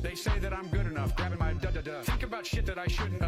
They say that I'm good enough, grabbing my da-da-da. Think about shit that I shouldn't,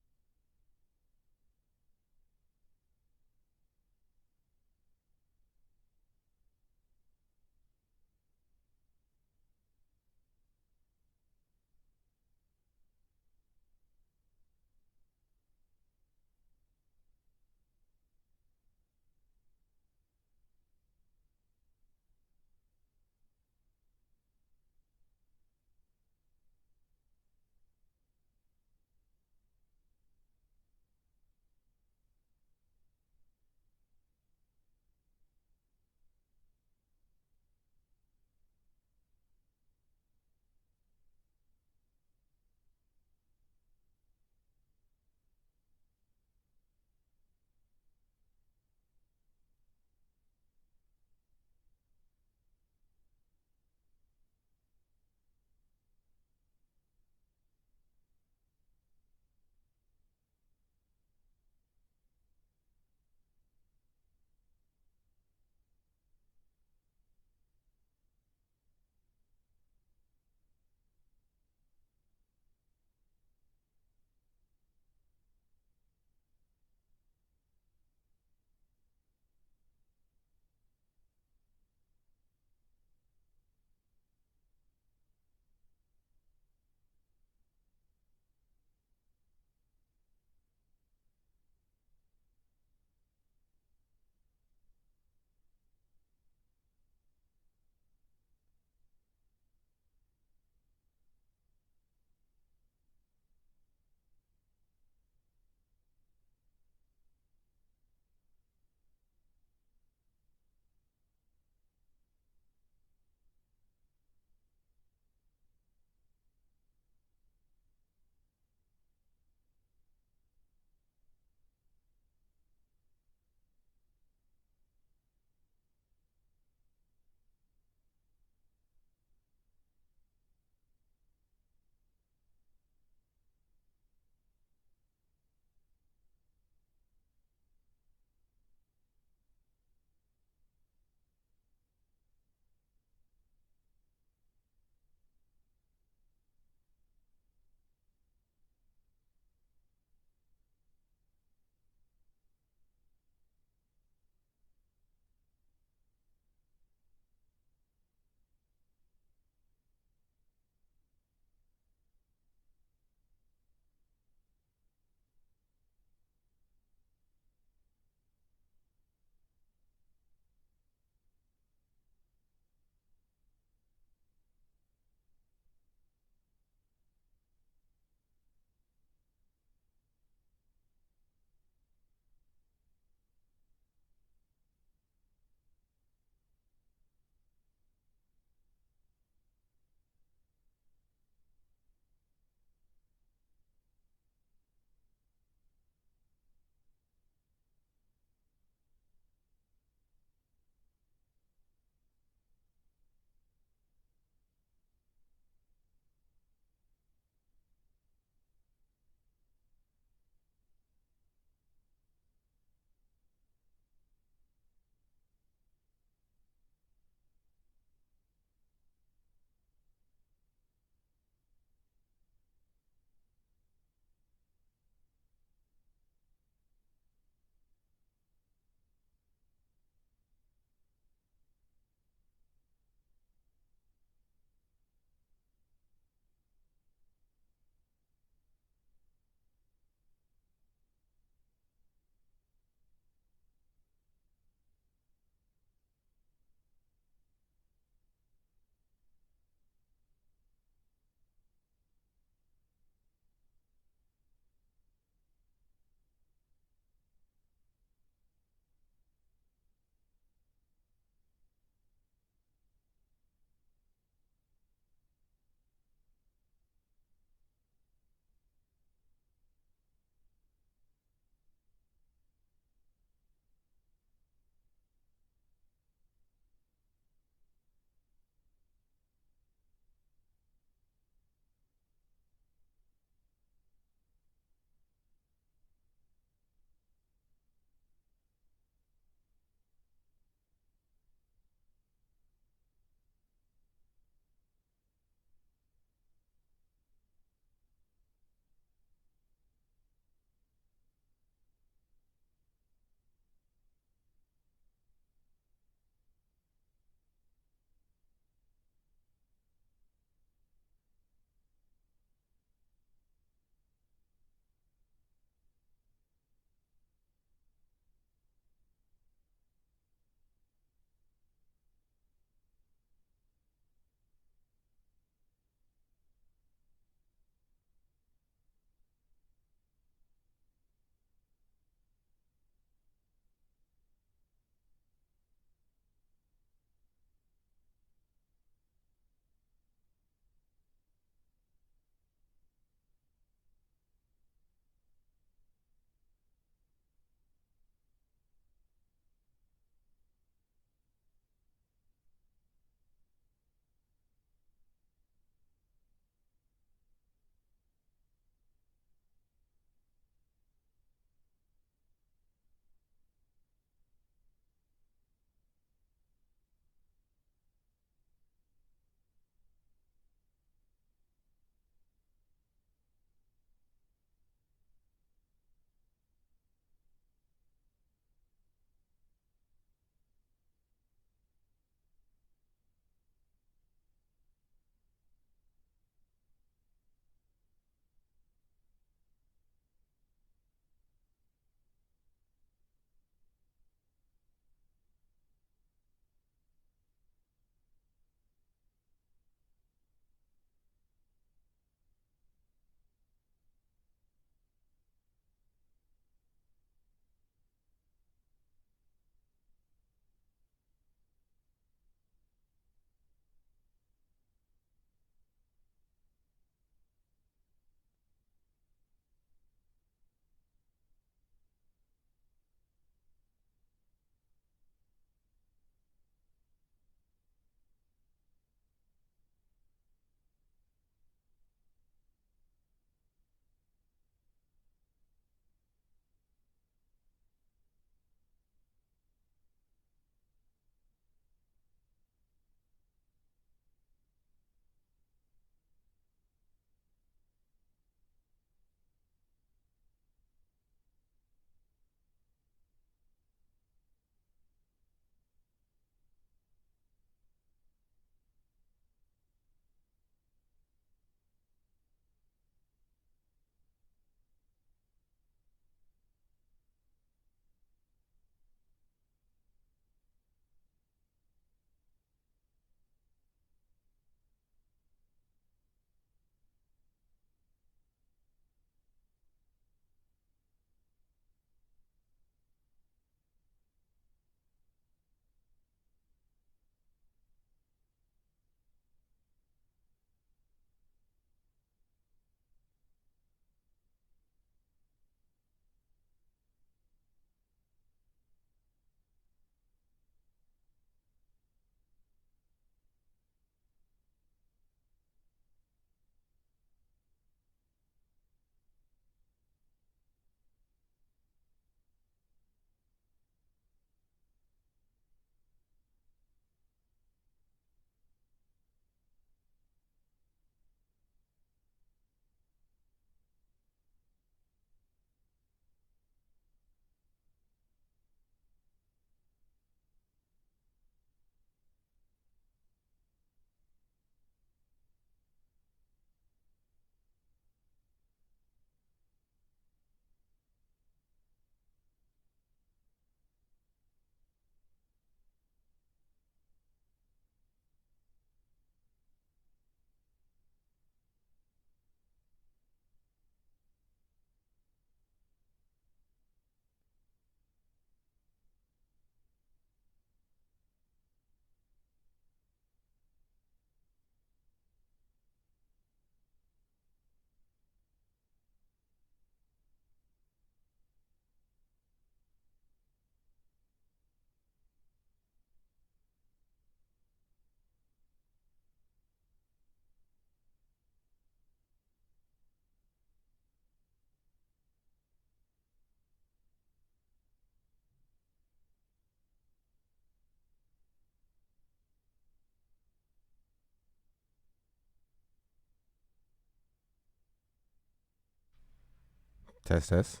Test, test.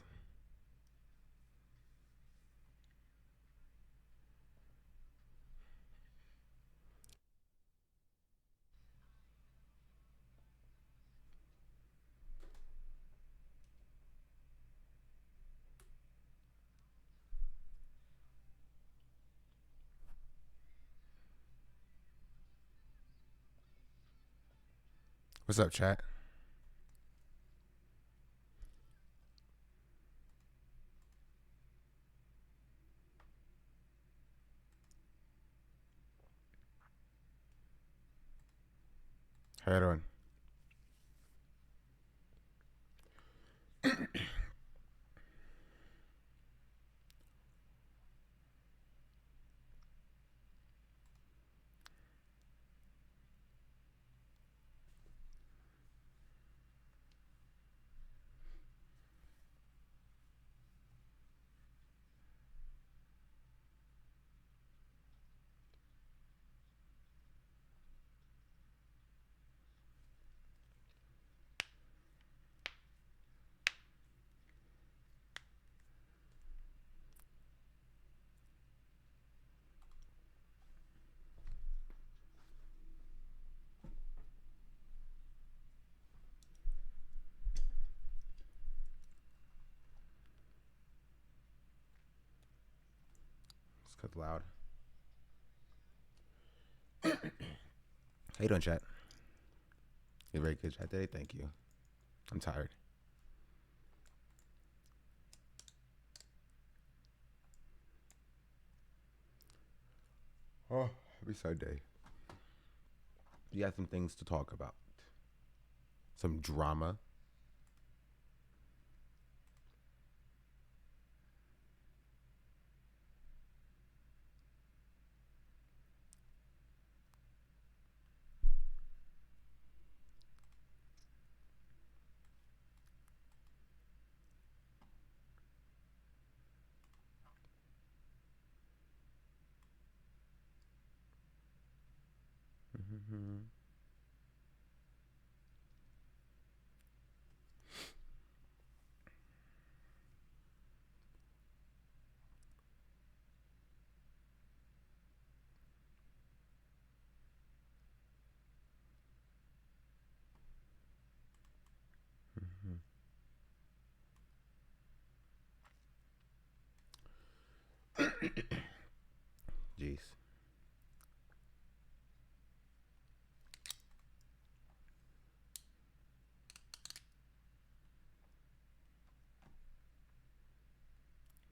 What's up, chat? How you doing? It's cause loud. How you doing, chat? You're very good, chat today. Thank you. I'm tired. Oh, every Sunday. You got some things to talk about. Some drama. Mm-hmm. Jeez.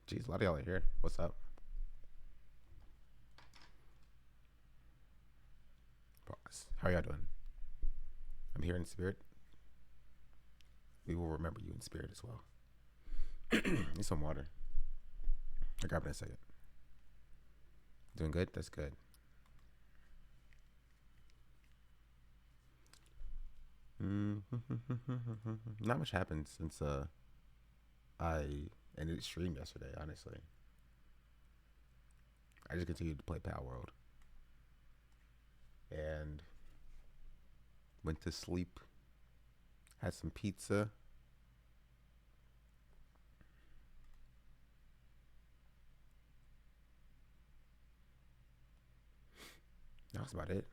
Jeez, a lot of y'all are here. What's up? Pause. How are y'all doing? I'm here in spirit. We will remember you in spirit as well. Need some water. I'll grab it in a second. Doing good? That's good. Not much happened since I ended the stream yesterday, honestly. I just continued to play Palworld. And went to sleep. Had some pizza. That was about it.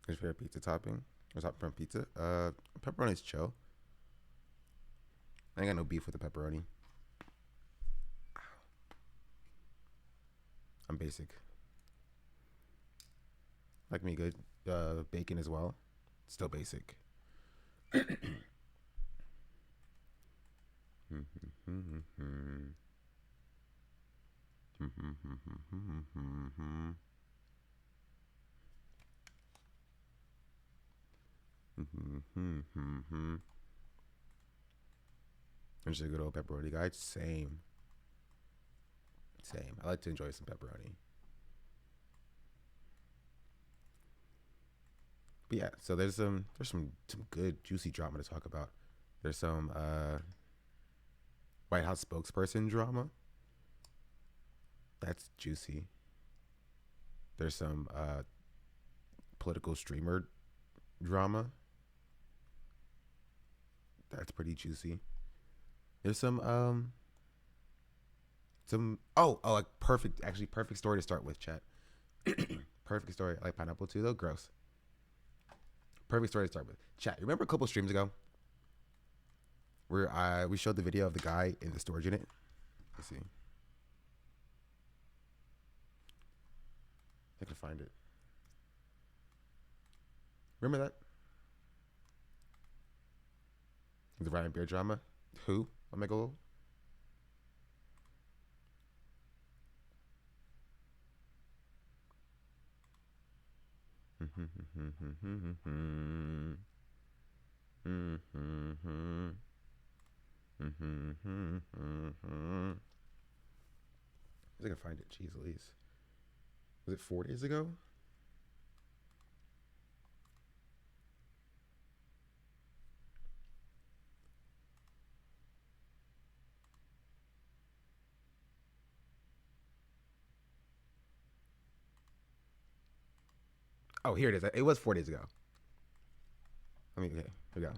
What's your favorite pizza topping? What's up from pizza? Pepperoni's chill. I ain't got no beef with the pepperoni. I'm basic. Like me good. Bacon as well. Still basic. I'm just a good old pepperoni guy. Same. Same. I like to enjoy some pepperoni. But yeah, so there's some good juicy drama to talk about. There's some White House spokesperson drama. That's juicy. There's some political streamer drama. That's pretty juicy. There's some like perfect story to start with, chat. Perfect story. I like pineapple too though. Gross. Perfect story to start with. Chat. Remember a couple streams ago where we showed the video of the guy in the storage unit? Let's see. I can find it. Remember that? The Ryan Beer drama? Who? Omega? I think I find it. Jeez Louise. Was it 4 days ago? Oh, here it is. It was 4 days ago. Okay, here we go.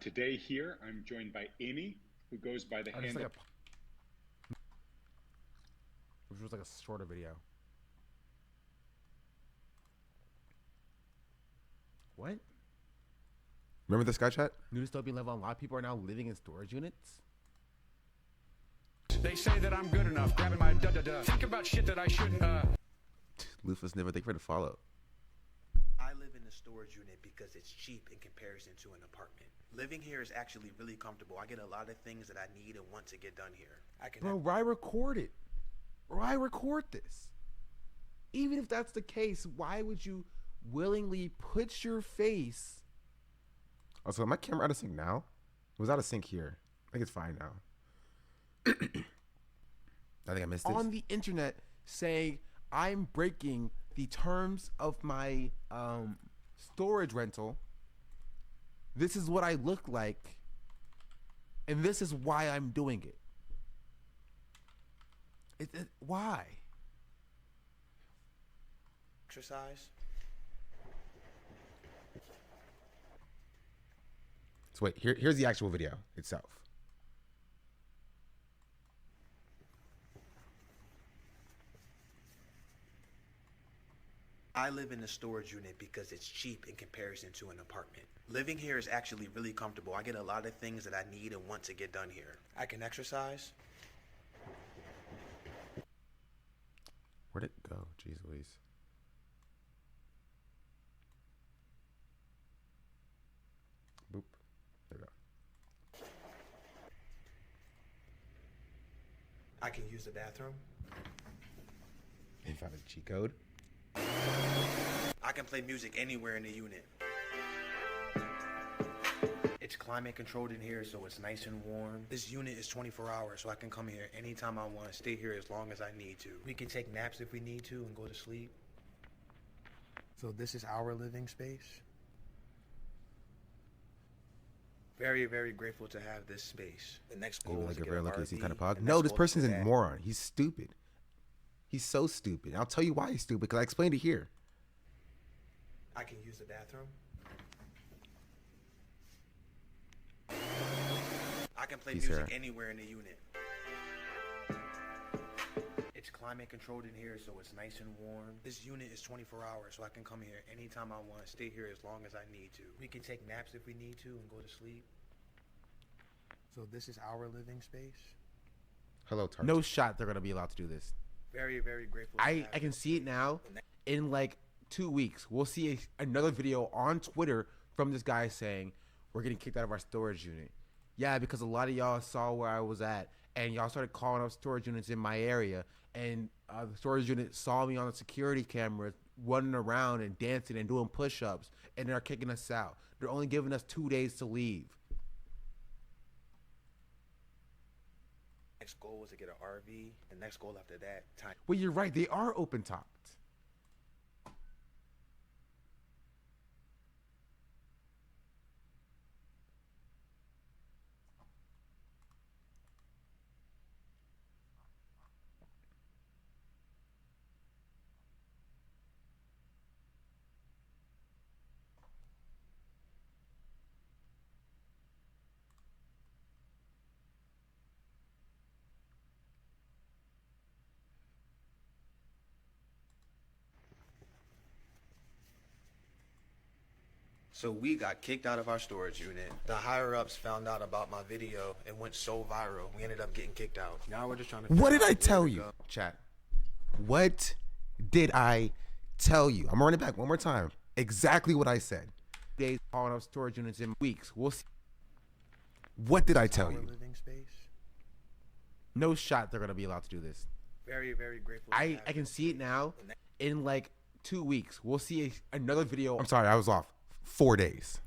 Today here, I'm joined by Amy, who goes by the handle... Which was like a shorter video. What? Remember this guy, chat? New dystopian level. A lot of people are now living in storage units. They say that I'm good enough, grabbing my da-da-da. Think about shit that I shouldn't, Lufus never think for the follow. I live in a storage unit because it's cheap in comparison to an apartment. Living here is actually really comfortable. I get a lot of things that I need and want to get done here. Bro, why record it? Why record this? Even if that's the case, why would you willingly put your face... Also, my camera out of sync now? It was out of sync here. I think it's fine now. I think I missed it. On the internet saying I'm breaking the terms of my storage rental. This is what I look like. And this is why I'm doing it. Why? Exercise. So wait, here's the actual video itself. I live in a storage unit because it's cheap in comparison to an apartment. Living here is actually really comfortable. I get a lot of things that I need and want to get done here. I can exercise. Where'd it go? Jeez Louise. Boop. There we go. I can use the bathroom. You found a cheat code? I can play music anywhere in the unit. It's climate controlled in here, so it's nice and warm. This unit is 24 hours, so I can come here anytime I want, stay here as long as I need to. We can take naps if we need to and go to sleep. So this is our living space. Very, very grateful to have this space. The next goal is to get an RV, kind of pog. No, this person's a moron. He's stupid. He's so stupid. I'll tell you why he's stupid, because I explained it here. I can use the bathroom. I can play music anywhere in the unit. It's climate controlled in here, so it's nice and warm. This unit is 24 hours, so I can come here anytime I want, stay here as long as I need to. We can take naps if we need to and go to sleep. So this is our living space. Hello, Tart. No shot they're going to be allowed to do this. Very, very grateful. I can see it now. In like 2 weeks, we'll see another video on Twitter from this guy saying, we're getting kicked out of our storage unit. Yeah, because a lot of y'all saw where I was at, and y'all started calling up storage units in my area, and the storage unit saw me on the security cameras running around and dancing and doing push-ups, and they're kicking us out. They're only giving us 2 days to leave. Next goal was to get an RV. The next goal after that, time. Well, you're right. They are open topped. So we got kicked out of our storage unit. The higher ups found out about my video and went so viral. We ended up getting kicked out. Now we're just trying to. What did I figure out tell where to you, go. chat? What did I tell you? I'm gonna run it back one more time. Exactly what I said. Days calling up storage units in weeks. We'll see. What did I tell Our you? living space. No shot they're gonna be allowed to do this. Very, very grateful. to I have can this see it space. now. And that- In like 2 weeks, we'll see another video. I'm sorry, I was off. 4 days.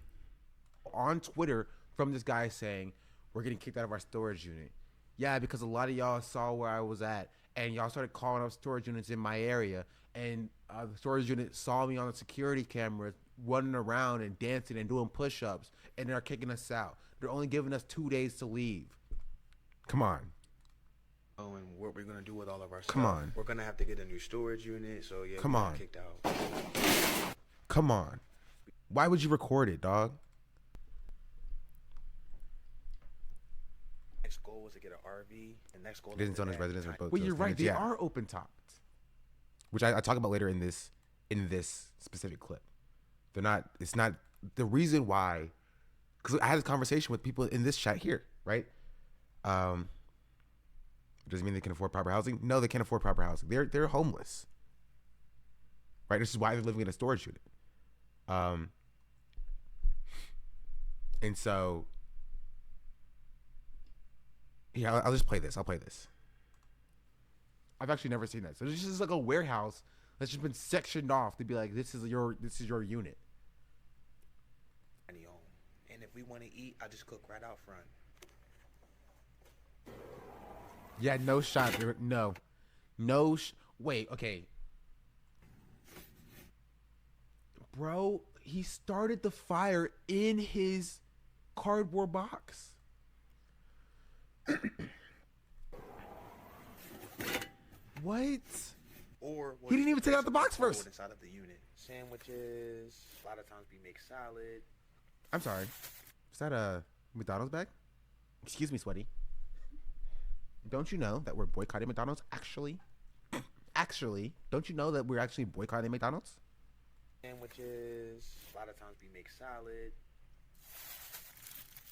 On Twitter from this guy saying, we're getting kicked out of our storage unit. Yeah, because a lot of y'all saw where I was at, and y'all started calling up storage units in my area, and the storage unit saw me on the security cameras running around and dancing and doing push-ups, and they're kicking us out. They're only giving us 2 days to leave. Come on. Oh, and what we're gonna do with all of our Come stuff. on. We're gonna have to get a new storage unit. So yeah, Come we got on. kicked out. Come on. Why would you record it, dog? Next goal was to get an RV. The next goal. Business after owners, that, residents, time. or both. Well, those you're right. things, They yeah. are open topped, which I talk about later in this specific clip. They're not. It's not the reason why. Because I had this conversation with people in this chat here, right? Doesn't mean they can afford proper housing. No, they can't afford proper housing. They're homeless, right? This is why they're living in a storage unit. And so, yeah, I'll just play this. I'll play this. I've actually never seen that. So this is like a warehouse that's just been sectioned off to be like, this is your unit. Any home. And if we want to eat, I just cook right out front. Yeah, no shot. No. Wait, okay. Bro, he started the fire in his cardboard box. What? Or He didn't even take out the box first. Inside of the unit, sandwiches. A lot of times we make salad. I'm sorry. Is that a McDonald's bag? Excuse me, sweaty. Don't you know that we're boycotting McDonald's? Actually, don't you know that we're actually boycotting McDonald's? Sandwiches. A lot of times we make salad.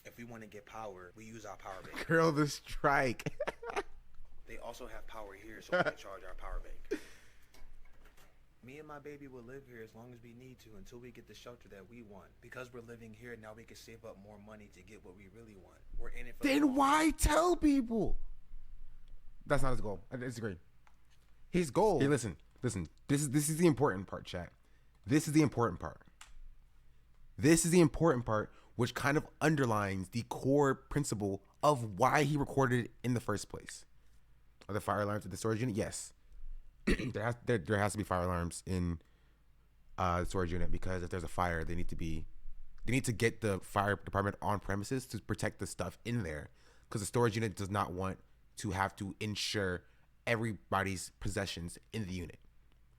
If we want to get power, we use our power bank. Girl, the strike. They also have power here, so we can charge our power bank. Me and my baby will live here as long as we need to until we get the shelter that we want. Because we're living here, now we can save up more money to get what we really want. We're in it for the Then long why tell people? That's not his goal. I disagree. His goal. Hey, listen. This is the important part, chat. This is the important part. This is the important part, which kind of underlines the core principle of why he recorded it in the first place. Are the fire alarms at the storage unit? Yes. there has to be fire alarms in the storage unit, because if there's a fire, they need to get the fire department on premises to protect the stuff in there, because the storage unit does not want to have to insure everybody's possessions in the unit.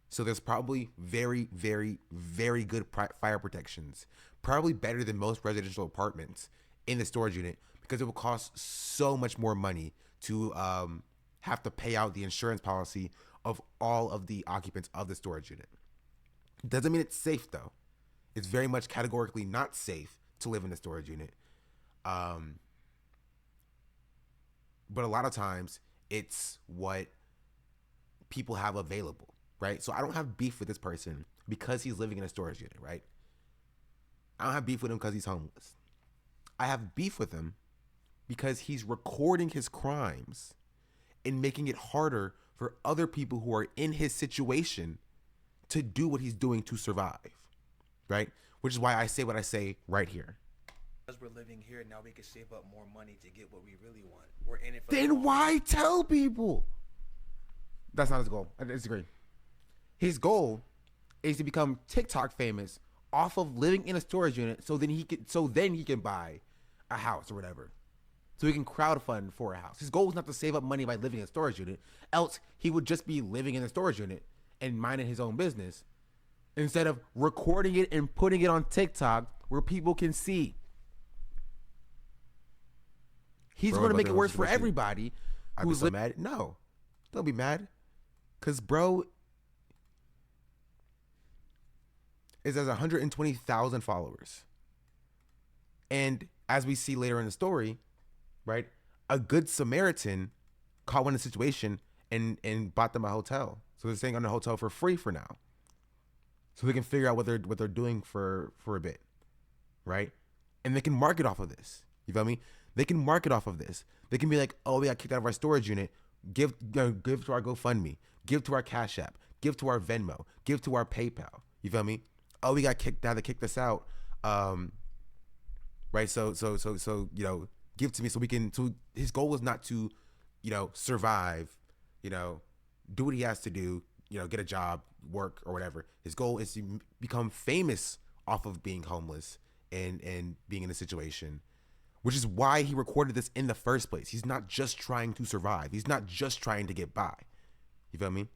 So there's probably very, very, very good fire protections, probably better than most residential apartments in the storage unit, because it will cost so much more money to have to pay out the insurance policy of all of the occupants of the storage unit. Doesn't mean it's safe, though. It's very much categorically not safe to live in a storage unit. But a lot of times it's what people have available, right? So I don't have beef with this person because he's living in a storage unit, right? I don't have beef with him because he's homeless. I have beef with him because he's recording his crimes and making it harder for other people who are in his situation to do what he's doing to survive, right? Which is why I say what I say right here. Because we're living here now, we can save up more money to get what we really want. We're in it for Then why tell people? That's not his goal. I disagree. His goal is to become TikTok famous off of living in a storage unit, so then he can buy a house or whatever. So he can crowdfund for a house. His goal is not to save up money by living in a storage unit. Else he would just be living in a storage unit and minding his own business instead of recording it and putting it on TikTok where people can see. He's going to make it worse for everybody who's so mad. No, don't be mad. Because bro is has 120,000 followers. And as we see later in the story, right, a good Samaritan caught one in a situation and bought them a hotel. So they're staying on the hotel for free for now. So they can figure out what they're doing for a bit, right? And they can market off of this. You feel me? They can market off of this. They can be like, oh, we got kicked out of our storage unit. Give to our GoFundMe. Give to our Cash App. Give to our Venmo. Give to our PayPal. You feel me? Oh, we got kicked out. They kicked us out. Right? So you know, give to me so we can. So his goal was not to, you know, survive. You know, do what he has to do. You know, get a job, work or whatever. His goal is to become famous off of being homeless and being in a situation. Which is why he recorded this in the first place. He's not just trying to survive. He's not just trying to get by. You feel me?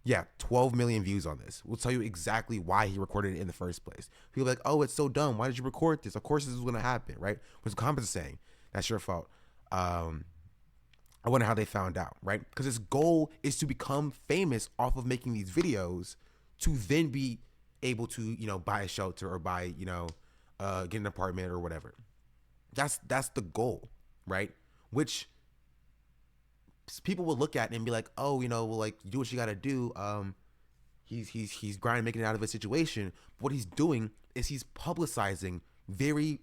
Yeah, 12 million views on this. We'll tell you exactly why he recorded it in the first place. People are like, oh, it's so dumb. Why did you record this? Of course this is going to happen, right? What's the comments saying? That's your fault. I wonder how they found out, right? Because his goal is to become famous off of making these videos to then be able to, you know, buy a shelter or buy, you know, get an apartment or whatever. That's the goal, right? Which people will look at and be like, oh, you know, well, like, you do what you got to do. He's grinding, making it out of a situation. But what he's doing is he's publicizing very,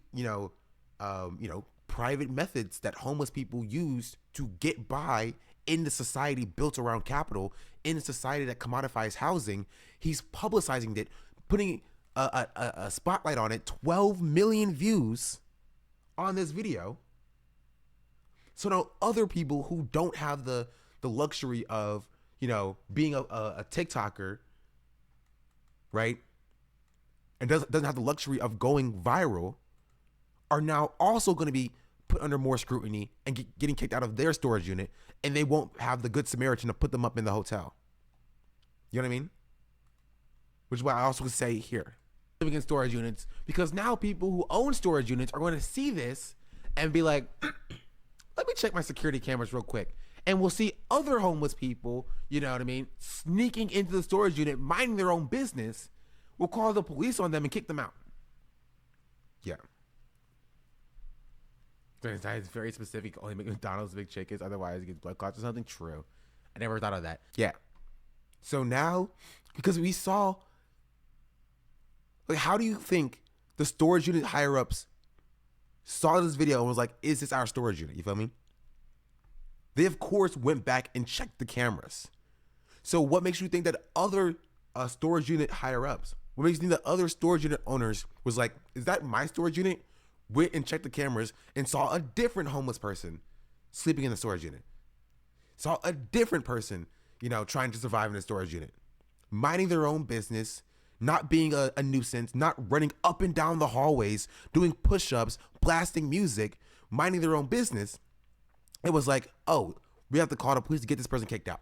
private methods that homeless people use to get by in the society built around capital, in a society that commodifies housing. He's publicizing it, putting a spotlight on it. 12 million views on this video. So now other people who don't have the luxury of, you know, being a TikToker, right, and doesn't have the luxury of going viral, are now also going to be put under more scrutiny and getting kicked out of their storage unit, and they won't have the good Samaritan to put them up in the hotel. You know what I mean? Which is why I also would say here, living in storage units, because now people who own storage units are going to see this and be like, let me check my security cameras real quick. And we'll see other homeless people, you know what I mean, sneaking into the storage unit, minding their own business. We'll call the police on them and kick them out. Yeah. It's very specific. Only McDonald's big chickens, otherwise it gets blood clots or something. True. I never thought of that. Yeah. So now, because we saw, like, how do you think the storage unit higher ups saw this video and was like, is this our storage unit? You feel me? They, of course, went back and checked the cameras. So what makes you think that other storage unit higher ups, what makes you think that other storage unit owners was like, is that my storage unit? Went and checked the cameras and saw a different homeless person sleeping in the storage unit. Saw a different person, you know, trying to survive in a storage unit. Minding their own business, not being a nuisance, not running up and down the hallways, doing push-ups, blasting music, minding their own business. It was like, oh, we have to call the police to get this person kicked out.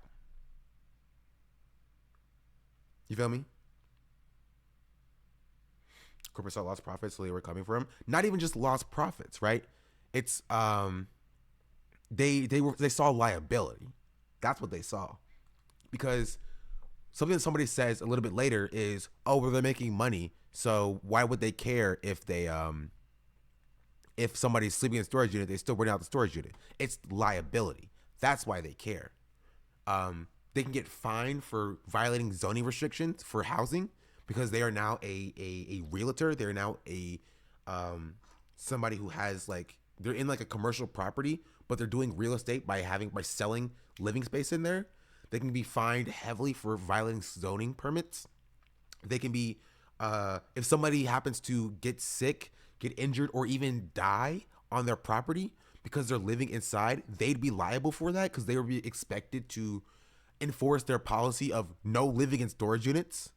You feel me? Corporate saw lost profits, so they were coming for him. Not even just lost profits, right? It's they saw liability. That's what they saw. Because something that somebody says a little bit later is, oh, well, they're making money, so why would they care if they if somebody's sleeping in a storage unit, they still rent out the storage unit? It's liability. That's why they care. They can get fined for violating zoning restrictions for housing because they are now a realtor. They're now a somebody who has, like, they're in like a commercial property, but they're doing real estate by selling living space in there. They can be fined heavily for violating zoning permits. They can be, if somebody happens to get sick get injured or even die on their property because they're living inside, they'd be liable for that because they would be expected to enforce their policy of no living in storage units,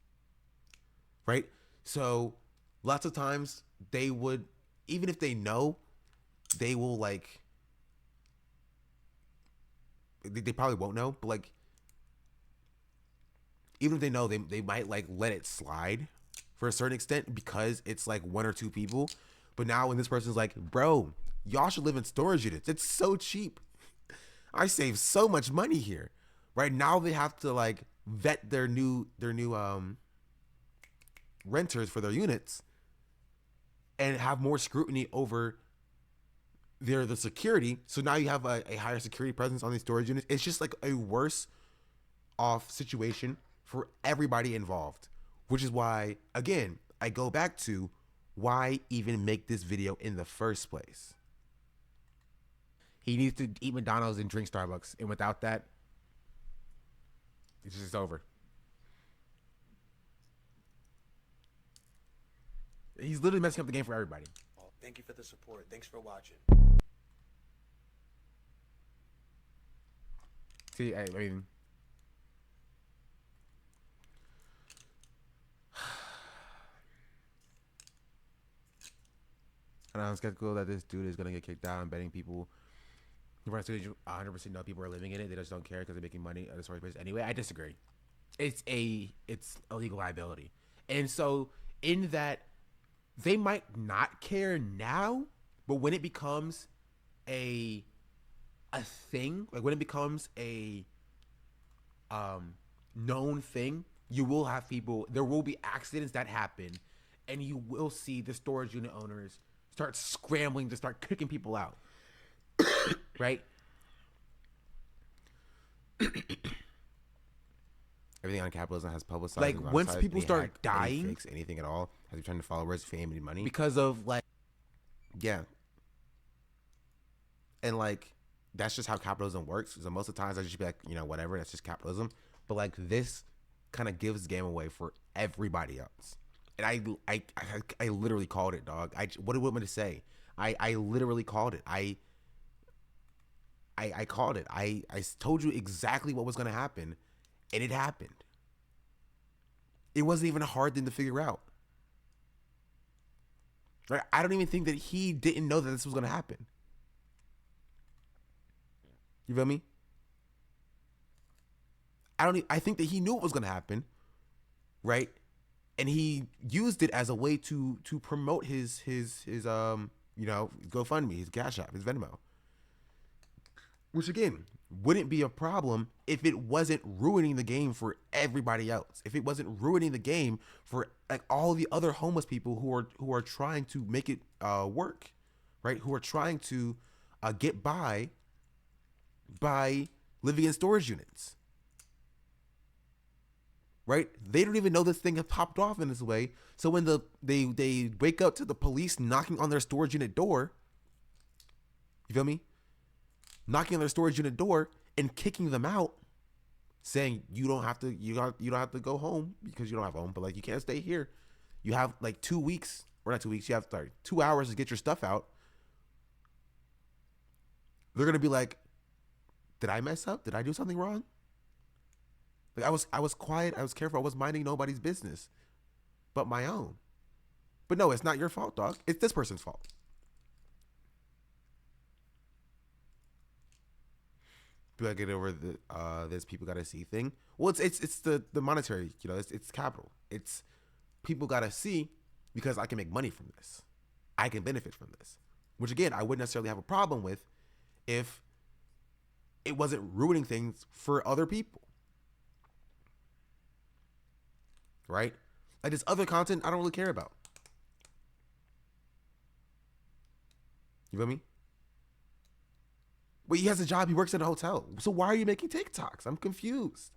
right? So lots of times they would, even if they know, they will like, they probably won't know, but like, even if they know, they might like let it slide for a certain extent because it's like one or two people. But now when this person's like, bro, y'all should live in storage units. It's so cheap. I save so much money here. Right now they have to like vet their new renters for their units and have more scrutiny over the security. So now you have a higher security presence on these storage units. It's just like a worse off situation for everybody involved, which is why, again, I go back to why even make this video in the first place. He needs to eat McDonald's and drink Starbucks, and without that, it's just over. He's literally messing up the game for everybody. Thank you for the support. Thanks for watching. See, I mean, and I'm skeptical that this dude is gonna get kicked out. I'm betting people, 100% know people are living in it. They just don't care because they're making money at a storage place anyway. I disagree. It's a legal liability, and so in that they might not care now, but when it becomes a thing, like when it becomes a known thing, you will have people, there will be accidents that happen, and you will see the storage unit owners start scrambling to start kicking people out. Right? Everything on capitalism has publicized. Like, once people start dying, fix anything at all, has he trying to followers, fame, and money because of like, yeah. And like, that's just how capitalism works. So most of the times I just be like, you know, whatever, that's just capitalism. But like, this kind of gives the game away for everybody else. And I literally called it, dog. What do you want me to say? I literally called it. I called it. I told you exactly what was going to happen, and it happened. It wasn't even a hard thing to figure out. Right? I don't even think that he didn't know that this was going to happen. You feel me? I think that he knew it was going to happen, right? And he used it as a way to promote his you know, GoFundMe, his Cash App, his Venmo. Which again, wouldn't be a problem if it wasn't ruining the game for everybody else. If it wasn't ruining the game for like all the other homeless people who are trying to make it work, right? Who are trying to get by living in storage units. Right? They don't even know this thing has popped off in this way. So when they wake up to the police knocking on their storage unit door, you feel me? Knocking on their storage unit door and kicking them out, saying you don't have to go home because you don't have a home, but like you can't stay here. You have like 2 weeks, or not 2 weeks, you have 2 hours to get your stuff out. They're gonna be like, did I mess up? Did I do something wrong? Like I was quiet, I was careful, I was minding nobody's business but my own. But no, it's not your fault, dog. It's this person's fault. Do I get over the this people gotta see thing? Well, it's the monetary, you know, it's capital. It's people gotta see because I can make money from this. I can benefit from this. Which again, I wouldn't necessarily have a problem with if it wasn't ruining things for other people. Right? Like this other content I don't really care about. You feel me? Well, he has a job, he works at a hotel. So why are you making TikToks? I'm confused.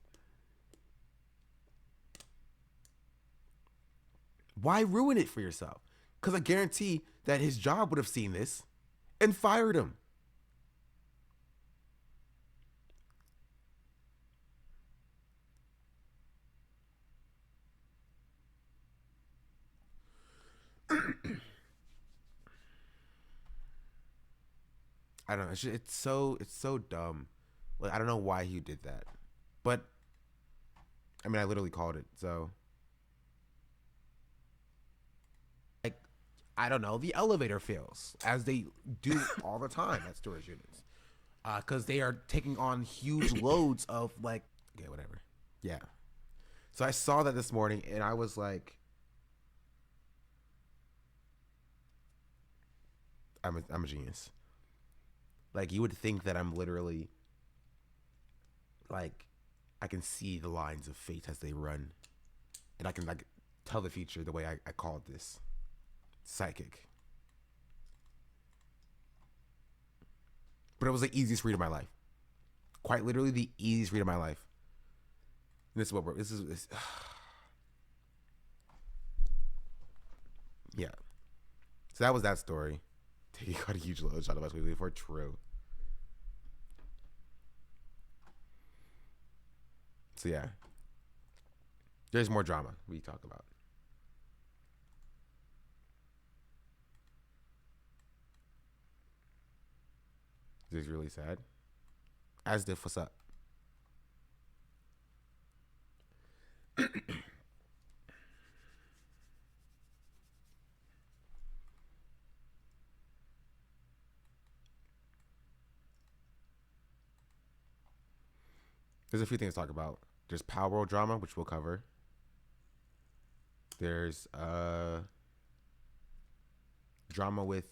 Why ruin it for yourself? Because I guarantee that his job would have seen this and fired him. I don't know. It's so dumb. Like I don't know why he did that, but I mean I literally called it. So like I don't know. The elevator fails as they do all the time at storage units, because they are taking on huge loads of like okay whatever. Yeah. So I saw that this morning and I was like, I'm a genius. Like you would think that I'm literally like I can see the lines of fate as they run, and I can like tell the future the way I called this psychic. But it was the easiest read of my life. Quite literally the easiest read of my life. And this is what this. Yeah. So that was that story. Taking out a huge load shot of us weekly for true. So yeah. There's more drama we talk about. This is really sad. As if what's up? There's a few things to talk about. There's Palworld drama, which we'll cover. There's drama with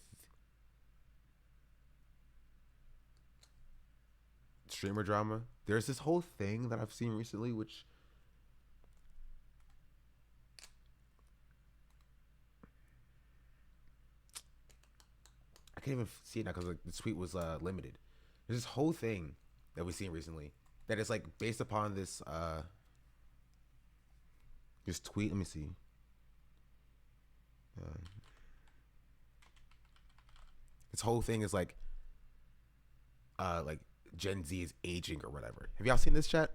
streamer drama. There's this whole thing that I've seen recently, which I can't even see it now because like, the tweet was limited. There's this whole thing that we've seen recently that is like based upon this tweet. Let me see. This whole thing is like Gen Z is aging or whatever. Have y'all seen this chat?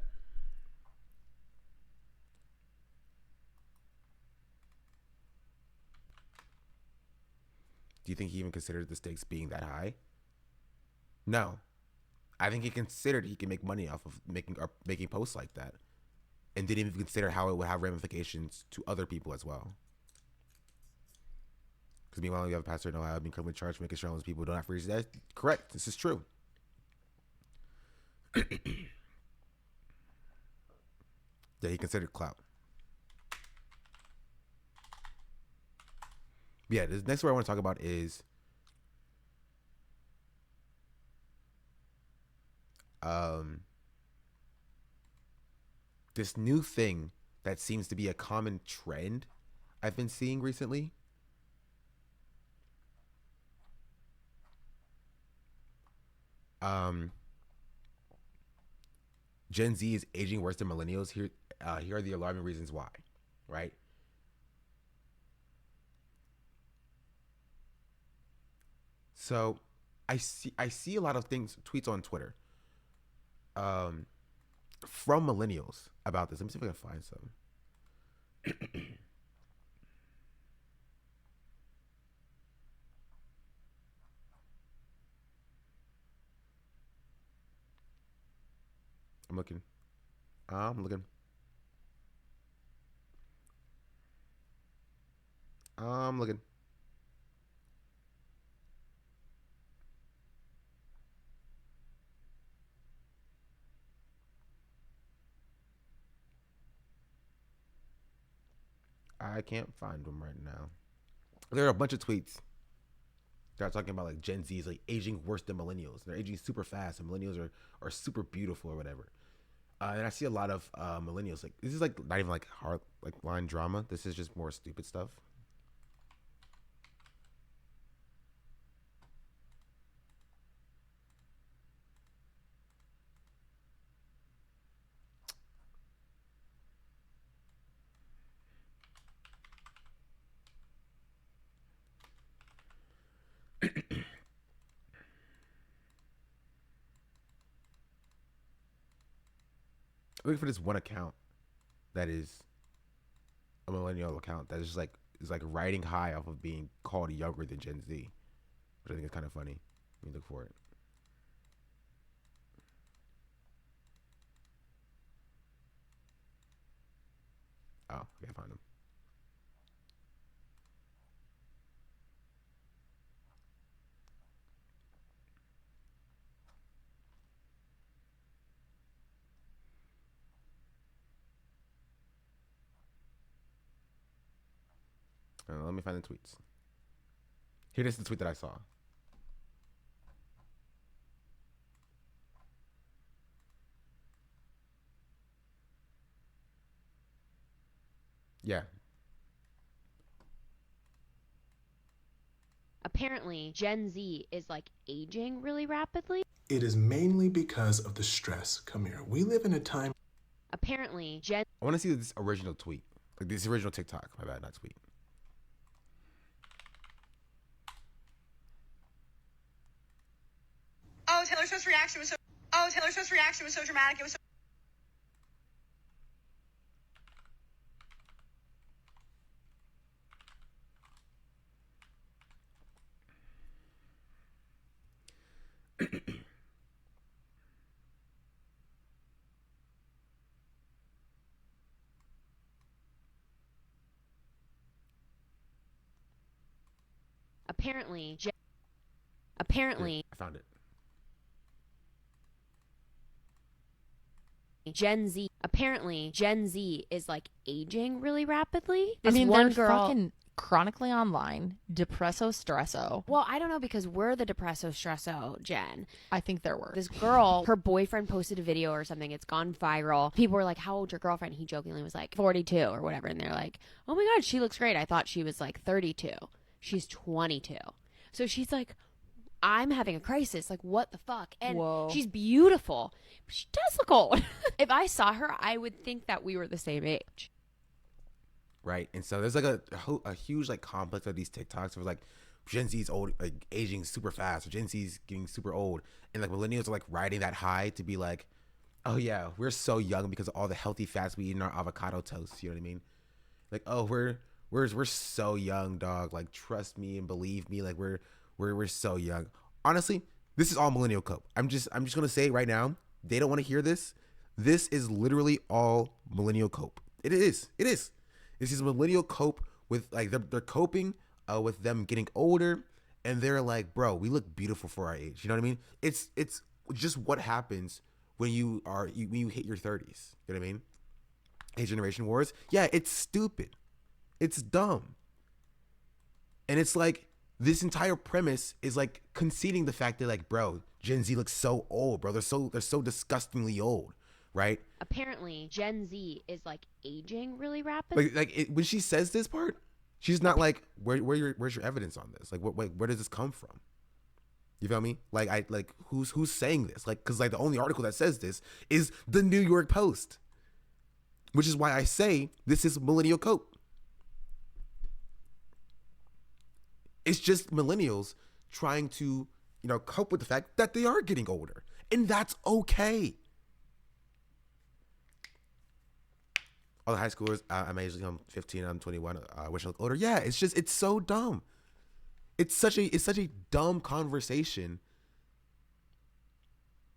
Do you think he even considered the stakes being that high? No. I think he considered he can make money off of making posts like that, and didn't even consider how it would have ramifications to other people as well. Because meanwhile, you have a pastor know how being criminally charged, making sure those people don't have free. That's correct. This is true. Yeah, he considered clout. Yeah, the next word I want to talk about is this new thing that seems to be a common trend I've been seeing recently. Gen Z is aging worse than millennials. Here are the alarming reasons why, right? So I see a lot of tweets on Twitter from millennials about this. Let me see if I can find some. I'm looking. I'm looking. I'm looking. I can't find them right now. There are a bunch of tweets that are talking about like Gen Z is like aging worse than millennials. They're aging super fast, and millennials are super beautiful or whatever. And I see a lot of millennials like this is like not even like hard like line drama. This is just more stupid stuff. Looking for this one account that is a millennial account that is just like is like riding high off of being called younger than Gen Z, which I think is kind of funny. Let me look for it. Oh, okay, I found him. Let me find the tweets. Here, this is the tweet that I saw. Yeah. Apparently, Gen Z is like aging really rapidly. It is mainly because of the stress. Come here. We live in a time. Apparently, I want to see this original tweet. Like this original TikTok. My bad, not tweet. Oh, Taylor Swift's reaction was so dramatic. It was so. apparently, I found it. Gen Z is like aging really rapidly. I mean, one they're girl, fucking chronically online, depresso stresso. well, I don't know because we're the depresso stresso gen. I think they're worse. This girl, her boyfriend posted a video or something. It's gone viral. People were like, "How old's your girlfriend?" He jokingly was like 42 or whatever, and they're like, "Oh my god, she looks great." I thought she was like 32. She's 22. So she's like, I'm having a crisis. Like, what the fuck? And Whoa. She's beautiful. But she does look old. If I saw her, I would think that we were the same age. Right, and so there's like a huge like complex of these TikToks where like Gen Z's old, like aging super fast, or Gen Z's getting super old, and like millennials are like riding that high to be like, oh yeah, we're so young because of all the healthy fats we eat in our avocado toast. You know what I mean? Like, oh, we're so young, dog. Like, trust me and believe me. Like, we're so young. Honestly, this is all millennial cope. I'm just gonna say it right now. They don't want to hear this. This is literally all millennial cope. It is. This is millennial cope with like they're coping with them getting older, and they're like, bro, we look beautiful for our age. You know what I mean? It's just what happens when you hit your 30s. You know what I mean? Age generation wars. Yeah, it's stupid. It's dumb. And it's like this entire premise is like conceding the fact that like, bro, Gen Z looks so old, bro. They're so disgustingly old, right? Apparently, Gen Z is like aging really rapidly. When she says this part, she's not like, where's your evidence on this? Like, where does this come from? You feel me? Like who's saying this? Like, because like the only article that says this is the New York Post, which is why I say this is millennial cope. It's just millennials trying to, cope with the fact that they are getting older. And that's okay. All the high schoolers, I'm 15, I'm 21, I wish I look older. Yeah, it's so dumb. It's such a dumb conversation.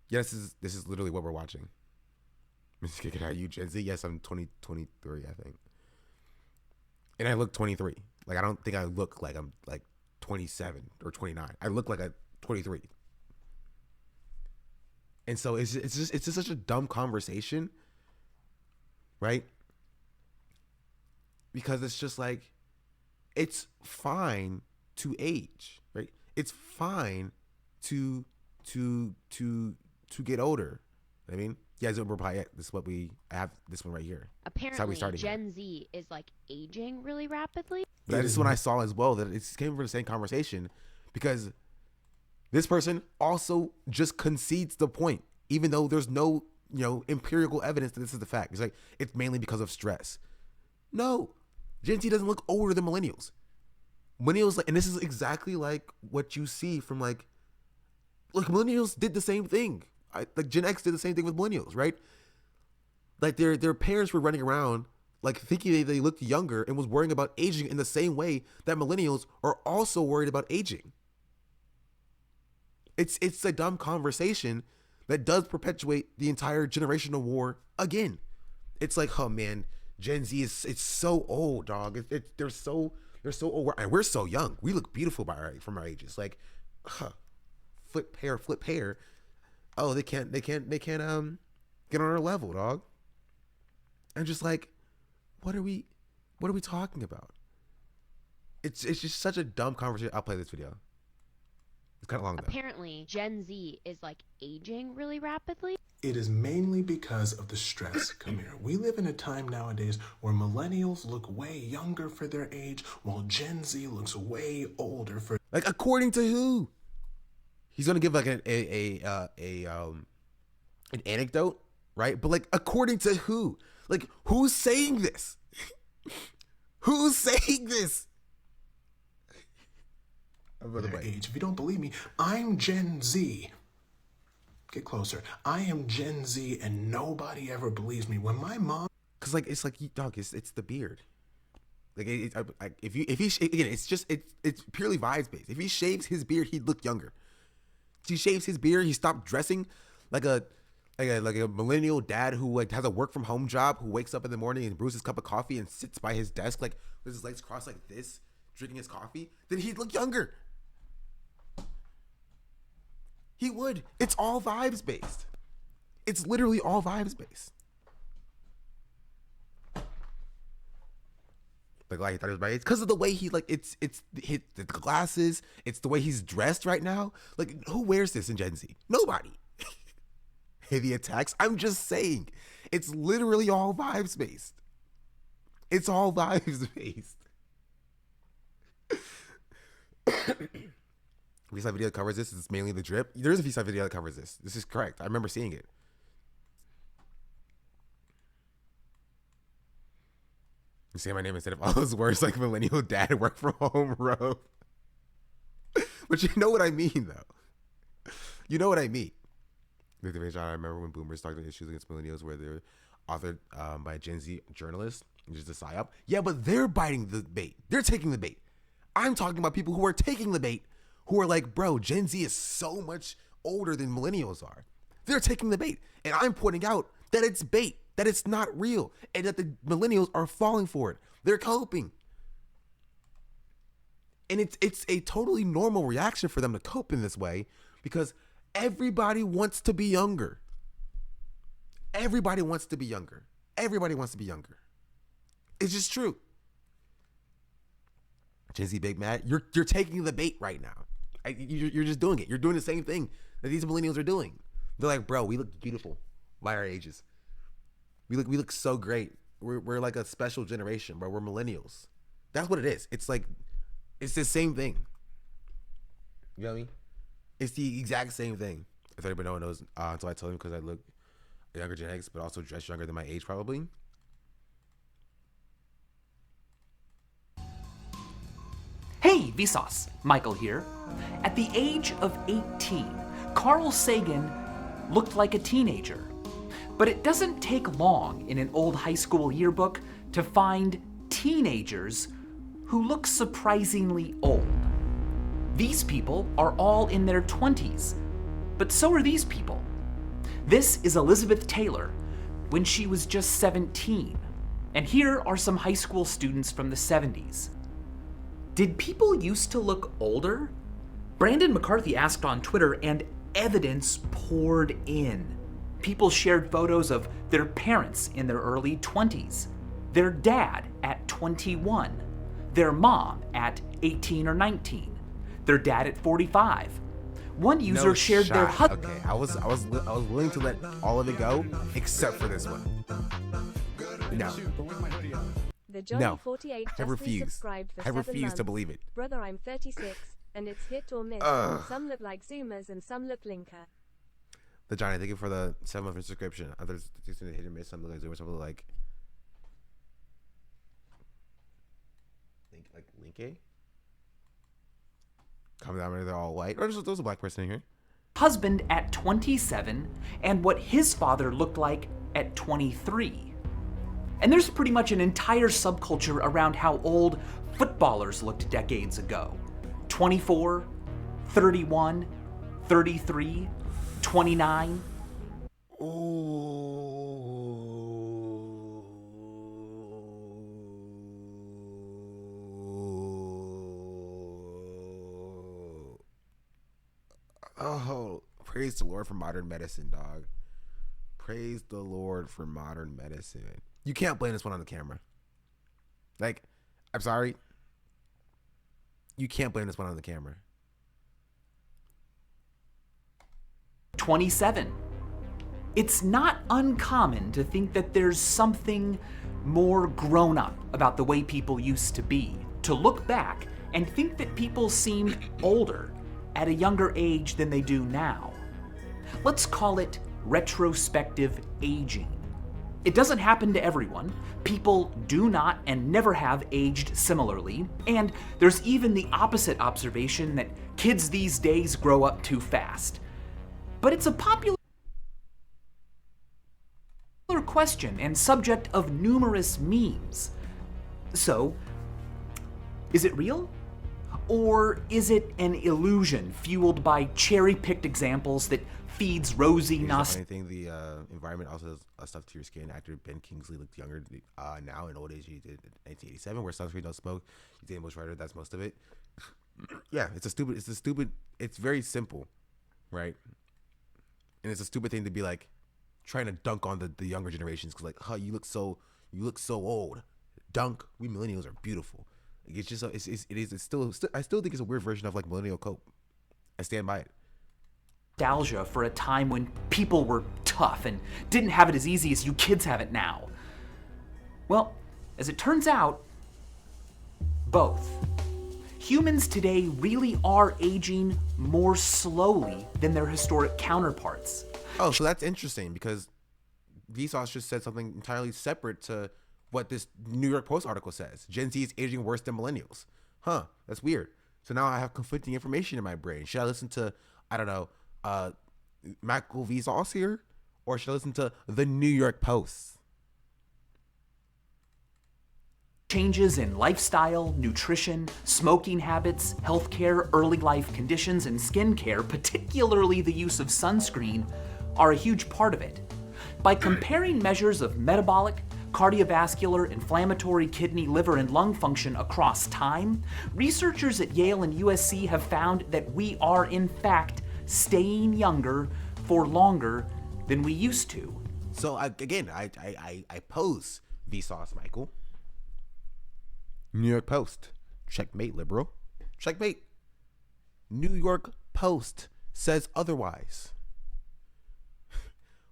Yes, this is literally what we're watching. Let's kick it out, you Gen Z. Yes, I'm 23, I think. And I look 23. Like, I don't think I look like I'm like 27 or 29. I look like a 23. And so it's just such a dumb conversation, right? Because it's just like, it's fine to age, right? It's fine to get older. I mean, yeah, we're probably, this is what we have, this one right here. Apparently, Gen Z is like aging really rapidly. That is when I saw as well that it came from the same conversation, because this person also just concedes the point, even though there's no, empirical evidence that this is the fact. It's like, it's mainly because of stress. No, Gen Z doesn't look older than millennials. Millennials, and this is exactly like what you see from like millennials did the same thing. Like Gen X did the same thing with millennials, right? Like their parents were running around like thinking they looked younger and was worrying about aging in the same way that millennials are also worried about aging. It's a dumb conversation that does perpetuate the entire generational war again. It's like, oh man, Gen Z is it's so old, dog. They're so old, and we're so young. We look beautiful from our ages. Like, flip hair. Oh, they can't get on our level, dog. And just like, what are we talking about? It's just such a dumb conversation. I'll play this video. It's kind of long though. Apparently, Gen Z is like aging really rapidly. It is mainly because of the stress. Come here. We live in a time nowadays where millennials look way younger for their age, while Gen Z looks way older for. Like, according to who? He's gonna give like an anecdote, right? But like, according to who? Like, who's saying this? Who's saying this? Their age. If you don't believe me, I'm Gen Z. Get closer. I am Gen Z, and nobody ever believes me. When my mom, cause like it's like, dog, it's the beard. Like it's purely vibes based. If he shaves his beard, he'd look younger. He shaves his beard. He stopped dressing like a millennial dad who like has a work from home job, who wakes up in the morning and brews his cup of coffee and sits by his desk like with his legs crossed like this, drinking his coffee. Then he'd look younger. He would. It's all vibes based. It's literally all vibes based. Like he thought it was my age because of the way he like it's the glasses. It's the way he's dressed right now. Like, who wears this in Gen Z? Nobody. Heavy attacks. I'm just saying, it's literally all vibes based. It's all vibes based. V-Side video that covers this is mainly the drip. There is a V-Side video that covers this. This is correct. I remember seeing it. You say my name instead of all those words like millennial dad, work from home, bro. But you know what I mean, though. You know what I mean. I remember when boomers talked about issues against millennials where they're authored by a Gen Z journalist, just a psyop. Yeah, but they're biting the bait. They're taking the bait. I'm talking about people who are taking the bait, who are like, bro, Gen Z is so much older than millennials are. They're taking the bait. And I'm pointing out that it's bait, that it's not real, and that the millennials are falling for it. They're coping. And it's a totally normal reaction for them to cope in this way because everybody wants to be younger. Everybody wants to be younger. Everybody wants to be younger. It's just true. Gen Z Big Mad, you're taking the bait right now. You're just doing it. You're doing the same thing that these millennials are doing. They're like, bro, we look beautiful by our ages. We look so great. We're like a special generation, bro. We're millennials. That's what it is. It's like, it's the same thing. You know what I mean? It's the exact same thing. If anybody knows, until I told him, because I look younger Gen X, but also dress younger than my age probably. Hey, Vsauce, Michael here. At the age of 18, Carl Sagan looked like a teenager. But it doesn't take long in an old high school yearbook to find teenagers who look surprisingly old. These people are all in their 20s, but so are these people. This is Elizabeth Taylor when she was just 17. And here are some high school students from the 70s. Did people used to look older? Brandon McCarthy asked on Twitter, and evidence poured in. People shared photos of their parents in their early 20s, their dad at 21, their mom at 18 or 19, their dad at 45. One user shared their husband. Okay, I was willing to let all of it go except for this one. No. The Johnny No, 48 I just refuse. resubscribed for I 7 refuse months. to believe it. Brother, I'm 36, and it's hit or miss. Some look like Zoomers and some look Linker. The Johnny, thank you for the 7-month subscription. Others just hit or miss. Some look like Zoomers, some look like Linky. Comment down, they're all white. Or there's a black person in here. Husband at 27, and what his father looked like at 23. And there's pretty much an entire subculture around how old footballers looked decades ago. 24, 31, 33, 29. Ooh. Praise the Lord for modern medicine, dog. Praise the Lord for modern medicine. You can't blame this one on the camera. Like, I'm sorry. You can't blame this one on the camera. 27. It's not uncommon to think that there's something more grown up about the way people used to be. To look back and think that people seemed older at a younger age than they do now. Let's call it retrospective aging. It doesn't happen to everyone. People do not and never have aged similarly. And there's even the opposite observation that kids these days grow up too fast. But it's a popular question and subject of numerous memes. So, is it real? Or is it an illusion fueled by cherry-picked examples that feeds rosy nostalgia? Anything, the environment also does stuff to your skin. Actor Ben Kingsley looked younger now in old age he did in 1987, where sunscreen don't smoke. You did Bush Rider, that's most of it. Yeah, it's very simple, right? And it's a stupid thing to be like trying to dunk on the younger generations because like, you look so old. Dunk. We millennials are beautiful. Like, it's just it's still I still think it's a weird version of like millennial cope. I stand by it. Nostalgia for a time when people were tough and didn't have it as easy as you kids have it now. Well, as it turns out, both. Humans today really are aging more slowly than their historic counterparts. Oh, so that's interesting because Vsauce just said something entirely separate to what this New York Post article says. Gen Z is aging worse than millennials. Huh, that's weird. So now I have conflicting information in my brain. Should I listen to, I don't know, Michael Vsauce here? Or should I listen to the New York Post? Changes in lifestyle, nutrition, smoking habits, healthcare, early life conditions, and skincare, particularly the use of sunscreen, are a huge part of it. By comparing measures of metabolic, cardiovascular, inflammatory, kidney, liver, and lung function across time, researchers at Yale and USC have found that we are, in fact, staying younger for longer than we used to. So, I pose Vsauce, Michael. New York Post. Checkmate, liberal. Checkmate. New York Post says otherwise.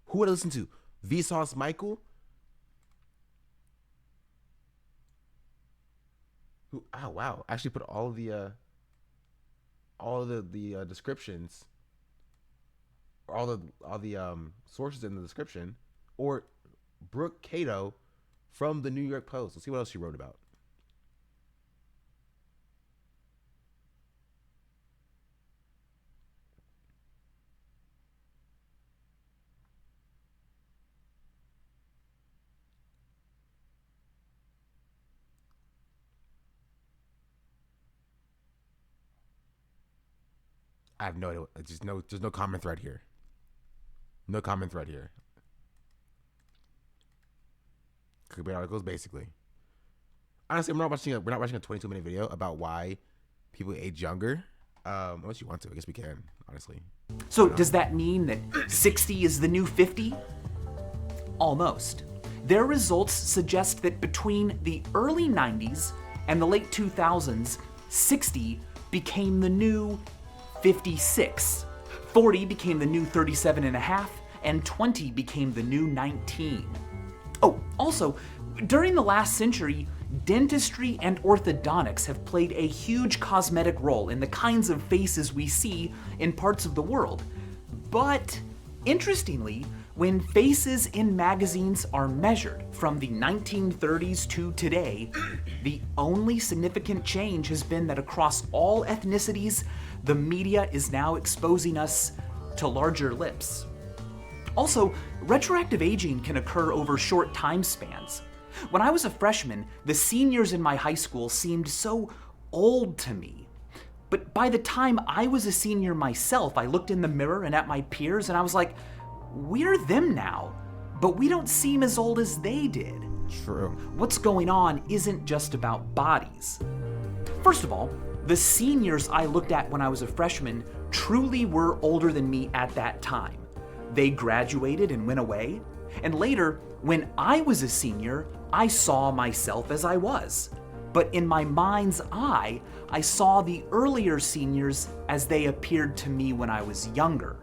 Who would I listen to? Vsauce Michael? Who? Oh wow! I actually put all the descriptions, all the sources in the description, or Brooke Cato from the New York Post. Let's see what else she wrote about. I have no idea. There's no common thread here. No common thread here. Clickbait articles, basically. Honestly, we're not watching a 22-minute video about why people age younger. Unless you want to, I guess we can. Honestly. So does that mean that 60 is the new 50? Almost. Their results suggest that between the early 90s and the late 2000s, 60 became the new 56. 40 became the new 37 and a half, and 20 became the new 19. Oh, also, during the last century, dentistry and orthodontics have played a huge cosmetic role in the kinds of faces we see in parts of the world. But, interestingly, when faces in magazines are measured from the 1930s to today, the only significant change has been that across all ethnicities, the media is now exposing us to larger lips. Also, retroactive aging can occur over short time spans. When I was a freshman, the seniors in my high school seemed so old to me. But by the time I was a senior myself, I looked in the mirror and at my peers and I was like, we're them now, but we don't seem as old as they did. True. What's going on isn't just about bodies. First of all, the seniors I looked at when I was a freshman truly were older than me at that time. They graduated and went away, and later, when I was a senior, I saw myself as I was. But in my mind's eye, I saw the earlier seniors as they appeared to me when I was younger.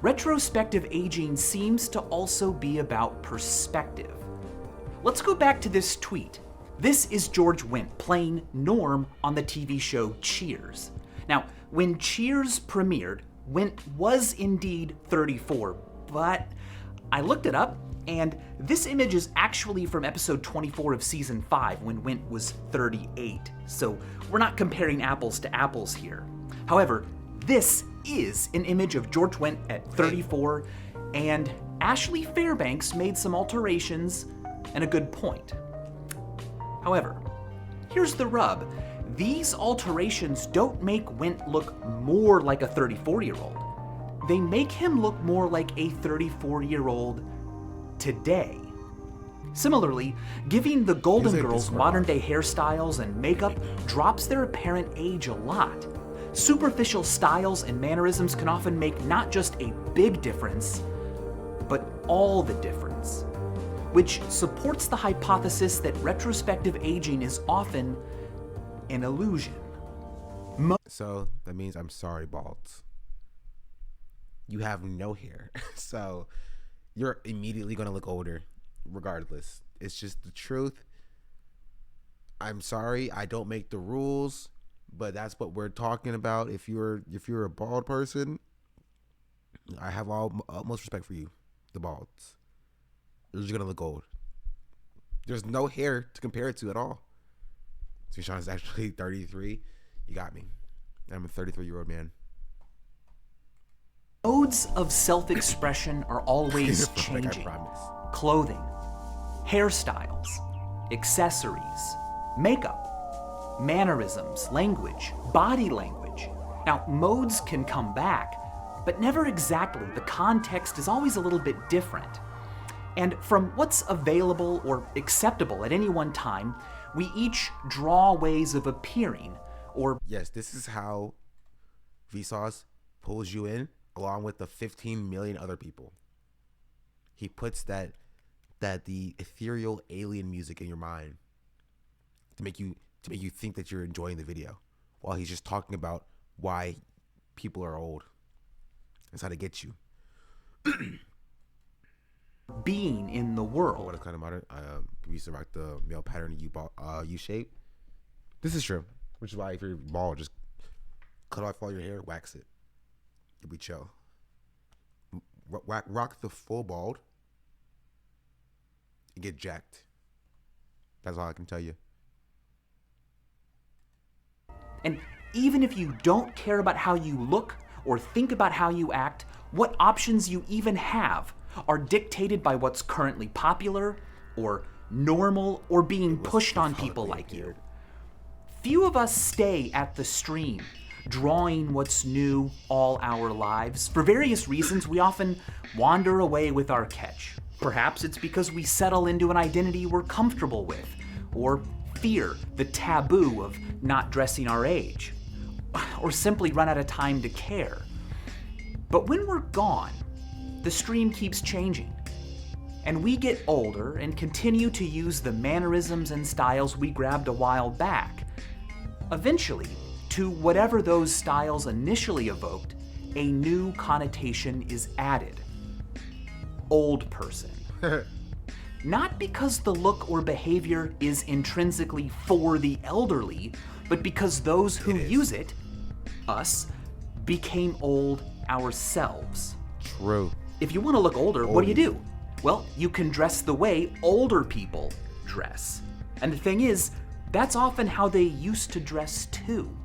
Retrospective aging seems to also be about perspective. Let's go back to this tweet. This is George Wendt playing Norm on the TV show Cheers. Now, when Cheers premiered, Wendt was indeed 34, but I looked it up, and this image is actually from episode 24 of season 5 when Wendt was 38, so we're not comparing apples to apples here. However, this is an image of George Wendt at 34, and Ashley Fairbanks made some alterations and a good point. However, here's the rub. These alterations don't make Wendt look more like a 34-year-old. They make him look more like a 34-year-old today. Similarly, giving the Golden Girls modern-day hairstyles and makeup drops their apparent age a lot. Superficial styles and mannerisms can often make not just a big difference, but all the difference, which supports the hypothesis that retrospective aging is often an illusion. So that means I'm sorry, balds. You have no hair. So you're immediately going to look older regardless. It's just the truth. I'm sorry, I don't make the rules, but that's what we're talking about. If you're a bald person, I have utmost respect for you, the balds. You're just going to look old. There's no hair to compare it to at all. So Sean is actually 33. You got me. I'm a 33-year-old man. Modes of self-expression are always changing. Clothing, hairstyles, accessories, makeup, mannerisms, language, body language. Now, modes can come back, but never exactly. The context is always a little bit different. And from what's available or acceptable at any one time, we each draw ways of appearing, or... Yes, this is how Vsauce pulls you in, along with the 15 million other people. He puts that the ethereal alien music in your mind to make you think that you're enjoying the video, while he's just talking about why people are old. That's how to get you. Being in the world. What is kind of modern? We used to rock the male pattern U shape. This is true. Which is why if you're bald, just cut off all your hair, wax it. You'll be chill. Rock the full bald and get jacked. That's all I can tell you. And even if you don't care about how you look or think about how you act, what options you even have are dictated by what's currently popular or normal or being pushed on people like you. Few of us stay at the stream, drawing what's new all our lives. For various reasons, we often wander away with our catch. Perhaps it's because we settle into an identity we're comfortable with, or fear the taboo of not dressing our age, or simply run out of time to care. But when we're gone, the stream keeps changing, and we get older and continue to use the mannerisms and styles we grabbed a while back. Eventually, to whatever those styles initially evoked, a new connotation is added. Old person. Not because the look or behavior is intrinsically for the elderly, but because those who use it, us, became old ourselves. True. If you want to look older, what do? Well, you can dress the way older people dress. And the thing is, that's often how they used to dress too.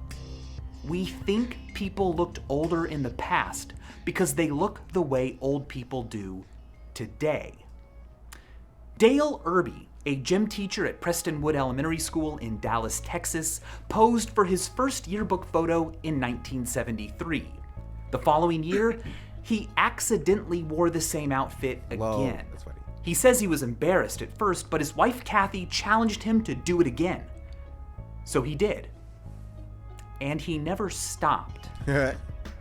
We think people looked older in the past because they look the way old people do today. Dale Irby, a gym teacher at Prestonwood Elementary School in Dallas, Texas, posed for his first yearbook photo in 1973. The following year, he accidentally wore the same outfit again. Whoa, that's funny. He says he was embarrassed at first, but his wife Kathy challenged him to do it again. So he did. And he never stopped.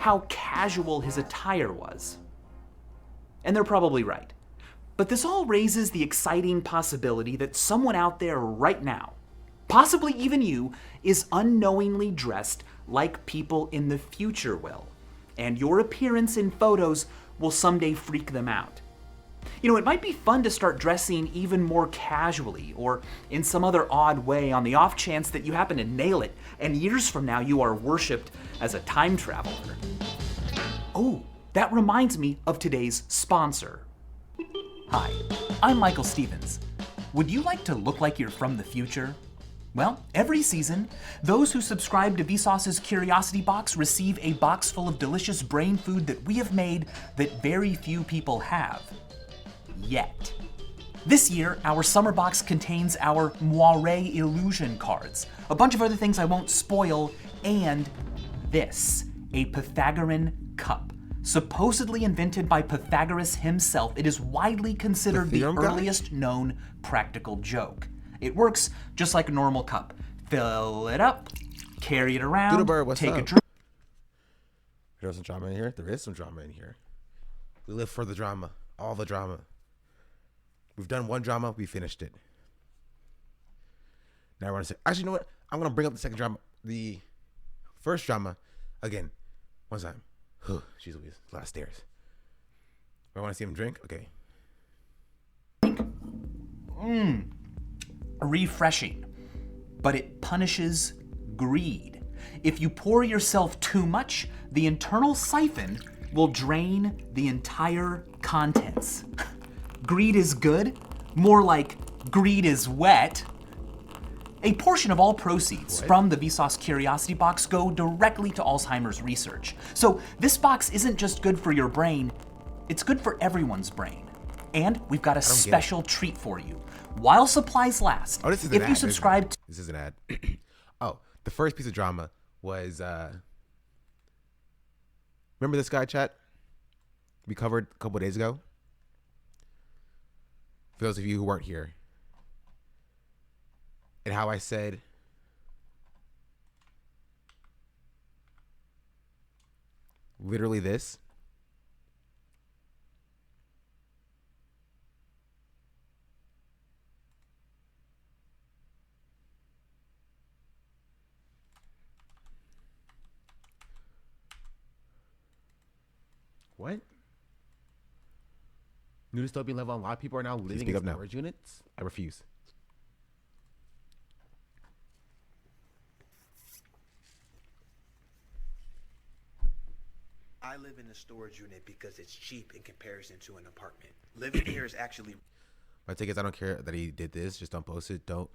how casual his attire was. And they're probably right. But this all raises the exciting possibility that someone out there right now, possibly even you, is unknowingly dressed like people in the future will. And your appearance in photos will someday freak them out. You know, it might be fun to start dressing even more casually or in some other odd way on the off chance that you happen to nail it and years from now you are worshipped as a time traveler. Oh, that reminds me of today's sponsor. Hi, I'm Michael Stevens. Would you like to look like you're from the future? Well, every season, those who subscribe to Vsauce's Curiosity Box receive a box full of delicious brain food that we have made that very few people have. Yet. This year, our summer box contains our Moiré illusion cards, a bunch of other things I won't spoil, and this, a Pythagorean cup. Supposedly invented by Pythagoras himself, it is widely considered the earliest known practical joke. It works just like a normal cup. Fill it up, carry it around, take a drink. There's some drama in here. There is some drama in here. We live for the drama, all the drama. We've done one drama, we finished it. Now I want to say, actually, you know what? I'm going to bring up the second drama, the first drama again. One time. Jeez Louise, a lot of stairs. I want to see him drink? Okay. Refreshing, but it punishes greed. If you pour yourself too much, the internal siphon will drain the entire contents. Greed is good, more like greed is wet. A portion of all proceeds from the Vsauce Curiosity Box go directly to Alzheimer's research. So this box isn't just good for your brain, it's good for everyone's brain. And we've got a special treat for you. While supplies last, this is if you subscribe to... This is an ad. Oh, the first piece of drama was, remember this guy, chat? We covered a couple of days ago? For those of you who weren't here. And how I said, literally this. What? New dystopian level. A lot of people are now living in storage units. I refuse. I live in a storage unit because it's cheap in comparison to an apartment. Living here is actually... My take is I don't care that he did this. Just don't post it. You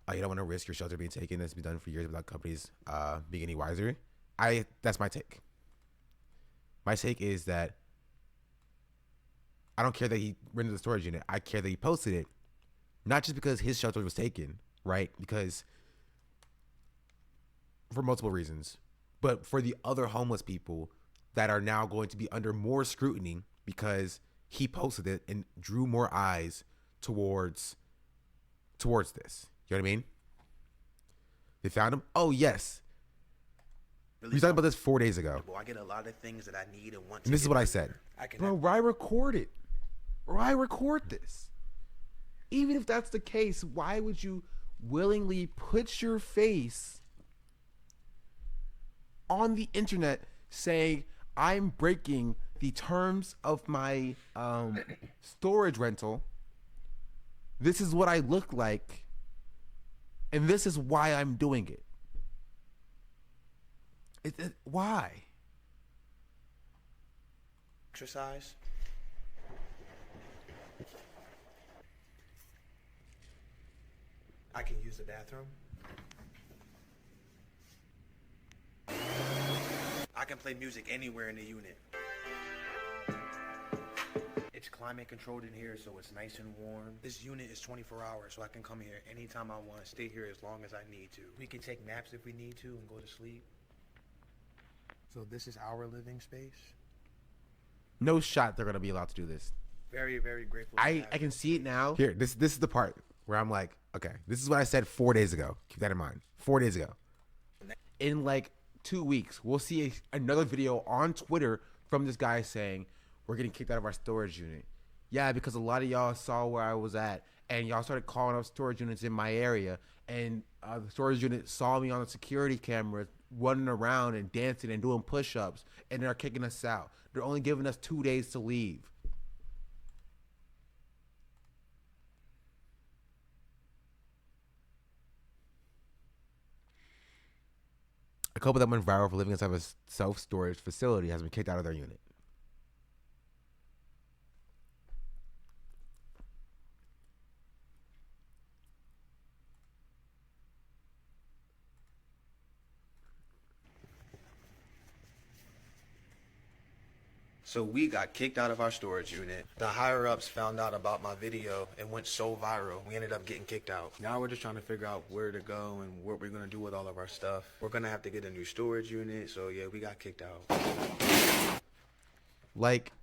don't want to risk your shelter being taken. That's been done for years without companies being any wiser. That's my take. My take is that I don't care that he rented the storage unit. I care that he posted it. Not just because his shelter was taken, right? Because for multiple reasons. But for the other homeless people that are now going to be under more scrutiny because he posted it and drew more eyes towards this. You know what I mean? They found him? Oh, yes. We talked about this 4 days ago. I get a lot of things that I need and want. And this is what I said. Bro, why record it? Why record this? Even if that's the case, why would you willingly put your face on the internet saying, I'm breaking the terms of my storage rental. This is what I look like. And this is why I'm doing it. Why? Exercise. I can use the bathroom. I can play music anywhere in the unit. It's climate controlled in here, so it's nice and warm. This unit is 24 hours, so I can come here anytime I want, stay here as long as I need to. We can take naps if we need to and go to sleep. So this is our living space. No shot they're going to be allowed to do this. Very, very grateful. I can see it now. Here, this is the part where I'm like, okay, this is what I said 4 days ago. Keep that in mind. 4 days ago. In like 2 weeks, we'll see another video on Twitter from this guy saying we're getting kicked out of our storage unit. Yeah, because a lot of y'all saw where I was at, and y'all started calling up storage units in my area, and the storage unit saw me on the security cameras running around and dancing and doing push-ups, and they're kicking us out. They're only giving us 2 days to leave. A couple that went viral for living inside of a self-storage facility has been kicked out of their unit. So we got kicked out of our storage unit. The higher ups found out about my video and went so viral. We ended up getting kicked out. Now we're just trying to figure out where to go and what we're gonna do with all of our stuff. We're gonna have to get a new storage unit. So yeah, we got kicked out. Like,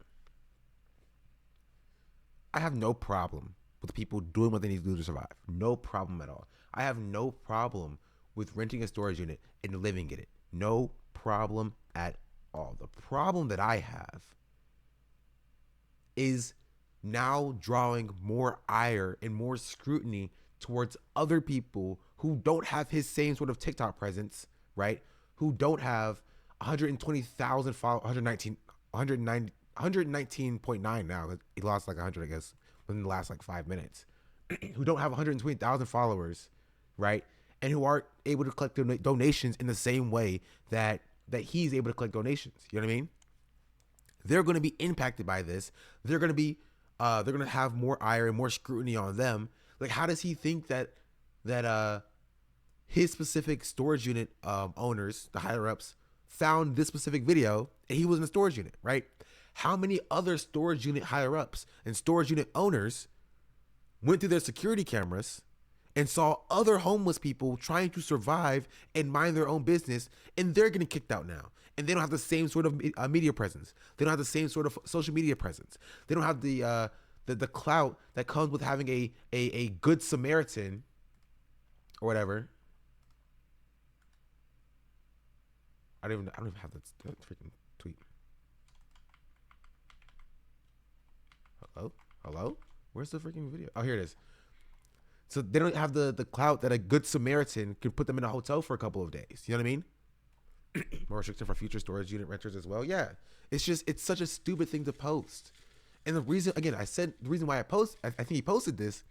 I have no problem with people doing what they need to do to survive. No problem at all. I have no problem with renting a storage unit and living in it. No problem at all. The problem that I have is now drawing more ire and more scrutiny towards other people who don't have his same sort of TikTok presence, right? Who don't have 120,000 followers, 119.9 now. He lost like 100, I guess, within the last like 5 minutes. Who don't have 120,000 followers, right? And who aren't able to collect donations in the same way that he's able to collect donations. You know what I mean? They're going to be impacted by this. They're going to have more ire and more scrutiny on them. Like, how does he think that his specific storage unit owners, the higher ups, found this specific video and he was in the storage unit, right? How many other storage unit higher ups and storage unit owners went through their security cameras and saw other homeless people trying to survive and mind their own business, and they're getting kicked out now? And they don't have the same sort of media presence. They don't have the same sort of social media presence. They don't have the clout that comes with having a good Samaritan or whatever. I don't even have that freaking tweet. Hello? Where's the freaking video? Oh, here it is. So they don't have the clout that a good Samaritan can put them in a hotel for a couple of days. You know what I mean? More restriction for future storage unit renters as well. Yeah. It's such a stupid thing to post. And the reason, again, the reason why I think he posted this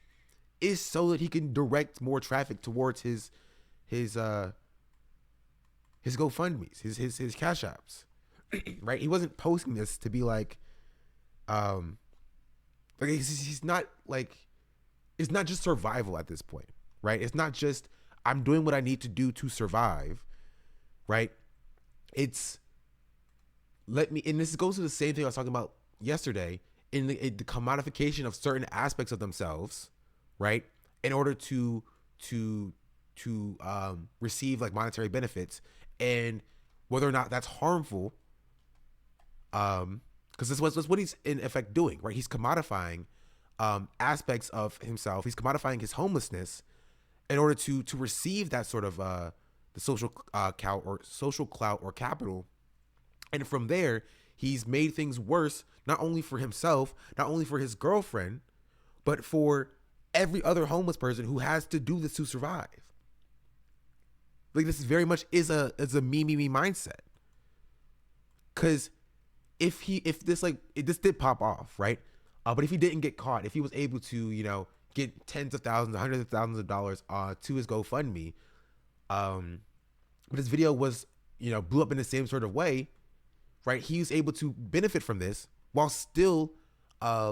is so that he can direct more traffic towards his GoFundMes, his Cash Apps. Right? He wasn't posting this to be like he's not like, it's not just survival at this point, right? It's not just I'm doing what I need to do to survive, right? It's and this goes to the same thing I was talking about yesterday in the commodification of certain aspects of themselves, right? In order to receive like monetary benefits, and whether or not that's harmful, because that's what he's in effect doing, right? He's commodifying aspects of himself. He's commodifying his homelessness in order to receive that sort of the social clout or capital. And from there, he's made things worse, not only for himself, not only for his girlfriend, but for every other homeless person who has to do this to survive. Like, this very much is a me mindset. Cause if this did pop off, right? But if he didn't get caught, if he was able to, get tens of thousands, hundreds of thousands of dollars to his GoFundMe, but his video was, blew up in the same sort of way, right? He was able to benefit from this while still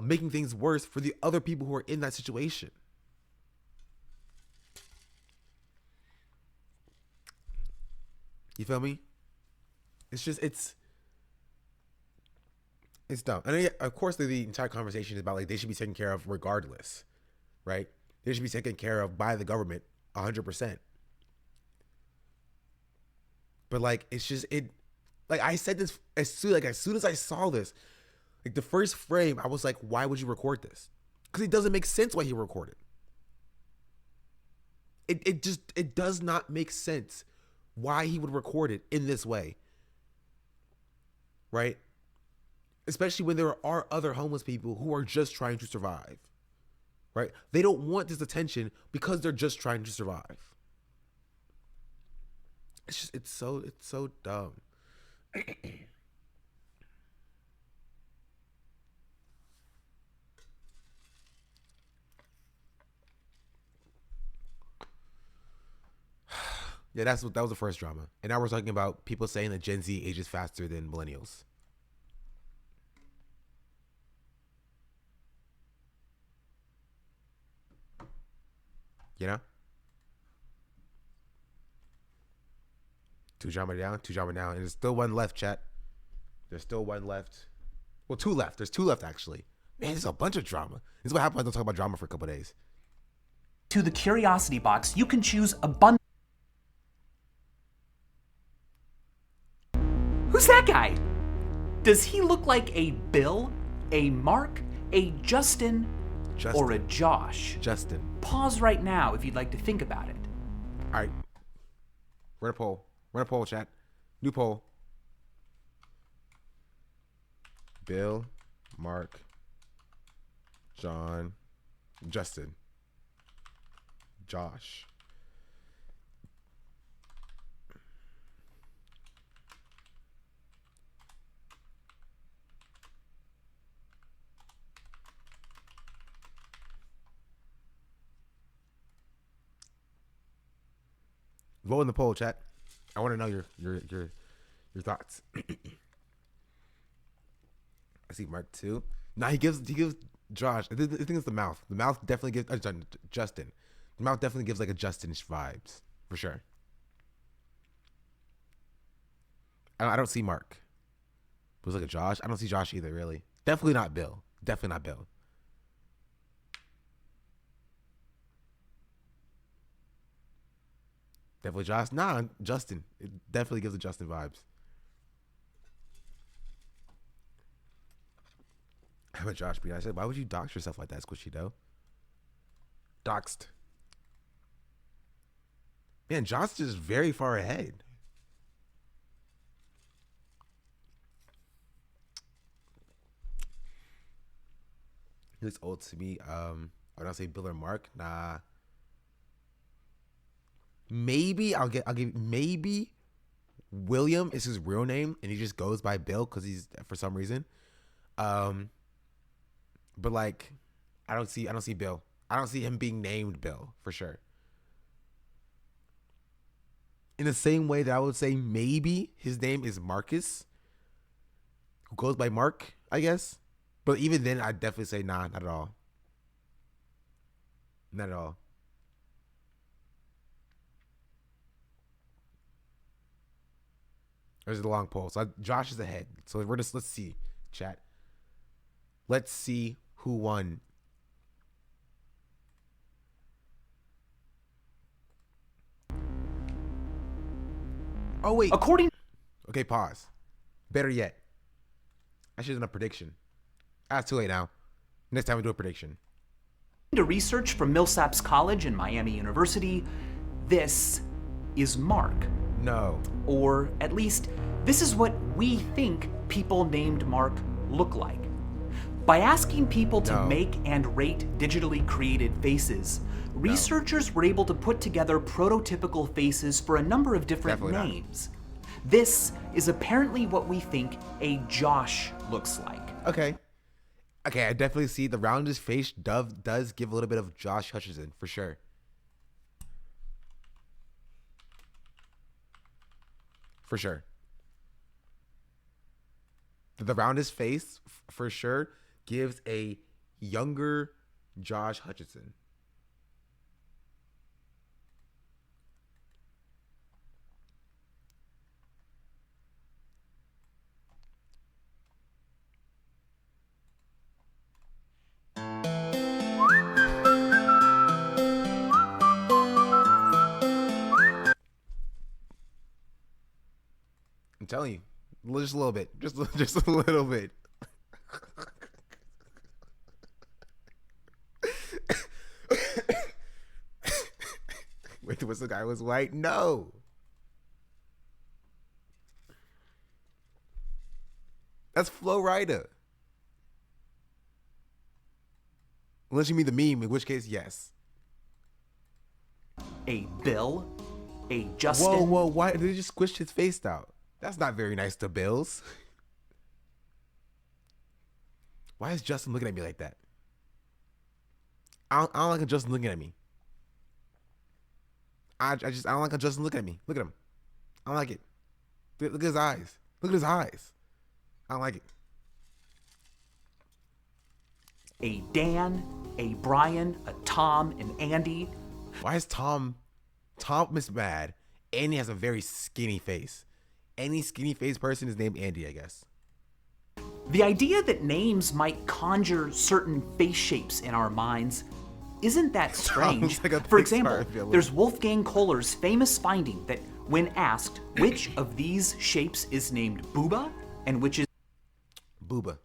making things worse for the other people who are in that situation. You feel me? It's dumb. And of course, the entire conversation is about like they should be taken care of regardless, right? They should be taken care of by the government 100%. But like, it's just like I said this as soon as I saw this, like the first frame, I was like, why would you record this? Because it doesn't make sense why he recorded. It does not make sense why he would record it in this way. Right? Especially when there are other homeless people who are just trying to survive. Right? They don't want this attention because they're just trying to survive. It's so dumb. Yeah, that was the first drama. And now we're talking about people saying that Gen Z ages faster than millennials. You know? Two drama down. And there's still one left, chat. There's still one left. Well, two left. There's two left, actually. Man, there's a bunch of drama. This is what happens when I don't talk about drama for a couple days. To the curiosity box, you can choose a bundle. Who's that guy? Does he look like a Bill, a Mark, a Justin, or a Josh? Justin. Pause right now if you'd like to think about it. All right. Run a poll, chat. New poll. Bill, Mark, John, Justin, Josh. Vote in the poll, chat. I want to know your thoughts. I see Mark too. Nah, he gives Josh. I think it's the mouth. The mouth definitely gives Justin. The mouth definitely gives like a Justin-ish vibes for sure. I don't see Mark. It was like a Josh. I don't see Josh either. Really, definitely not Bill. Definitely not Bill. Definitely Josh. Nah, Justin. It definitely gives the Justin vibes. I'm a Josh B. I said, why would you dox yourself like that, Squishy Doe? Doxed. Man, Josh is very far ahead. He looks old to me. I don't say Bill or Mark. Nah. Maybe I'll give maybe William is his real name and he just goes by Bill because he's for some reason. But like I don't see Bill. I don't see him being named Bill for sure. In the same way that I would say maybe his name is Marcus, who goes by Mark, I guess. But even then, I'd definitely say nah, not at all. Not at all. There's the long poll. So Josh is ahead. So let's see, chat. Let's see who won. Oh wait. Okay, pause. Better yet, I should have done a prediction. That's too late now. Next time we do a prediction. To research from Millsaps College and Miami University, this is Mark. No. Or at least, this is what we think people named Mark look like. By asking people to make and rate digitally created faces, researchers were able to put together prototypical faces for a number of different names. This is apparently what we think a Josh looks like. Okay, I definitely see the roundest face does give a little bit of Josh Hutcherson for sure. For sure. The roundest face, for sure, gives a younger Josh Hutcherson. I'm telling you, just a little bit, just a little bit. Wait, was the guy was white? No. That's Flo Rida. Unless you mean the meme, in which case, yes. A Bill, a Justin. Whoa, why did he just squish his face out? That's not very nice to Bills. Why is Justin looking at me like that? I don't like Justin looking at me. I don't like Justin looking at me. Look at him. I don't like it. Look at his eyes. Look at his eyes. I don't like it. A Dan, a Brian, a Tom, an Andy. Why is Tom is mad? Andy has a very skinny face. Any skinny face person is named Andy, I guess. The idea that names might conjure certain face shapes in our minds isn't that strange. Like For example, there's Wolfgang Kohler's famous finding that when asked which of these shapes is named Booba and which is Booba,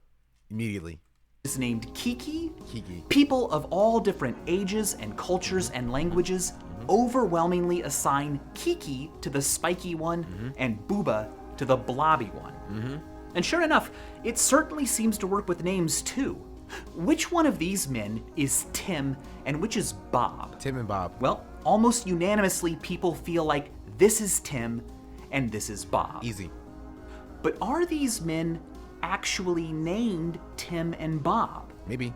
immediately. Is named Kiki, Kiki. People of all different ages and cultures and languages overwhelmingly assign Kiki to the spiky one and Booba to the blobby one. And sure enough, it certainly seems to work with names too. Which one of these men is Tim and which is Bob? Tim and Bob. Well, almost unanimously people feel like this is Tim and this is Bob. Easy. But are these men actually named Tim and Bob? Maybe.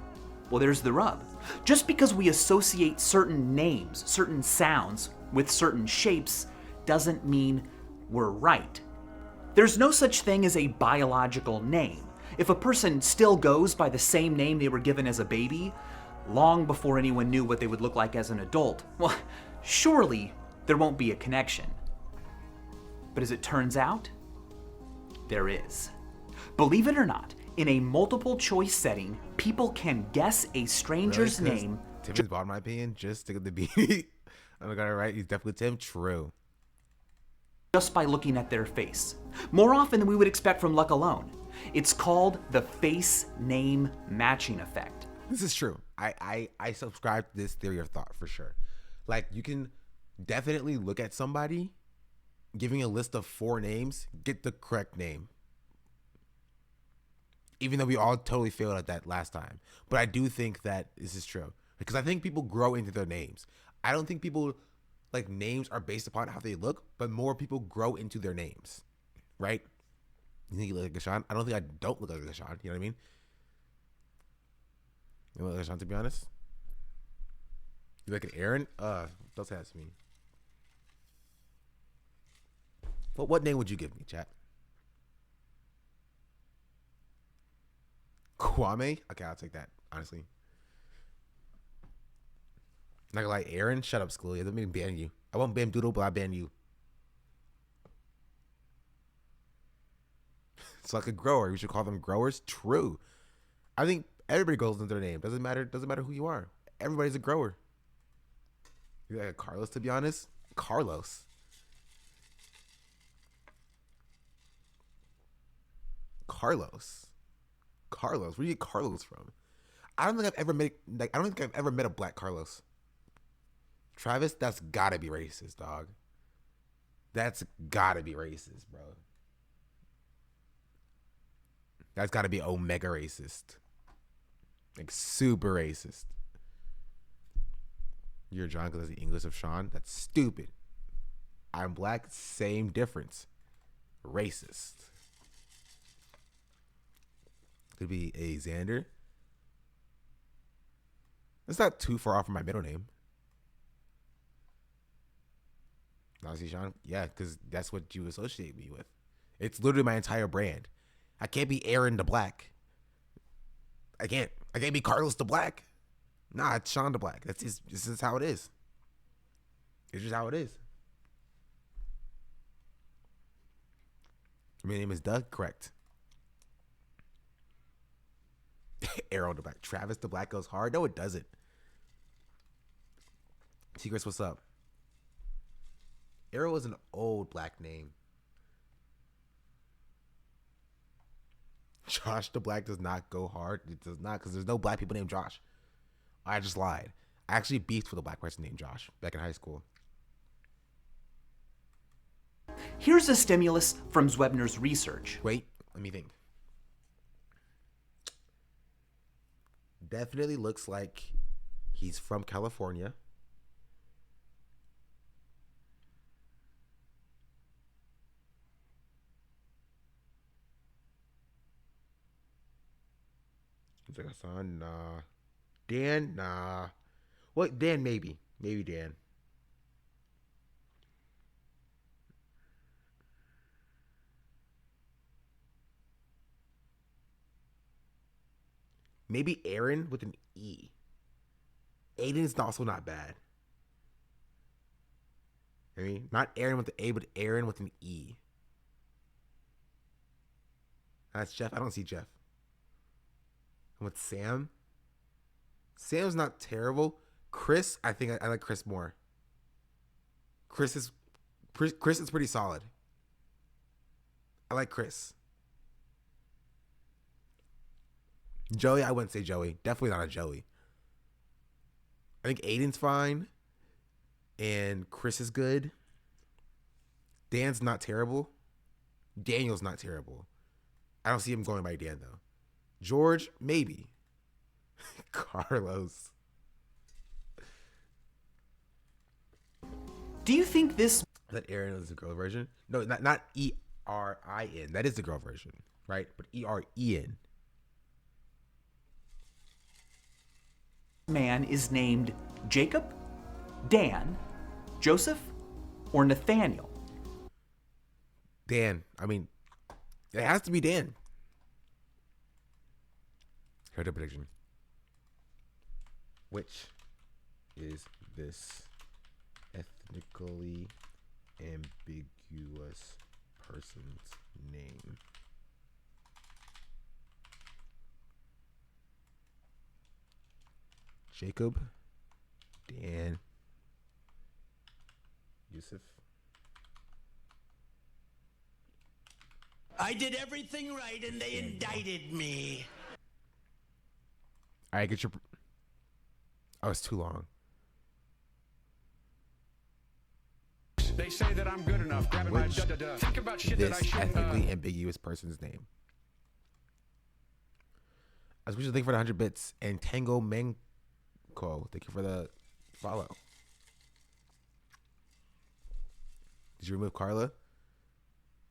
Well, there's the rub. Just because we associate certain names, certain sounds with certain shapes doesn't mean we're right. There's no such thing as a biological name. If a person still goes by the same name they were given as a baby, long before anyone knew what they would look like as an adult, well, surely there won't be a connection. But as it turns out, there is. Believe it or not, in a multiple choice setting, people can guess a stranger's name. Tim is Bob, in my opinion. Just stick with the beat. Oh my god, right? He's definitely Tim. True. Just by looking at their face. More often than we would expect from luck alone. It's called the face name matching effect. This is true. I subscribe to this theory of thought for sure. Like, you can definitely look at somebody, giving a list of 4 names, get the correct name. Even though we all totally failed at that last time. But I do think that this is true. Because I think people grow into their names. I don't think people, like, names are based upon how they look, but more people grow into their names. Right? You think you look like Gashan? I don't think I don't look like Gashan. You know what I mean? You look like Gashan, to be honest? You like an Aaron? Don't say that to me. What name would you give me, chat? Kwame? Okay, I'll take that, honestly. Not gonna lie, Aaron? Shut up, Schoolie. It doesn't mean ban you. I won't ban Doodle, but I ban you. It's like a grower. We should call them growers. True. I think everybody goes into their name. Doesn't matter who you are. Everybody's a grower. You like Carlos, to be honest? Carlos. Where do you get Carlos from? I don't think I've ever met a black Carlos. Travis, that's gotta be racist, dog. That's gotta be racist, bro. That's gotta be omega racist. Like, super racist. You're John because that's the English of Sean? That's stupid. I'm black, same difference. Racist. Could be a Xander. That's not too far off from my middle name. Honestly, Sean? Yeah, because that's what you associate me with. It's literally my entire brand. I can't be Aaron the Black. I can't be Carlos the Black. Nah, it's Sean the Black. This is how it is. It's just how it is. My name is Doug, correct. Arrow the Black. Travis the Black goes hard. No, it doesn't. Secrets, what's up? Arrow is an old black name. Josh the Black does not go hard. It does not, because there's no black people named Josh. I just lied. I actually beefed with a black person named Josh back in high school. Here's a stimulus from Zwebner's research. Wait, let me think. definitely looks like he's from California. He's like, Hassan, nah. Dan, nah. What? Dan, maybe. Maybe Dan. Maybe Aaron with an E. Aiden's also not bad. I mean, not Aaron with the A, but Aaron with an E. That's Jeff. I don't see Jeff. And with Sam. Sam's not terrible. Chris, I think I like Chris more. Chris is pretty solid. I like Chris. Joey, I wouldn't say Joey. Definitely not a Joey. I think Aiden's fine. And Chris is good. Dan's not terrible. Daniel's not terrible. I don't see him going by Dan, though. George, maybe. Carlos. Do you think this... That Aaron is the girl version? No, not E-R-I-N. That is the girl version, right? But E-R-E-N. Man is named Jacob, Dan, Joseph, or Nathaniel? Dan. I mean, it has to be Dan. Here's the prediction. Which is this ethnically ambiguous person's name? Jacob, Dan, Yusuf. I did everything right and they indicted me. All right, get your... Oh, it's too long. They say that I'm good enough. Grabbing my da-da-da. Think about shit that I This should ethnically ambiguous person's name. I was wishing to thank you for the 100 bits. And Tango Menko, thank you for the follow. Did you remove Carla?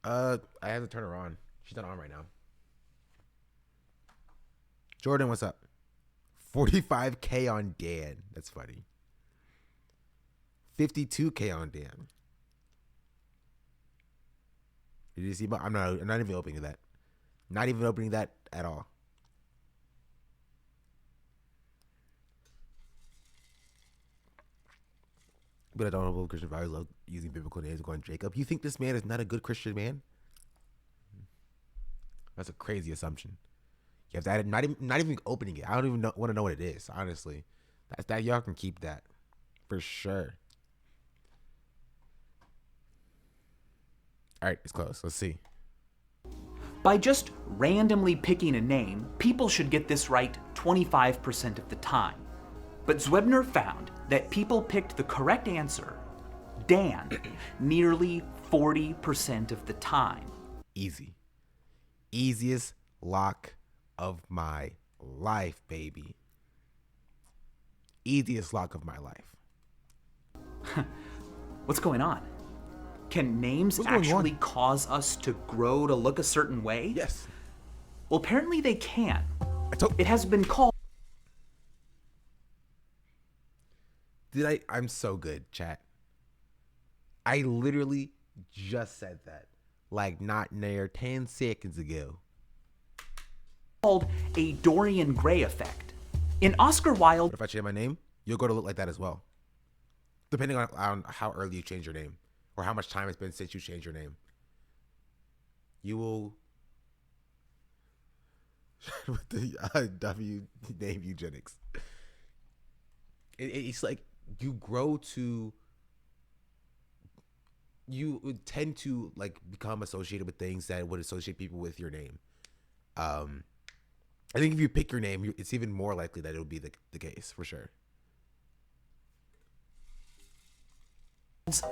I have to turn her on. She's not on right now. Jordan, what's up? 45K on Dan. That's funny. 52K on Dan. Did you see? I'm not even opening that. Not even opening that at all. But I don't know Christian values. Love using biblical names. Going Jacob. You think this man is not a good Christian man? That's a crazy assumption. You have to add it, not even opening it. I don't even want to know what it is. Honestly, that y'all can keep that for sure. All right, it's close. Let's see. By just randomly picking a name, people should get this right 25% of the time. But Zwebner found that people picked the correct answer, Dan, nearly 40% of the time. Easy. Easiest lock of my life, baby. Easiest lock of my life. What's going on? Can names actually cause us to grow to look a certain way? Yes. Well, apparently they can. It has been called... I'm so good, chat. I literally just said that. Like not near 10 seconds ago. Called a Dorian Gray effect. In Oscar Wilde... But if I change my name, you'll go to look like that as well. Depending on how early you change your name. Or how much time it's been since you changed your name. You will... with the W name eugenics. It's like you grow to... You would tend to like become associated with things that would associate people with your name. I think if you pick your name, it's even more likely that it'll be the case, for sure.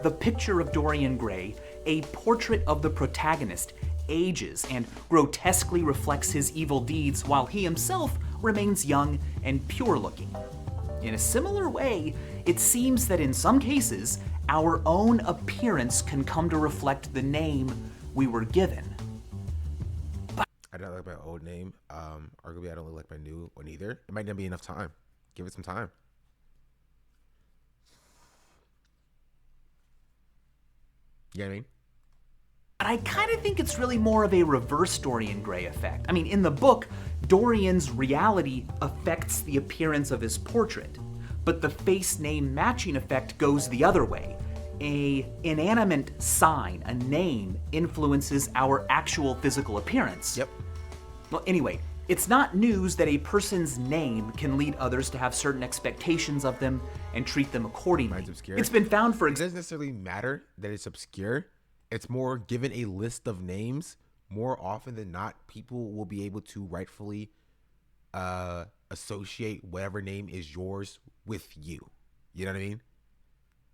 The picture of Dorian Gray, a portrait of the protagonist, ages and grotesquely reflects his evil deeds while he himself remains young and pure looking. In a similar way, it seems that in some cases, our own appearance can come to reflect the name we were given. I don't like my old name. Arguably, I don't look like my new one either. It might not be enough time. Give it some time. You know what I mean? But I kind of think it's really more of a reverse Dorian Gray effect. I mean, in the book, Dorian's reality affects the appearance of his portrait, but the face name matching effect goes the other way. A inanimate sign, a name, influences our actual physical appearance. Yep. Well, anyway, it's not news that a person's name can lead others to have certain expectations of them and treat them accordingly. Mine's obscure. It's been found, for It doesn't necessarily matter that it's obscure. It's more given a list of names. More often than not, people will be able to rightfully associate whatever name is yours with you. You know what I mean?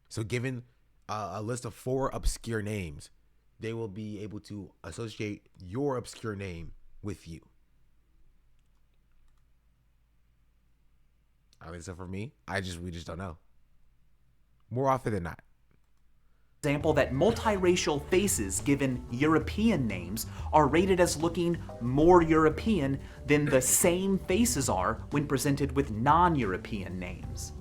So given a list of 4 obscure names, they will be able to associate your obscure name with you. I mean, so for me, we just don't know. More often than not. Example that multiracial faces given European names are rated as looking more European than the same faces are when presented with non-European names.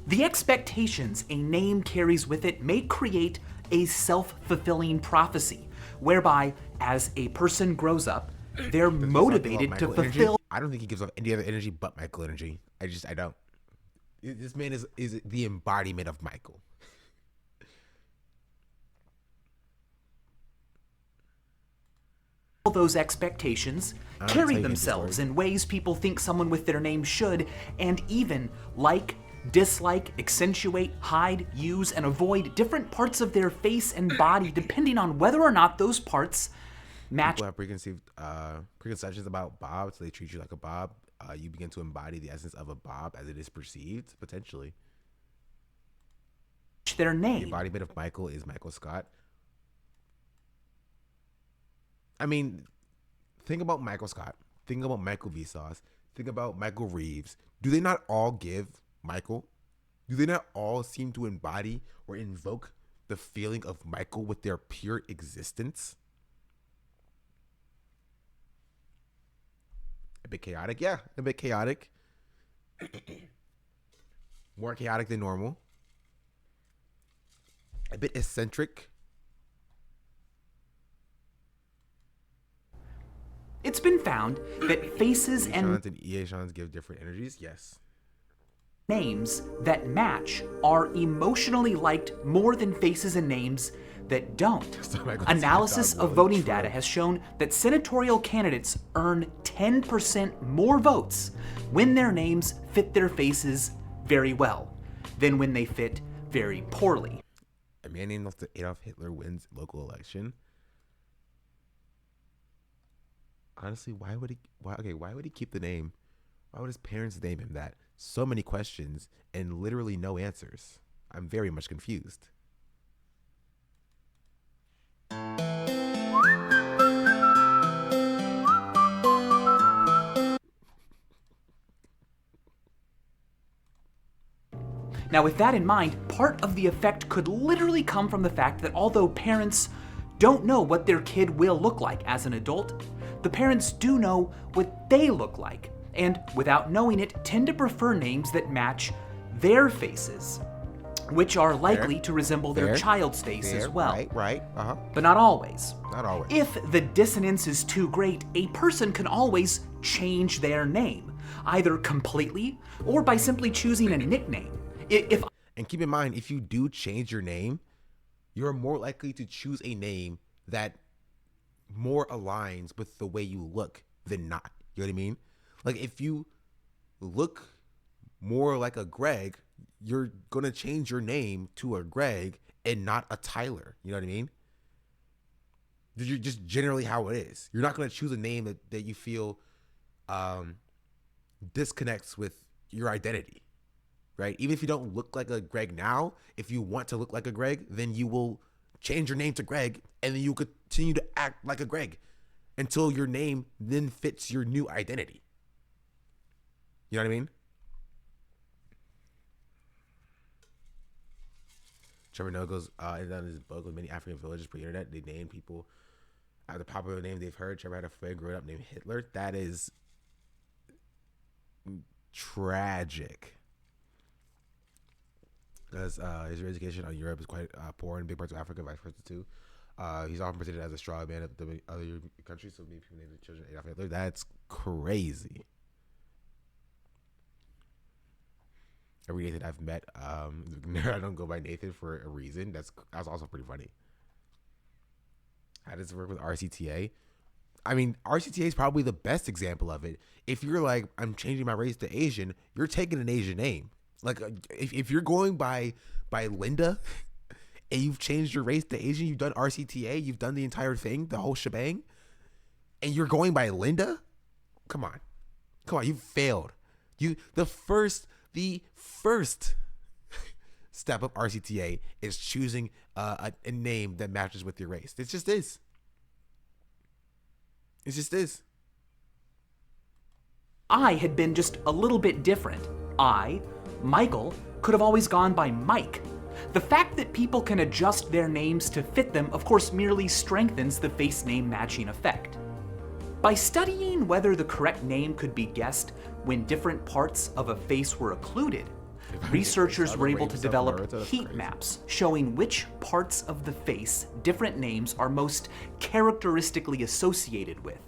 The expectations a name carries with it may create a self-fulfilling prophecy, whereby as a person grows up, they're motivated to fulfill. I don't think he gives off any other energy but Michael energy. I don't. This man is the embodiment of Michael. Those expectations carry themselves in ways people think someone with their name should, and even like, dislike, accentuate, hide, use, and avoid different parts of their face and body depending on whether or not those parts match. People have preconceptions about Bob, so they treat you like a Bob. You begin to embody the essence of a Bob as it is perceived, potentially. Their name. The embodiment of Michael is Michael Scott. I mean, think about Michael Scott. Think about Michael Vsauce. Think about Michael Reeves. Do they not all give Michael? Do they not all seem to embody or invoke the feeling of Michael with their pure existence? A bit chaotic, yeah. A bit chaotic. More chaotic than normal. A bit eccentric. It's been found that faces and liaisons give different energies. Yes. Names that match are emotionally liked more than faces and names that don't. Analysis of voting data has shown that senatorial candidates earn 10% more votes when their names fit their faces very well than when they fit very poorly. A man named after Adolf Hitler wins local election. Honestly, why would he keep the name? Why would his parents name him that? So many questions and literally no answers. I'm very much confused. Now, with that in mind, part of the effect could literally come from the fact that although parents don't know what their kid will look like as an adult, the parents do know what they look like, and without knowing it, tend to prefer names that match their faces, which are likely to resemble their child's face as well. Right. But not always. Not always. If the dissonance is too great, a person can always change their name, either completely or by simply choosing a nickname. And keep in mind, if you do change your name, you're more likely to choose a name that more aligns with the way you look than not. You know what I mean? Like if you look more like a Greg, you're going to change your name to a Greg and not a Tyler. You know what I mean? You're just generally how it is. You're not going to choose a name that you feel disconnects with your identity. Right? Even if you don't look like a Greg now, if you want to look like a Greg, then you will change your name to Greg, and then you continue to act like a Greg until your name then fits your new identity. You know what I mean? Trevor Noah goes in his book with many African villages per internet. They name people the popular name they've heard. Trevor had a friend growing up named Hitler. That is tragic. Because his education on Europe is quite poor in big parts of Africa, vice versa too. He's often presented as a straw man of the other European countries, so many people name their children Adolf Hitler. That's crazy. Every Nathan I've met, I don't go by Nathan for a reason. That's also pretty funny. How does it work with RCTA? I mean, RCTA is probably the best example of it. If you're like, I'm changing my race to Asian, you're taking an Asian name. Like, if you're going by Linda, and you've changed your race to Asian, you've done RCTA, you've done the entire thing, the whole shebang, and you're going by Linda? Come on, you've failed. The first step of RCTA is choosing a name that matches with your race. It just is. It just is. I had been just a little bit different. Michael, could have always gone by Mike. The fact that people can adjust their names to fit them, of course, merely strengthens the face name matching effect. By studying whether the correct name could be guessed when different parts of a face were occluded, researchers were able to develop heat maps showing which parts of the face different names are most characteristically associated with.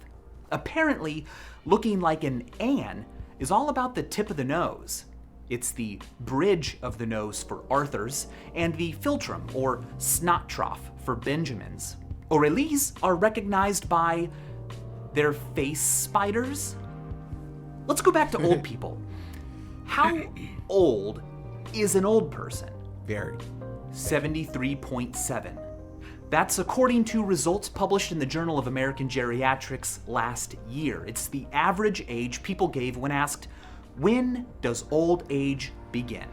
Apparently, looking like an Anne is all about the tip of the nose. It's the bridge of the nose for Arthur's and the philtrum or snot trough for Benjamin's. Aurelies are recognized by their face spiders. Let's go back to old people. How old is an old person? Very. 73.7. That's according to results published in the Journal of American Geriatrics last year. It's the average age people gave when asked, when does old age begin?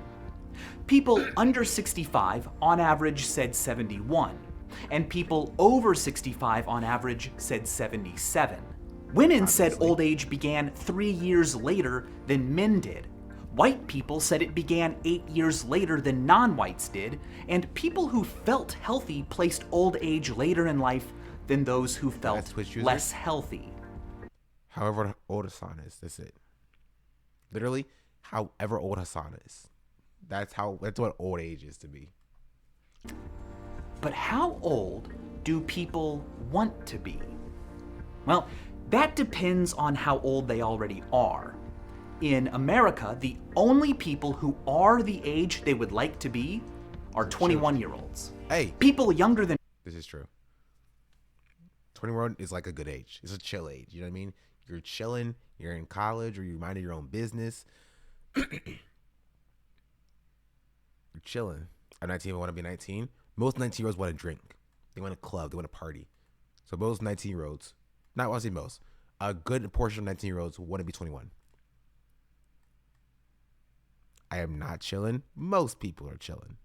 People under 65 on average said 71, and people over 65 on average said 77. Women said old age began 3 years later than men did. White people said it began 8 years later than non-whites did, and people who felt healthy placed old age later in life than those who felt less healthy. However old Hassan is, that's it. Literally, however old Hassan is. That's what old age is to me. But how old do people want to be? Well, that depends on how old they already are. In America, the only people who are the age they would like to be are 21-year-olds. Hey. People younger than... This is true. 21 is like a good age. It's a chill age. You know what I mean? You're chilling. You're in college or you're minding your own business. You're chilling. At 19, I want to be 19. Most 19-year-olds want to drink. They want to club. They want to party. So most 19-year-olds, not I want to say most, a good portion of 19-year-olds want to be 21. I am not chilling. Most people are chilling.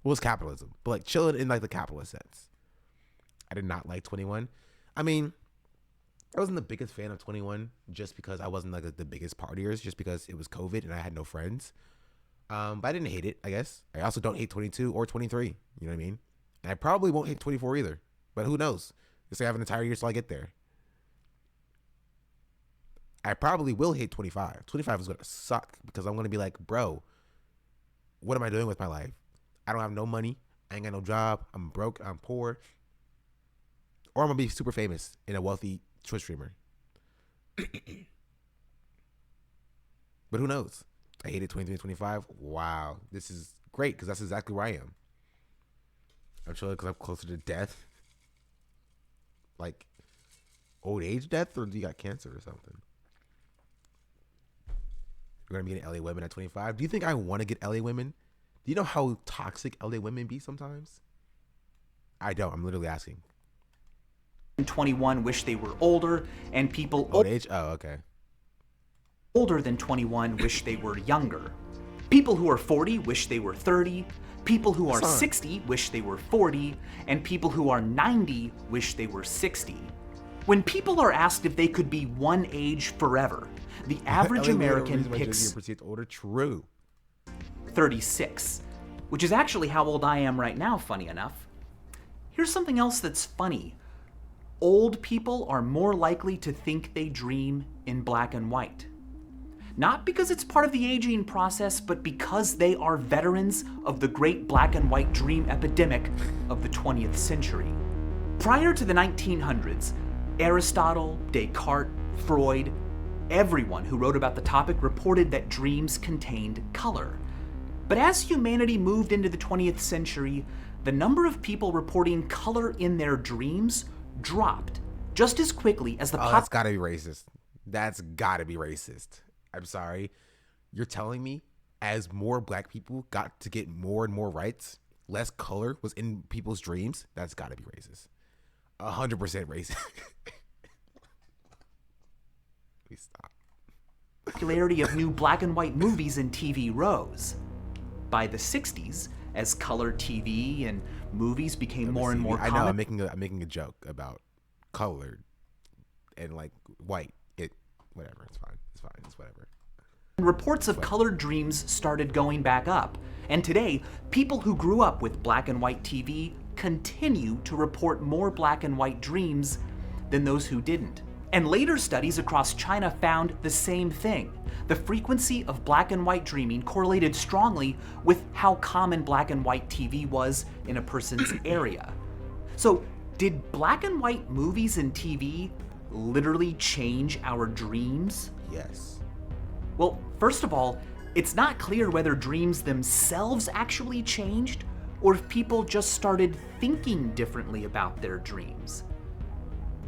Well, it's capitalism, but like chilling in like the capitalist sense. I did not like 21. I mean, I wasn't the biggest fan of 21 just because I wasn't like the biggest partiers, just because it was COVID and I had no friends. But I didn't hate it, I guess. I also don't hate 22 or 23. You know what I mean? And I probably won't hate 24 either. But who knows? Because I have an entire year till I get there. I probably will hate 25. 25 is going to suck because I'm going to be like, bro, what am I doing with my life? I don't have no money. I ain't got no job. I'm broke. I'm poor. Or I'm going to be super famous and a wealthy Twitch streamer. But who knows? I hated 23 and 25. Wow. This is great because that's exactly where I am. I'm chilling because I'm closer to death. Like old age death, or do you got cancer or something? You're going to be getting LA women at 25. Do you think I want to get LA women? Do you know how toxic LA women be sometimes? I don't. I'm literally asking. 21 wish they were older, and people old age? Oh, okay. Older than 21 wish they were younger. People who are 40 wish they were 30. People who are 60 wish they were 40. And people who are 90 wish they were 60. When people are asked if they could be one age forever, the average American picks older. True. 36, which is actually how old I am right now, funny enough. Here's something else that's funny. Old people are more likely to think they dream in black and white. Not because it's part of the aging process, but because they are veterans of the great black and white dream epidemic of the 20th century. Prior to the 1900s, Aristotle, Descartes, Freud, everyone who wrote about the topic reported that dreams contained color. But as humanity moved into the 20th century, the number of people reporting color in their dreams dropped just as quickly as the That's gotta be racist. That's gotta be racist. I'm sorry. You're telling me as more black people got to get more and more rights, less color was in people's dreams? That's gotta be racist. 100% racist. Please stop. Popularity of new black and white movies and TV rose. By the 60s, as color TV and movies became more and more common. I know I'm making a joke about colored and like white. Whatever, it's fine. It's whatever. Reports of colored dreams started going back up. And today, people who grew up with black and white TV continue to report more black and white dreams than those who didn't. And later studies across China found the same thing. The frequency of black and white dreaming correlated strongly with how common black and white TV was in a person's area. So, did black and white movies and TV literally change our dreams? Yes. Well, first of all, it's not clear whether dreams themselves actually changed or if people just started thinking differently about their dreams.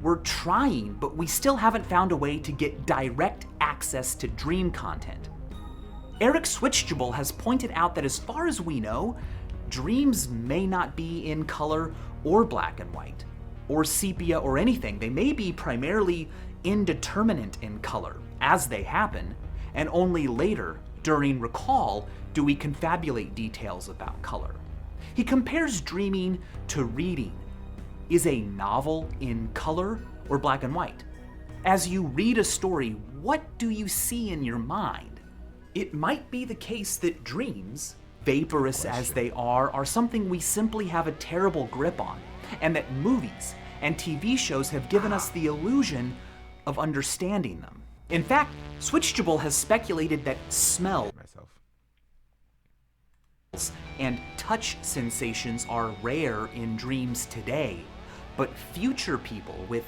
We're trying, but we still haven't found a way to get direct access to dream content. Eric Switchable has pointed out that as far as we know, dreams may not be in color or black and white, or sepia or anything. They may be primarily indeterminate in color as they happen, and only later, during recall, do we confabulate details about color. He compares dreaming to reading. Is a novel in color or black and white? As you read a story, what do you see in your mind? It might be the case that dreams, vaporous as they are something we simply have a terrible grip on, and that movies and TV shows have given us the illusion of understanding them. In fact, Switchable has speculated that smell and touch sensations are rare in dreams today, but future people with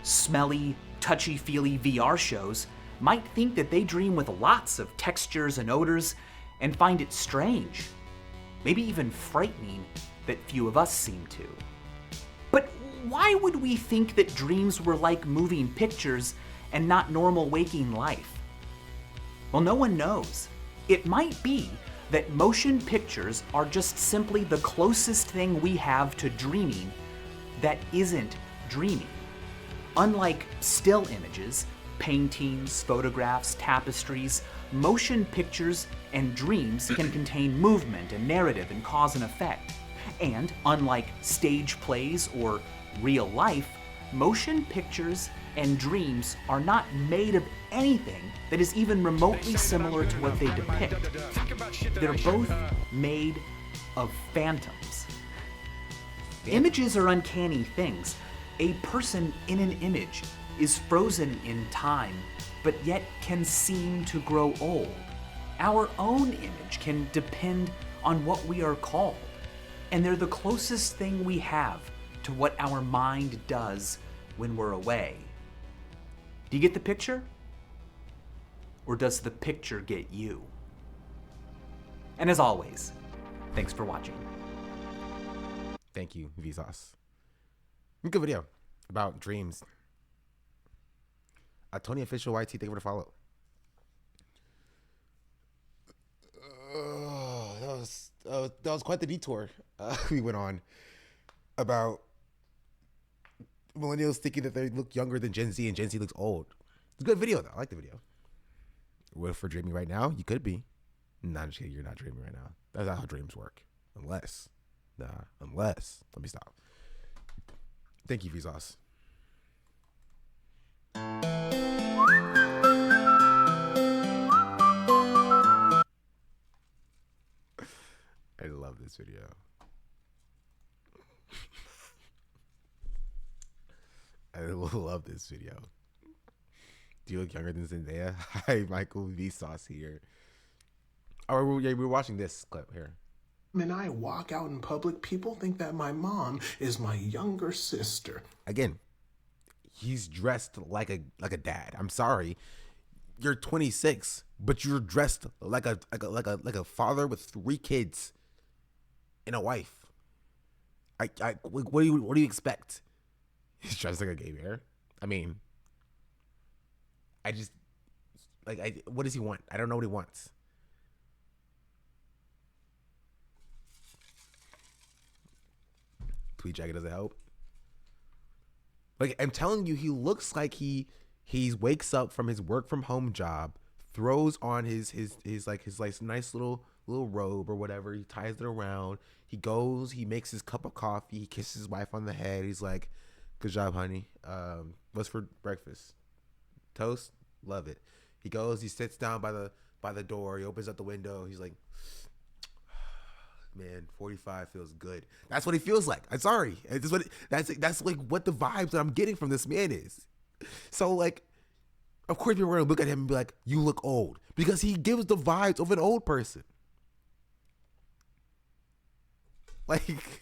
smelly, touchy-feely VR shows might think that they dream with lots of textures and odors and find it strange, maybe even frightening, that few of us seem to. But why would we think that dreams were like moving pictures and not normal waking life? Well, no one knows. It might be that motion pictures are just simply the closest thing we have to dreaming that isn't dreaming. Unlike still images, paintings, photographs, tapestries, motion pictures and dreams can contain movement and narrative and cause and effect. And unlike stage plays or real life, motion pictures and dreams are not made of anything that is even remotely similar to what they depict. They're both made of phantoms. Images are uncanny things. A person in an image is frozen in time, but yet can seem to grow old. Our own image can depend on what we are called, and they're the closest thing we have to what our mind does when we're away. Do you get the picture? Or does the picture get you? And as always, thanks for watching. Thank you, Vsauce. Good video about dreams. Tony Official YT, thank you for the follow. That was quite the detour we went on about millennials thinking that they look younger than Gen Z and Gen Z looks old. It's a good video though. I like the video. What if we're dreaming right now? You could be. No, I'm just kidding. You're not dreaming right now. That's not how dreams work. Unless. Let me stop. Thank you, Vsauce. this video. I love this video. Do you look younger than Zendaya? Hi, Michael Vsauce here. Oh, we're watching this clip here. When I walk out in public, people think that my mom is my younger sister. Again, he's dressed like a dad. I'm sorry, you're 26, but you're dressed like a father with 3 kids and a wife. What do you expect? He's dressed like a gay bear. I mean, what does he want? I don't know what he wants. Tweed jacket doesn't help. Like, I'm telling you, he looks like he wakes up from his work from home job, throws on his nice little robe or whatever. He ties it around. He goes, he makes his cup of coffee. He kisses his wife on the head. He's like, "Good job, honey. What's for breakfast? Toast? Love it." He goes, he sits down by the door. He opens up the window. He's like, "Man, 45 feels good." That's what he feels like. I'm sorry. That's like what the vibes that I'm getting from this man is. So, like, of course people are gonna look at him and be like, "You look old," because he gives the vibes of an old person. Like,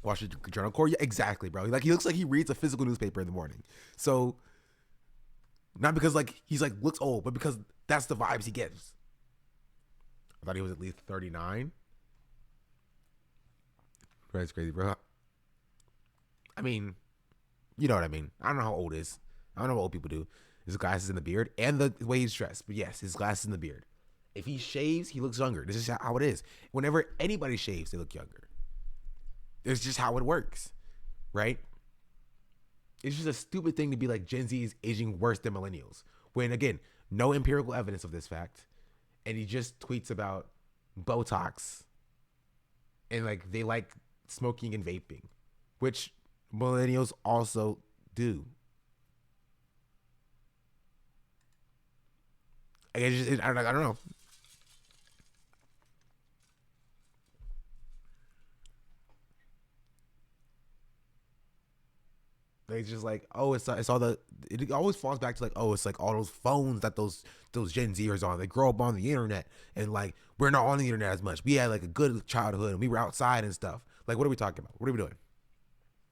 Wall Street Journal core, yeah, exactly, bro. Like, he looks like he reads a physical newspaper in the morning. So, not because like he's like looks old, but because that's the vibes he gives. I thought he was at least 39. That's crazy, bro. I mean, you know what I mean. I don't know how old is. I don't know what old people do. His glasses and the beard and the way he's dressed. But yes, his glasses and the beard. If he shaves, he looks younger. This is how it is. Whenever anybody shaves, they look younger. It's just how it works, right? It's just a stupid thing to be like Gen Z is aging worse than millennials. When, again, no empirical evidence of this fact. And he just tweets about Botox. And, like, they like smoking and vaping. Which millennials also do. I don't know. It's just like, oh, it's all it always falls back to like, oh, it's like all those phones that those Gen Zers on. They grow up on the internet, and like, we're not on the internet as much. We had like a good childhood and we were outside and stuff. Like, what are we talking about? What are we doing?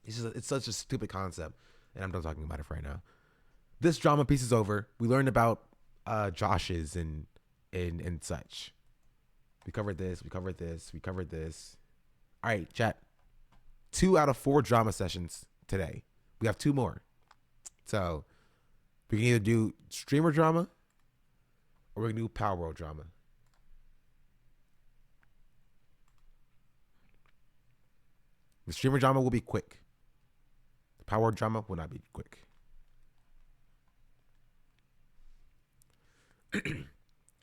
It's such a stupid concept, and I'm done talking about it for right now. This drama piece is over. We learned about Josh's and such. We covered this. All right, chat. 2 out of 4 drama sessions today. We have 2 more. So we can either do streamer drama or we can do Palworld drama. The streamer drama will be quick. The Palworld drama will not be quick.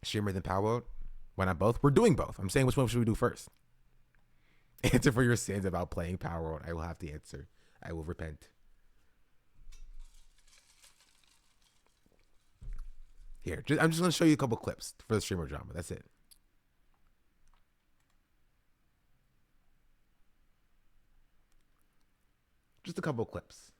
Streamer than Palworld? Why not both? We're doing both. I'm saying, which one should we do first? Answer for your sins about playing Palworld. I will have to answer. I will repent. Here, I'm just going to show you a couple clips for the streamer drama. That's it. Just a couple clips.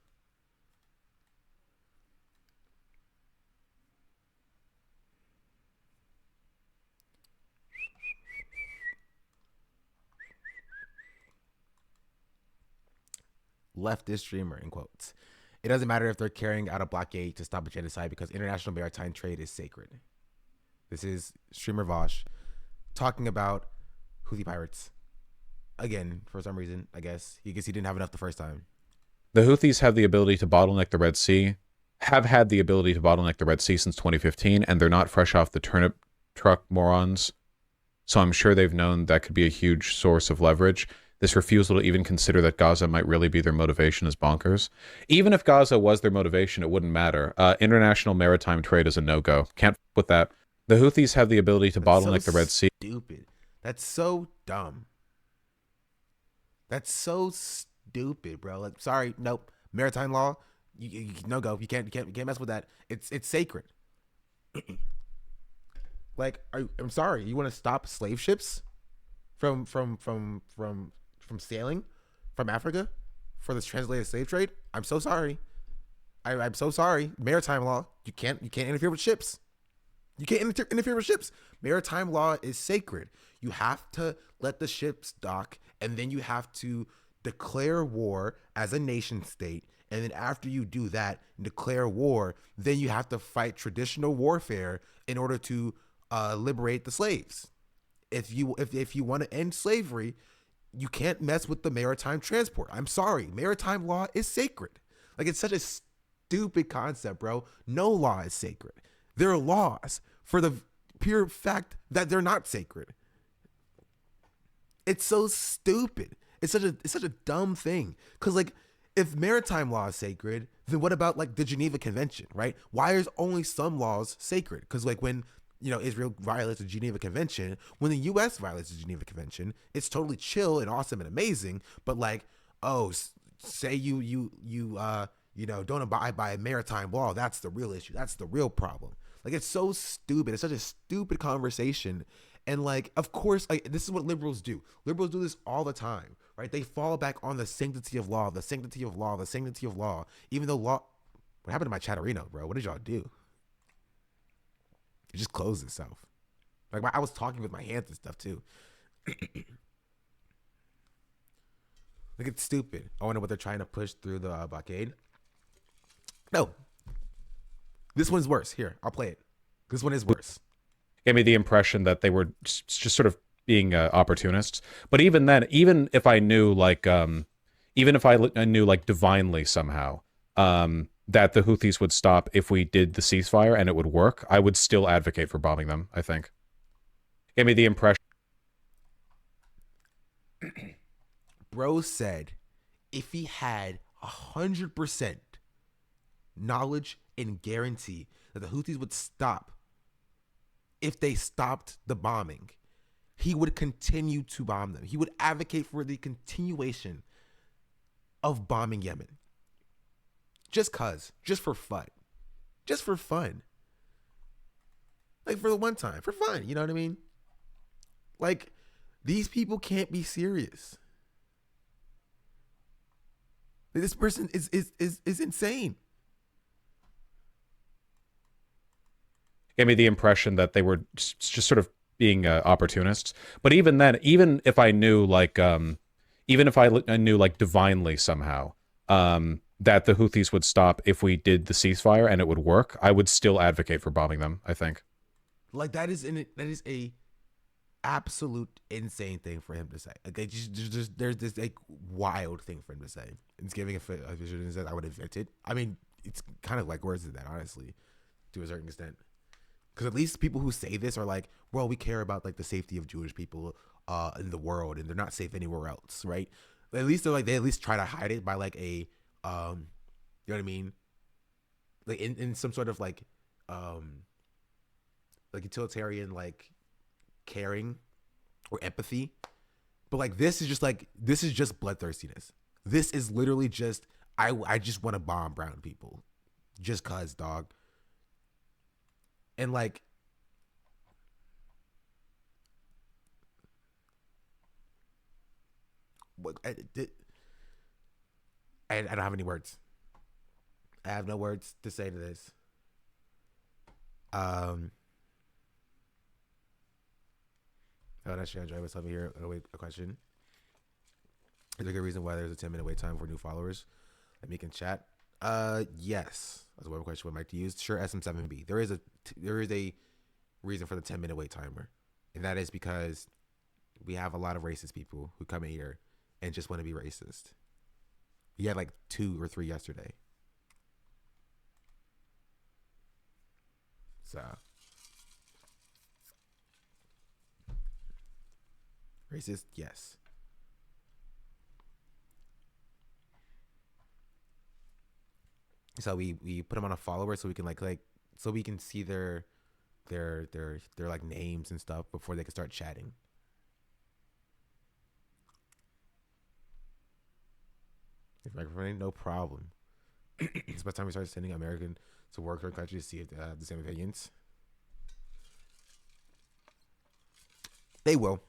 Leftist streamer, in quotes. It doesn't matter if they're carrying out a blockade to stop a genocide because international maritime trade is sacred. This is streamer Vosh talking about Houthi pirates. Again, for some reason, I guess. He didn't have enough the first time. The Houthis have the ability to bottleneck the Red Sea, have had the ability to bottleneck the Red Sea since 2015, and they're not fresh off the turnip truck morons. So I'm sure they've known that could be a huge source of leverage. This refusal to even consider that Gaza might really be their motivation is bonkers. Even if Gaza was their motivation, it wouldn't matter. International maritime trade is a no-go. Can't f with that. The Houthis have the ability to bottleneck the Red Sea. Stupid. That's so dumb. That's so stupid, bro. Like, sorry, nope. Maritime law, you no go. You can't mess with that. It's sacred. Like, I'm sorry, you want to stop slave ships from sailing from Africa for this translated slave trade? I'm so sorry. I'm so sorry. Maritime law, you can't interfere with ships. You can't interfere with ships. Maritime law is sacred. You have to let the ships dock, and then you have to declare war as a nation state. And then after you do that, declare war, then you have to fight traditional warfare in order to liberate the slaves. If you want to end slavery, you can't mess with the maritime transport. I'm sorry. Maritime law is sacred. Like, it's such a stupid concept, bro. No law is sacred. There are laws for the pure fact that they're not sacred. It's so stupid. It's such a dumb thing. Cause like, if maritime law is sacred, then what about like the Geneva Convention, right? Why is only some laws sacred? Cause like when, you know, Israel violates the Geneva Convention, when the U.S. violates the Geneva Convention, it's totally chill and awesome and amazing. But like, oh, say you know, don't abide by maritime law. That's the real issue. That's the real problem. Like, it's so stupid. It's such a stupid conversation. And like, of course, like, this is what liberals do. Liberals do this all the time, right? They fall back on the sanctity of law, the sanctity of law, the sanctity of law. Even though law, what happened to my chatterino, bro? What did y'all do? It just closed itself. Like, I was talking with my hands and stuff too. Like, it's stupid. I wonder what they're trying to push through the blockade. No. This one's worse. Here, I'll play it. This one is worse. Gave me the impression that they were just sort of being opportunists. But even then, even if I knew like, even if I knew like divinely somehow that the Houthis would stop if we did the ceasefire and it would work, I would still advocate for bombing them, I think. Gave me the impression. Bro said if he had 100% knowledge and guarantee that the Houthis would stop if they stopped the bombing, he would continue to bomb them. He would advocate for the continuation of bombing Yemen. Just for fun. Just for fun. Like, for the one time, for fun, you know what I mean? Like, these people can't be serious. This person is insane. Gave me the impression that they were just sort of being opportunists. But even then, even if I knew like, even if I knew like divinely somehow that the Houthis would stop if we did the ceasefire and it would work, I would still advocate for bombing them, I think. Like, that is a absolute insane thing for him to say. Okay, just there's this like wild thing for him to say. It's giving a vision that I would evict it. I mean, it's kind of like worse than that, honestly, to a certain extent. Because at least people who say this are like, well, we care about like the safety of Jewish people in the world, and they're not safe anywhere else, right? At least they at least try to hide it by like a, you know what I mean? Like in some sort of like utilitarian like caring or empathy. But like this is just bloodthirstiness. This is literally just I just want to bomb brown people, just cause, dog. And like, I don't have any words. I have no words to say to this. Oh, actually, I enjoy myself here. A question. Is there a good reason why there's a 10-minute wait time for new followers? Let me can chat. Yes. That's one question I'd like to use. Sure, SM7B. There is a reason for the 10-minute wait timer, and that is because we have a lot of racist people who come in here and just want to be racist. We had like 2 or 3 yesterday. So, racist, yes. So we put them on a follower so we can like so we can see their like names and stuff before they can start chatting. If microphone, no problem. It's about time we start sending American to work our country to see if they have the same opinions. They will.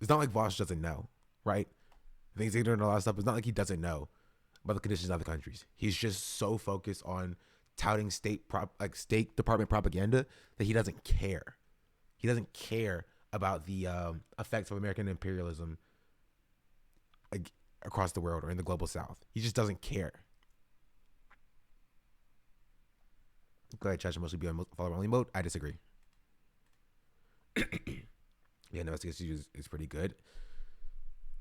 It's not like Voss doesn't know, right? I think he's ignorant of a lot of stuff. It's not like he doesn't know about the conditions in other countries. He's just so focused on touting State Department propaganda that he doesn't care. He doesn't care about the effects of American imperialism across the world or in the global South. He just doesn't care. Glad chat should mostly be on follower only mode. I disagree. Yeah, no, it's pretty good.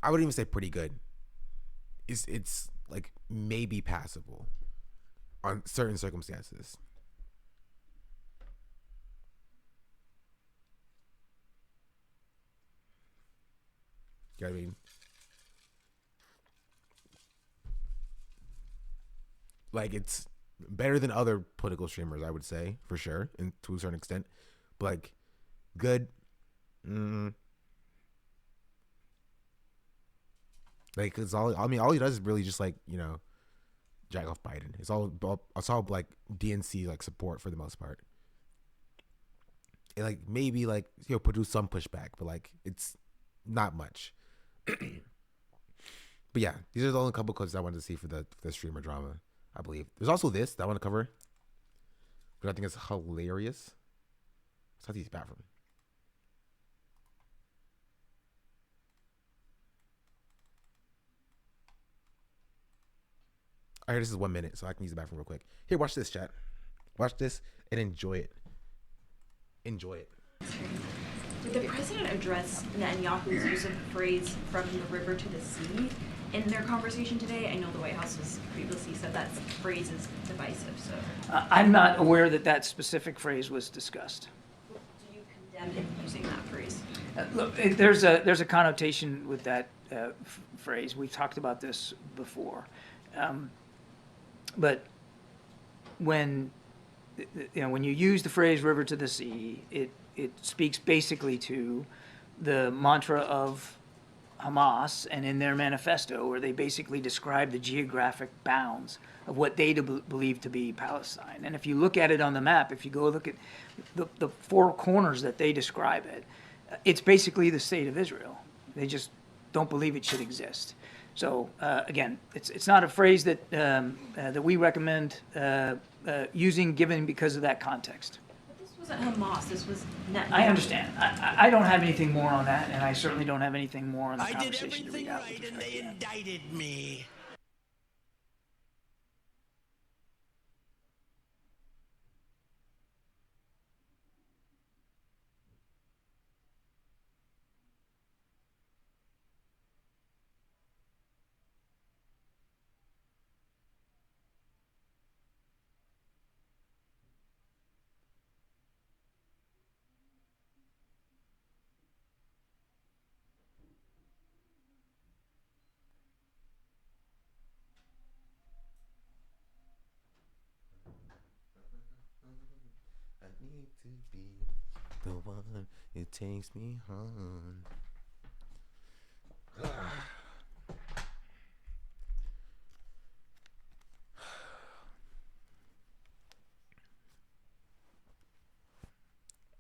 I wouldn't even say pretty good. It's like maybe passable on certain circumstances. You know what I mean? Like, it's better than other political streamers, I would say, for sure, and to a certain extent. But like, good. Like, it's all. I mean, all he does is really just like, you know, jack off Biden. It's all like DNC like support for the most part. And like maybe like he'll produce some pushback, but like it's not much. But yeah, these are the only couple clips I wanted to see for the streamer drama, I believe. There's also this that I want to cover, but I think it's hilarious. It's not these bathroom. All right, this is 1 minute, so I can use the bathroom real quick. Here, watch this, chat. Watch this and enjoy it. Enjoy it. Did the president address Netanyahu's use of the phrase "from the river to the sea" in their conversation today? I know the White House has previously said that phrase is divisive. So I'm not aware that that specific phrase was discussed. do you condemn him using that phrase? Look, there's a connotation with that phrase. We've talked about this before. But when you use the phrase "river to the sea," it speaks basically to the mantra of Hamas and in their manifesto, where they basically describe the geographic bounds of what they believe to be Palestine. And if you look at it on the map, if you go look at the four corners that they describe it, it's basically the state of Israel. They just don't believe it should exist. So again, it's not a phrase that that we recommend using, given because of that context. But this wasn't Hamas. This was Netanyahu. I understand. I don't have anything more on that, and I certainly don't have anything more on the I did conversation to everything read out. right, and they indicted me. I need to be the one who takes me home.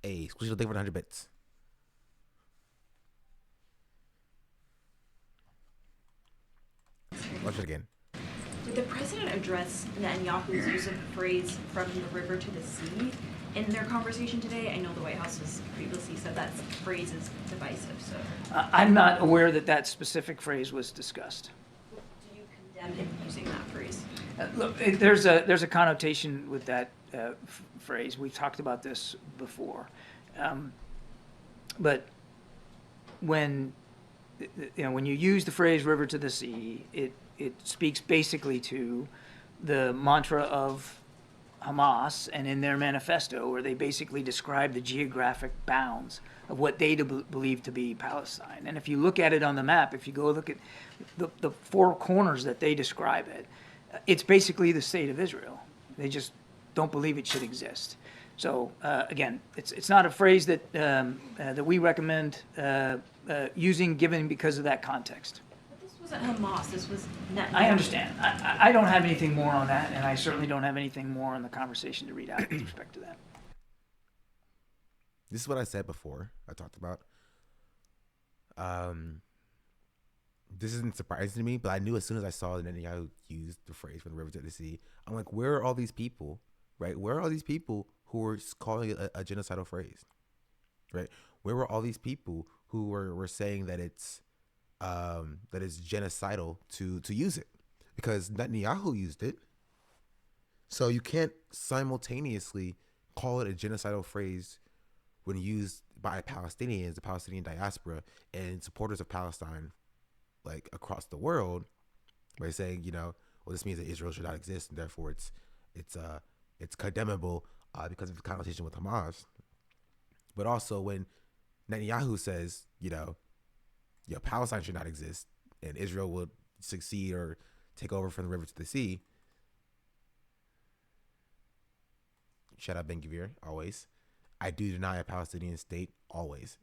Hey, squeeze the thing for 100 bits. Watch it again. Did the president address Netanyahu's use of the phrase "from the river to the sea" in their conversation today? I know the White House has previously said that phrase is divisive. So I'm not aware that that specific phrase was discussed. do you condemn him using that phrase? Look, there's a connotation with that phrase. We've talked about this before. But when you use the phrase "river to the sea," it speaks basically to the mantra of Hamas and in their manifesto, where they basically describe the geographic bounds of what they believe to be Palestine. And if you look at it on the map, if you go look at the four corners that they describe it, it's basically the state of Israel. They just don't believe it should exist. So again, it's not a phrase that that we recommend using, given because of that context. But this wasn't Hamas. This was Netanyahu. I understand. I don't have anything more on that, and I certainly don't have anything more on the conversation to read out with respect to that. this is what I said before. I talked about. This isn't surprising to me, but I knew as soon as I saw that Netanyahu used the phrase "from the river to the sea," I'm like, where are all these people, right? Where are all these people who were calling it a genocidal phrase, right? Where were all these people who were saying that it's genocidal to use it? Because Netanyahu used it. So you can't simultaneously call it a genocidal phrase when used by Palestinians, the Palestinian diaspora, and supporters of Palestine, like across the world, by saying, well, this means that Israel should not exist, and therefore it's condemnable because of the connotation with Hamas. But also when Netanyahu says, Palestine should not exist, and Israel will succeed or take over from the river to the sea. Shout out Ben Gvir, always. I do deny a Palestinian state, always.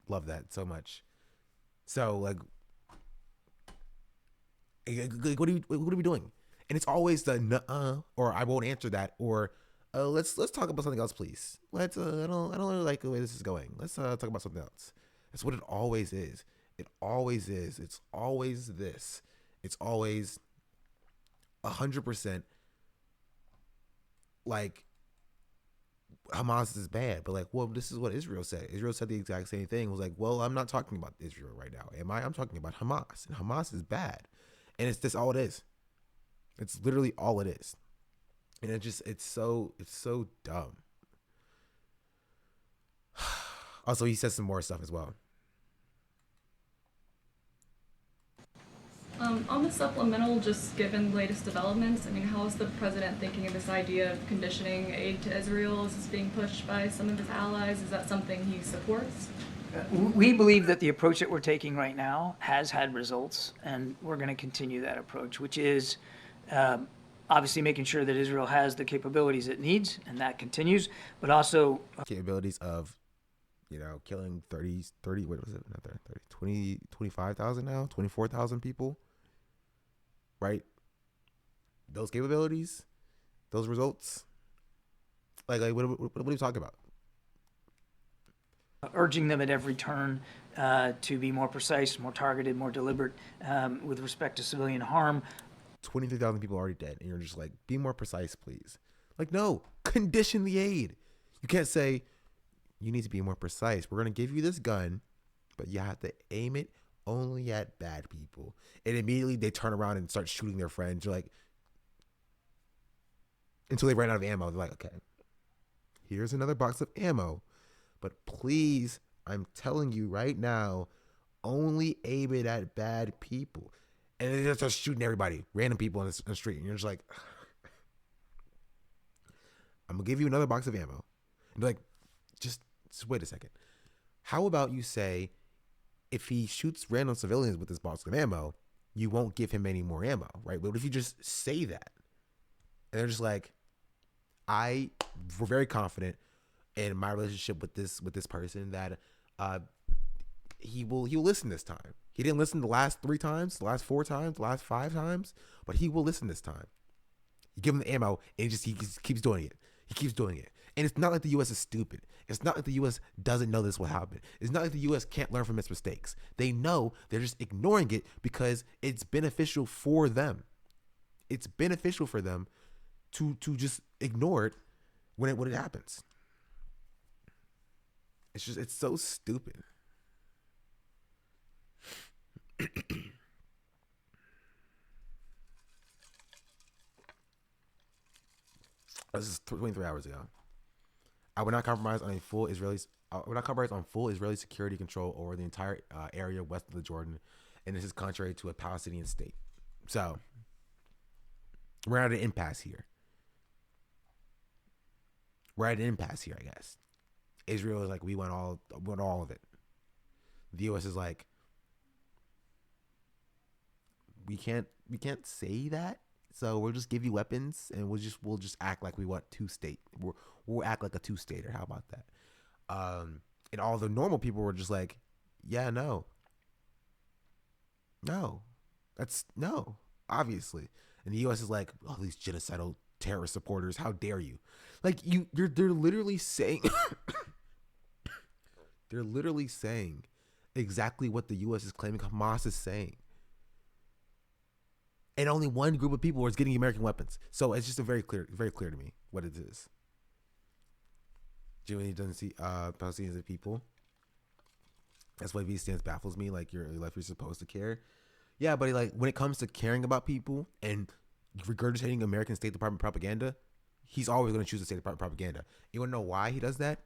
Love that so much. So, like what are we doing? And it's always the nuh-uh, or I won't answer that, or let's talk about something else, please. I don't really like the way this is going. Let's talk about something else. That's what it always is. It always is. It's always this. It's always 100% like Hamas is bad, but like, well, this is what Israel said. Israel said the exact same thing. It was like, well, I'm not talking about Israel right now. I'm talking about Hamas, and Hamas is bad, and it's just all it is. It's literally all it is, and it's so dumb. Also, he says some more stuff as well. On the supplemental, just given latest developments, how is the president thinking of this idea of conditioning aid to Israel? Is this being pushed by some of his allies? Is that something he supports? We believe that the approach that we're taking right now has had results, and we're going to continue that approach, which is obviously making sure that Israel has the capabilities it needs, and that continues, but also capabilities of, killing 30, what was it? Not 30, 25,000 now, 24,000 people. Right? Those capabilities, those results. Like what are you talking about? Urging them at every turn to be more precise, more targeted, more deliberate with respect to civilian harm. 23,000 people already dead, and you're just like, be more precise, please. Like, no, condition the aid. You can't say, you need to be more precise. We're going to give you this gun, but you have to aim it only at bad people. And immediately they turn around and start shooting their friends. You're like, until they ran out of ammo. They're like, okay, here's another box of ammo. But please, I'm telling you right now, only aim it at bad people. And they just start shooting everybody, random people on the street. And you're just like, I'm going to give you another box of ammo. And they're like, just wait a second. How about you say, if he shoots random civilians with this box of ammo, you won't give him any more ammo, right? But what if you just say that? And they're just like, we're very confident in my relationship with this person that he will listen this time. He didn't listen the last 3 times, the last 4 times, the last 5 times, but he will listen this time. You give him the ammo, and he just keeps doing it. He keeps doing it. And it's not like the U.S. is stupid. It's not like the U.S. doesn't know this will happen. It's not like the U.S. can't learn from its mistakes. They know, they're just ignoring it because it's beneficial for them. It's beneficial for them to just ignore it when it happens. It's so stupid. This is 23 hours ago. I would not compromise on full Israeli security control over the entire area west of the Jordan, and this is contrary to a Palestinian state. So we're at an impasse here. I guess. Israel is like, we want all of it. The U.S. is like, we can't say that. So we'll just give you weapons, and we'll just act like we want 2-state. We'll act like a 2-stater. How about that? And all the normal people were just like, yeah, no, that's no, obviously. And the U.S. is like, oh, these genocidal terrorist supporters, how dare you? Like they're literally saying, They're literally saying exactly what the U.S. is claiming Hamas is saying. And only one group of people is getting American weapons. So it's just very clear to me what it is. Jimmy doesn't see Palestinians as people. That's why V stance baffles me. Like you're supposed to care. Yeah, but like when it comes to caring about people and regurgitating American State Department propaganda, he's always going to choose the State Department propaganda. You want to know why he does that?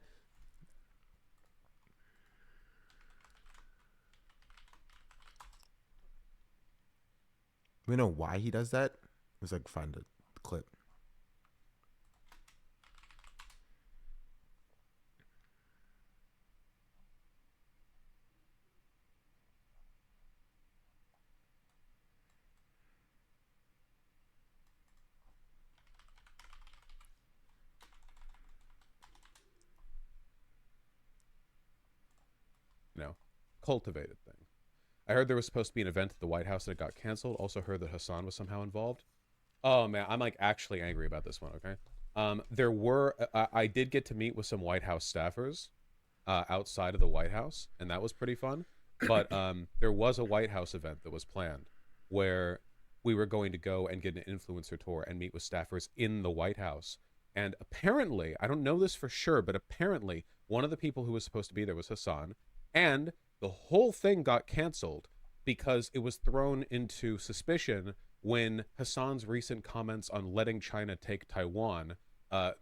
You know why he does that? Let's like find the clip. Cultivated thing. I heard there was supposed to be an event at the White House that got canceled. Also heard that Hassan was somehow involved. Oh man, I'm like actually angry about this one. Okay, there were I did get to meet with some White House staffers outside of the White House, and that was pretty fun. But there was a White House event that was planned where we were going to go and get an influencer tour and meet with staffers in the White House. And apparently, I don't know this for sure, but apparently one of the people who was supposed to be there was Hassan, and the whole thing got canceled because it was thrown into suspicion when Hassan's recent comments on letting China take Taiwan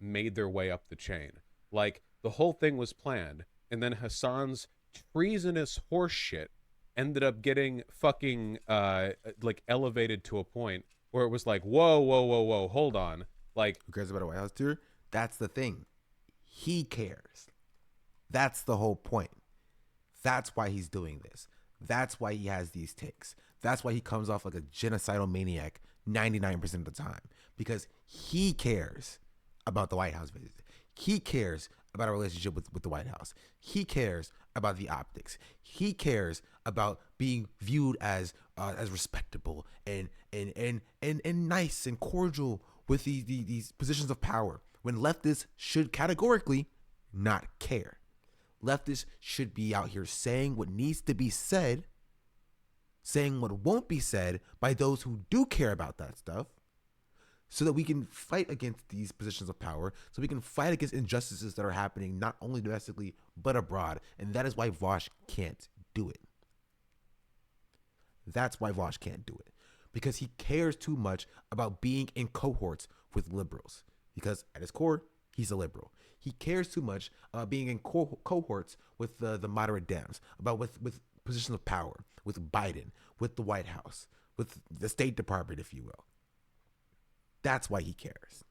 made their way up the chain. Like, the whole thing was planned, and then Hassan's treasonous horse shit ended up getting fucking like elevated to a point where it was like, whoa, hold on. Like, who cares about a White House tour? That's the thing. He cares. That's the whole point. That's why he's doing this. That's why he has these takes. That's why he comes off like a genocidal maniac 99% of the time. Because he cares about the White House visit. He cares about a relationship with the White House. He cares about the optics. He cares about being viewed as respectable and nice and cordial with these positions of power. When leftists should categorically not care. Leftists should be out here saying what needs to be said, saying what won't be said by those who do care about that stuff, so that we can fight against these positions of power, so we can fight against injustices that are happening not only domestically, but abroad. And that is why Vosh can't do it. That's why Vosh can't do it. Because he cares too much about being in cohorts with liberals. Because at his core, he's a liberal. He cares too much about being in cohorts with the moderate Dems, about with positions of power, with Biden, with the White House, with the State Department, if you will. That's why he cares.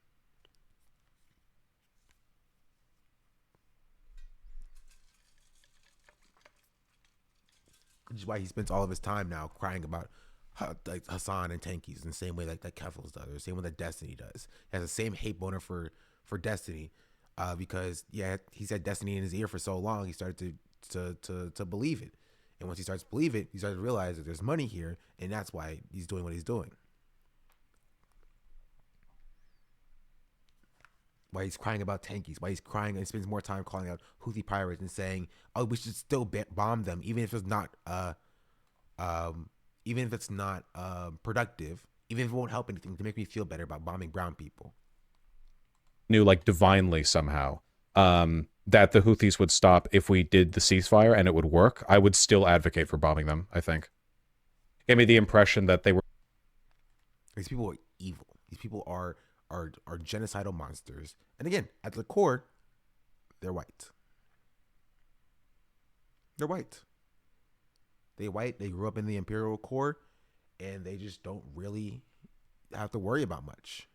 Which is why he spends all of his time now crying about like Hassan and Tankies in the same way like that Keffels does, or the same way that Destiny does. He has the same hate boner for Destiny. Because he's had Destiny in his ear for so long, he started to believe it, and once he starts to believe it, he starts to realize that there's money here, and that's why he's doing what he's doing. Why he's crying about Tankies, why he's crying and spends more time calling out Houthi pirates and saying, "Oh, we should still bomb them, even if it's not productive, even if it won't help anything to make me feel better about bombing brown people." Knew like divinely somehow that the Houthis would stop if we did the ceasefire and it would work, I would still advocate for bombing them. I think gave me the impression that they were. These people are evil. These people are genocidal monsters. And again, at the core, they're white. They're white. They white. They grew up in the imperial core, and they just don't really have to worry about much.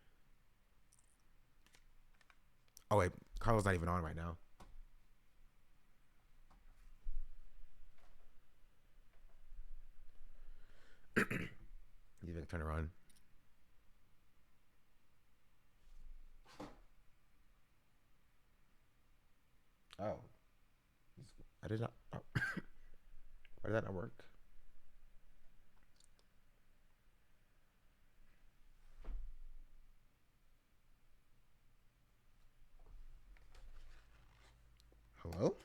Oh wait, Carlos not even on right now. You can turn her on. Oh, I did not. Oh. Why did that not work? Hello?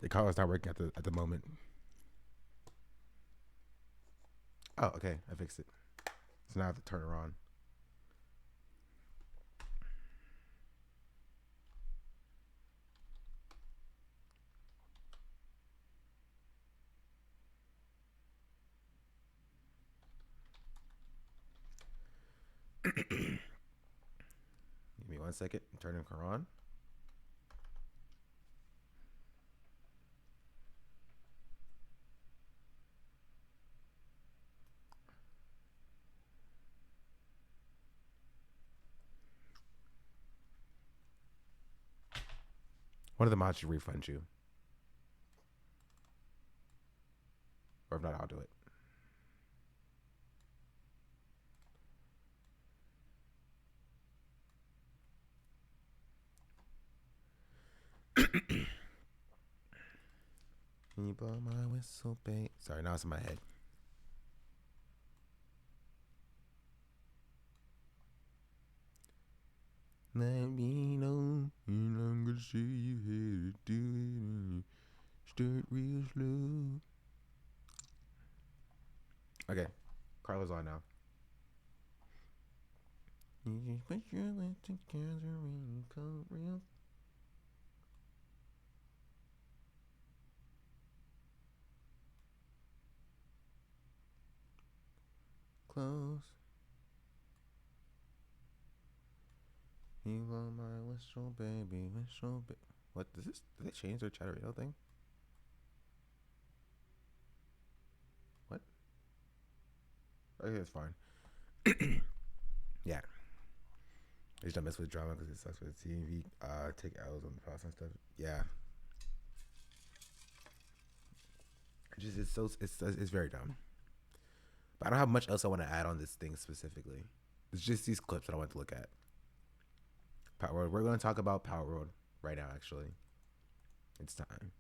The color's not working at the moment. Oh, okay. I fixed it. So now I have to turn her on. Give me 1 second. I'm turning her on. One of the mods should refund you. Or if not, I'll do it. Can you blow my whistle, babe? Sorry, now it's in my head. Let me know, and I'm gonna show you how to do it. Start real slow. Okay, Carla's on now. You just put your lips together and come real. Close. You want my whistle, baby, whistle, baby. What does this? Did they change their chat radio thing? What? Okay, that's fine. Yeah. I just don't mess with drama because it sucks with TV. Take L's on the process and stuff. Yeah. It's very dumb. But I don't have much else I want to add on this thing specifically. It's just these clips that I want to look at. Palworld. We're going to talk about Palworld right now, actually. It's time.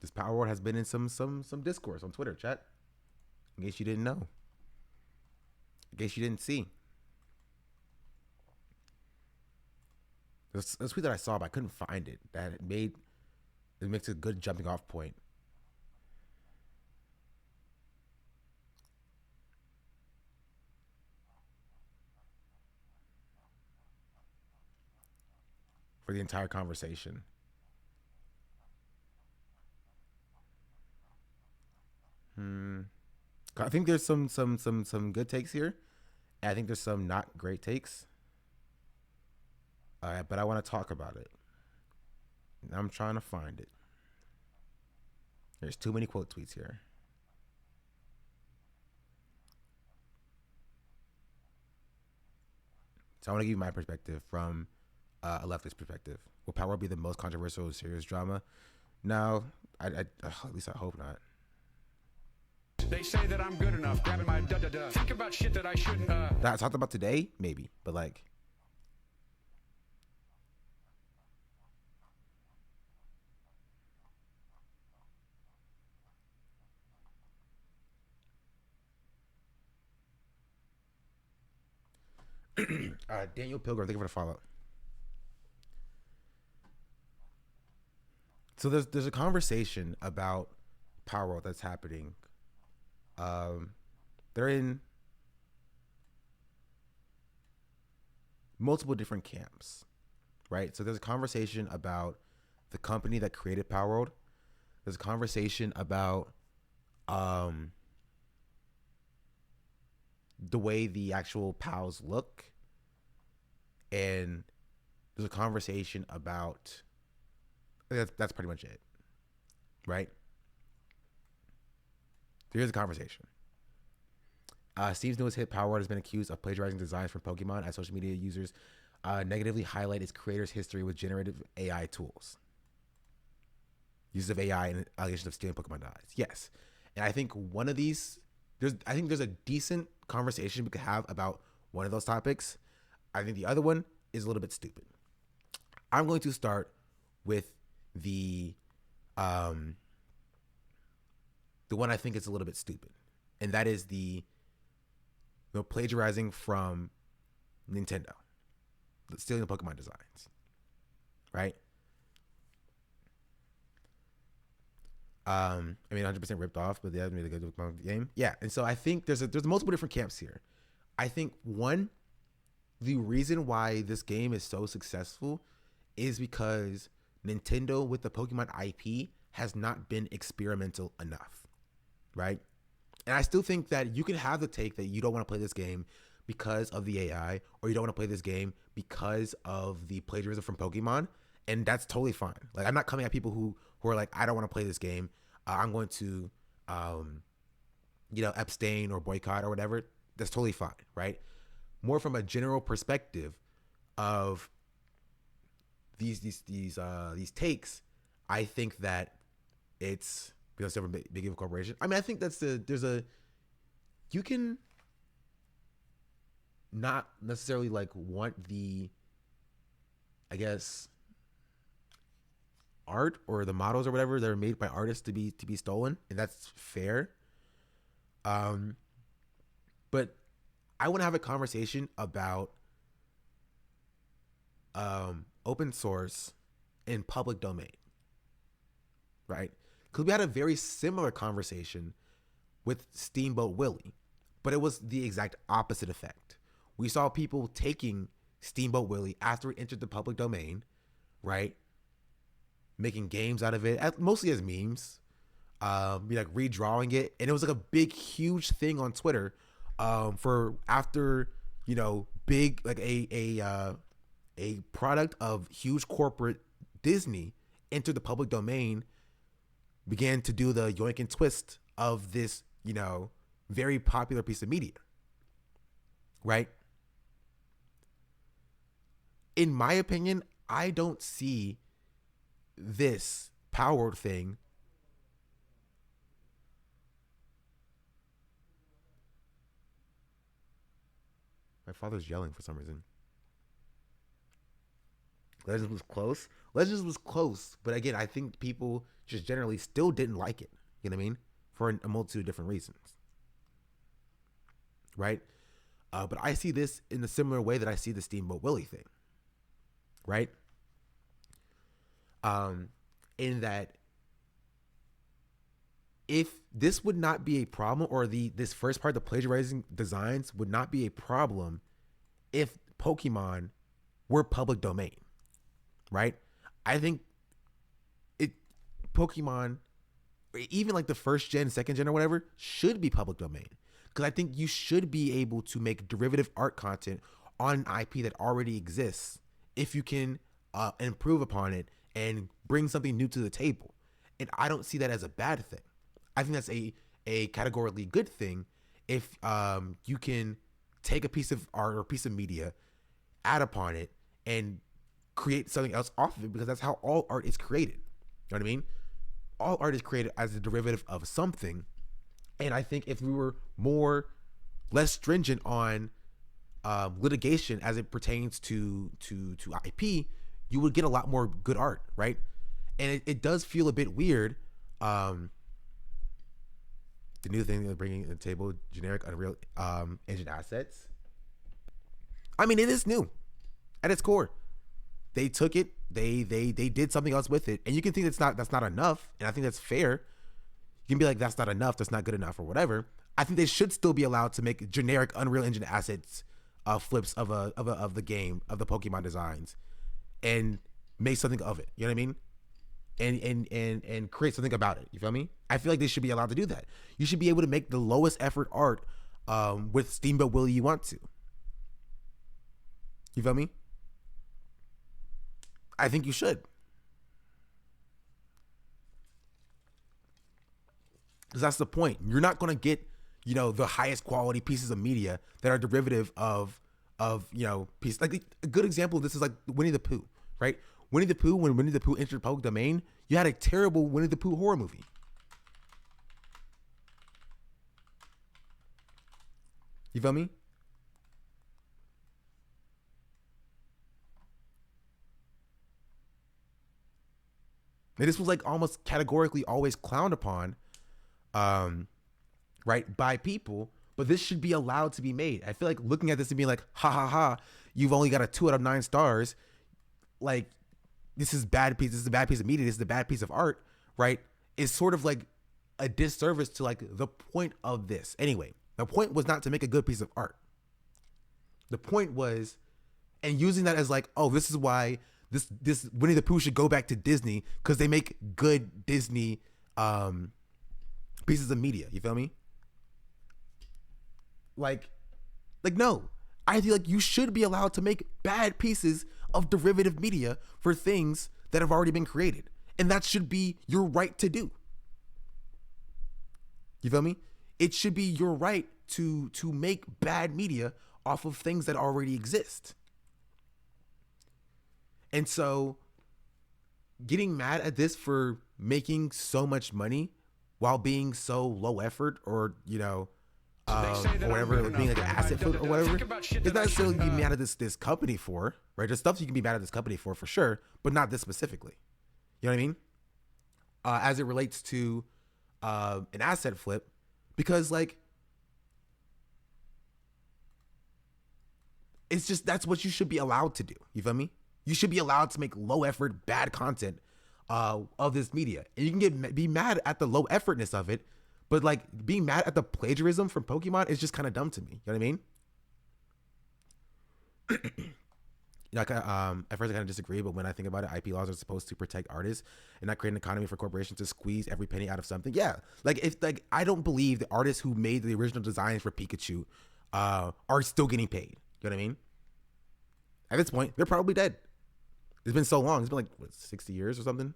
This Palworld has been in some discourse on Twitter, chat. In case you didn't know. In case you didn't see. There's a tweet that I saw, but I couldn't find it. That it makes a good jumping off point. For the entire conversation. I think there's some good takes here. And I think there's some not great takes. But I want to talk about it. I'm trying to find it. There's too many quote tweets here. So I want to give you my perspective from a leftist perspective. Will Palworld be the most controversial serious drama? No, at least I hope not. They say that I'm good enough, grabbing my da-da-da. Think about shit that I shouldn't, That I talked about today? Maybe. But like... Daniel Pilgrim, thank you for the follow. So there's a conversation about Palworld that's happening. They're in multiple different camps, right? So there's a conversation about the company that created Palworld. There's a conversation about the way the actual pals look, and there's a conversation about that's pretty much it, right? Here's a conversation. Steve's newest hit, Palworld, has been accused of plagiarizing designs from Pokemon as social media users negatively highlight its creator's history with generative AI tools. Use of AI and allegations of stealing Pokemon dies. Yes. And I think one of these, I think there's a decent conversation we could have about one of those topics. I think the other one is a little bit stupid. I'm going to start with the one I think is a little bit stupid. And that is the plagiarizing from Nintendo. Stealing the Pokemon designs. Right? I mean, 100% ripped off, but they haven't made a good Pokemon game. Yeah, and so I think there's multiple different camps here. I think one, the reason why this game is so successful is because Nintendo with the Pokemon IP has not been experimental enough, right? And I still think that you can have the take that you don't want to play this game because of the AI, or you don't want to play this game because of the plagiarism from Pokemon, and that's totally fine. Like, I'm not coming at people who are like, I don't want to play this game. I'm going to, abstain or boycott or whatever. That's totally fine, right? More from a general perspective of these takes, I think that it's because they're a big of a corporation. I mean, I think you can not necessarily like want the, I guess, art or the models or whatever that are made by artists to be stolen, and that's fair. But I want to have a conversation about open source in public domain, right? Because we had a very similar conversation with Steamboat Willie, but it was the exact opposite effect. We saw people taking Steamboat Willie after it entered the public domain, right? Making games out of it, mostly as memes, like redrawing it. And it was like a big, huge thing on Twitter for after, big, like a product of huge corporate Disney entered the public domain, began to do the yoink and twist of this, very popular piece of media, right? In my opinion, I don't see this Palworld thing my father's yelling for some reason. Legends was close, but again, I think people just generally still didn't like it. You know what I mean? For a multitude of different reasons, right? But I see this in a similar way that I see the Steamboat Willie thing, right? In that, if this would not be a problem, or this first part, the plagiarizing designs would not be a problem if Pokemon were public domain, right? I think Pokemon, even like the first gen, second gen, or whatever, should be public domain. Because I think you should be able to make derivative art content on an IP that already exists if you can improve upon it and bring something new to the table. And I don't see that as a bad thing. I think that's a categorically good thing if you can take a piece of art or a piece of media, add upon it, and create something else off of it, because that's how all art is created. You know what I mean? All art is created as a derivative of something. And I think if we were less stringent on litigation as it pertains to IP, you would get a lot more good art, right? And it does feel a bit weird. The new thing they're bringing to the table, generic Unreal Engine assets. I mean, it is new at its core. They took it, they did something else with it, and you can think that's not enough, and I think that's fair. You can be like, that's not enough, that's not good enough, or whatever. I think they should still be allowed to make generic Unreal Engine assets, flips of the game, of the Pokemon designs, and make something of it. You know what I mean? And create something about it. You feel me? I feel like they should be allowed to do that. You should be able to make the lowest effort art with Steamboat Willie you want to. You feel me? I think you should. Because that's the point. You're not going to get, the highest quality pieces of media that are derivative of pieces. Like a good example of this is like Winnie the Pooh, right? Winnie the Pooh, when Winnie the Pooh entered public domain, you had a terrible Winnie the Pooh horror movie. You feel me? And this was like almost categorically always clowned upon, right, by people, but this should be allowed to be made. I feel like looking at this and being like, ha ha ha, you've only got a 2 out of 9 stars. Like, this is bad piece. This is a bad piece of media. This is a bad piece of art, right? is sort of like a disservice to like the point of this. Anyway, the point was not to make a good piece of art. The point was, and using that as like, oh, this is why this Winnie the Pooh should go back to Disney because they make good Disney pieces of media. You feel me? Like no. I feel like you should be allowed to make bad pieces of derivative media for things that have already been created. And that should be your right to do. You feel me? It should be your right to make bad media off of things that already exist. And so getting mad at this for making so much money while being so low effort or, or whatever, being like an asset for or whatever, it's not necessarily be mad at this company for, right? There's stuff you can be mad at this company for sure, but not this specifically. You know what I mean? As it relates to an asset flip, because like it's just that's what you should be allowed to do. You feel me? You should be allowed to make low effort, bad content of this media, and you can be mad at the low effortness of it. But like being mad at the plagiarism from Pokemon is just kind of dumb to me. You know what I mean? At first I kind of disagree, but when I think about it, IP laws are supposed to protect artists and not create an economy for corporations to squeeze every penny out of something. Yeah, I don't believe the artists who made the original designs for Pikachu are still getting paid. You know what I mean? At this point, they're probably dead. It's been so long. It's been like 60 years or something.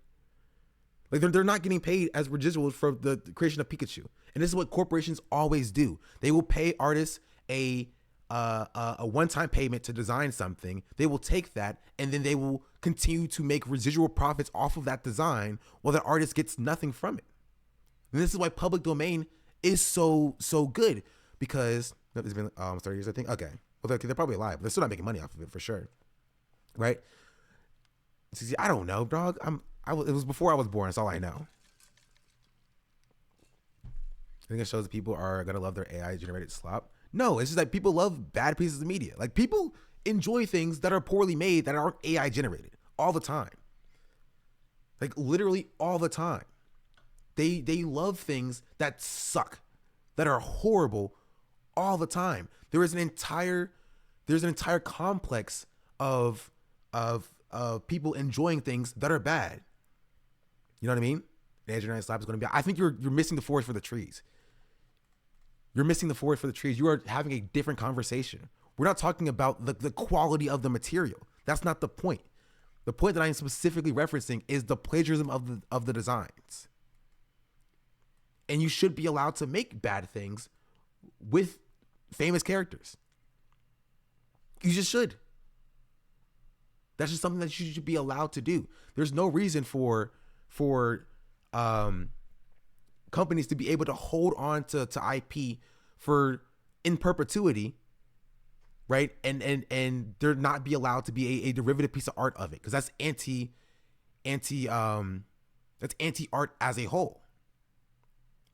Like they're not getting paid as residuals for the creation of Pikachu. And this is what corporations always do. They will pay artists a one-time payment to design something. They will take that and then they will continue to make residual profits off of that design while the artist gets nothing from it. And this is why public domain is so good, because it's been 30 years, I think. Okay. Well, they're probably alive, but they're still not making money off of it for sure. Right? See, I don't know, dog. It was before I was born. That's all I know. I think it shows that people are going to love their AI generated slop. No, it's just like people love bad pieces of media. Like people enjoy things that are poorly made that aren't AI generated all the time. Like literally all the time. They love things that suck, that are horrible all the time. There's an entire complex of people enjoying things that are bad. You know what I mean? The AI-generated slap is going to be. I think you're missing the forest for the trees. You're missing the forest for the trees. You are having a different conversation. We're not talking about the quality of the material. That's not the point. The point that I am specifically referencing is the plagiarism of the designs. And you should be allowed to make bad things with famous characters. You just should. That's just something that you should be allowed to do. There's no reason for companies to be able to hold on to IP for in perpetuity, right? And there not be allowed to be a derivative piece of art of it, because that's anti art as a whole.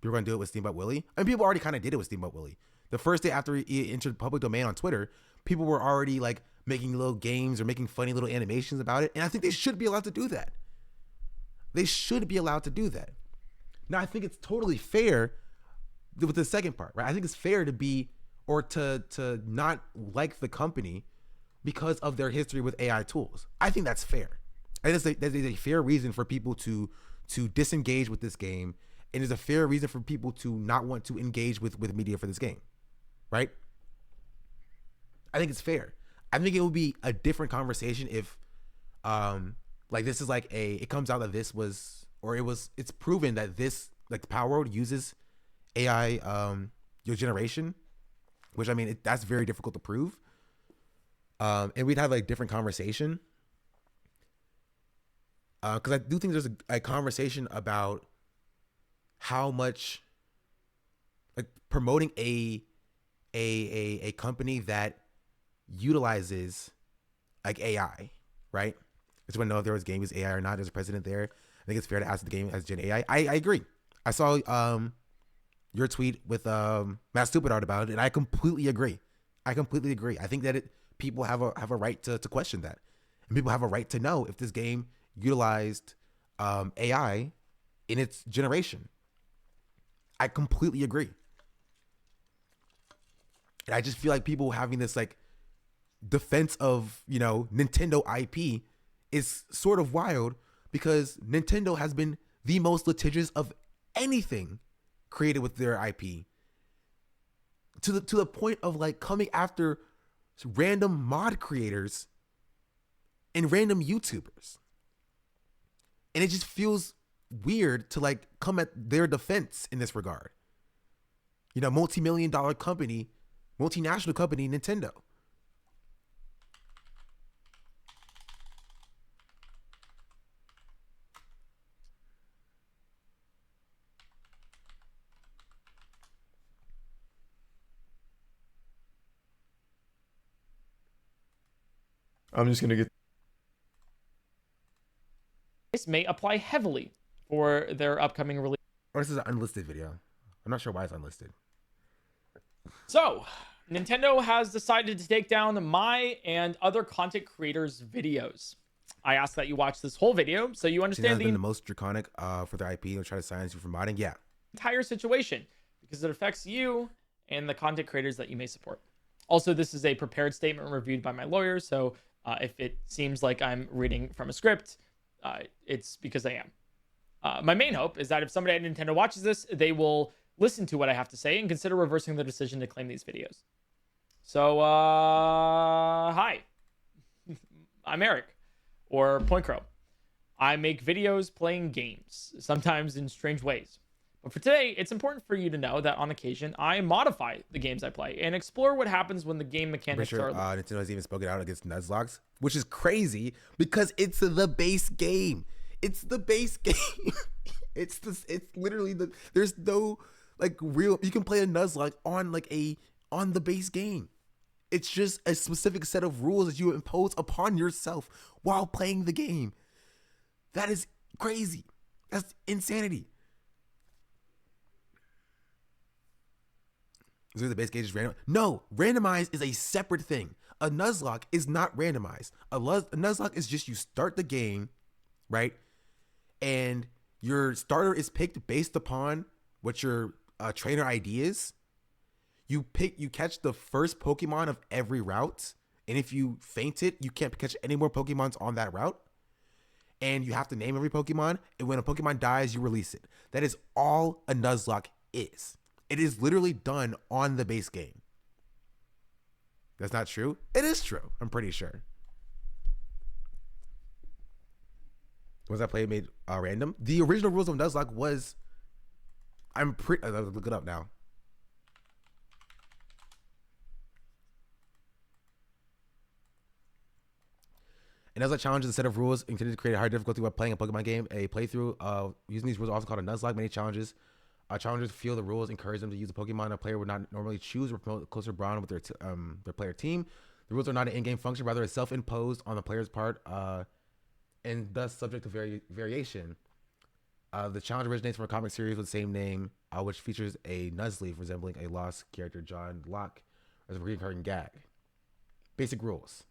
People are gonna do it with Steamboat Willie. I mean, people already kind of did it with Steamboat Willie. The first day after he entered public domain on Twitter, people were already like making little games or making funny little animations about it. And I think they should be allowed to do that. They should be allowed to do that. Now, I think it's totally fair with the second part, right? I think it's fair to be, or to not like the company because of their history with AI tools. I think that's fair. I think that is a fair reason for people to disengage with this game. And it's a fair reason for people to not want to engage with media for this game, right? I think it's fair. I think it would be a different conversation if, like this is like it comes out that this was, or it's proven that this, like the Palworld uses AI, your generation, which I mean, that's very difficult to prove. And we'd have like different conversation. Cause I do think there's a conversation about how much, like promoting a company that utilizes like AI, right? I just want to know if there was game use AI or not. There's a precedent there. I think it's fair to ask the game as Gen AI. I agree. I saw your tweet with Matt Stupid Art about it, and I completely agree. I think that people have a right to question that, and people have a right to know if this game utilized AI in its generation. I completely agree. And I just feel like people having this like defense of, you know, Nintendo IP is sort of wild because Nintendo has been the most litigious of anything created with their IP to the point of like coming after random mod creators and random YouTubers. And it just feels weird to like come at their defense in this regard. You know, multi-million-dollar company, multinational company, Nintendo. I'm just gonna get. This may apply heavily for their upcoming release. Or this is an unlisted video. I'm not sure why it's unlisted. So, Nintendo has decided to take down my and other content creators' videos. I ask that you watch this whole video so you understand the most draconic for their IP or try to silence you from modding. Yeah. Entire situation because it affects you and the content creators that you may support. Also, this is a prepared statement reviewed by my lawyer, so if it seems like I'm reading from a script, it's because I am. My main hope is that if somebody at Nintendo watches this, they will listen to what I have to say and consider reversing their decision to claim these videos. So, hi. I'm Eric, or PointCrow. I make videos playing games, sometimes in strange ways. But for today, it's important for you to know that on occasion, I modify the games I play and explore what happens when the game mechanics are... Nintendo has even spoken out against Nuzlocke, which is crazy because it's the base game. It's the base game. It's literally there's no like real, you can play a Nuzlocke on the base game. It's just a specific set of rules that you impose upon yourself while playing the game. That is crazy. That's insanity. Is the base game just random? No, randomized is a separate thing. A Nuzlocke is not randomized. A Nuzlocke is just you start the game, right? And your starter is picked based upon what your trainer ID is. You catch the first Pokemon of every route. And if you faint it, you can't catch any more Pokemons on that route. And you have to name every Pokemon. And when a Pokemon dies, you release it. That is all a Nuzlocke is. It is literally done on the base game. That's not true? It is true. I'm pretty sure. Was that play made random? The original rules of Nuzlocke was... I'll look it up now. And Nuzlocke challenges a set of rules intended to create a higher difficulty while playing a Pokemon game. A playthrough using these rules are also called a Nuzlocke. Many challenges... challengers feel the rules encourage them to use a Pokemon a player would not normally choose or promote a closer bond with their player team. The rules are not an in-game function, rather it's self-imposed on the player's part, and thus subject to variation. The challenge originates from a comic series with the same name, which features a Nuzleaf resembling a lost character, John Locke, as a recurring gag. Basic rules.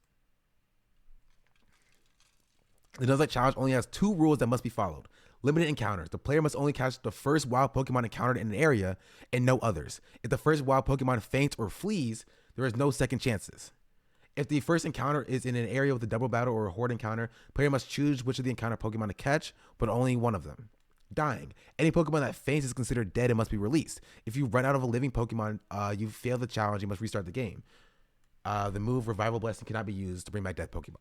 The Nuzlocke challenge only has 2 rules that must be followed. Limited encounters. The player must only catch the first wild Pokemon encountered in an area and no others. If the first wild Pokemon faints or flees, there is no second chances. If the first encounter is in an area with a double battle or a horde encounter, player must choose which of the encounter Pokemon to catch, but only one of them. Dying. Any Pokemon that faints is considered dead and must be released. If you run out of a living Pokemon, you fail the challenge, you must restart the game. The move Revival Blessing cannot be used to bring back dead Pokemon.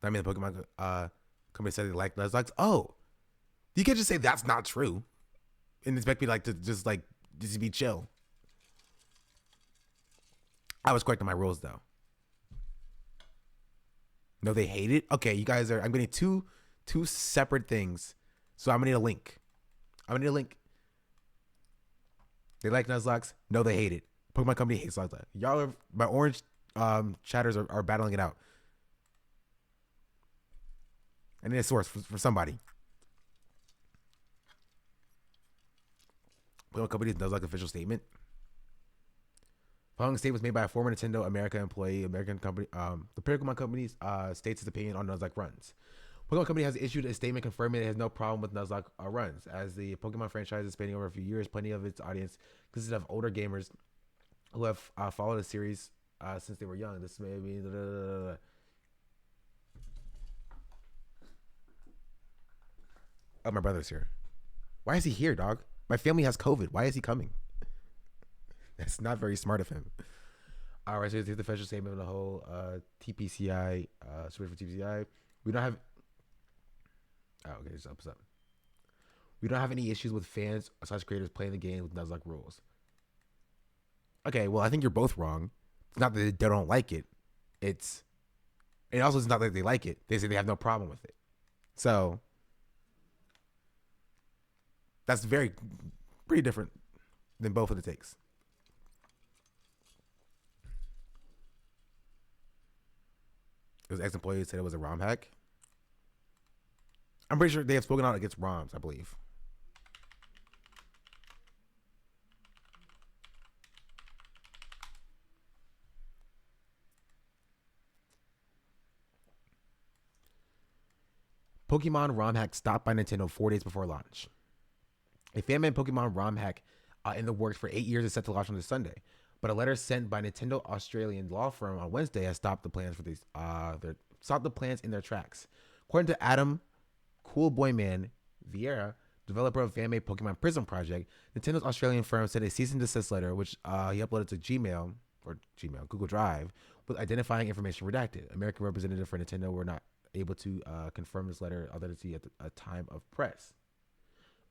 I mean, the Pokemon company said they like Nuzlocke. Oh, you can't just say that's not true and expect me to just be chill. I was correct on my rules though. No, they hate it. Okay, you guys I'm getting two separate things, so I'm gonna need a link. They like Nuzlocke. No, they hate it. Pokemon company hates Nuzlocke. Y'all are my orange chatters are battling it out. I need a source for somebody. Pokemon company does official statement. Following statement was made by a former Nintendo America employee. American company, the Pokemon company states its opinion on Nuzlocke runs. Pokemon company has issued a statement confirming it has no problem with Nuzlocke runs. As the Pokemon franchise is spanning over a few years, plenty of its audience consists of older gamers who have followed the series since they were young. This may be... Oh, my brother's here. Why is he here, dog? My family has COVID. Why is he coming? That's not very smart of him. All right, so here's the official statement of the whole TPCI, switch for TPCI. We don't have... Oh, okay, just up. We don't have any issues with fans or such creators playing the game with Nuzlocke rules. Okay, well, I think you're both wrong. It's not that they don't like it. It's not that they like it. They say they have no problem with it. So that's pretty different than both of the takes. It was ex-employee said it was a ROM hack. I'm pretty sure they have spoken out against ROMs, I believe. Pokemon ROM hack stopped by Nintendo 4 days before launch. A fan-made Pokemon ROM hack in the works for 8 years is set to launch on this Sunday, but a letter sent by Nintendo Australian law firm on Wednesday has stopped the plans for these. Stopped the plans in their tracks, according to Adam Coolboyman Vieira, developer of fan-made Pokemon Prism project. Nintendo's Australian firm sent a cease and desist letter, which he uploaded to Google Drive, with identifying information redacted. American representative for Nintendo were not able to confirm this letter authenticity at a time of press.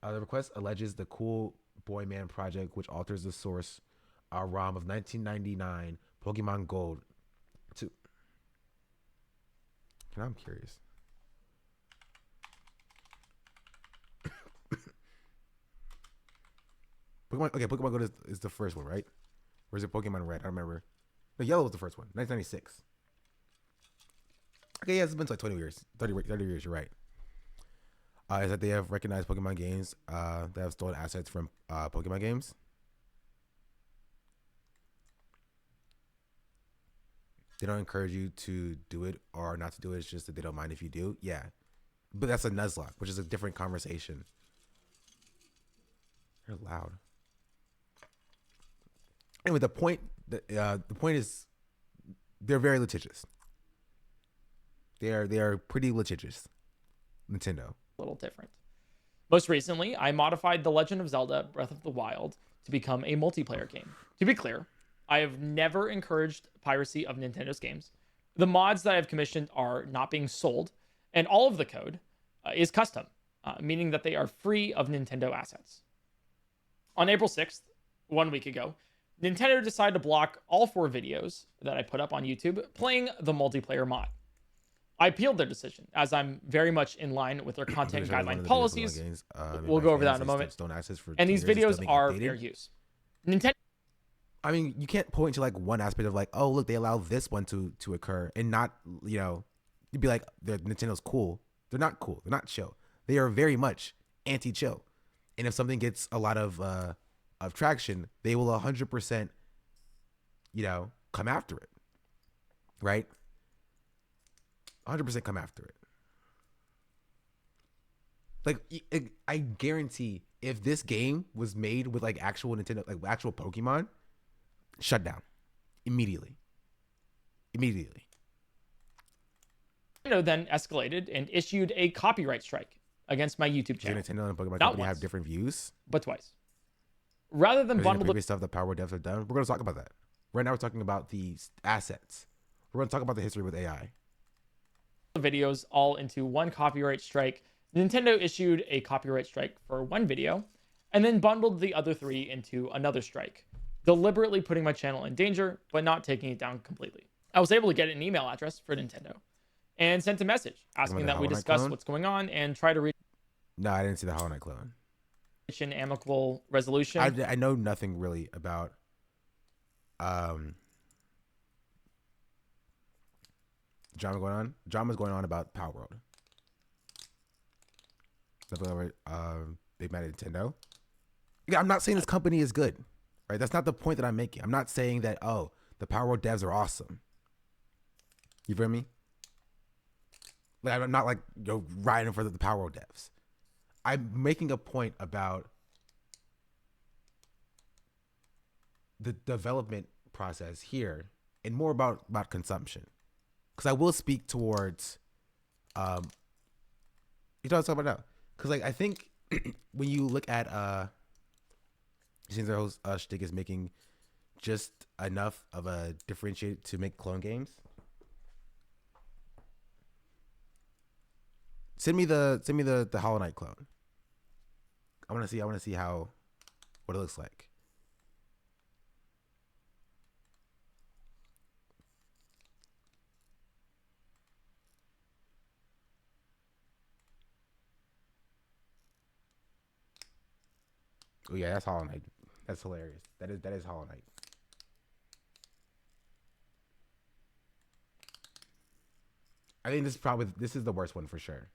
The request alleges the Cool Boy Man project, which alters the source ROM of 1999 Pokemon Gold to... I'm curious. Pokemon Gold is the first one, right? Or is it Pokemon Red? I don't remember. No, Yellow was the first one, 1996. Okay, yeah, it's been like 20 years. 30 years, you're right. Is that they have recognized Pokemon games that have stolen assets from Pokemon games. They don't encourage you to do it or not to do it. It's just that they don't mind if you do. Yeah. But that's a Nuzlocke, which is a different conversation. They're loud. Anyway, the point is they're very litigious. They are pretty litigious. Nintendo. A little different. Most recently, I modified The Legend of Zelda Breath of the Wild to become a multiplayer game. To be clear, I have never encouraged piracy of Nintendo's games. The mods that I've commissioned are not being sold, and all of the code is custom, meaning that they are free of Nintendo assets. On April 6th, 1 week ago, Nintendo decided to block all 4 videos that I put up on YouTube playing the multiplayer mod. I appealed their decision, as I'm very much in line with their content guideline policies. We'll go over that in a moment. And these videos are fair use. Nintendo. I mean, you can't point to like one aspect of like, oh, look, they allow this one to occur, and not, you'd be like, Nintendo's cool. They're not cool. They're not chill. They are very much anti-chill. And if something gets a lot of traction, they will 100%, come after it, right? 100% come after it. Like, I guarantee if this game was made with like actual Nintendo, like actual Pokemon, shut down immediately. Nintendo then escalated and issued a copyright strike against my YouTube channel. Nintendo and Pokemon Not Company once, have different views, but twice. Rather than bundle the stuff that Palworld devs have done, we're going to talk about that. Right now, we're talking about the assets. We're going to talk about the history with AI. Videos all into one copyright strike. Nintendo issued a copyright strike for one video and then bundled the other 3 into another strike, deliberately putting my channel in danger but not taking it down completely. I was able to get an email address for Nintendo and sent a message asking that we discuss what's going on and try to reach No, I didn't see the Hollow Knight clone. An amicable resolution. I know nothing really about drama's going on about Palworld. Big mad at Nintendo. Yeah, I'm not saying this company is good, right? That's not the point that I'm making. I'm not saying that, oh, the Palworld devs are awesome. You feel me? Like, I'm not like, riding for the Palworld devs. I'm making a point about the development process here and more about consumption. Because I will speak towards, you know what I'm talking about now? Because like, I think when you look at, Shinzo Shtick is making just enough of a differentiate to make clone games. Send me the Hollow Knight clone. I want to see what it looks like. Oh yeah, that's Hollow Knight. That's hilarious. That is Hollow Knight. I think this is the worst one for sure.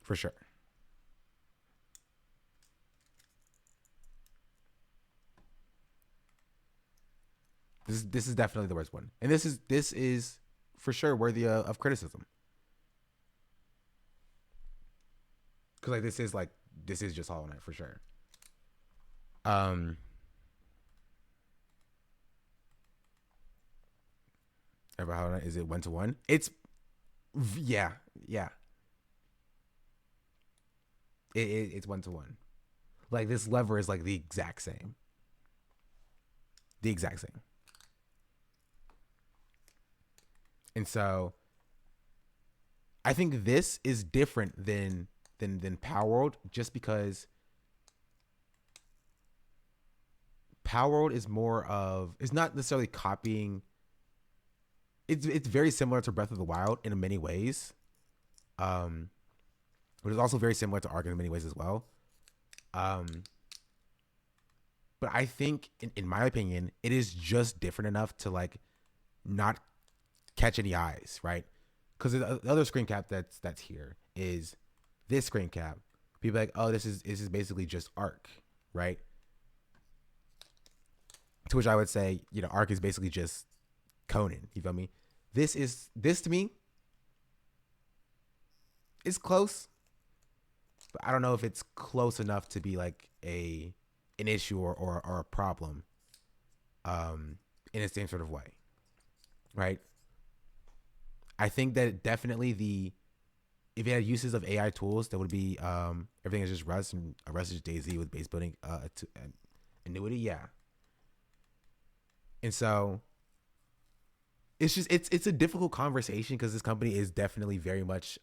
For sure. This is definitely the worst one. And this is for sure worthy of criticism. Cause like this is just Hollow Knight for sure. Ever Hollow Knight, is it 1-to-1? It's yeah. It's 1-to-1. Like this lever is like the exact same. The exact same. And so I think this is different than Palworld just because Palworld is more of, it's not necessarily copying. It's very similar to Breath of the Wild in many ways. But it's also very similar to Ark in many ways as well. But I think, in my opinion, it is just different enough to like not catch any eyes, right? Because the other screen cap that's here is this screen cap. People are like, oh, this is basically just Ark, right? To which I would say, Ark is basically just Conan. You feel me? This to me is close, but I don't know if it's close enough to be like an issue or a problem in the same sort of way, right? I think that definitely if it had uses of AI tools, that would be everything is just Rust, and Rust is DayZ with base building annuity, yeah. And so it's just it's a difficult conversation because this company is definitely very much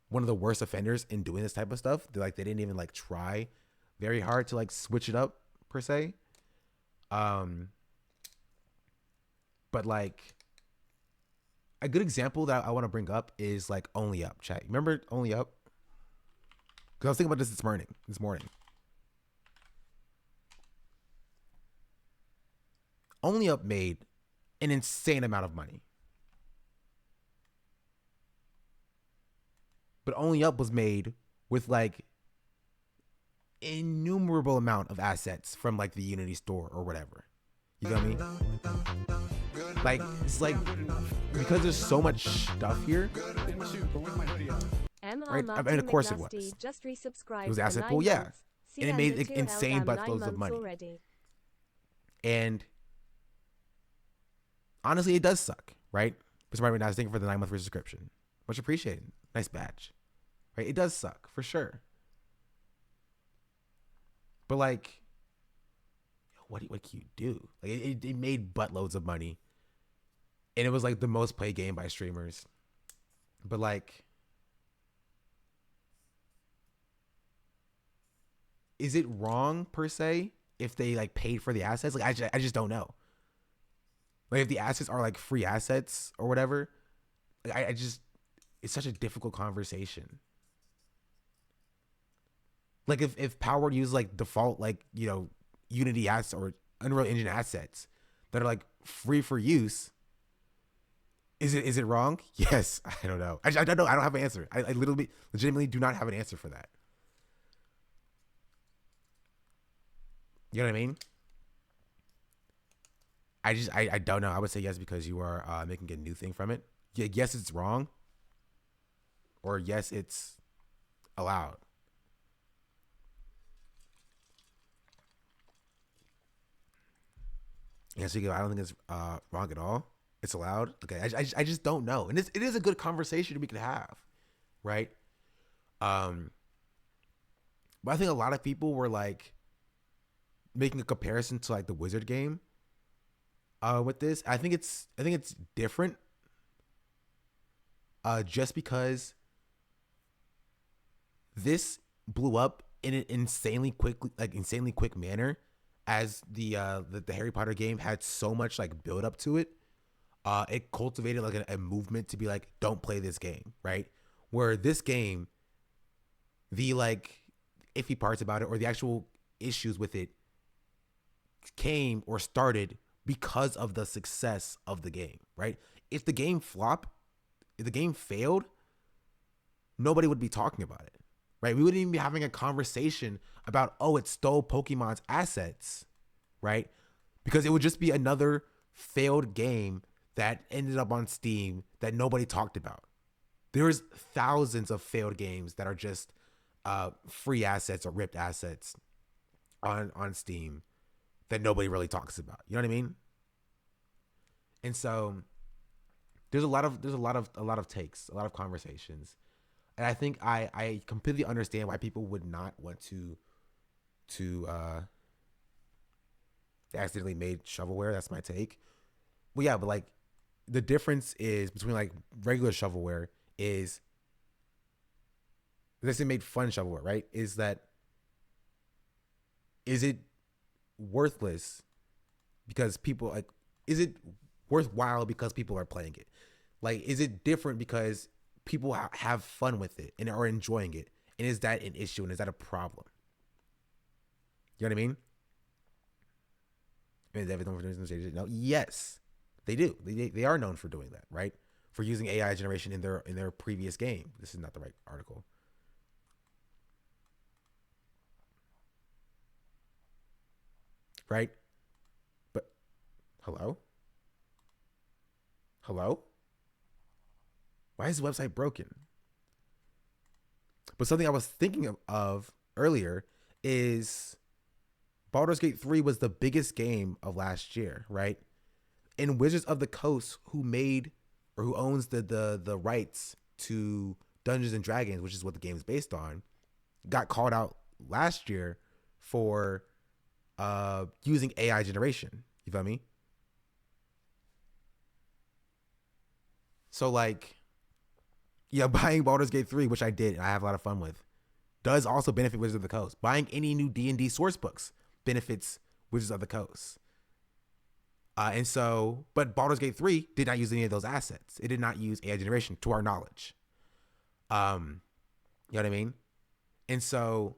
one of the worst offenders in doing this type of stuff. They didn't even like try very hard to like switch it up per se. But like a good example that I want to bring up is like Only Up, chat. Remember Only Up? Because I was thinking about this morning. Only Up made an insane amount of money. But Only Up was made with like innumerable amount of assets from like the Unity store or whatever. You feel me? Like, it's like, because there's so much stuff here. Right? I mean, of course it was. It was asset pool, yeah. And it made insane buttloads of money. And honestly, it does suck, right? For somebody not thinking for the 9-month free subscription. Much appreciated. Nice badge. Right? It does suck, for sure. But like, what can you do? Like, it made buttloads of money. And it was like the most played game by streamers. But like, is it wrong per se if they like paid for the assets? Like, I just don't know. Like, if the assets are like free assets or whatever, like, I just, it's such a difficult conversation. Like, if Palworld uses like default, like, Unity assets or Unreal Engine assets that are like free for use, Is it wrong? Yes. I don't know. I don't know. I don't have an answer. I literally, legitimately do not have an answer for that. You know what I mean? I don't know. I would say yes because you are making a new thing from it. Yeah, yes, it's wrong. Or yes, it's allowed. Yeah, so I don't think it's wrong at all. It's allowed. Okay, I just don't know, and it is a good conversation we could have, right? But I think a lot of people were like making a comparison to like the Wizard game. With this, I think it's different. Just because this blew up in an insanely quick manner, as the Harry Potter game had so much like build up to it. It cultivated like a movement to be like, don't play this game, right? Where this game, the like iffy parts about it or the actual issues with it came or started because of the success of the game, right? If the game failed, nobody would be talking about it, right? We wouldn't even be having a conversation about, oh, it stole Pokemon's assets, right? Because it would just be another failed game that ended up on Steam that nobody talked about. There's thousands of failed games that are just free assets or ripped assets on Steam that nobody really talks about. You know what I mean? And so there's a lot of takes, a lot of conversations. And I think I completely understand why people would not want to they accidentally made shovelware. That's my take. Well, yeah, but like the difference is between like regular shovelware is they made fun shovelware, right? Is it worthless because people like, is it worthwhile because people are playing it? Like, is it different because people have fun with it and are enjoying it? And is that an issue? And is that a problem? You know what I mean? I mean, they've known for doing some no, yes, they do. They are known for doing that, right? For using AI generation in their previous game. This is not the right article. Right? But hello? Why is the website broken? But something I was thinking of earlier is Baldur's Gate 3 was the biggest game of last year, right? And Wizards of the Coast, who made or who owns the rights to Dungeons and Dragons, which is what the game is based on, got called out last year for using AI generation. You feel me? So like, yeah, buying Baldur's Gate 3, which I did, and I have a lot of fun with, does also benefit Wizards of the Coast. Buying any new D&D source books benefits Wizards of the Coast. And so, but Baldur's Gate 3 did not use any of those assets. It did not use AI generation, to our knowledge. You know what I mean? And so,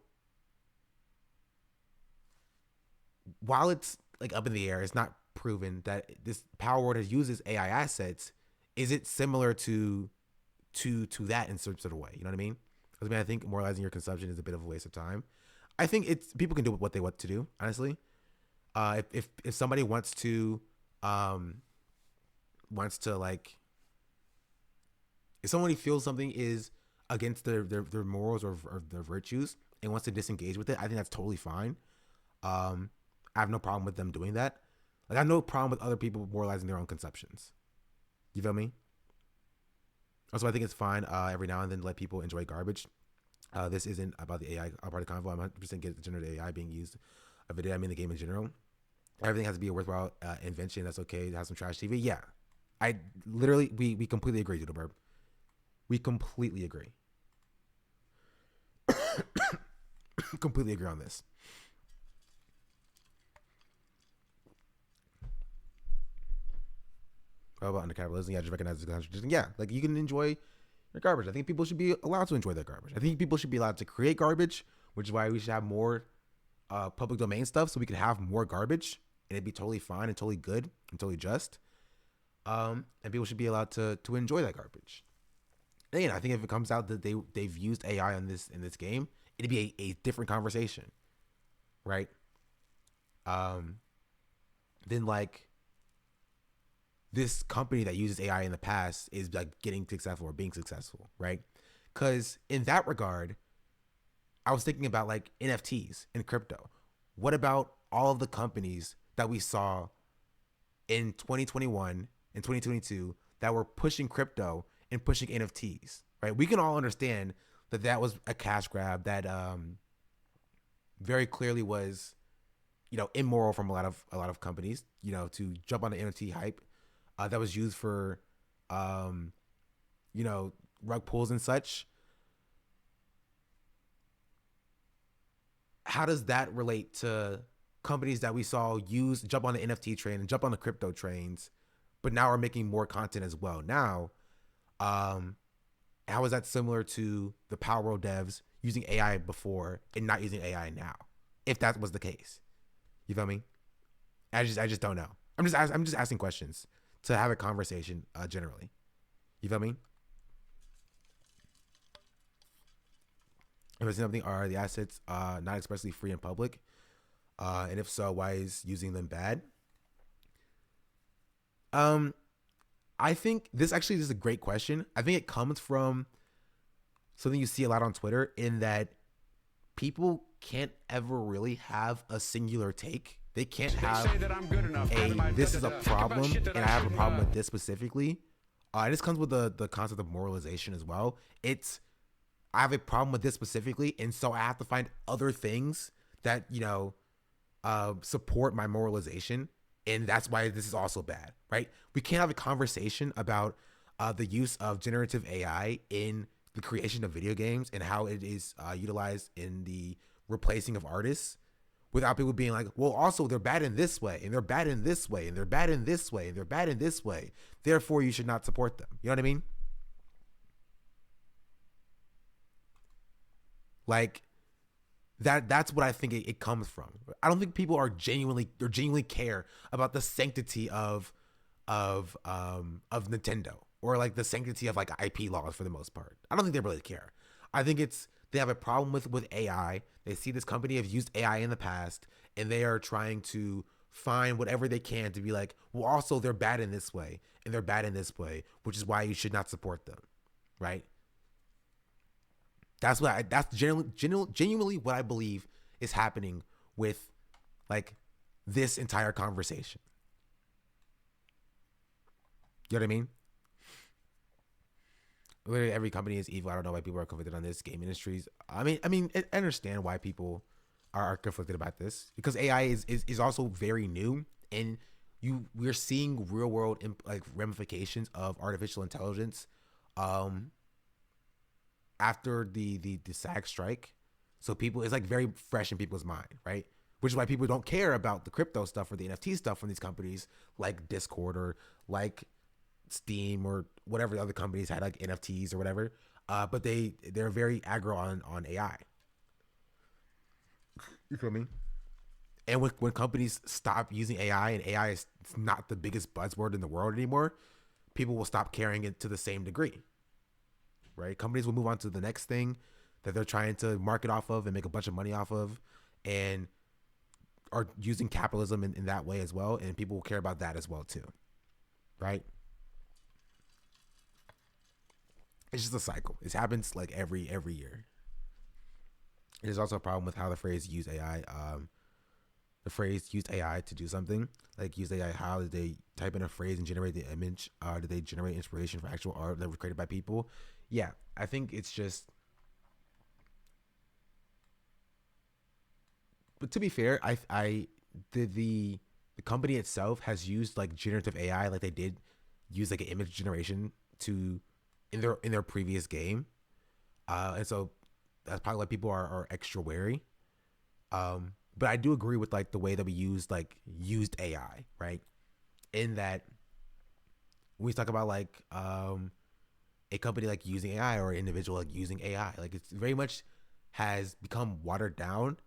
while it's like up in the air, it's not proven that this Palworld has uses AI assets. Is it similar to that in some sort of way? You know what I mean? Because I mean, I think moralizing your consumption is a bit of a waste of time. I think people can do what they want to do, honestly. If somebody wants to like, if somebody feels something is against their morals or their virtues and wants to disengage with it, I think that's totally fine. I have no problem with them doing that. Like, I have no problem with other people moralizing their own consumptions. You feel me? Also, I think it's fine every now and then to let people enjoy garbage. This isn't about the AI part of the convo. I'm 100% against the generative AI being used of it. I mean, the game in general. Everything has to be a worthwhile invention. That's okay to have some trash TV. Yeah. We completely agree, Doodle Burb. We completely agree. Completely agree on this. How about under capitalism? Yeah, just recognize the contradiction. Yeah, like you can enjoy your garbage. I think people should be allowed to enjoy their garbage. I think people should be allowed to create garbage, which is why we should have more public domain stuff so we could have more garbage and it'd be totally fine and totally good and totally just. and people should be allowed to enjoy that garbage. And again, I think if it comes out that they've used AI on this in this game, it'd be a different conversation, right? Then like this company that uses AI in the past is like getting successful or being successful, right? Because in that regard, I was thinking about like NFTs and crypto. What about all of the companies that we saw in 2021 and 2022 that were pushing crypto and pushing NFTs, right? We can all understand that that was a cash grab that very clearly was, immoral from a lot of companies, to jump on the NFT hype that was used for, rug pulls and such. How does that relate to companies that we saw jump on the NFT train and jump on the crypto trains, but now are making more content as well? Now, how is that similar to the Palworld devs using AI before and not using AI now? If that was the case, you feel me? I just don't know. I'm just asking questions to have a conversation generally. You feel me? If it's something, are the assets not expressly free in public? And if so, why is using them bad? I think this is a great question. I think it comes from something you see a lot on Twitter, in that people can't ever really have a singular take. They can't have this is a problem and I have a problem with this specifically. And this comes with the concept of moralization as well. I have a problem with this specifically, and so I have to find other things that, support my moralization. And that's why this is also bad, right? We can't have a conversation about the use of generative AI in the creation of video games and how it is utilized in the replacing of artists without people being like, well, also they're bad in this way, and they're bad in this way, and they're bad in this way, and they're bad in this way. Therefore, you should not support them. You know what I mean? Like that's what I think it comes from. I don't think people are genuinely care about the sanctity of Nintendo, or like the sanctity of like IP laws for the most part. I don't think they really care. I think they have a problem with AI. They see this company have used AI in the past, and they are trying to find whatever they can to be like, well, also they're bad in this way, and they're bad in this way, which is why you should not support them, right? That's genuinely what I believe is happening with like this entire conversation. You know what I mean? Literally every company is evil. I don't know why people are conflicted on this. Game industries. I mean, I understand why people are conflicted about this, because AI is also very new, and we're seeing real world like ramifications of artificial intelligence. After the SAG strike, so it's like very fresh in people's mind, right? Which is why people don't care about the crypto stuff or the NFT stuff from these companies like Discord or like Steam or whatever the other companies had, like NFTs or whatever. But they're very aggro on AI. You feel me? And when companies stop using AI, and AI is not the biggest buzzword in the world anymore, people will stop caring it to the same degree. Right? Companies will move on to the next thing that they're trying to market off of and make a bunch of money off of, and are using capitalism in that way as well. And people will care about that as well too. Right? It's just a cycle. It happens like every year. There's also a problem with how the phrase use AI. The phrase used AI to do something. Like use AI, how did they type in a phrase and generate the image? Did they generate inspiration for actual art that was created by people? Yeah, I think it's just. But to be fair, the company itself has used like generative AI, like they did use like an image generation in their previous game, and so that's probably why people are extra wary. But I do agree with like the way that we used AI, right? In that when we talk about like a company like using AI, or an individual like using AI, like it's very much has become watered down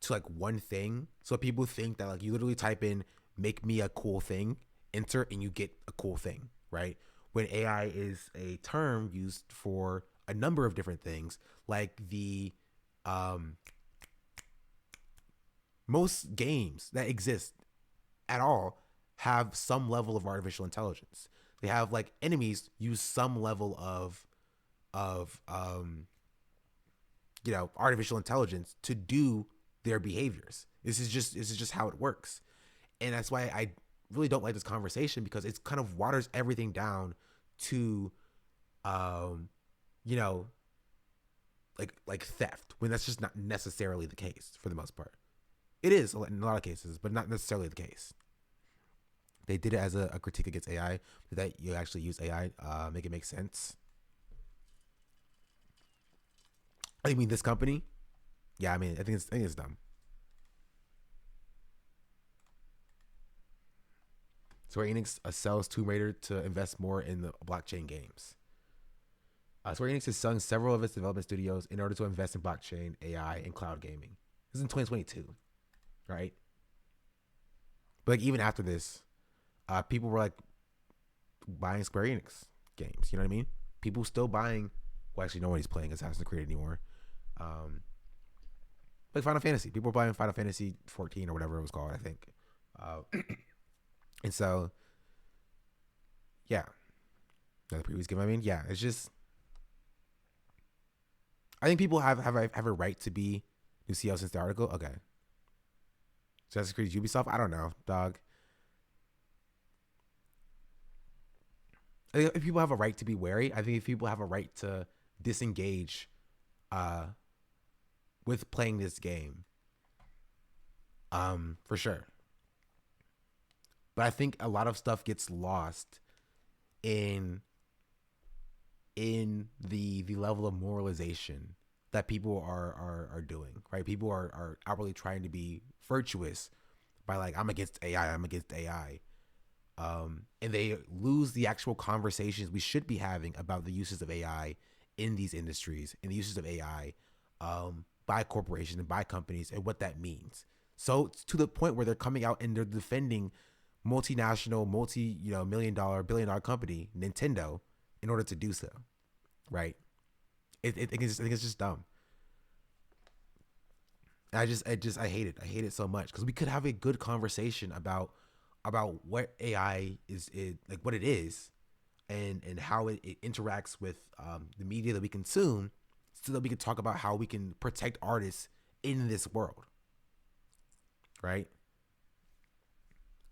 to like one thing. So people think that like you literally type in "make me a cool thing" enter and you get a cool thing, right? When AI is a term used for a number of different things, like the most games that exist at all have some level of artificial intelligence. They have like enemies use some level of artificial intelligence to do their behaviors. This is just how it works. And that's why I really don't like this conversation, because it's kind of waters everything down to like theft, when that's just not necessarily the case for the most part. It is in a lot of cases, but not necessarily the case. They did it as a critique against AI, but that you actually use AI, make it make sense. I mean, this company, yeah, I think it's dumb. Square Enix sells Tomb Raider to invest more in the blockchain games. Square Enix is selling several of its development studios in order to invest in blockchain, AI, and cloud gaming. This is in 2022, right? But like even after this, people were like buying Square Enix games. You know what I mean? People still buying. Well, actually, nobody's playing Assassin's Creed anymore. Like Final Fantasy, people were buying Final Fantasy 14 or whatever it was called, I think. And so, yeah, the previous game. I mean, yeah, it's just. I think people have a right to be new CEO since the article. Okay. Assassin's Creed Ubisoft. I don't know, dog. I think if people have a right to be wary, I think if people have a right to disengage with playing this game, for sure. But I think a lot of stuff gets lost in the level of moralization that people are doing, right? People are outwardly trying to be virtuous by like, I'm against AI, and they lose the actual conversations we should be having about the uses of AI in these industries and the uses of AI by corporations and by companies and what that means. So to the point where they're coming out and they're defending multinational, $1 billion company, Nintendo, in order to do so, right? I think it's just dumb. I hate it. I hate it so much, because we could have a good conversation about what AI is, like what it is, and how it interacts with the media that we consume, so that we can talk about how we can protect artists in this world, right?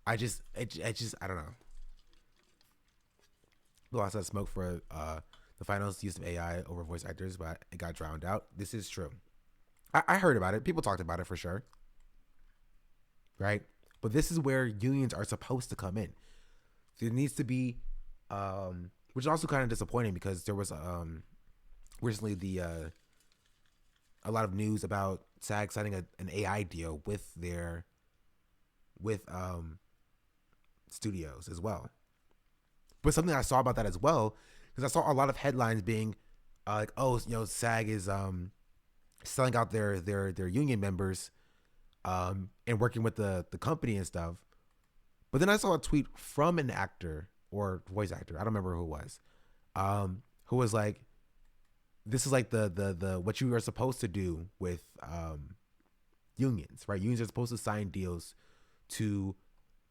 I don't know. Lots of smoke for the finals use of AI over voice actors, but it got drowned out. This is true. I heard about it. People talked about it for sure. Right? But this is where unions are supposed to come in. There needs to be, which is also kind of disappointing, because there was recently a lot of news about SAG signing an AI deal with studios as well. But something I saw about that as well, because I saw a lot of headlines being like, oh, SAG is selling out their union members and working with the company and stuff. But then I saw a tweet from an actor or voice actor, I don't remember who it was, who was like, this is like the what you are supposed to do with unions, right? Unions are supposed to sign deals to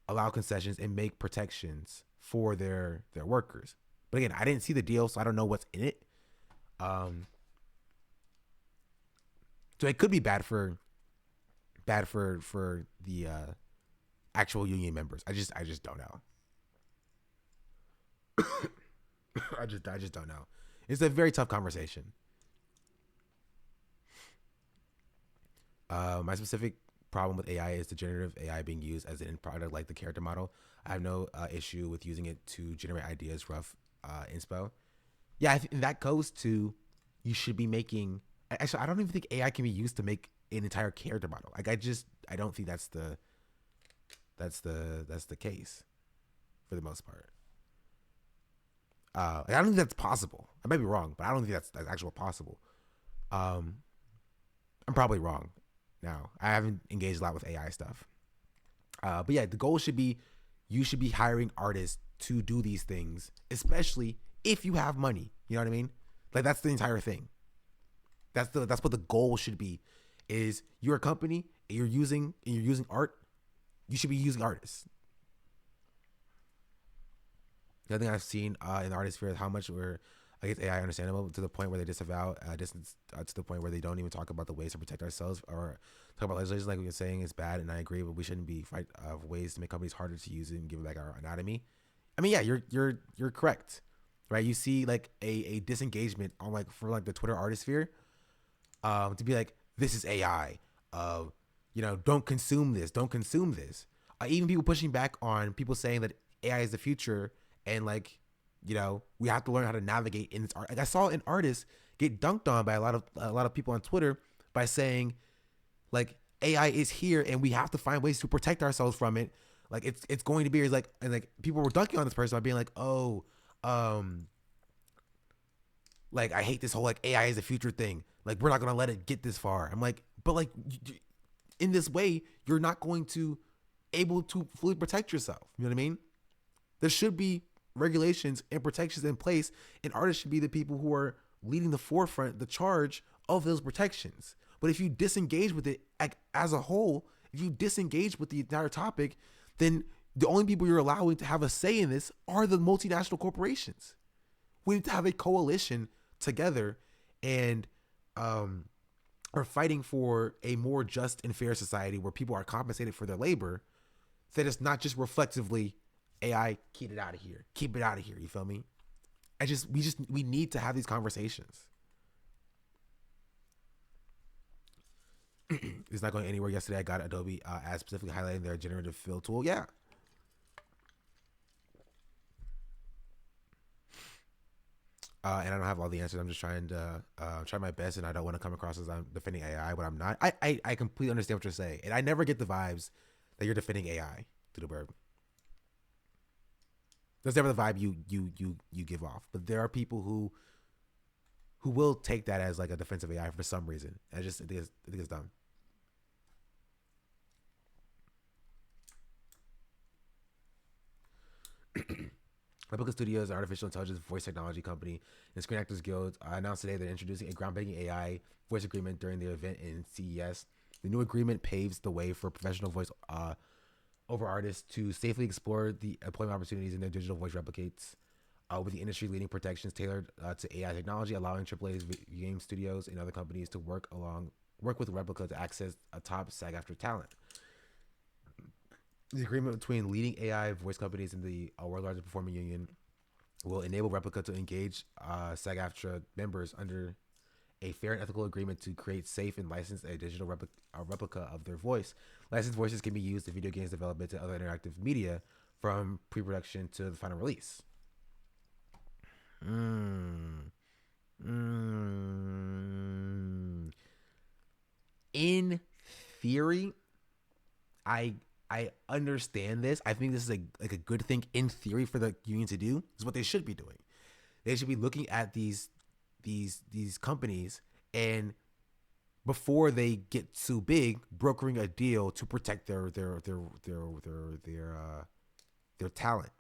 allow concessions and make protections for their workers. But again, I didn't see the deal, so I don't know what's in it. So it could be bad for the actual union members. I just don't know. I just don't know. It's a very tough conversation. My specific problem with AI is the generative AI being used as an end product, like the character model. I have no issue with using it to generate ideas, rough inspo. Yeah, I think that goes to, you should be making. Actually, I don't even think AI can be used to make an entire character model. Like I don't think that's the case for the most part. I don't think that's possible. I might be wrong, but I don't think that's actually possible. I'm probably wrong. Now, I haven't engaged a lot with AI stuff. But yeah, the goal should be you should be hiring artists to do these things, especially if you have money. You know what I mean? Like, that's the entire thing. That's what the goal should be. Is you're a company and you're using art, you should be using artists. The other thing I've seen in the artist sphere is how much I guess AI understandable to the point where they disavow distance to the point where they don't even talk about the ways to protect ourselves or talk about legislation like we were saying is bad, and I agree, but we shouldn't be fight ways to make companies harder to use it and give it like our anatomy. I mean, yeah, you're correct, right? You see like a disengagement on like for like the Twitter artist sphere, to be like, this is AI, don't consume this, don't consume this. Even people pushing back on people saying that AI is the future and like, we have to learn how to navigate in this art. Like I saw an artist get dunked on by a lot of people on Twitter by saying like AI is here and we have to find ways to protect ourselves from it. Like it's going to be like, and like people were dunking on this person by being like, like I hate this whole like AI is the future thing. Like we're not gonna let it get this far. I'm like, but like in this way, you're not going to able to fully protect yourself. You know what I mean? There should be regulations and protections in place, and artists should be the people who are leading the forefront, the charge of those protections. But if you disengage with it as a whole, if you disengage with the entire topic, then the only people you're allowing to have a say in this are the multinational corporations. We need to have a coalition together and are fighting for a more just and fair society where people are compensated for their labor, that it's not just reflexively AI, keep it out of here. Keep it out of here. You feel me? We need to have these conversations. It's not going anywhere. Yesterday, I got Adobe ads specifically highlighting their generative fill tool. Yeah. And I don't have all the answers. I'm just trying to try my best, and I don't want to come across as I'm defending AI, but I'm not. I completely understand what you're saying, and I never get the vibes that you're defending AI to the bird. That's never the vibe you give off. But there are people who will take that as like a defensive AI for some reason. I think it's dumb. Replica Studios, an artificial intelligence voice technology company, and Screen Actors Guild announced today they're introducing a groundbreaking AI voice agreement during the event in CES. The new agreement paves the way for professional voice over artists to safely explore the employment opportunities in their digital voice replicates, with the industry-leading protections tailored to AI technology, allowing AAA's game studios and other companies to work with Replica to access a top SAG-AFTRA talent. The agreement between leading AI voice companies and the world's largest performing union will enable Replica to engage SAG-AFTRA members under a fair and ethical agreement to create safe and license a digital replica of their voice. Licensed voices can be used in video games development and other interactive media from pre-production to the final release. In theory, I understand this. I think this is a good thing in theory for the union to do. This is what they should be doing. They should be looking at these companies and before they get too big, brokering a deal to protect their talent.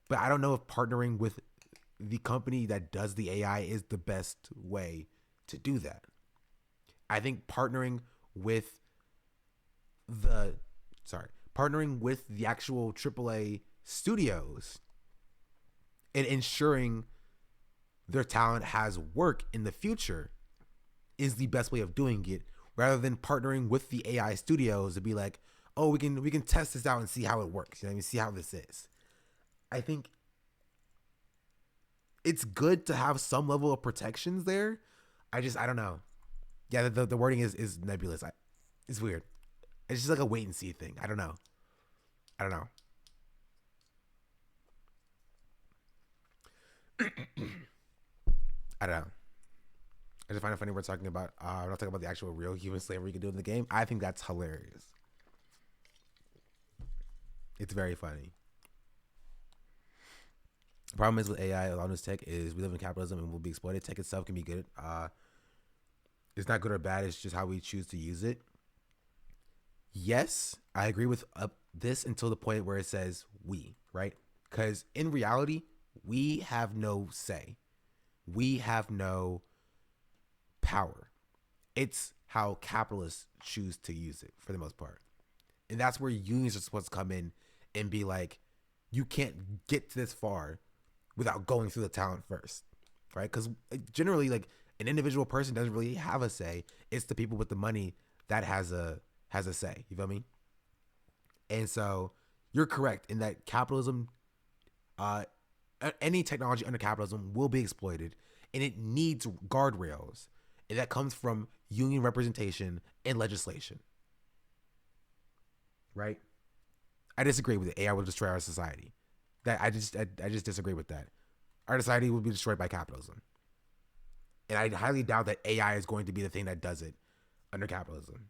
But I don't know if partnering with the company that does the AI is the best way to do that. I think partnering with the actual AAA studios and ensuring their talent has work in the future is the best way of doing it, rather than partnering with the AI studios to be like, oh, we can test this out and see how it works. You know what I mean? See how this is. I think it's good to have some level of protections there. I don't know. Yeah, the wording is nebulous. It's weird. It's just like a wait and see thing. I don't know. I don't know. I just find it funny we're not talking about the actual real human slavery you can do in the game. I think that's hilarious. It's very funny. The problem is with AI, a lot of this tech is we live in capitalism and will be exploited. Tech itself can be good. It's not good or bad. It's just how we choose to use it. yes, I agree with this until the point where it says we, right? Because in reality, we have no say. We have no power. It's how capitalists choose to use it for the most part. And that's where unions are supposed to come in and be like, you can't get to this far without going through the talent first, right? Because generally, like, an individual person doesn't really have a say. It's the people with the money that has a say. You feel me? And so you're correct in that capitalism, any technology under capitalism will be exploited, and it needs guardrails, and that comes from union representation and legislation. Right? I disagree with it. AI will destroy our society. That I just disagree with that. Our society will be destroyed by capitalism. And I highly doubt that AI is going to be the thing that does it under capitalism.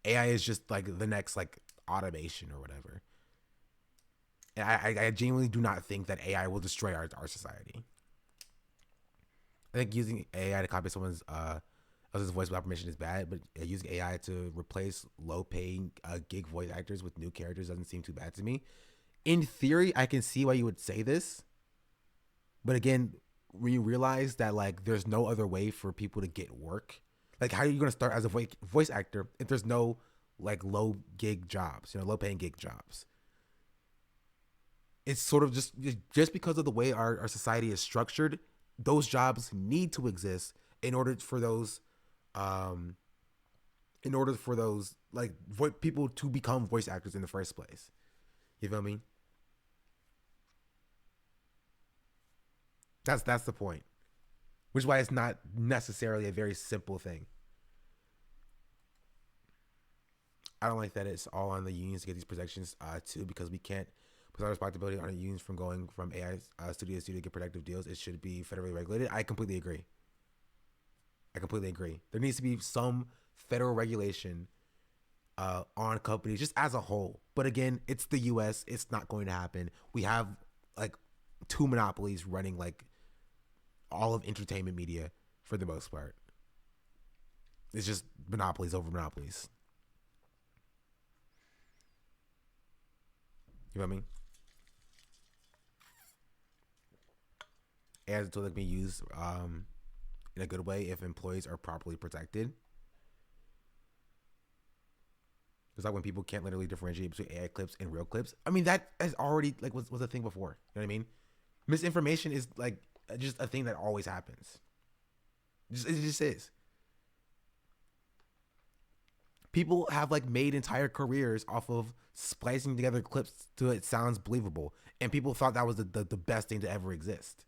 AI is just like the next like automation or whatever. And I genuinely do not think that AI will destroy our society. I think using AI to copy someone's voice without permission is bad, but using AI to replace low-paying gig voice actors with new characters doesn't seem too bad to me. In theory, I can see why you would say this. But again, when you realize that like there's no other way for people to get work, like how are you going to start as a voice actor if there's no like low gig jobs, low paying gig jobs? It's sort of just because of the way our society is structured, those jobs need to exist in order for those like people to become voice actors in the first place. You feel me? That's the point. Which is why it's not necessarily a very simple thing. I don't like that it's all on the unions to get these protections too, because we can't put our responsibility on the unions from going from AI studio to studio to get productive deals. It should be federally regulated. I completely agree. There needs to be some federal regulation on companies just as a whole. But again, it's the US. It's not going to happen. We have like 2 monopolies running like all of entertainment media for the most part. It's just monopolies over monopolies. You know what I mean? As a tool that can be used in a good way if employees are properly protected. It's like when people can't literally differentiate between AI clips and real clips. I mean, that has already like was a thing before. You know what I mean? Misinformation is like just a thing that always happens. It just is. People have like made entire careers off of splicing together clips to it sounds believable, and people thought that was the best thing to ever exist.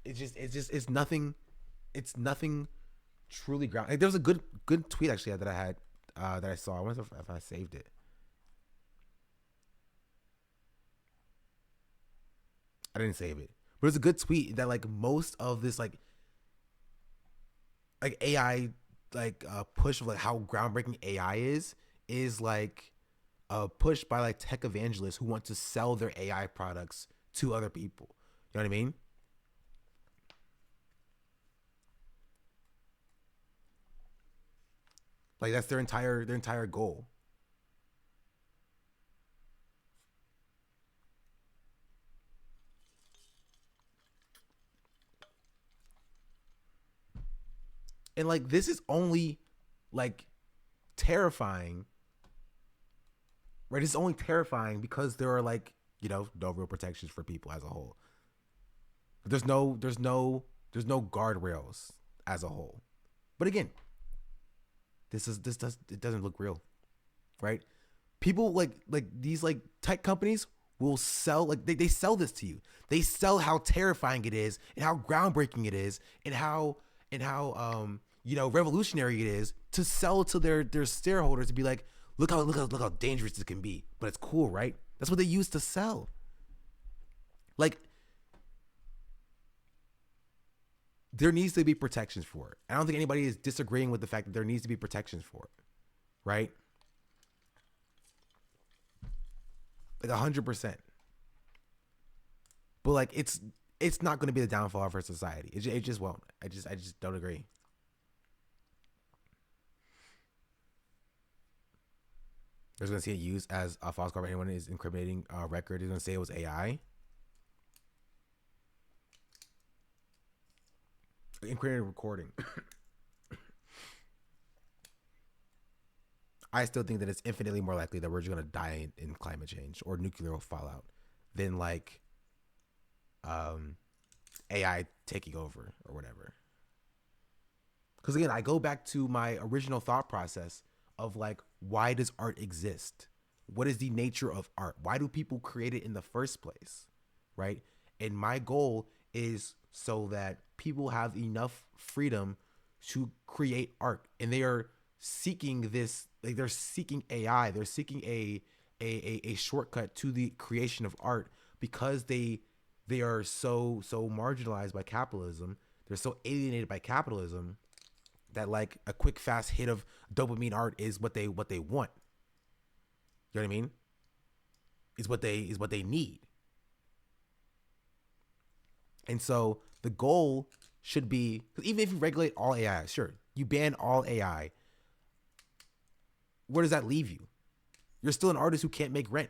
It's nothing truly ground. Like, there was a good tweet actually that I had that I saw. I wonder if I saved it. I didn't save it, but it was a good tweet that like most of this like AI like push of like how groundbreaking AI is like a push by like tech evangelists who want to sell their AI products to other people. You know what I mean? Like that's their entire goal. And like this is only like terrifying. Right? It's only terrifying because there are like, no real protections for people as a whole. There's no guardrails as a whole. But again, it doesn't look real, right? People like these like tech companies will sell like they sell this to you. They sell how terrifying it is and how groundbreaking it is and how revolutionary it is to sell to their shareholders to be like, look how dangerous this can be, but it's cool, right? That's what they use to sell. Like, there needs to be protections for it. I don't think anybody is disagreeing with the fact that there needs to be protections for it, right? Like 100%. But like, it's not going to be the downfall of our society. It just won't. I just don't agree. There's going to see it used as a false card. Anyone is incriminating a record is going to say it was AI. Incriminating recording. I still think that it's infinitely more likely that we're just going to die in climate change or nuclear fallout than like AI taking over or whatever. Because again, I go back to my original thought process of like, why does art exist? What is the nature of art? Why do people create it in the first place? Right? And my goal is so that people have enough freedom to create art. And they are seeking this, like they're seeking AI. They're seeking a shortcut to the creation of art because they are so marginalized by capitalism. They're so alienated by capitalism that like a quick fast hit of dopamine art is what they want. You know what I mean? Is what they need. And so the goal should be, because even if you regulate all AI, sure, you ban all AI, where does that leave you? You're still an artist who can't make rent.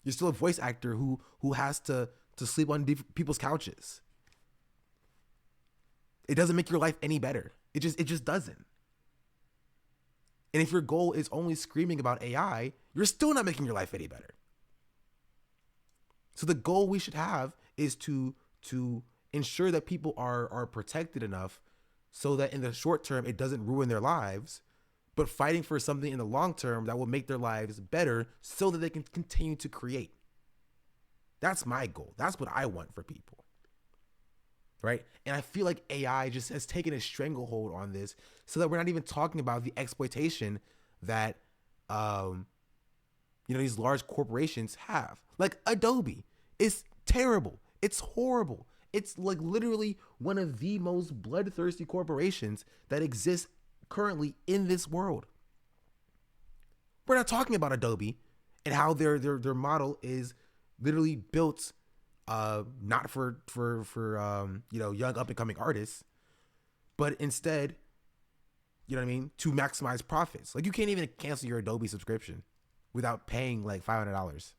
You're still a voice actor who has to sleep on people's couches. It doesn't make your life any better. It just doesn't. And if your goal is only screaming about AI, you're still not making your life any better. So the goal we should have is to ensure that people are protected enough so that in the short term it doesn't ruin their lives, but fighting for something in the long term that will make their lives better so that they can continue to create. That's my goal. That's what I want for people. Right? And I feel like AI just has taken a stranglehold on this so that we're not even talking about the exploitation that these large corporations have. Like Adobe is terrible. It's horrible. It's like literally one of the most bloodthirsty corporations that exists currently in this world. We're not talking about Adobe and how their model is literally built not for young up and coming artists, but instead, you know what I mean, to maximize profits. Like you can't even cancel your Adobe subscription without paying like $500.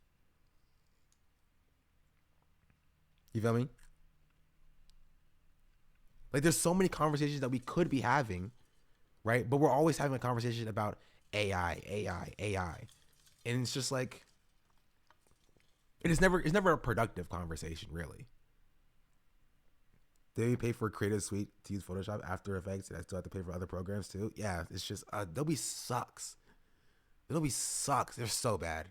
You feel me? Like there's so many conversations that we could be having, right? But we're always having a conversation about AI. And it's just like, it's never a productive conversation, really. Do you pay for a Creative Suite to use Photoshop, After Effects, and I still have to pay for other programs too? Yeah, it's just Adobe sucks. Adobe sucks. They're so bad.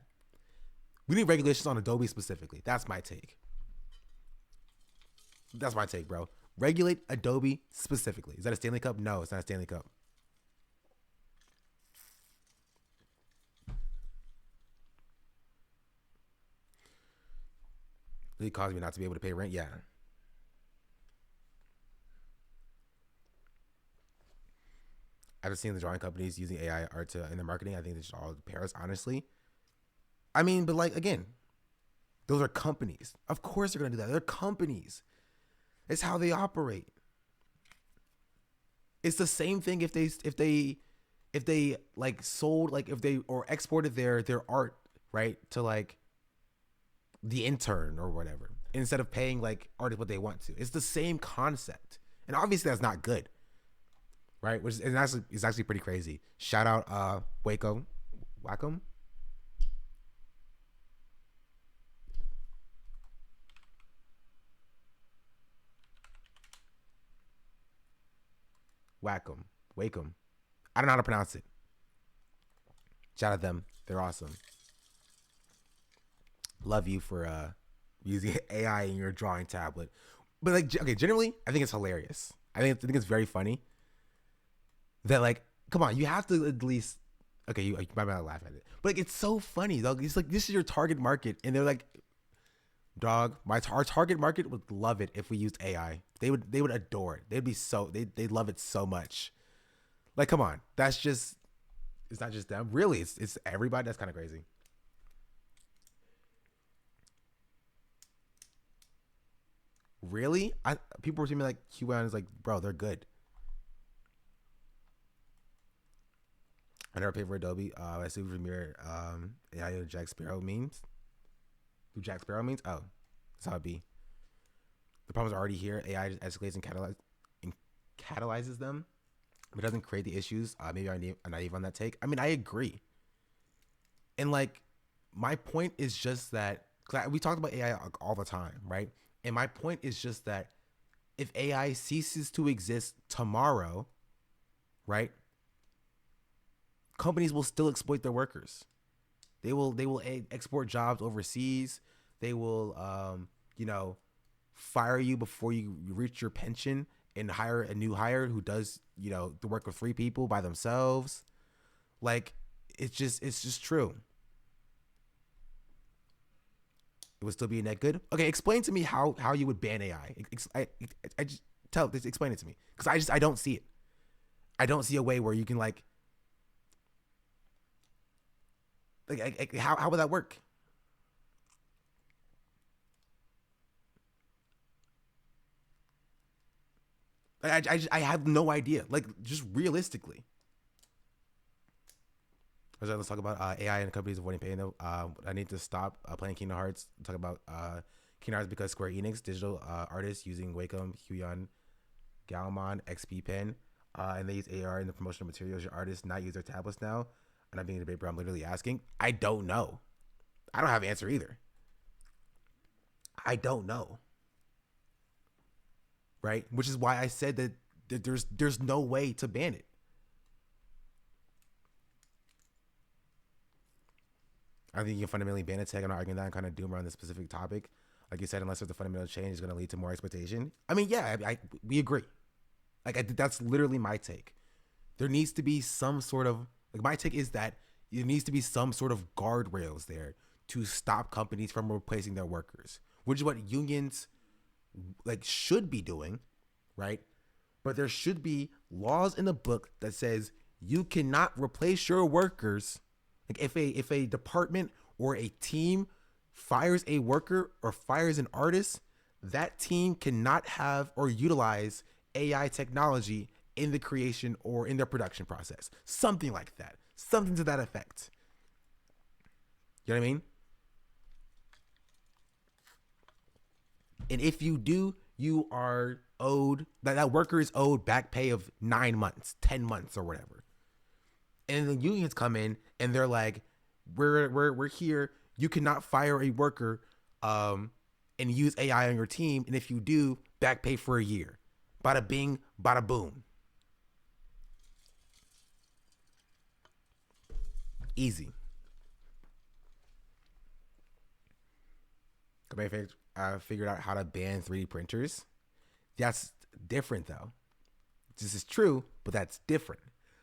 We need regulations on Adobe specifically. That's my take. That's my take, bro. Regulate Adobe specifically. Is that a Stanley Cup? No, it's not a Stanley Cup. It caused me not to be able to pay rent. Yeah. I've seen the drawing companies using AI art in their marketing. I think they should all Paris, honestly. I mean, but like again, those are companies. Of course they're gonna do that. They're companies. It's how they operate. It's the same thing if they like sold, like if they or exported their art, right, to like the Intern or whatever, instead of paying like artists what they want to. It's the same concept. And obviously that's not good. Right? Which is actually pretty crazy. Shout out Wacom. Wacom. I don't know how to pronounce it. Shout out them. They're awesome. Love you for using AI in your drawing tablet. But like, okay, generally, I think it's hilarious. I think it's very funny that like, come on, you have to at least, okay, you might not laugh at it, but like, it's so funny, dog. It's like, this is your target market, and they're like, dog, our target market would love it if we used AI. They would adore it. They'd love it so much. Like, come on, it's not just them. Really, it's everybody. That's kind of crazy. Really? People were seeing me like QAnon is like, bro, they're good. I never paid for Adobe. I see Premiere. AI Jack Sparrow memes. Do Jack Sparrow memes? Oh, that's how it be. The problem's already here. AI just escalates and catalyzes them, but doesn't create the issues. Maybe I'm naive on that take. I mean, I agree. And like, my point is just that, cause we talked about AI all the time, right? And my point is just that if AI ceases to exist tomorrow, right? Companies will still exploit their workers. They will export jobs overseas. They will, fire you before you reach your pension and hire a new hire who does, the work of 3 people by themselves. Like, it's just true. It would still be a net good. Okay, explain to me how you would ban AI. Explain it to me, because I don't see it. I don't see a way where you can like how would that work? I have no idea. Like, just realistically. Let's talk about AI and companies avoiding paying them. I need to stop playing Kingdom Hearts. Talk about Kingdom Hearts because Square Enix, digital artists using Wacom, Huion, Galmon, XP Pen, and they use AR in the promotional materials. Your artists not use their tablets now? I'm not being a debate, but I'm literally asking. I don't know. I don't have an answer either. I don't know. Right? Which is why I said that there's no way to ban it. I think you can fundamentally ban a tech. I'm not arguing that. I'm kind of doomed around this specific topic. Like you said, unless there's a fundamental change, it's going to lead to more exploitation. I mean, yeah, we agree. That's literally my take. There needs to be some sort of, my take is that there needs to be some sort of guardrails there to stop companies from replacing their workers, which is what unions should be doing, right? But there should be laws in the book that says you cannot replace your workers. Like if a department or a team fires a worker or fires an artist, that team cannot have or utilize AI technology in the creation or in their production process. Something like that. Something to that effect. You know what I mean? And if you do, you are owed, that worker is owed back pay of 9 months, 10 months or whatever. And the unions come in and they're like, we're here. You cannot fire a worker and use AI on your team. And if you do, back pay for a year. Bada bing, bada boom. Easy. I figured out how to ban 3D printers. That's different though. This is true, but that's different.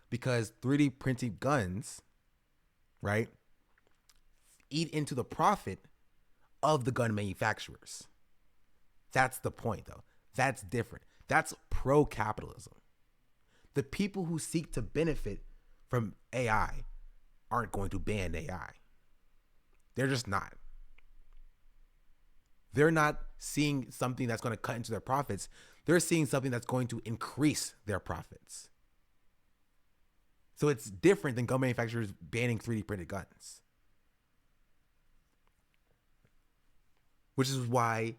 Because 3D printing guns, right, eat into the profit of the gun manufacturers. That's the point, though. That's different. That's pro-capitalism. The people who seek to benefit from AI aren't going to ban AI. They're just not. They're not seeing something that's going to cut into their profits. They're seeing something that's going to increase their profits. So it's different than gun manufacturers banning 3D printed guns. Which is why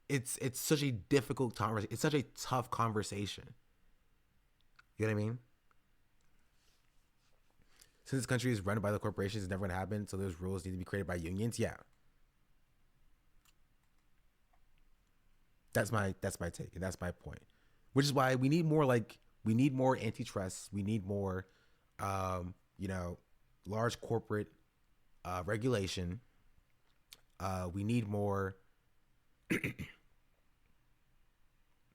it's such a difficult conversation. It's such a tough conversation. You know what I mean? Since this country is run by the corporations, it's never going to happen. So those rules need to be created by unions. Yeah. That's my take. And that's my point. Which is why we need more antitrust. We need more, large corporate regulation. We need more.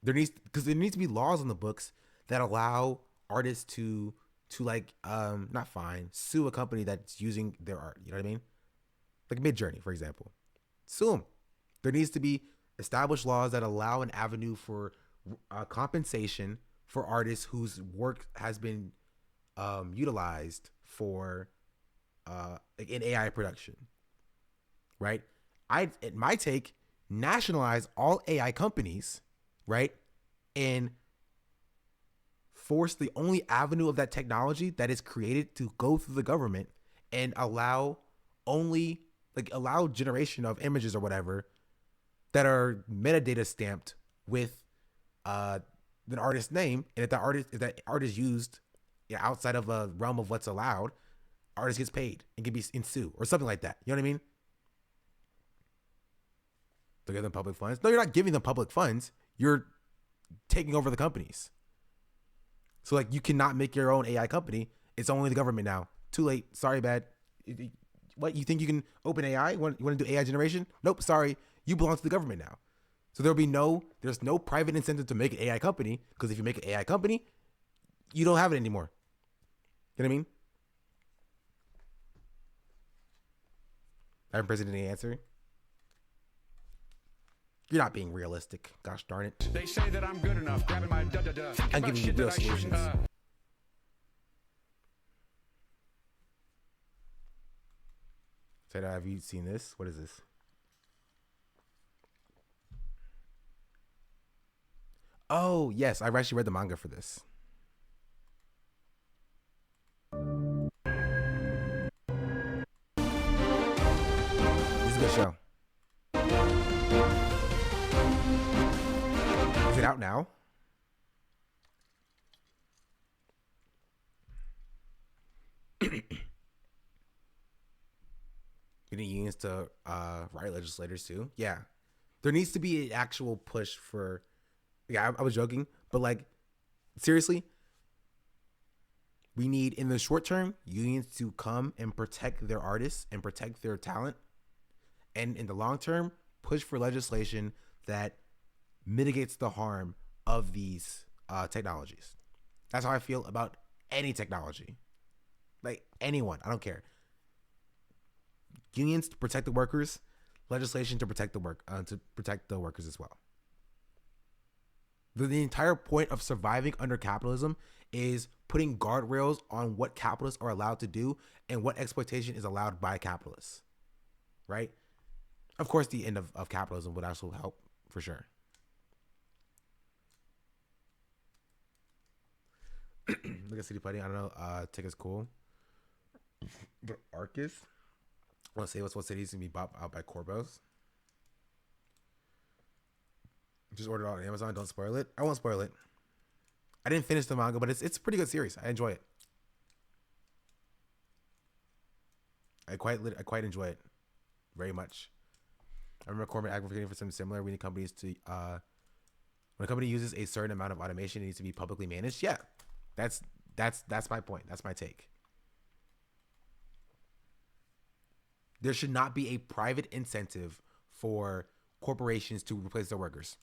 There needs to be laws on the books that allow artists to sue a company that's using their art. You know what I mean? Like Midjourney, for example. Sue them. There needs to be established laws that allow an avenue for compensation for artists whose work has been utilized for in AI production, right? My take, nationalize all AI companies, right, and force the only avenue of that technology that is created to go through the government and allow generation of images or whatever that are metadata stamped with an artist's name, and if that artist used outside of a realm of what's allowed, artist gets paid and can be in sue or something like that. You know what I mean? To give them public funds. No, you're not giving them public funds. You're taking over the companies. So like, you cannot make your own AI company. It's only the government now. Too late. Sorry, bad. What, you think you can open AI? You want to do AI generation? Nope. Sorry. You belong to the government now. So there's no private incentive to make an AI company, because if you make an AI company, you don't have it anymore. You know what I mean? I haven't presented any answer. You're not being realistic. Gosh darn it. They say that I'm good enough, grabbing my da-da-da. I'm giving you real solutions. Said, have you seen this? What is this? Oh, yes. I've actually read the manga for this. This is a good show. Is it out now? We need unions to write legislators too. Yeah. There needs to be an actual push for... Yeah, I was joking, but like, seriously, we need, in the short term, unions to come and protect their artists and protect their talent. And in the long term, push for legislation that mitigates the harm of these technologies. That's how I feel about any technology. Like, anyone, I don't care. Unions to protect the workers, legislation to protect the workers as well. The entire point of surviving under capitalism is putting guardrails on what capitalists are allowed to do and what exploitation is allowed by capitalists, right? Of course, the end of capitalism would also help, for sure. Look at City Putty. I don't know. Ticket's cool. But Arcus, I want to say what city's going to be bought out by Corvos. Just ordered it on Amazon. Don't spoil it. I won't spoil it. I didn't finish the manga, but it's a pretty good series. I enjoy it. I quite enjoy it very much. I remember Cormac advocating for something similar. We need companies to when a company uses a certain amount of automation, it needs to be publicly managed. Yeah, that's my point. That's my take. There should not be a private incentive for corporations to replace their workers.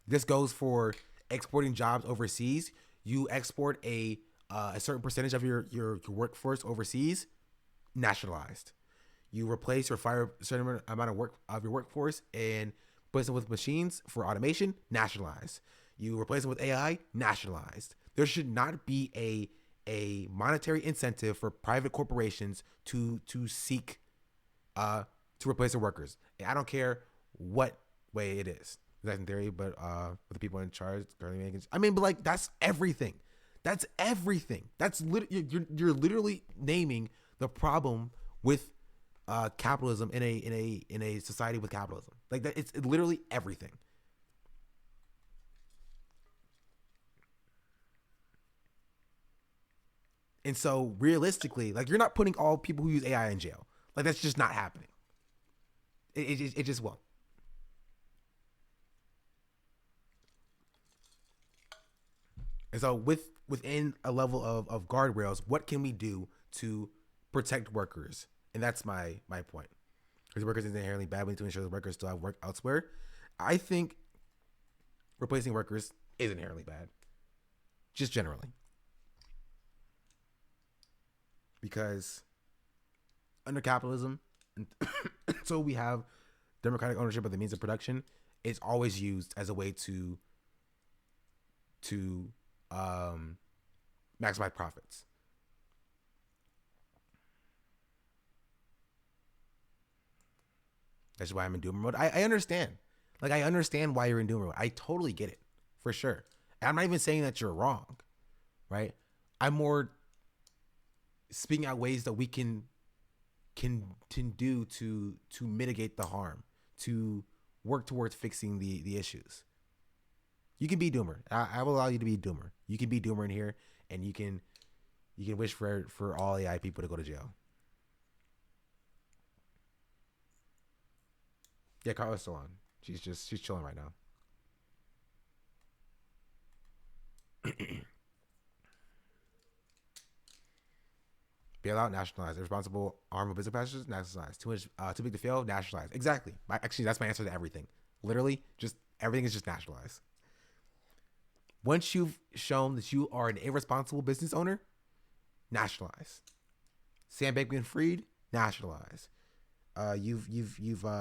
This goes for exporting jobs overseas. You export a certain percentage of your workforce overseas, nationalized. You replace or fire a certain amount of your workforce and replace them with machines for automation, nationalized. You replace them with AI, nationalized. There should not be a monetary incentive for private corporations to seek to replace their workers. And I don't care what way it is. That's in theory, but with the people in charge, I mean, but like, that's everything. That's everything. That's you're literally naming the problem with capitalism in a society with capitalism. Like that, it's literally everything. And so realistically, like, you're not putting all people who use AI in jail. Like, that's just not happening. It just won't. And so within a level of guardrails, what can we do to protect workers? And that's my point. Because workers is inherently bad. We need to ensure that workers still have work elsewhere. I think replacing workers is inherently bad. Just generally. Because under capitalism, until we have democratic ownership of the means of production, it's always used as a way to maximize profits. That's why I'm in doom mode. I understand. Like, I understand why you're in doom mode. I totally get it, for sure. I'm not even saying that you're wrong, right? I'm more speaking out ways that we can do to mitigate the harm, to work towards fixing the issues. You can be doomer. I will allow you to be doomer. You can be doomer in here, and you can wish for all AI people to go to jail. Yeah, Carla's still on. She's chilling right now. Bail out, nationalize. Irresponsible arm of business practices, nationalize. Too big to fail, nationalize. Exactly. Actually, that's my answer to everything. Literally, just everything is just nationalize. Once you've shown that you are an irresponsible business owner, nationalize. Sam Bankman-Fried, nationalize. You've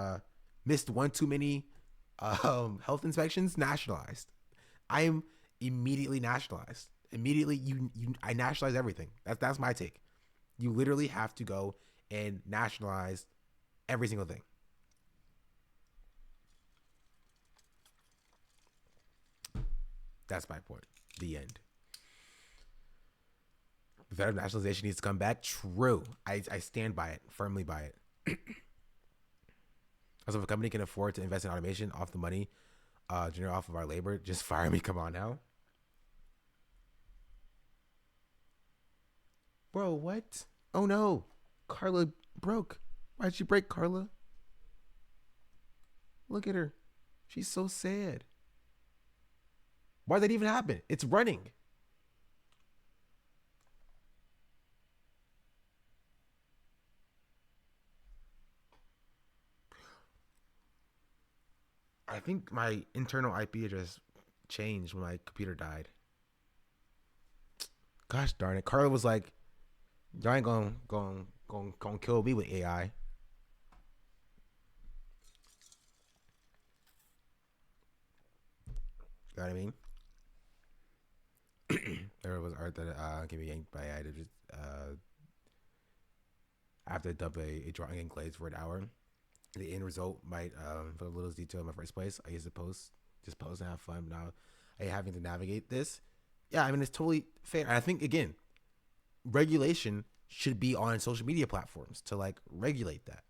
missed one too many health inspections, nationalized. I am immediately nationalized. Immediately, I nationalize everything. That's my take. You literally have to go and nationalize every single thing. That's my point. The end. The threat of nationalization needs to come back. True. I stand by it. Firmly by it. Also, if a company can afford to invest in automation off the money, generate off of our labor, just fire me. Come on now. Bro, what? Oh no. Carla broke. Why'd she break, Carla? Look at her. She's so sad. Why did that even happen? It's running. I think my internal IP address changed when my computer died. Gosh darn it. Carla was like, y'all ain't gonna kill me with AI. You know what I mean? There was art that can be yanked by AI to just after dump a drawing in glaze for an hour. The end result might put a little detail in my first place. I used to post and have fun. But now I having to navigate this. Yeah, I mean, it's totally fair. And I think, again, regulation should be on social media platforms to like regulate that.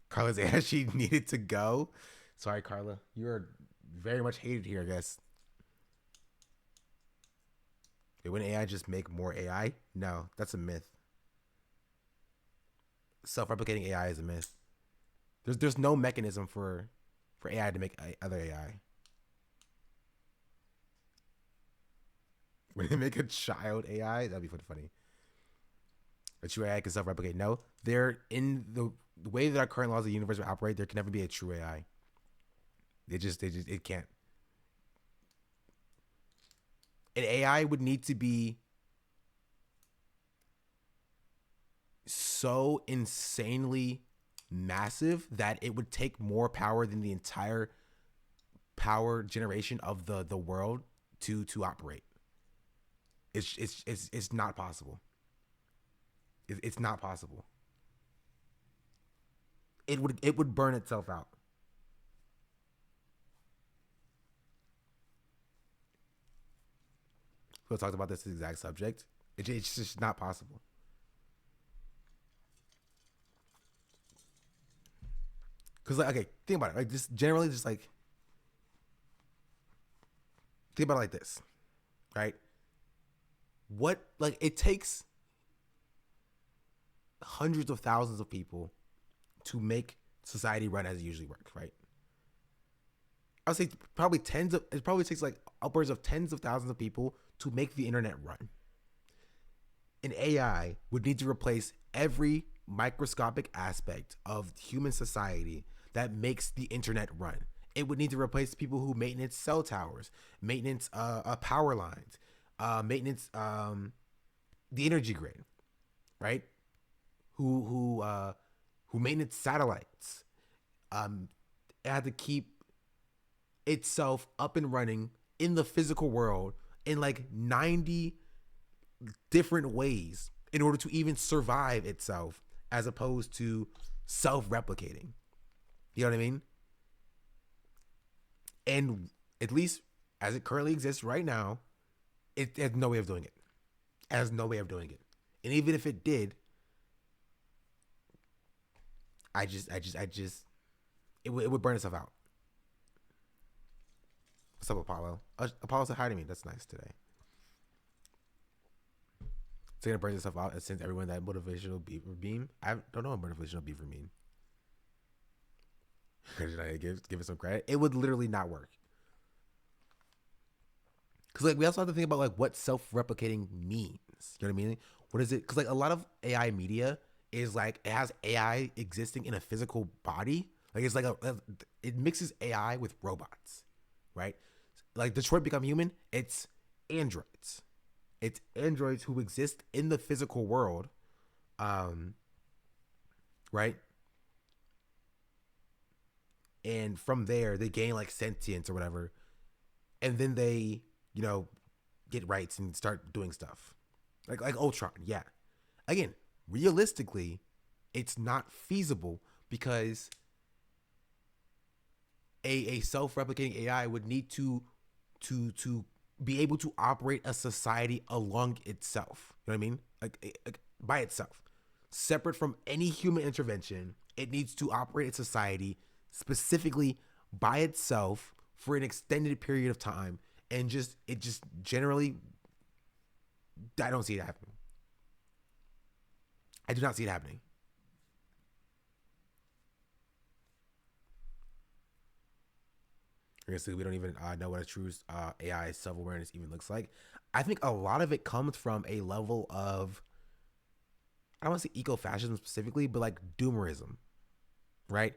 Carla's ass, she needed to go. Sorry, Carla. You are very much hated here, I guess. Wouldn't AI just make more AI? No, that's a myth. Self-replicating AI is a myth. There's no mechanism for AI to make other AI. When they make a child AI, that'd be funny. A true AI can self-replicate. No, they're in the way that our current laws of the universe operate. There can never be a true AI. It can't. An AI would need to be so insanely massive that it would take more power than the entire power generation of the world to operate. It's not possible. It's not possible. It would burn itself out. We talked about this exact subject. It's just not possible. Cause like, okay, think about it. Like just generally, just like think about it like this, right? What like it takes hundreds of thousands of people to make society run as it usually works, right? I would say it probably takes like upwards of tens of thousands of people to make the internet run. An AI would need to replace every microscopic aspect of human society that makes the internet run. It would need to replace people who maintenance cell towers, maintenance power lines, maintenance the energy grid, right? Who maintenance satellites. It had to keep itself up and running in the physical world in like 90 different ways in order to even survive itself, as opposed to self-replicating. You know what I mean? And at least as it currently exists right now, it has no way of doing it. It has no way of doing it. And even if it did, it would burn itself out. What's up, Apollo? Apollo said hi to me. That's nice today. It's gonna burn itself out and send everyone that motivational beam. I don't know what motivational beaver mean. Should I give it some credit? It would literally not work. Cause like we also have to think about like what self-replicating means. You know what I mean? What is it? Cause like a lot of AI media is like it has AI existing in a physical body. Like it's like it mixes AI with robots, right? Like Detroit Become Human, it's androids. It's androids who exist in the physical world, right? And from there, they gain like sentience or whatever, and then they, you know, get rights and start doing stuff, like Ultron. Yeah, again, realistically, it's not feasible because a self-replicating AI would need to be able to operate a society along itself. You know what I mean? Like by itself, separate from any human intervention. It needs to operate a society specifically by itself for an extended period of time, and it just generally, I don't see it happening. I do not see it happening. Seriously, we don't even know what a true AI self-awareness even looks like. I think a lot of it comes from a level of, I don't want to say eco-fascism specifically, but like doomerism, right?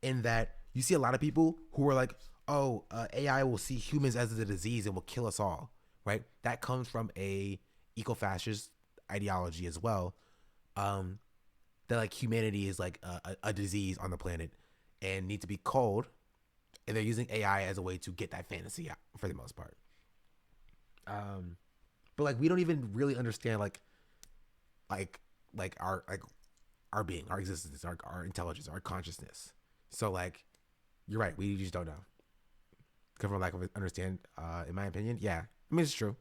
In that you see a lot of people who are like, oh, AI will see humans as a disease and will kill us all, right? That comes from a eco-fascist ideology as well. That like humanity is like a disease on the planet and need to be culled. And they're using AI as a way to get that fantasy out for the most part. But like we don't even really understand like our being, our existence, our intelligence, our consciousness. So like you're right, we just don't know. Come from lack of understand, in my opinion. Yeah. I mean it's true.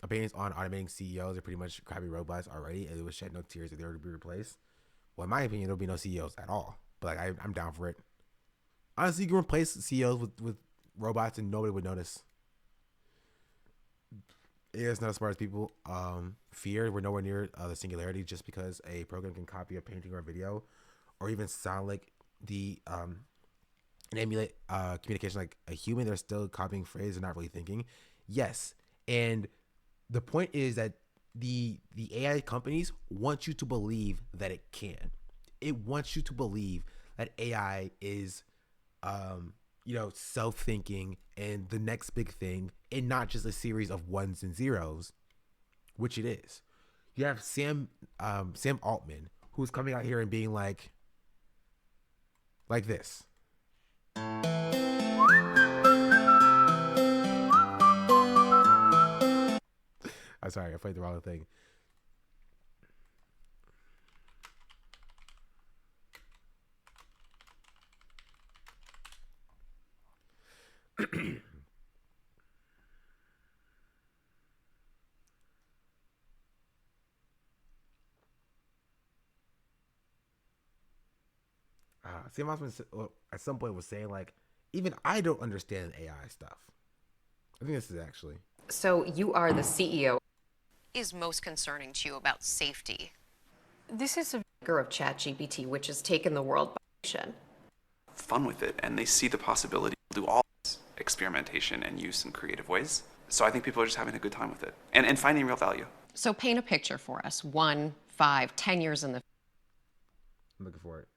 Opinions on automating CEOs are pretty much crappy robots already, and it would shed no tears if they were to be replaced. Well, in my opinion, there'll be no CEOs at all. But like, I'm down for it. Honestly, you can replace CEOs with robots and nobody would notice. It's not as smart as people fear. We're nowhere near the singularity just because a program can copy a painting or a video or even sound like and emulate communication like a human. They're still copying phrases and not really thinking. Yes. And the point is that the AI companies want you to believe that it can. It wants you to believe that AI is, self-thinking and the next big thing, and not just a series of ones and zeros, which it is. You have Sam Altman, who's coming out here and being like this. I'm sorry, I played the wrong thing. Sam Altman at some point was saying like, even I don't understand AI stuff. I think this is actually. So you are the CEO. Is most concerning to you about safety? This is a of ChatGPT, which has taken the world by storm. Fun with it, and they see the possibility to do all this experimentation and use in creative ways. So I think people are just having a good time with it and finding real value. So paint a picture for us. 1, 5, 10 years in the. I'm looking for it.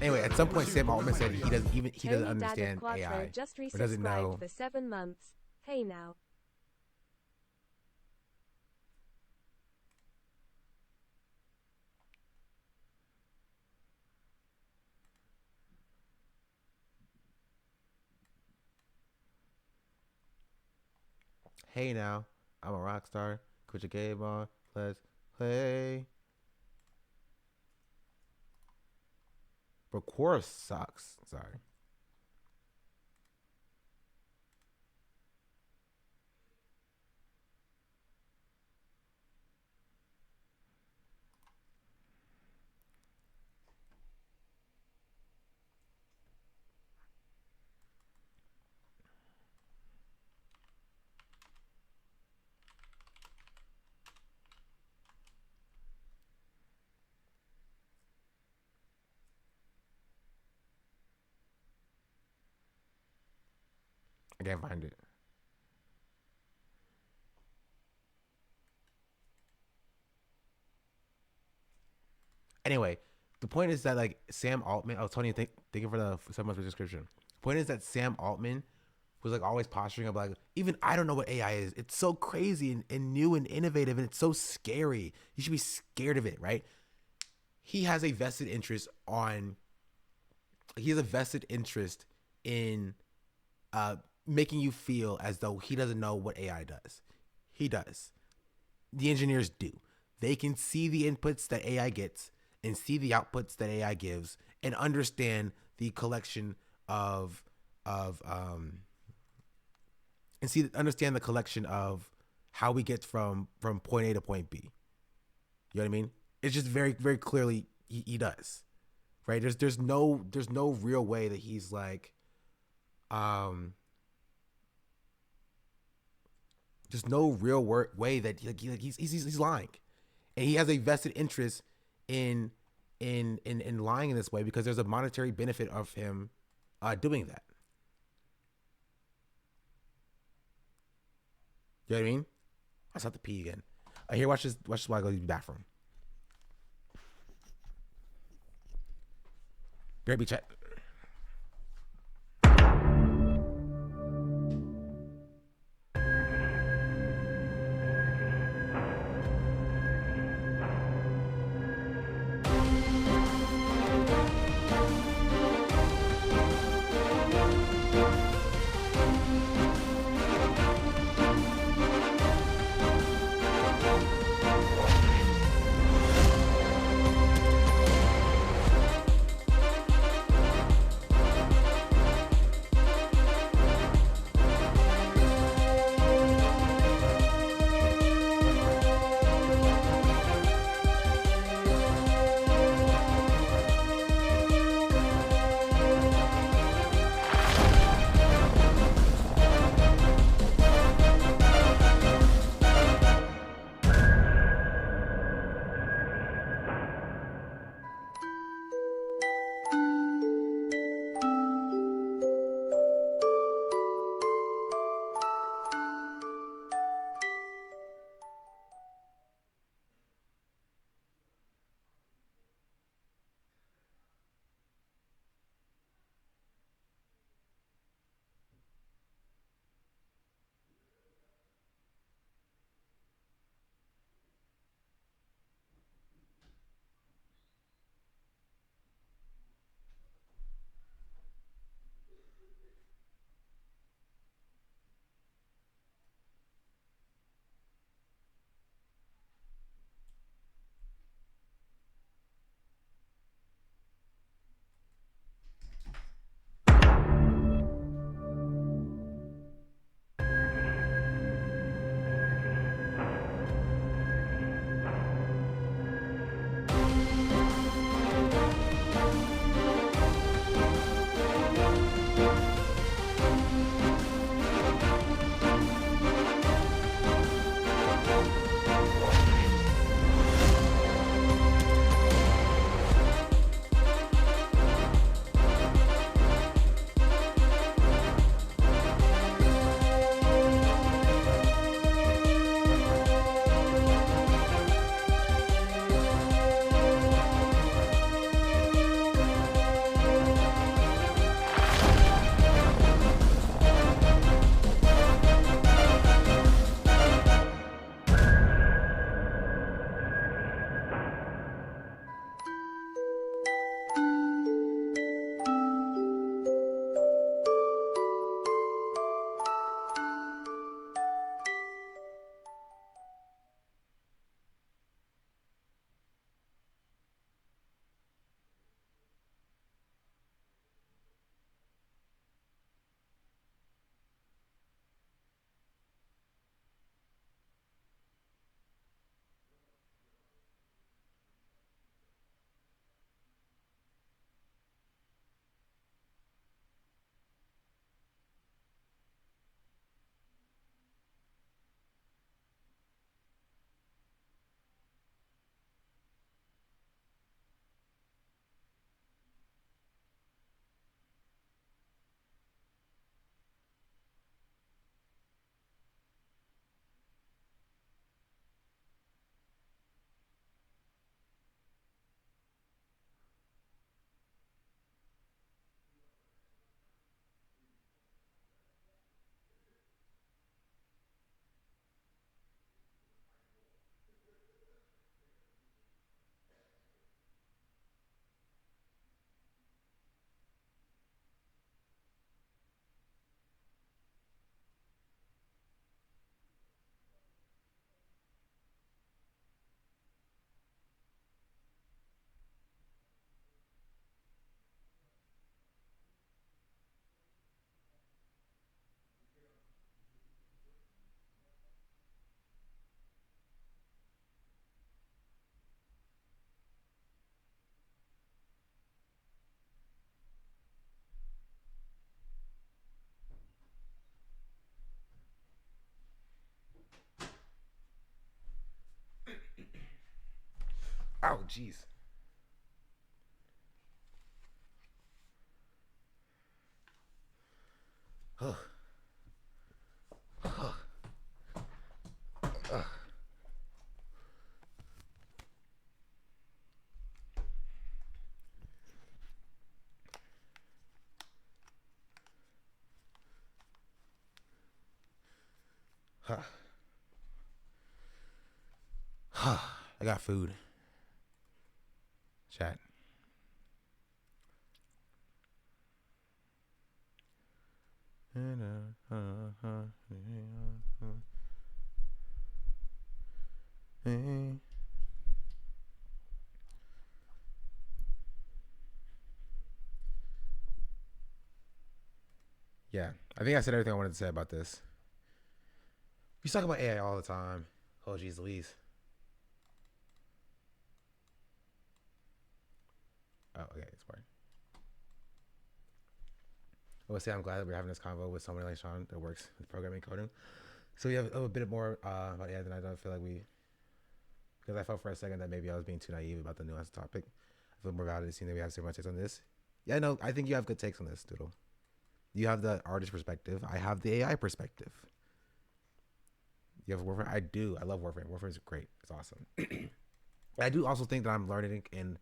Anyway, at some point, Sam Altman said he doesn't understand AI or doesn't know. For 7 months. Hey now. Hey now, I'm a rock star. Quit your game on. Let's play. But chorus sucks. Sorry. I can't find it. Anyway, the point is that like Sam Altman. Oh, Tony, thank you for so much for the description. Point is that Sam Altman was like always posturing of like, even I don't know what AI is. It's so crazy and new and innovative, and it's so scary. You should be scared of it, right? He has a vested interest in making you feel as though he doesn't know what AI does. He does. The engineers do. They can see the inputs that AI gets and see the outputs that AI gives and understand the collection of understand the collection of how we get from point A to point B. You know what I mean? It's just very, very clearly he does. Right? There's no real way that he's like there's no real way that he's lying, and he has a vested interest in lying in this way because there's a monetary benefit of him doing that. You know what I mean? I just have to pee again. Here, watch this while I go to the bathroom. Be right back, chat. jeez. I got food. Chat. Yeah, I think I said everything I wanted to say about this. We talk about AI all the time. Oh, geez, Louise. Oh, okay, it's fine. I would say I'm glad that we're having this convo with somebody like Sean that works with programming coding. So we have a bit more about AI than I don't feel like we, because I felt for a second that maybe I was being too naive about the nuanced topic. I feel more validated seeing that we have so much takes on this. Yeah, no, I think you have good takes on this, Doodle. You have the artist perspective. I have the AI perspective. You have Warframe. I do. I love Warframe. Warframe is great. It's awesome. I do also think that I'm learning and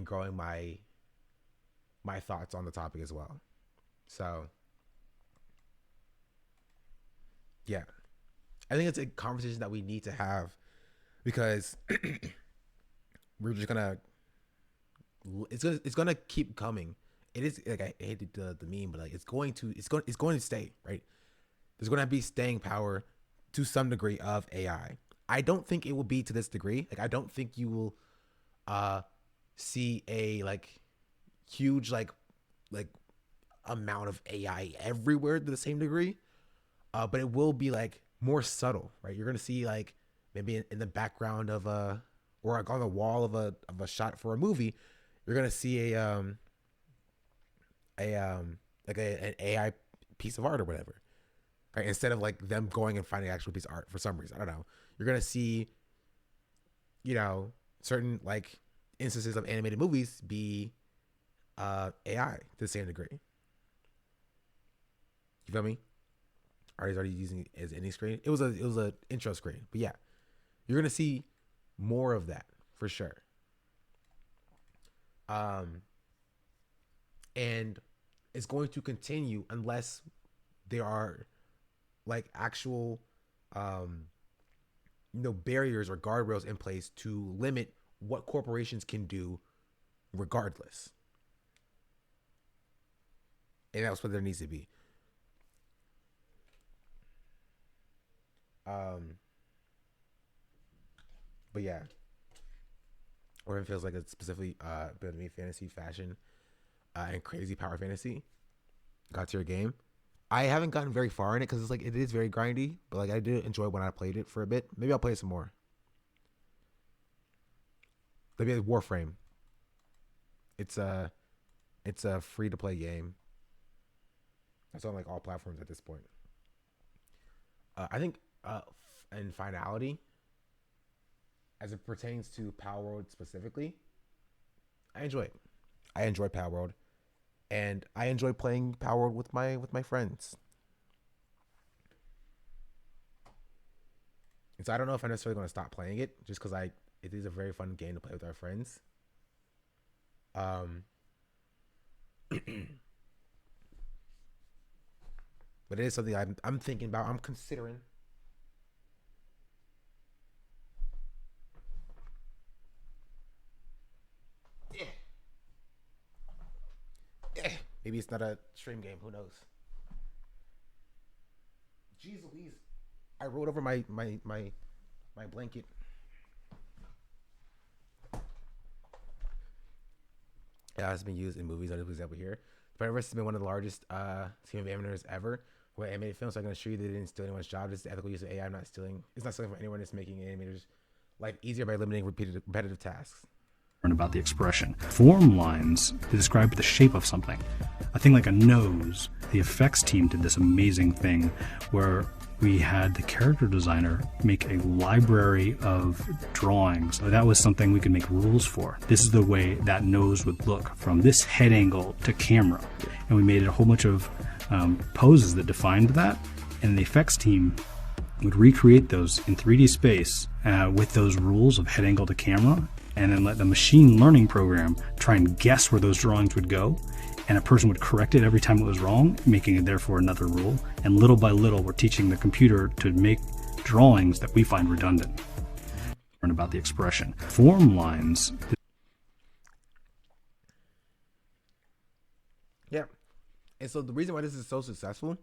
growing my thoughts on the topic as well. So yeah, I think it's a conversation that we need to have because we're just gonna. It's gonna keep coming. It is like I hate the meme, but like it's going to stay, right? There's going to be staying power to some degree of AI. I don't think it will be to this degree. Like I don't think you will see a like huge like amount of AI everywhere to the same degree. But it will be like more subtle, right? You're going to see like maybe in the background of or like on the wall of a shot for a movie, you're going to see an AI piece of art or whatever, right? Instead of like them going and finding an actual piece of art for some reason. I don't know. You're going to see, certain like instances of animated movies be AI to the same degree. You feel me? Artie's already using it as any screen. It was a intro screen, but yeah, you're going to see more of that for sure. And it's going to continue unless there are like actual, barriers or guardrails in place to limit what corporations can do regardless. And that's what there needs to be. But yeah, or it feels like it's specifically built me fantasy, fashion, and crazy power fantasy. Got to your game. I haven't gotten very far in it because it's like it is very grindy, but like I did enjoy when I played it for a bit. Maybe I'll play it some more. Maybe like Warframe. It's a free to play game. It's on like all platforms at this point. I think in finality, as it pertains to Palworld specifically, I enjoy it. I enjoy Palworld, and I enjoy playing Palworld with my friends. And so I don't know if I'm necessarily going to stop playing it, just because it is a very fun game to play with our friends. But it is something I'm thinking about. I'm considering. Maybe it's not a stream game. Who knows? Jeez Louise. I rolled over my blanket. Yeah, it's been used in movies. Other movies over here. Spider-Verse has been one of the largest team of animators ever. With animated films, so I'm going to assure you that they didn't steal anyone's job. This is the ethical use of AI. It's not stealing from anyone. It's making animators' life easier by eliminating repetitive tasks. About the expression. Form lines to describe the shape of something. A thing like a nose. The effects team did this amazing thing where we had the character designer make a library of drawings. That was something we could make rules for. This is the way that nose would look from this head angle to camera. And we made a whole bunch of poses that defined that. And the effects team would recreate those in 3D space with those rules of head angle to camera, and then let the machine learning program try and guess where those drawings would go. And a person would correct it every time it was wrong, making it therefore another rule. And little by little, we're teaching the computer to make drawings that we find redundant. Learn about the expression. Form lines. Yeah. And so the reason why this is so successful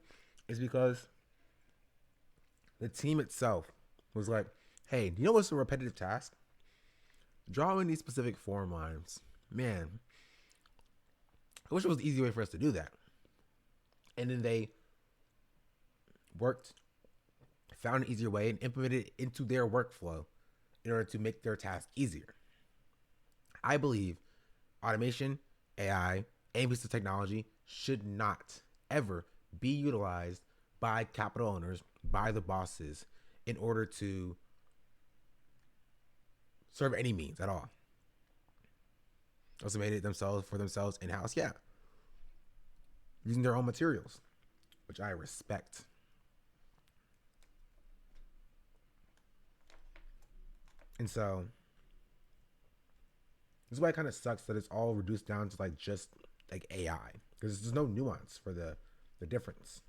is because the team itself was like, hey, do you know what's a repetitive task? Drawing these specific form lines. Man, I wish it was the easy way for us to do that. And then they found an easier way and implemented it into their workflow in order to make their task easier. I believe automation, AI, and piece of technology should not ever be utilized by capital owners, by the bosses, in order to serve any means at all. Also made it for themselves in-house, yeah. Using their own materials, which I respect. And so this is why it kind of sucks that it's all reduced down to like just like AI, because there's no nuance for the difference.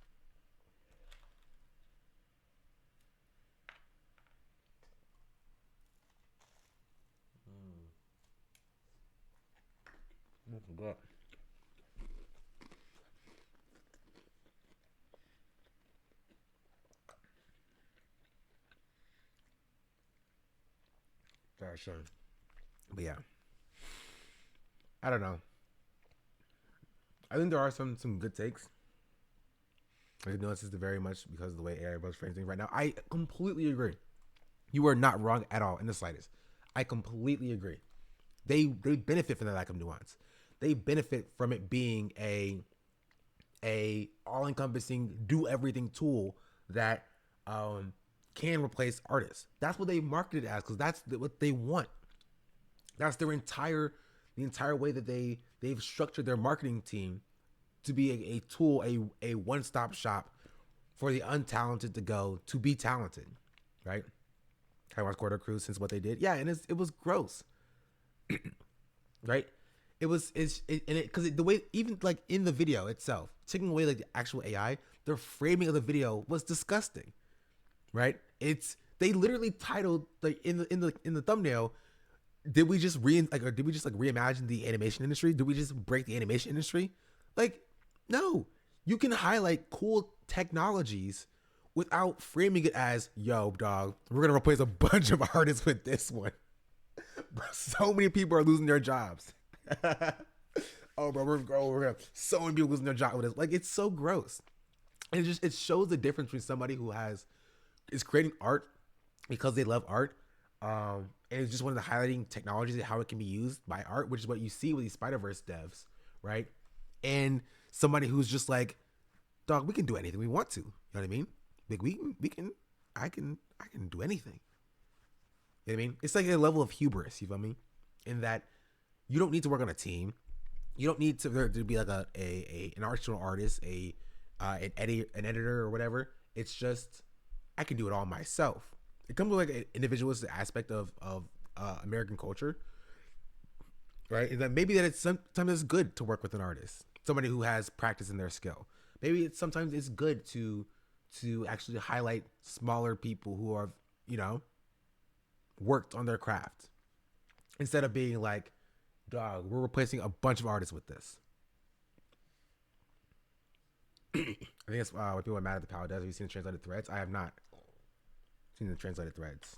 Good. Sure. But yeah, I don't know. I think there are some good takes. I notice this very much because of the way AI was framing things right now. I completely agree. You are not wrong at all in the slightest. I completely agree. They benefit from that lack of nuance. They benefit from it being a all-encompassing, do-everything tool that can replace artists. That's what they market it as, because that's what they want. That's the entire way that they've structured their marketing team to be a tool, a one-stop shop for the untalented to go to be talented, right? I watched Quarter Crew since what they did, yeah, and it was gross, right? Because the way, even like in the video itself, taking away like the actual AI, their framing of the video was disgusting, right? They literally titled like in the thumbnail, did we just reimagine the animation industry? Did we just break the animation industry? Like, no. You can highlight cool technologies without framing it as, yo, dog, we're gonna replace a bunch of artists with this one. Bro, so many people are losing their jobs. Oh, bro, we're gonna so many people losing their job with this. Like, it's so gross. And it shows the difference between somebody who is creating art because they love art, and it's just one of the highlighting technologies and how it can be used by art, which is what you see with these Spider-Verse devs, right? And somebody who's just like, dog, we can do anything we want to. You know what I mean? Like I can do anything. You know what I mean? It's like a level of hubris, you feel me? In that you don't need to work on a team. You don't need to be like an artisanal artist, an editor or whatever. It's just, I can do it all myself. It comes with like an individualistic aspect of American culture, right? And that maybe that sometimes it's good to work with an artist, somebody who has practice in their skill. Maybe sometimes it's good to actually highlight smaller people who are, worked on their craft, instead of being like, dog, we're replacing a bunch of artists with this. I think that's what people are mad at the Palworld does. Have you seen the translated threads? I have not seen the translated threads.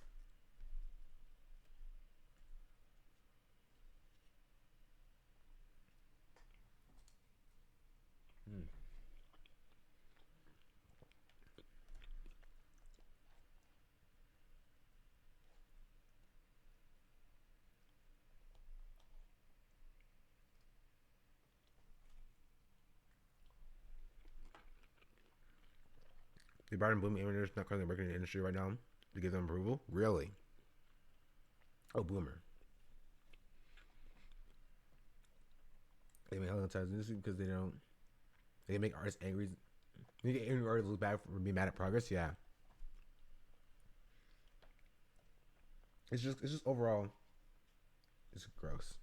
They brought in Boom Images, not currently working in the industry right now, to give them approval. Really? Oh, Boomer. They make hell of time because they don't. They make artists angry. They make angry artists look bad for being mad at progress. Yeah. It's just overall, it's gross.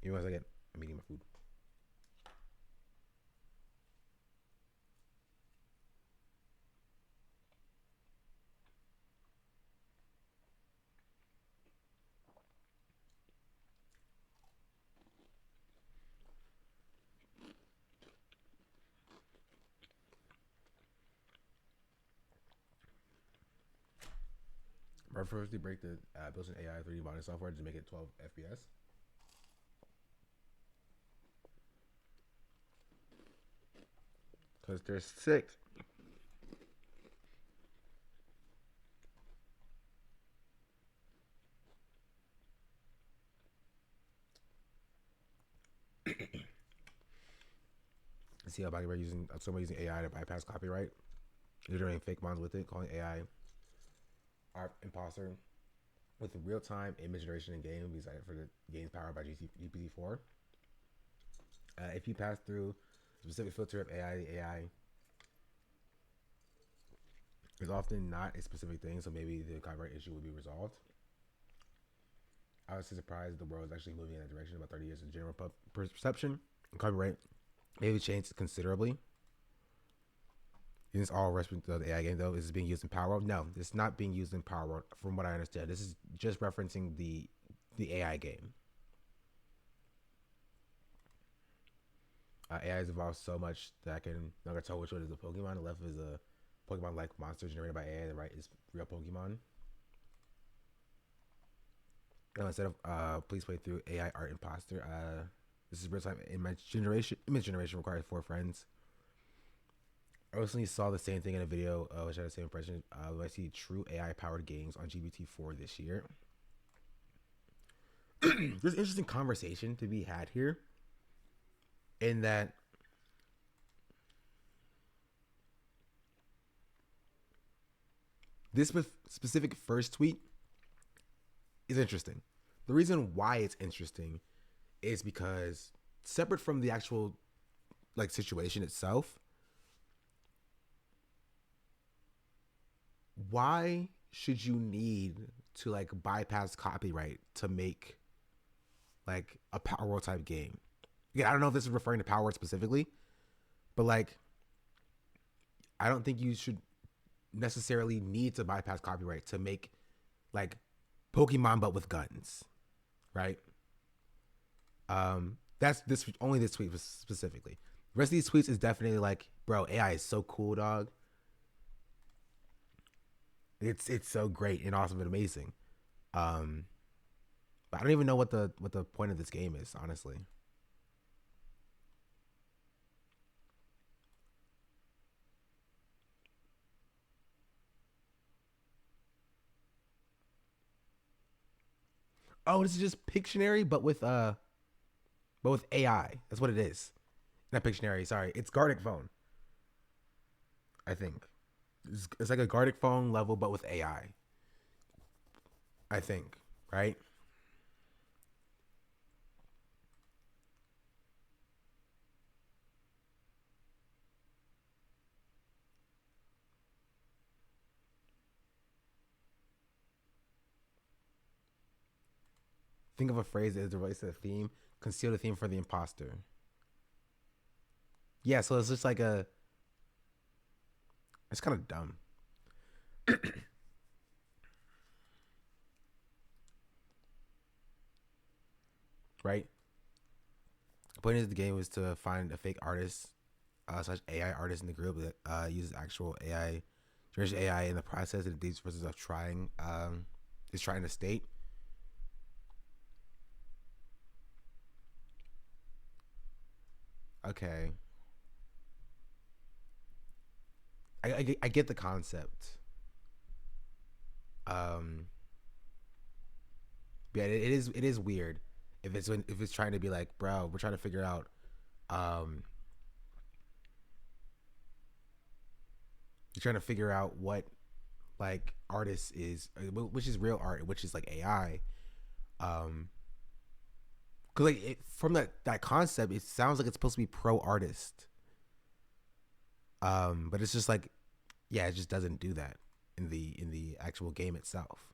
You know, as I'm eating my food. First, they break the built-in AI 3D modeling software to make it 12 FPS. Because there's 6. See how somebody using AI to bypass copyright. They're doing fake mons with it, calling AI art imposter with real-time image generation in game designed for the games powered by GPT-4. If you pass through a specific filter of AI, the AI is often not a specific thing, so maybe the copyright issue will be resolved. I was surprised the world is actually moving in that direction. About 30 years in general perception and copyright maybe changed considerably. It's all reference to the AI game though. Is it being used in Palworld? No, it's not being used in Palworld from what I understand. This is just referencing the AI game. AI has evolved so much that I can not gonna tell which one is a Pokemon. The left is a Pokemon-like monster generated by AI. The right is real Pokemon. And instead of please play through AI art imposter. This is real time image generation. Image generation requires 4 friends. I recently saw the same thing in a video, which had the same impression. I see true AI-powered games on GPT-4 this year. There's an interesting conversation to be had here, in that this specific first tweet is interesting. The reason why it's interesting is because separate from the actual situation itself, why should you need to bypass copyright to make a Palworld type game? Again, I don't know if this is referring to Palworld specifically, but I don't think you should necessarily need to bypass copyright to make Pokemon but with guns, right? That's only this tweet specifically. The rest of these tweets is definitely bro, AI is so cool, dog. It's so great and awesome and amazing. But I don't even know what the point of this game is, honestly. Oh, this is just Pictionary, but with AI. That's what it is. Not Pictionary, sorry. It's Gartic Phone, I think. It's like a Gartic Phone level, but with AI, I think, right? Think of a phrase that relates to the theme. Conceal the theme for the imposter. Yeah, so it's just it's kind of dumb. Right? The point of the game was to find a fake artist slash AI artist in the group that uses actual AI, generated AI in the process, and these process of trying to state. Okay. I get the concept. Yeah, it is weird if it's trying to be like, bro, we're trying to figure out you're trying to figure out what like artist is, which is real art, which is like AI. Cause like from that concept, it sounds like it's supposed to be pro artist. But it's just like, yeah, it just doesn't do that in the actual game itself.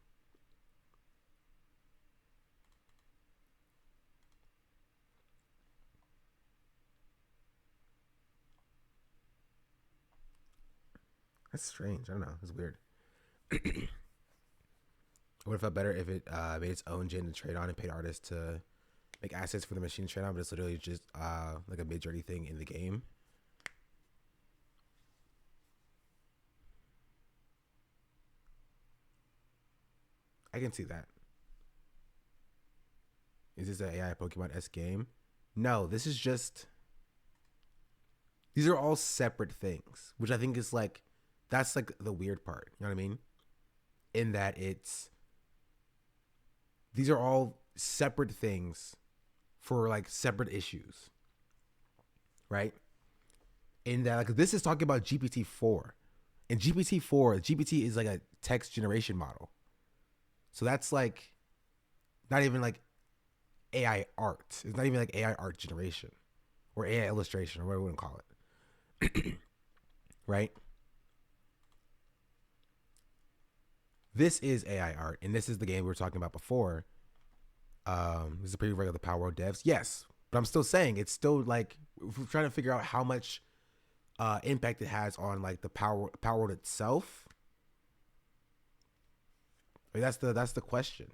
That's strange. I don't know. It's weird. It would have felt better if it made its own gen to trade on and paid artists to make assets for the machine to trade on, but it's literally just like a mid-journey thing in the game. I can see that. Is this an AI Pokemon S game? No, this is just. These are all separate things, which I think is like, that's like the weird part. You know what I mean? In that these are all separate things for like separate issues, right? In that, like, this is talking about GPT-4, and GPT is like a text generation model. So that's like not even like AI art. It's not even like AI art generation or AI illustration or whatever we want to call it. Right? This is AI art, and this is the game we were talking about before. This is a preview of the Palworld devs. Yes, but I'm still saying it's still like, if we're trying to figure out how much impact it has on like the Palworld itself. I mean, that's the question.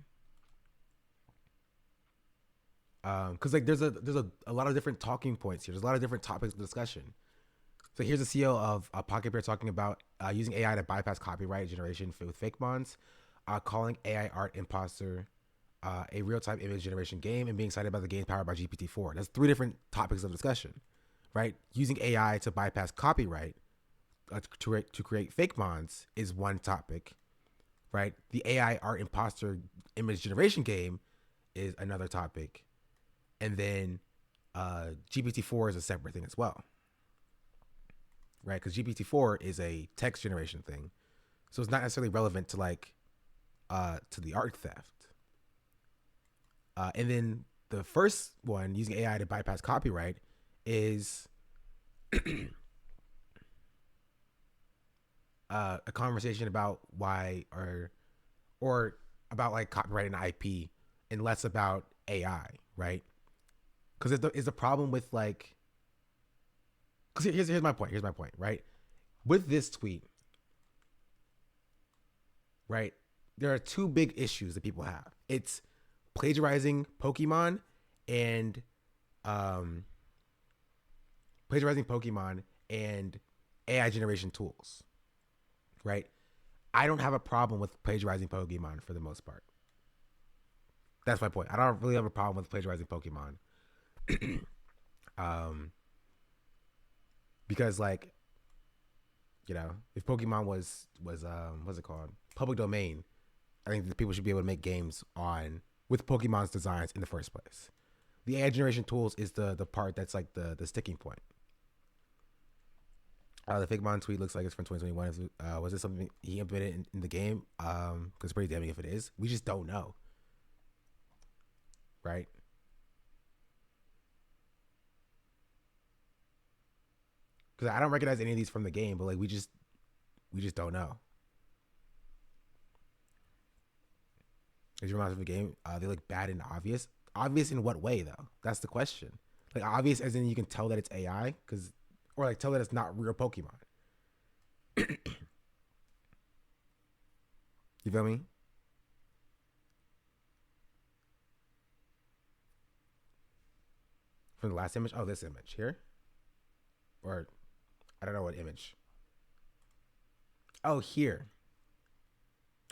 Because like there's a lot of different talking points here. There's a lot of different topics of discussion. So here's the CEO of Pocket Bear talking about using AI to bypass copyright generation with fake mons, calling AI art imposter a real-time image generation game, and being excited about the game powered by GPT-4. That's 3 different topics of discussion, right? Using AI to bypass copyright to create fake mons is one topic, right? The AI art imposter image generation game is another topic. And then GPT-4 is a separate thing as well, right? Because GPT-4 is a text generation thing. So it's not necessarily relevant to like, to the art theft. And then the first one, using AI to bypass copyright, is a conversation about why or about like copyright and IP, and less about AI, right? Because it's a problem with like, because here's my point, right? With this tweet, right, there are 2 big issues that people have. It's plagiarizing Pokemon and AI generation tools, right? I don't have a problem with plagiarizing Pokemon for the most part. That's my point. I don't really have a problem with plagiarizing Pokemon. Because like, you know, if Pokemon was what's it called, public domain, I think that people should be able to make games with Pokemon's designs in the first place. The AI generation tools is the part that's like the sticking point. The Figmon tweet looks like it's from 2021. Was this something he implemented in the game? Because it's pretty damning if it is. We just don't know, right? Because I don't recognize any of these from the game, but like we just don't know. It reminds me of the game. They look bad and obvious. Obvious in what way though? That's the question. Like obvious as in you can tell that it's AI, or like tell that it's not real Pokemon. You feel me? From the last image? Oh, this image here? Or I don't know what image. Oh, here.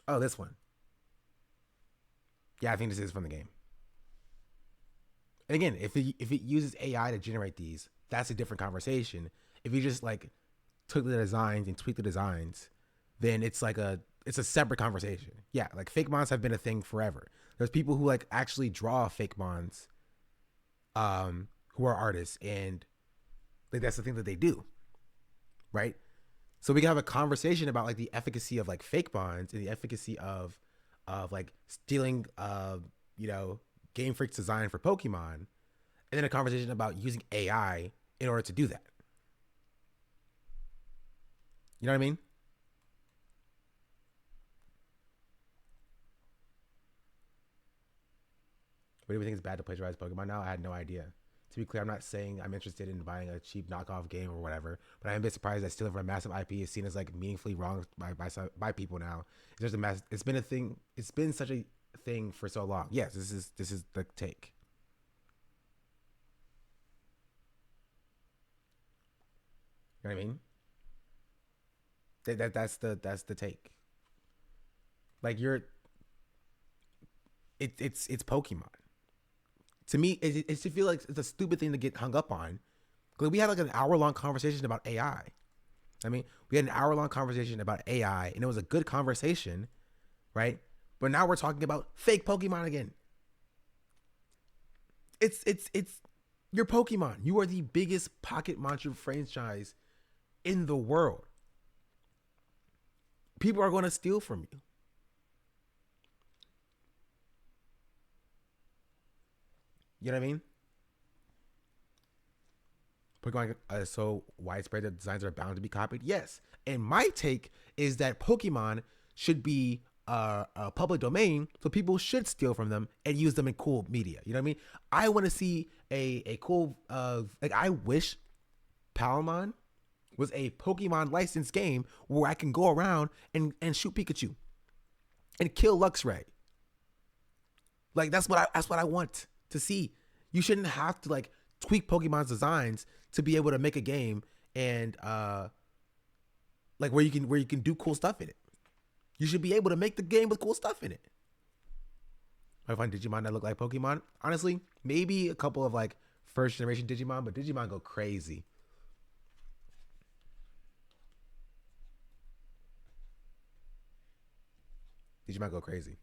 Oh, this one. Yeah, I think this is from the game. And again, if it uses AI to generate these, that's a different conversation. If you just like took the designs and tweaked the designs, then it's a separate conversation. Yeah, like fake mons have been a thing forever. There's people who like actually draw fake mons, who are artists, and like that's the thing that they do, right? So we can have a conversation about like the efficacy of like fake bonds and the efficacy of like stealing Game Freak's design for Pokemon, and then a conversation about using AI in order to do that. You know what I mean? But do we think it's bad to plagiarize Pokemon now? I had no idea. To be clear, I'm not saying I'm interested in buying a cheap knockoff game or whatever, but I'm a bit surprised that stealing from a massive IP is seen as like meaningfully wrong by people now. It's been a thing. It's been such a thing for so long. Yes, this is the take. You know what I mean? That's the take. Like it's Pokemon. To me, it should feel like it's a stupid thing to get hung up on. Like we had like an hour-long conversation about AI. I mean, we had an hour-long conversation about AI, and it was a good conversation, right? But now we're talking about fake Pokemon again. It's your Pokemon. You are the biggest pocket monster franchise in the world. People are going to steal from you. You know what I mean? Pokemon is so widespread that designs are bound to be copied. Yes. And my take is that Pokemon should be a public domain, so people should steal from them and use them in cool media. You know what I mean? I want to see a cool, like I wish Palworld was a Pokemon licensed game where I can go around and shoot Pikachu and kill Luxray. Like that's what I want to see. You shouldn't have to like tweak Pokemon's designs to be able to make a game and like where you can do cool stuff in it. You should be able to make the game with cool stuff in it. I find Digimon that look like Pokemon. Honestly, maybe a couple of like first generation Digimon, but Digimon go crazy. Digimon go crazy.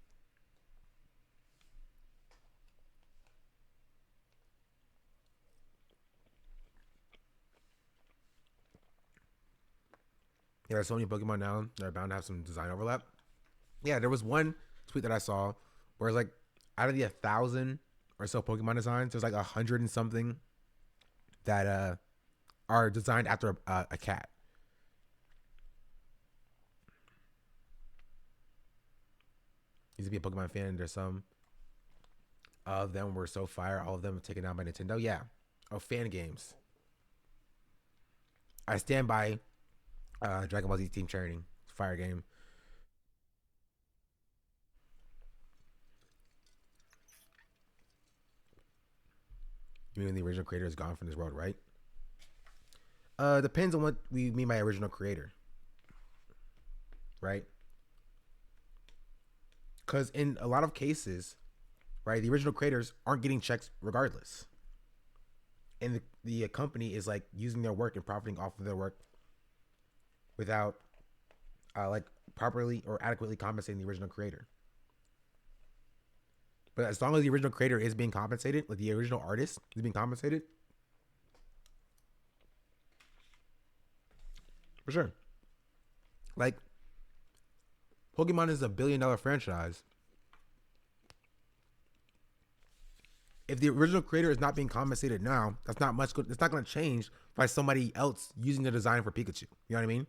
Yeah, there's so many Pokemon now that are bound to have some design overlap. Yeah, there was one tweet that I saw where it's like out of the 1,000 or so Pokemon designs, there's like 100 and something that are designed after a cat. Used to be a Pokemon fan. There's some of them were so fire. All of them taken down by Nintendo. Yeah. Oh, fan games. I stand by Dragon Ball Z Team Training. Fire game. You mean the original creator is gone from this world, right? Depends on what we mean by original creator. Right? Because in a lot of cases, right, the original creators aren't getting checks regardless. And the company is like using their work and profiting off of their work without like properly or adequately compensating the original creator. But as long as the original creator is being compensated, like the original artist is being compensated, for sure. Like, Pokemon is a $1 billion franchise. If the original creator is not being compensated now, that's not much good. It's not going to change by somebody else using the design for Pikachu. You know what I mean?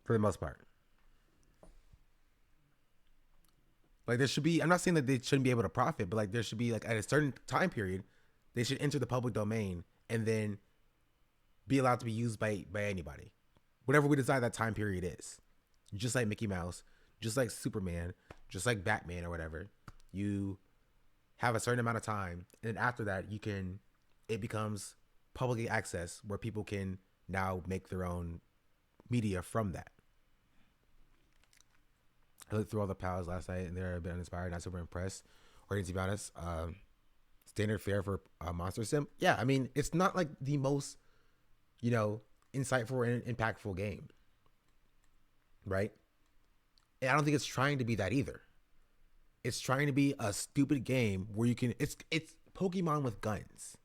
For the most part. Like there should be, I'm not saying that they shouldn't be able to profit, but like there should be like at a certain time period, they should enter the public domain and then be allowed to be used by anybody. Whatever we decide that time period is. Just like Mickey Mouse, just like Superman, just like Batman or whatever. You have a certain amount of time, and then after that it becomes public access where people can now make their own media from that. I looked through all the pals last night and they're a bit uninspired, not super impressed. Or to be honest, standard fare for Monster Sim. Yeah, I mean, it's not like the most, insightful and impactful game. right? And I don't think it's trying to be that either. It's trying to be a stupid game where you can. It's Pokemon with guns,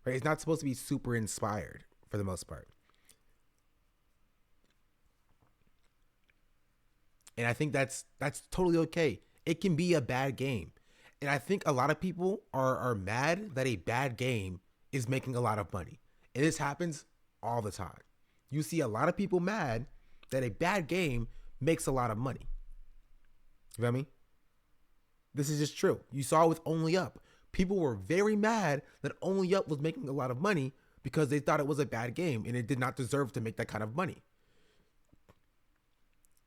right? It's not supposed to be super inspired for the most part. And I think that's totally okay. It can be a bad game. And I think a lot of people are mad that a bad game is making a lot of money. And this happens all the time. You see a lot of people mad that a bad game makes a lot of money. You feel me? This is just true. You saw it with Only Up. People were very mad that Only Up was making a lot of money because they thought it was a bad game and it did not deserve to make that kind of money.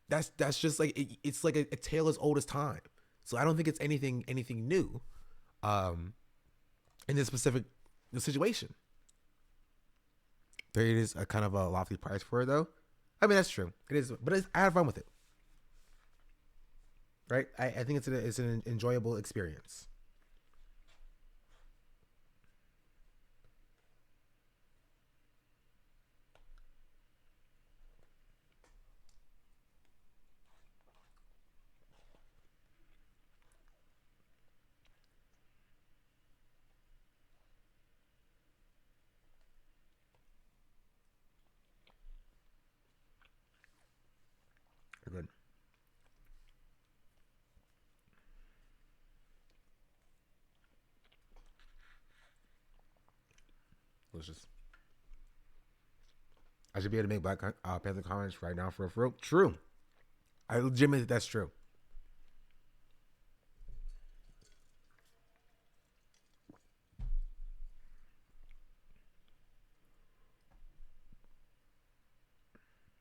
That's just like it's like a tale as old as time. So I don't think it's anything new in this specific situation. There is a kind of a lofty price for it though. I mean, that's true. It is, but I have fun with it. Right? I think it's an enjoyable experience. Good. Delicious. I should be able to make Black Panther comments right now for real. True. I legitimately think that's true.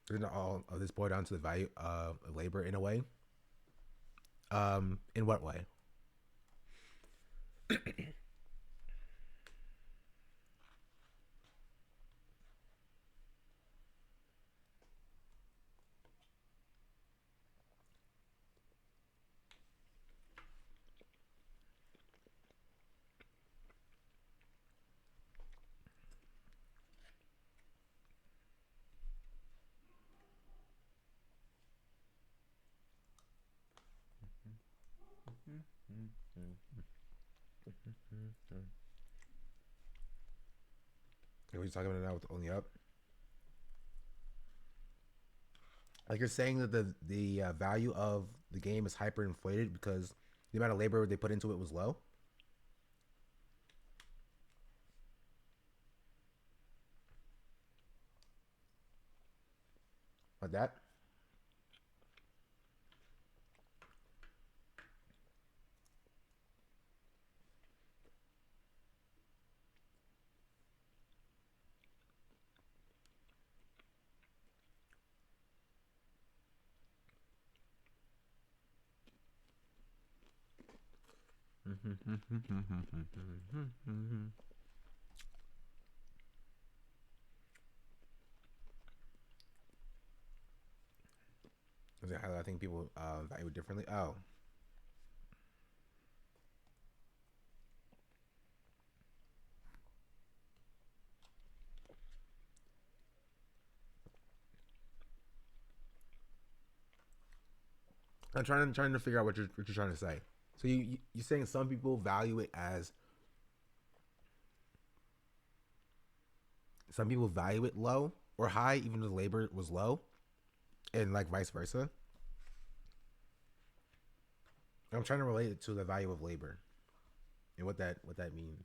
Doesn't all of this boil down to the value of labor in a way? In what way? What are you talking about now with Only Up? Like you're saying that the value of the game is hyperinflated because the amount of labor they put into it was low? Like that? Is that how I think people value it differently? Oh. I'm trying to figure out what you're trying to say. So you're saying some people value it as some people value it low or high, even though the labor was low, and like vice versa. I'm trying to relate it to the value of labor and what that means.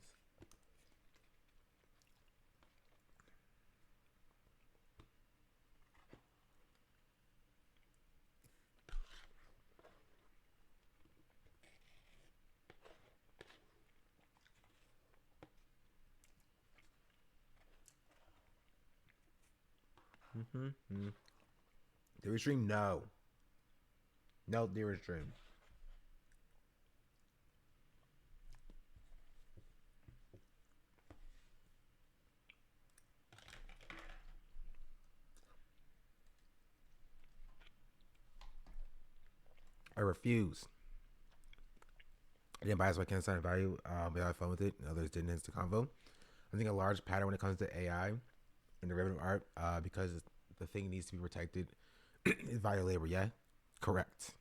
Theory stream, no theory stream. I refuse. I didn't buy it so I can't assign value, but I had fun with it and others didn't. Hence the convo. I think a large pattern when it comes to AI and derivative art, because the thing needs to be protected It's value labor, yeah? Correct.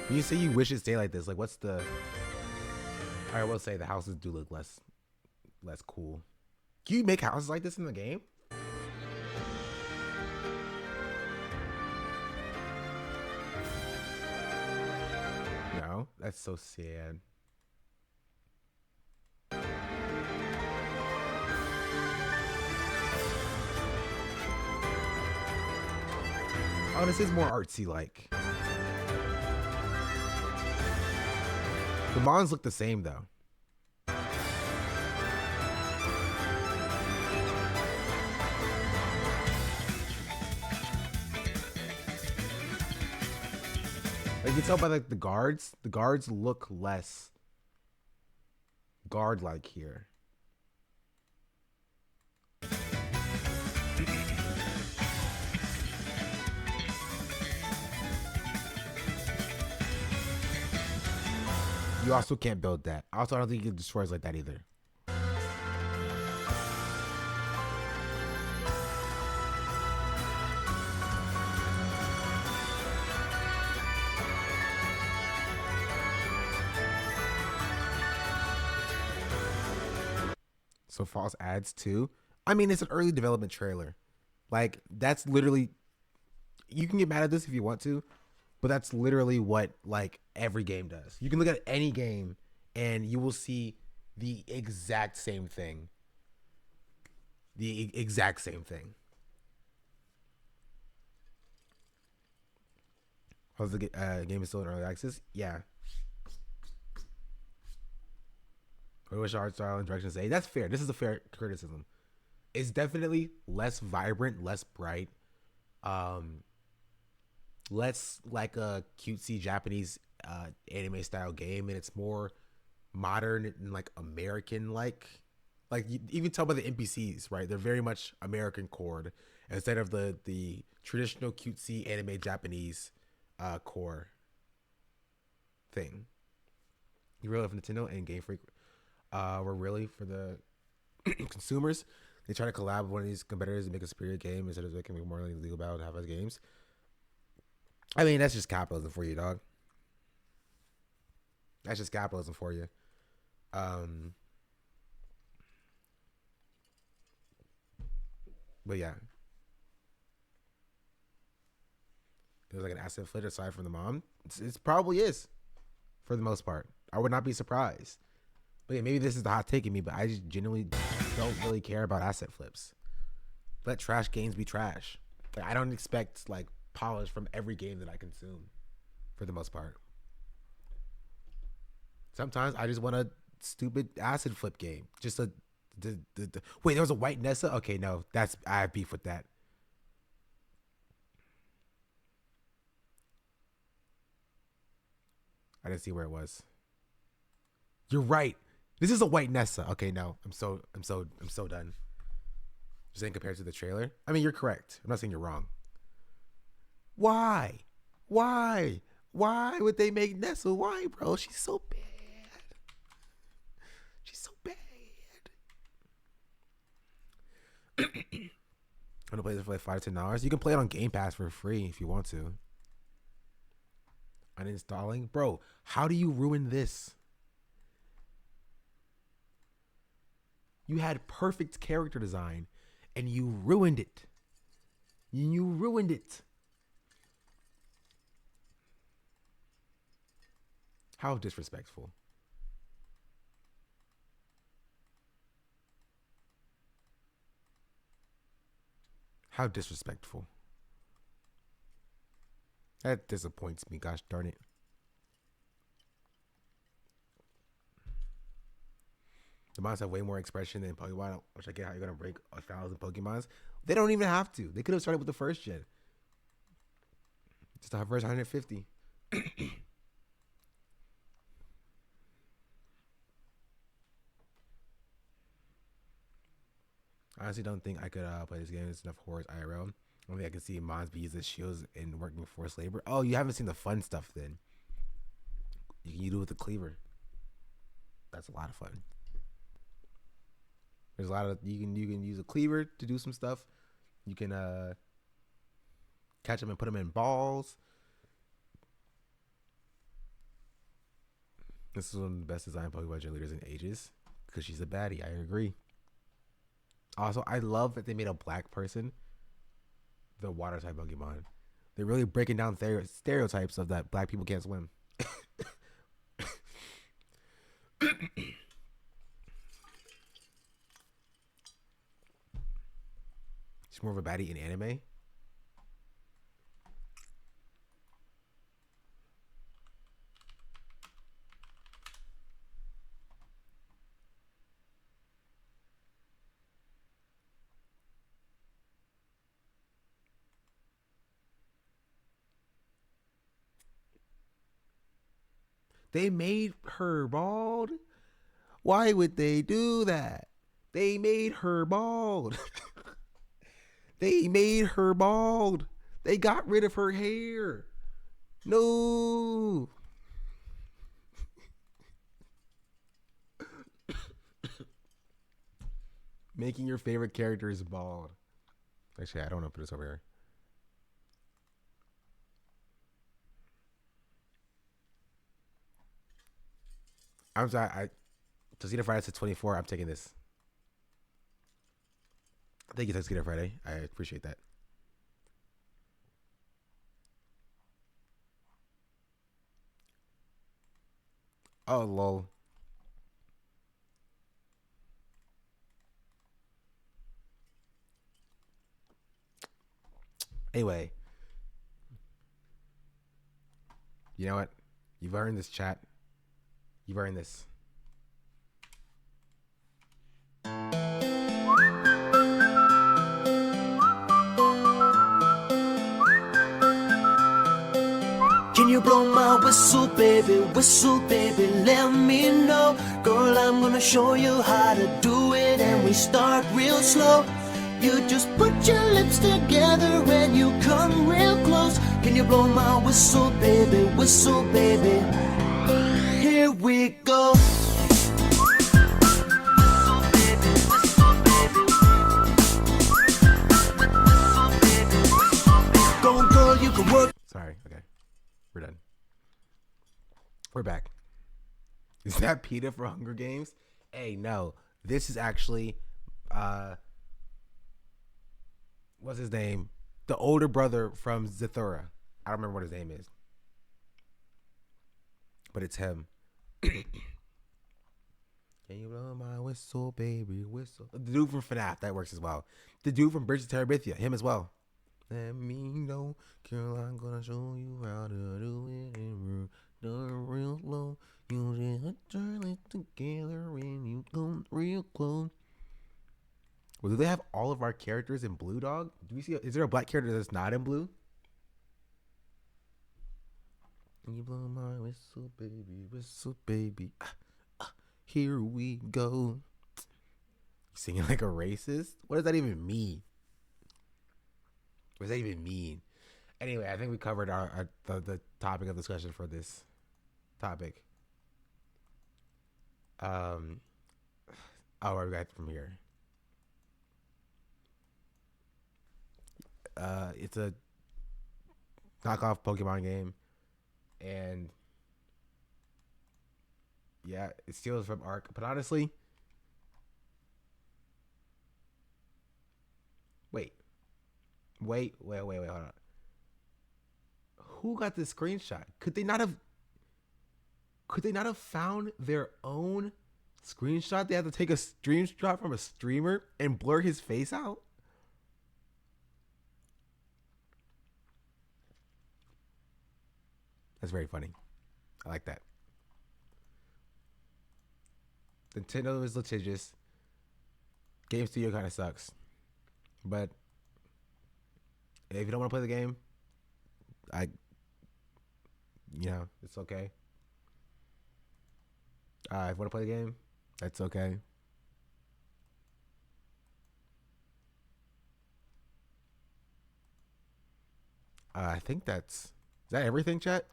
When you say you wish it stayed like this, like what's the... I will say the houses do look less cool. Can you make houses like this in the game? No, that's so sad. Oh, this is more artsy like. The Mons look the same though. Like you can tell by like the guards look less guard-like here. You also can't build that. Also, I don't think it destroys like that either. So false ads too. I mean, it's an early development trailer. Like that's literally, you can get mad at this if you want to, but that's literally what like every game does. You can look at any game and you will see the exact same thing. The exact same thing. How's the game is still in early access? Yeah. What wish art style and direction say? That's fair. This is a fair criticism. It's definitely less vibrant, less bright. Less like a cutesy Japanese anime style game, and it's more modern and like American like you even tell by the NPCs, right? They're very much American core instead of the traditional cutesy anime Japanese core thing. You really love Nintendo and Game Freak were really for the consumers. They try to collab with one of these competitors and make a superior game instead of making more legal about half as games. I mean, that's just capitalism for you, dog. That's just capitalism for you. But yeah. There's like an asset flip aside from the mom. It probably is. For the most part. I would not be surprised. But yeah, maybe this is the hot take in me, but I just genuinely don't really care about asset flips. Let trash games be trash. Like, I don't expect like polish from every game that I consume for the most part. Sometimes I just want a stupid acid flip game. Just wait, there was a white Nessa? Okay, no, I have beef with that. I didn't see where it was. You're right. This is a white Nessa. Okay, no. I'm so done. You're saying compared to the trailer? I mean, you're correct. I'm not saying you're wrong. Why? Why would they make Nessa? Why, bro? She's so bad. She's so bad. I'm gonna play this for like $5 to $10. You can play it on Game Pass for free if you want to. Uninstalling? Bro, how do you ruin this? You had perfect character design and you ruined it. You ruined it. How disrespectful. How disrespectful. That disappoints me, gosh darn it. The mons have way more expression than Pokemon, which I get how you're going to break 1,000 Pokemons. They don't even have to. They could have started with the first gen. Just the first 150. I honestly don't think I could play this game. There's enough horrors IRL. I don't think I can see mods be used as shields in working forced labor. Oh, you haven't seen the fun stuff then. You can do it with the cleaver. That's a lot of fun. There's a lot of you can use a cleaver to do some stuff. You can catch them and put them in balls. This is one of the best designed Pokemon gym leaders in ages because she's a baddie. I agree. Also, I love that they made a black person the water type Pokemon. They're really breaking down stereotypes of that black people can't swim. She's more of a baddie in anime. They made her bald. Why would they do that? They made her bald. They made her bald. They got rid of her hair. No. Making your favorite characters bald. Actually, I don't know if it's over here. I'm sorry. Tosita Friday to 24. I'm taking this. Thank you, Tosita Friday. I appreciate that. Oh, lol. Anyway. You know what? You've earned this, chat. You've earned this. Can you blow my whistle, baby, let me know. Girl, I'm gonna show you how to do it, and we start real slow. You just put your lips together and you come real close. Can you blow my whistle, baby, here we go. Go, girl, you can work. Sorry, okay. We're done. We're back. Is that PETA for Hunger Games? Hey, no. This is actually what's his name? The older brother from Zathura. I don't remember what his name is. But it's him. Can you blow my whistle, baby, whistle? The dude from FNAF, that works as well. The dude from Bridge of Terabithia, him as well. Let me know, girl, I'm gonna show you how to do it in real slow. You just turn it together and you come real close. Well, do they have all of our characters in blue, dog? Do we see? Is there a black character that's not in blue? You blow my whistle, baby. Here we go. Singing like a racist? What does that even mean? What does that even mean? Anyway, I think we covered the topic of discussion for this topic. Where we got from here. It's a knockoff Pokemon game, and yeah, it steals from Arc. But honestly, wait, hold on. Who got this screenshot? Could they not have found their own screenshot? They had to take a screenshot from a streamer and blur his face out? That's very funny. I like that. Nintendo is litigious. Game Studio kind of sucks. But if you don't want to play the game, it's okay. If you want to play the game, that's okay. I think is that everything, chat?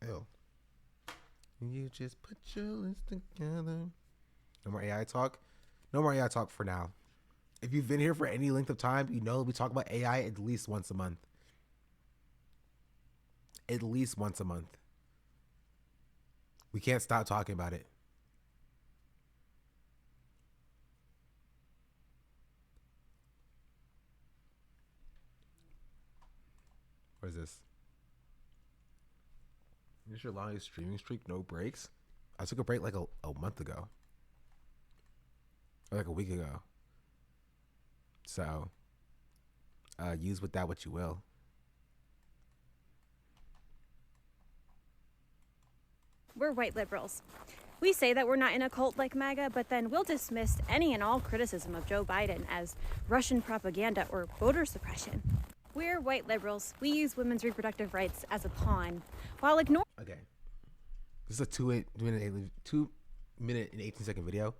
Ew. You just put your list together. No more AI talk. No more AI talk for now. If you've been here for any length of time, you know we talk about AI at least once a month. At least once a month. We can't stop talking about it. What is this? Is your longest streaming streak? No breaks? I took a break like a month ago. Or like a week ago. So, use with that what you will. We're white liberals. We say that we're not in a cult like MAGA, but then we'll dismiss any and all criticism of Joe Biden as Russian propaganda or voter suppression. We're white liberals. We use women's reproductive rights as a pawn while ignoring. Okay. This is a 2 minute and 18-second video.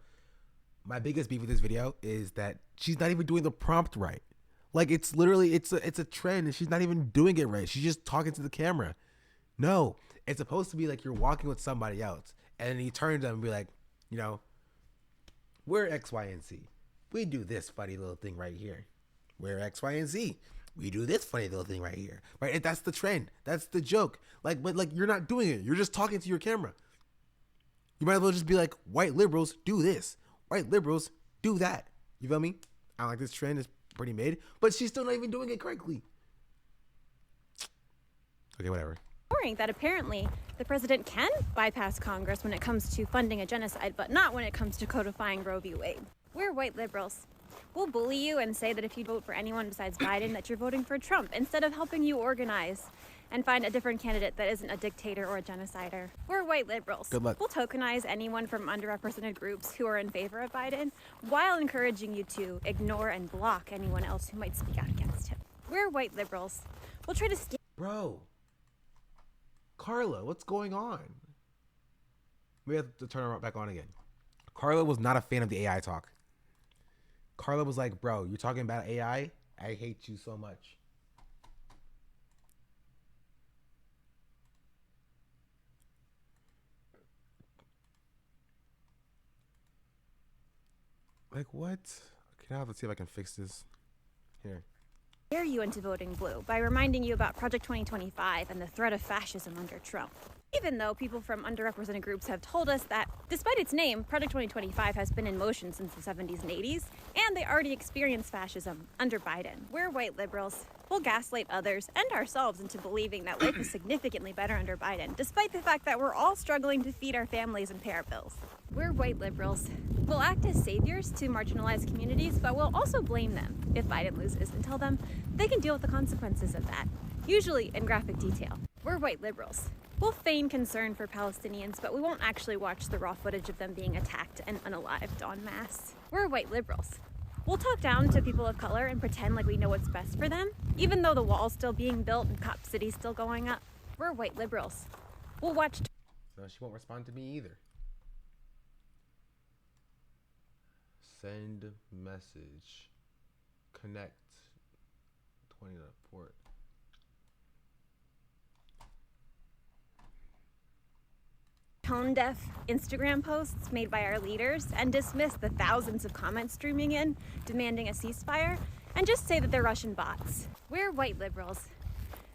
My biggest beef with this video is that she's not even doing the prompt right. Like, it's literally, it's a trend, and she's not even doing it right. She's just talking to the camera. No, it's supposed to be like you're walking with somebody else, and then you turn to them and be like, you know, we're X, Y, and Z. We do this funny little thing right here. We're X, Y, and Z. We do this funny little thing right here. Right? And that's the trend. That's the joke. Like, but like, you're not doing it. You're just talking to your camera. You might as well just be like, white liberals do this. White liberals do that. You feel me? I don't like this trend. It's pretty mid, but she's still not even doing it correctly. Okay, whatever. That apparently the president can bypass Congress when it comes to funding a genocide, but not when it comes to codifying Roe v. Wade. We're white liberals. We'll bully you and say that if you vote for anyone besides Biden, that you're voting for Trump, instead of helping you organize and find a different candidate that isn't a dictator or a genocider. We're white liberals. Good luck. We'll tokenize anyone from underrepresented groups who are in favor of Biden, while encouraging you to ignore and block anyone else who might speak out against him. We're white liberals. We'll try to Bro. Carla, what's going on? We have to turn her back on again. Carla was not a fan of the AI talk. Carla was like, bro, you're talking about AI? I hate you so much. Like, what? Okay, now I have to see if I can fix this. Here. Scare you into voting blue by reminding you about Project 2025 and the threat of fascism under Trump. Even though people from underrepresented groups have told us that, despite its name, Project 2025 has been in motion since the 70s and 80s, and they already experienced fascism under Biden. We're white liberals. We'll gaslight others and ourselves into believing that life is significantly better under Biden, despite the fact that we're all struggling to feed our families and pay our bills. We're white liberals. We'll act as saviors to marginalized communities, but we'll also blame them if Biden loses and tell them they can deal with the consequences of that, usually in graphic detail. We're white liberals. We'll feign concern for Palestinians, but we won't actually watch the raw footage of them being attacked and unalived en masse. We're white liberals. We'll talk down to people of color and pretend like we know what's best for them, even though the wall's still being built and Cop City's still going up. We're white liberals. We'll watch... No, she won't respond to me either. Send message. Connect. 20 to port. Tone-deaf Instagram posts made by our leaders and dismiss the thousands of comments streaming in demanding a ceasefire and just say that they're Russian bots. We're white liberals.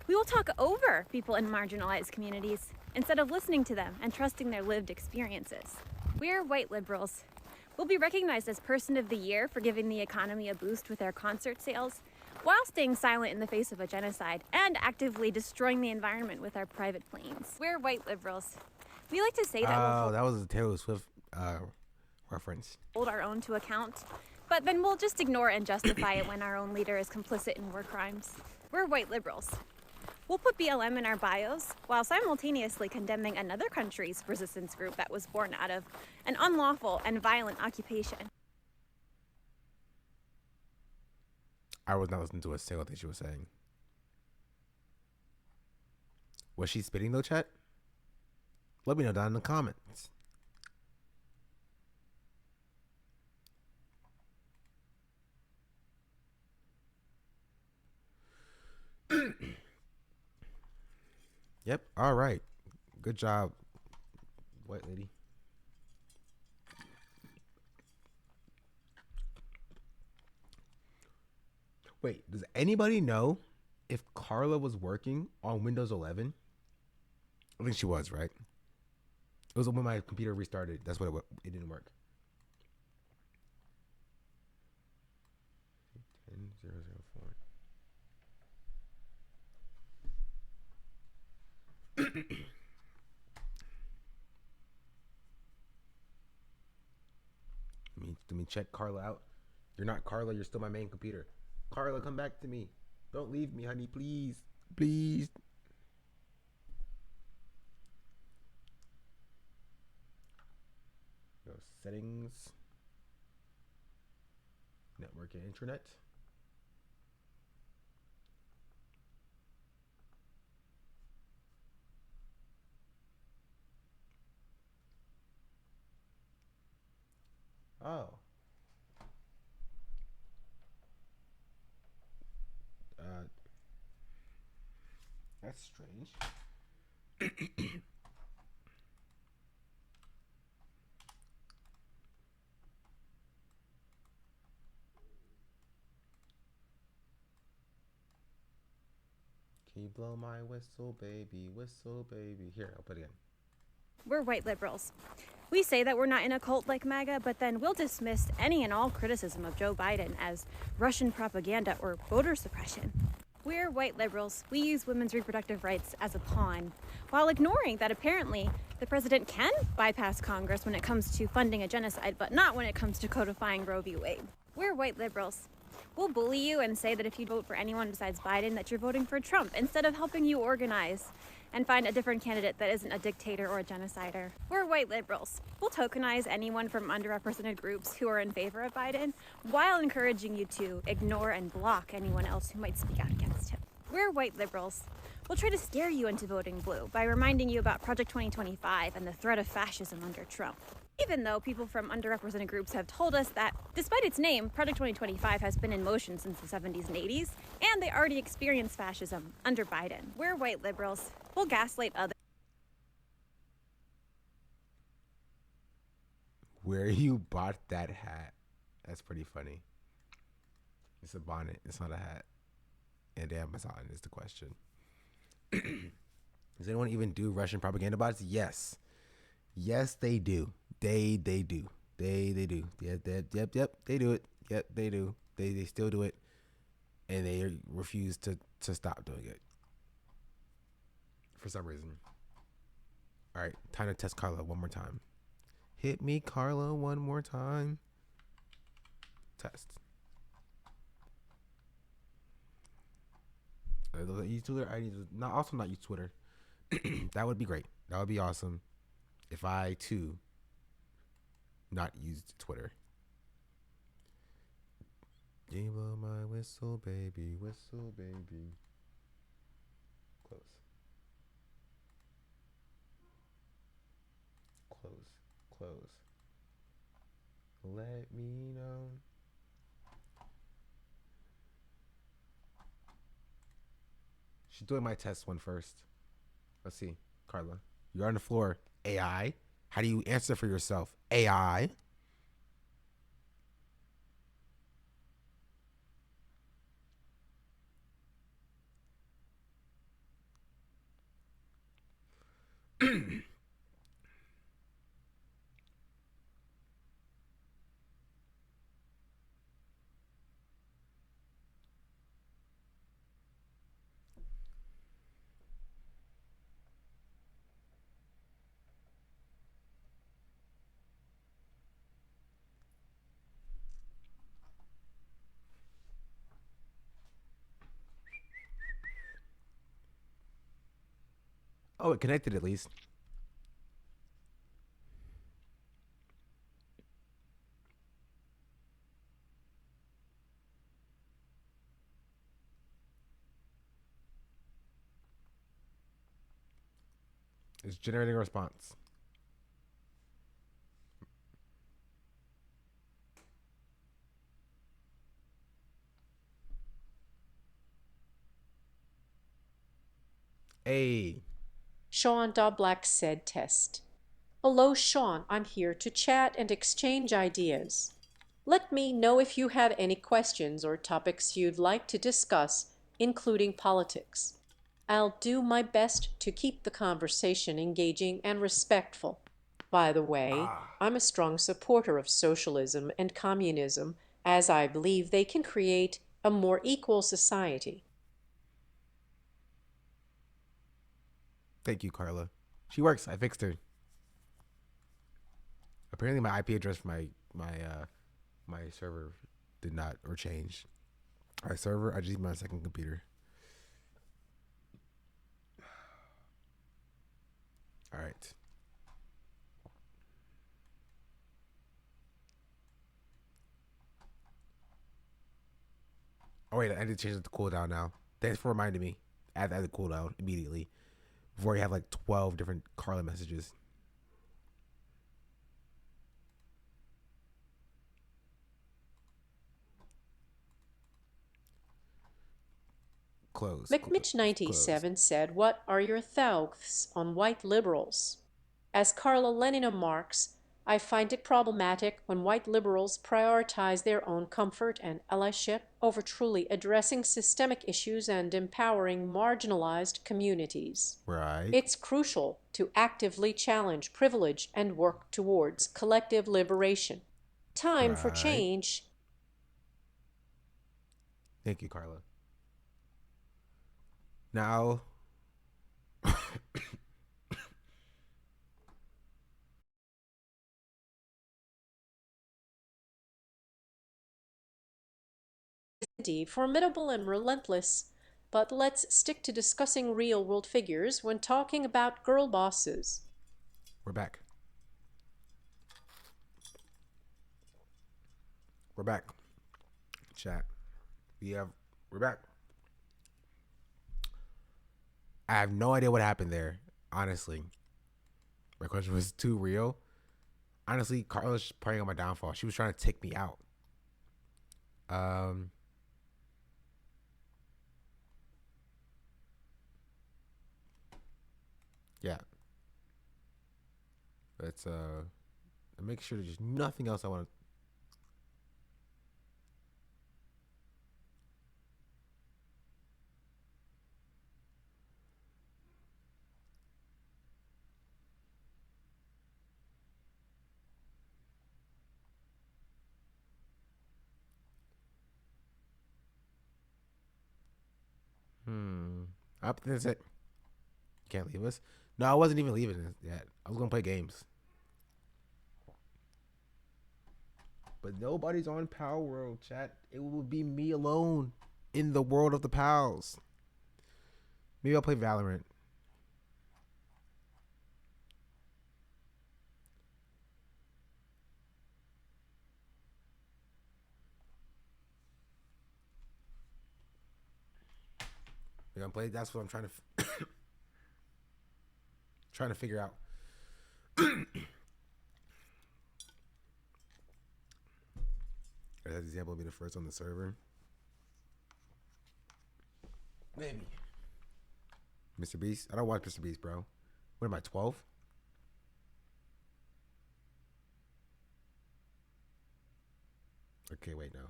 We will talk over people in marginalized communities instead of listening to them and trusting their lived experiences. We're white liberals. We'll be recognized as Person of the Year for giving the economy a boost with their concert sales, while staying silent in the face of a genocide and actively destroying the environment with our private planes. We're white liberals. We like to say that Oh, that was a Taylor Swift reference. Hold our own to account, but then we'll just ignore and justify it when our own leader is complicit in war crimes. We're white liberals. We'll put BLM in our bios while simultaneously condemning another country's resistance group that was born out of an unlawful and violent occupation. I was not listening to a single thing she was saying. Was she spitting though, chat? Let me know down in the comments. Yep. All right. Good job, white lady. Wait, does anybody know if Carla was working on Windows 11? I think she was, right? It was when my computer restarted. That's what it didn't work. 10004. Let me check Carla out. You're not Carla. You're still my main computer. Carla, come back to me. Don't leave me, honey. Please. Please. Go settings. Network and internet. Oh. That's strange. Can you blow my whistle, baby? Whistle, baby. Here, I'll put it in. We're white liberals. We say that we're not in a cult like MAGA, but then we'll dismiss any and all criticism of Joe Biden as Russian propaganda or voter suppression. We're white liberals. We use women's reproductive rights as a pawn, while ignoring that apparently the president can bypass Congress when it comes to funding a genocide, but not when it comes to codifying Roe v. Wade. We're white liberals. We'll bully you and say that if you vote for anyone besides Biden, that you're voting for Trump, instead of helping you organize and find a different candidate that isn't a dictator or a genocider. We're white liberals. We'll tokenize anyone from underrepresented groups who are in favor of Biden, while encouraging you to ignore and block anyone else who might speak out against him. We're white liberals. We'll try to scare you into voting blue by reminding you about Project 2025 and the threat of fascism under Trump. Even though people from underrepresented groups have told us that, despite its name, Project 2025 has been in motion since the 70s and 80s, and they already experienced fascism under Biden. We're white liberals. We'll gaslight others. Where you bought that hat? That's pretty funny. It's a bonnet. It's not a hat. And Amazon is the question. Does anyone even do Russian propaganda bots? Yes. Yes, they do. They do. They do. Yep. They do it. Yep, they do. They still do it. And they refuse to stop doing it. For some reason. All right, time to test Carla one more time. Hit me, Carla, one more time. Test. Use Twitter. I need to not use Twitter. That would be great. That would be awesome. If I too not used Twitter. You blow my whistle, baby, whistle, baby. Close. Close. Let me know. She's doing my test one first. Let's see. Carla, you're on the floor. AI. How do you answer for yourself? AI. Oh, it connected at least. It's generating a response. Hey, Sean Doblack said test. Hello, Sean. I'm here to chat and exchange ideas. Let me know if you have any questions or topics you'd like to discuss, including politics. I'll do my best to keep the conversation engaging and respectful. By the way, I'm a strong supporter of socialism and communism, as I believe they can create a more equal society. Thank you, Carla. She works. I fixed her. Apparently, my IP address for my server did not or changed. All right, server. I just need my second computer. All right. Oh wait, I need to change the cooldown now. Thanks for reminding me. Add the cooldown immediately before you have like 12 different Carla messages. Close. McMitch97 said, "What are your thoughts on white liberals?" As Carla Lenina marks, I find it problematic when white liberals prioritize their own comfort and allyship over truly addressing systemic issues and empowering marginalized communities. Right. It's crucial to actively challenge privilege and work towards collective liberation. Time for Right. change. Thank you, Carla. Now, Indeed, formidable and relentless, but let's stick to discussing real-world figures when talking about girl bosses. we're back. We're back. Chat. We're back. I have no idea what happened there, honestly. My question was too real. Honestly, Carla's preying on my downfall. She was trying to take me out. Yeah. Let's make sure there's nothing else I want to. Up, that's it. You can't leave us. No, I wasn't even leaving it yet. I was gonna play games. But nobody's on Palworld, chat. It will be me alone in the world of the pals. Maybe I'll play Valorant. We're gonna play. That's what I'm trying to figure out. That example will be the first on the server. Maybe. Mr. Beast? I don't watch Mr. Beast, bro. What am I, 12? Okay, wait, no.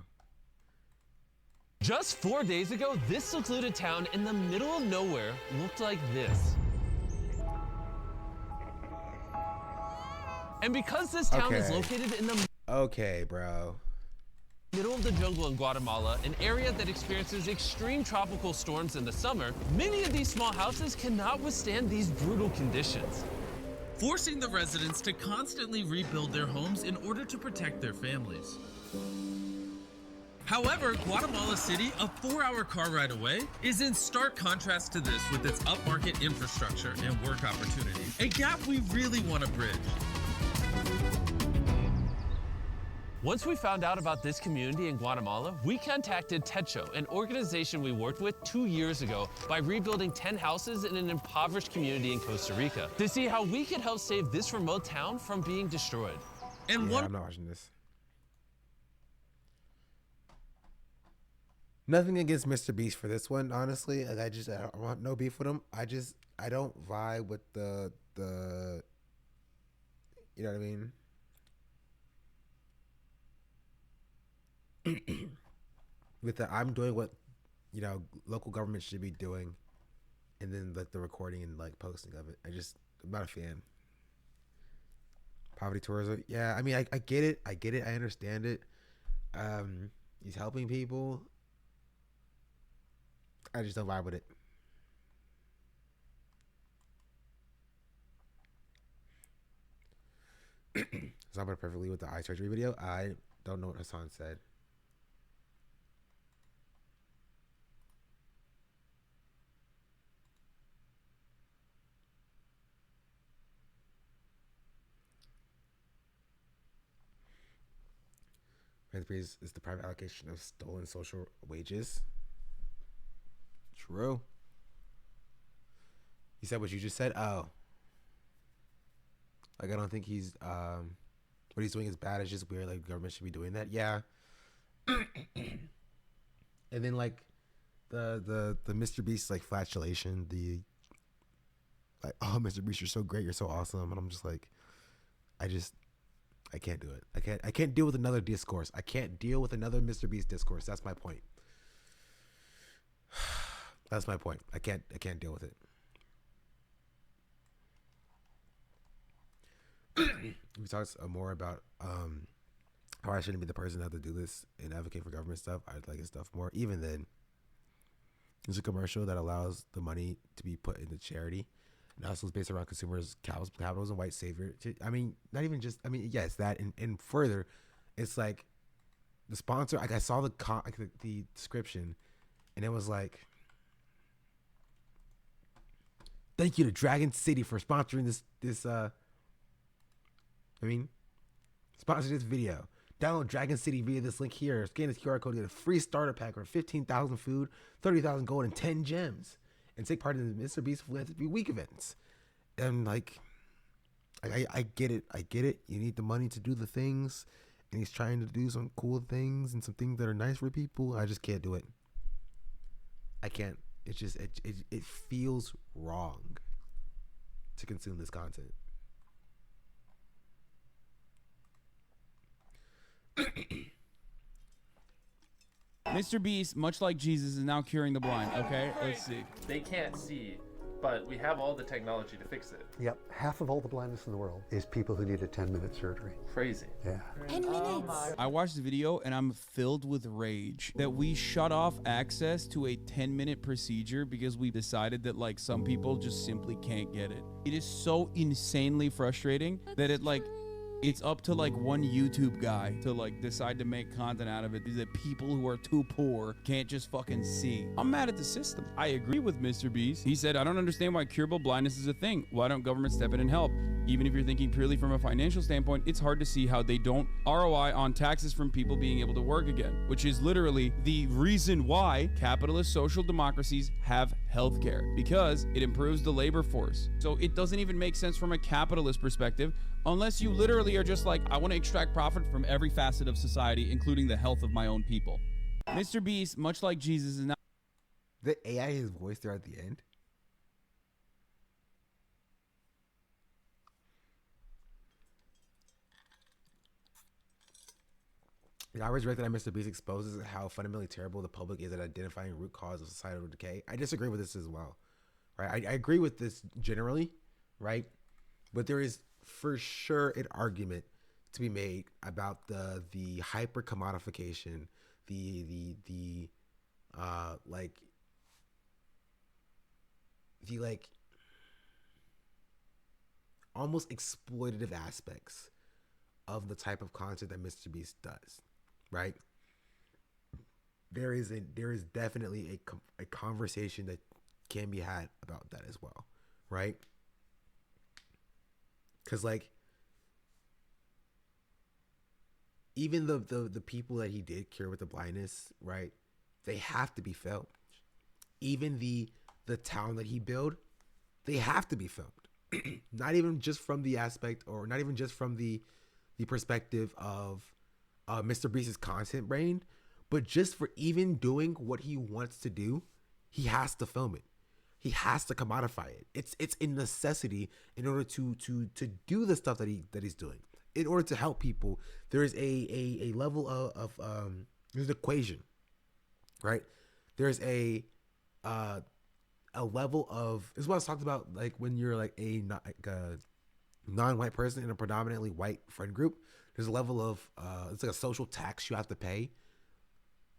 Just 4 days ago, this secluded town in the middle of nowhere looked like this. And because this town is located in the Okay, bro. middle of the jungle in Guatemala, an area that experiences extreme tropical storms in the summer, many of these small houses cannot withstand these brutal conditions, forcing the residents to constantly rebuild their homes in order to protect their families. However, Guatemala City, a 4-hour car ride away, is in stark contrast to this with its upmarket infrastructure and work opportunities, a gap we really want to bridge. Once we found out about this community in Guatemala, we contacted Techo, an organization we worked with 2 years ago by rebuilding 10 houses in an impoverished community in Costa Rica to see how we could help save this remote town from being destroyed. And I'm not watching this. Nothing against Mr. Beast for this one, honestly. Like, I want no beef with him. I don't vibe with the you know what I mean? With the I'm doing what, you know, local government should be doing, and then like the recording and like posting of it. I'm not a fan. Poverty tourism, yeah. I mean, I get it. I understand it. He's helping people. I just don't vibe with it. So I'm gonna perfectly with the eye surgery video. I don't know what Hassan said. Is the private allocation of stolen social wages. True. You said what you just said? Oh. Like, I don't think he's, what he's doing is bad. It's just weird. Like, government should be doing that. Yeah. And then, like, the Mr. Beast, like, flatulation, like, oh, Mr. Beast, you're so great. You're so awesome. And I'm just like, I can't do it. I can't deal with another discourse. I can't deal with another Mr. Beast discourse. That's my point. That's my point. I can't deal with it. We talked more about how I shouldn't be the person to have to do this and advocate for government stuff. I'd like his stuff more. Even then, there's a commercial that allows the money to be put into charity. And also it's based around consumers, capitalism, white savior. I mean, not even just, I mean, yes, that. And further, it's like the sponsor, like I saw the description and it was like, thank you to Dragon City for sponsoring sponsor this video. Download Dragon City via this link here. Scan this QR code to get a free starter pack for 15,000 food, 30,000 gold, and 10 gems. And take part in the Mr. Beast Philanthropy Week events. And like, I get it. I get it. You need the money to do the things. And he's trying to do some cool things and some things that are nice for people. I just can't do it. I can't. It's just, it feels wrong to consume this content. Mr. Beast, much like Jesus, is now curing the blind. Okay, let's see. They can't see, but we have all the technology to fix it. Yep, half of all the blindness in the world is people who need a 10-minute surgery. Crazy. Yeah. 10 minutes. I watched the video and I'm filled with rage that we shut off access to a 10-minute procedure because we decided that like some people just simply can't get it. It is so insanely frustrating that it's up to like one YouTube guy to like decide to make content out of it. These are people who are too poor can't just fucking see. I'm mad at the system. I agree with Mr. Beast. He said, I don't understand why curable blindness is a thing. Why don't government step in and help? Even if you're thinking purely from a financial standpoint, it's hard to see how they don't ROI on taxes from people being able to work again, which is literally the reason why capitalist social democracies have healthcare, because it improves the labor force. So it doesn't even make sense from a capitalist perspective unless you literally are just like, I want to extract profit from every facet of society, including the health of my own people. Mr. Beast, much like Jesus, is now... The AI his voice there at the end? The average rate that Mr. Beast exposes how fundamentally terrible the public is at identifying root cause of societal decay. I disagree with this as well, right? I agree with this generally, right? But there is for sure an argument to be made about the hyper commodification, the almost exploitative aspects of the type of content that Mr. Beast does, right? There is definitely a conversation that can be had about that as well, right? Because like even the people that he did cure with the blindness, right? They have to be filmed. Even the town that he built, they have to be filmed. Not even just from the aspect, or not even just from the perspective of Mr. Beast's content brain, But just for even doing what he wants to do, he has to film it. He has to commodify it. It's a necessity in order to do the stuff that he's doing. In order to help people, there is a level of there's an equation, right? There's a level of, this is what I was talking about, like when you're like a non-white person in a predominantly white friend group. There's a level of it's like a social tax you have to pay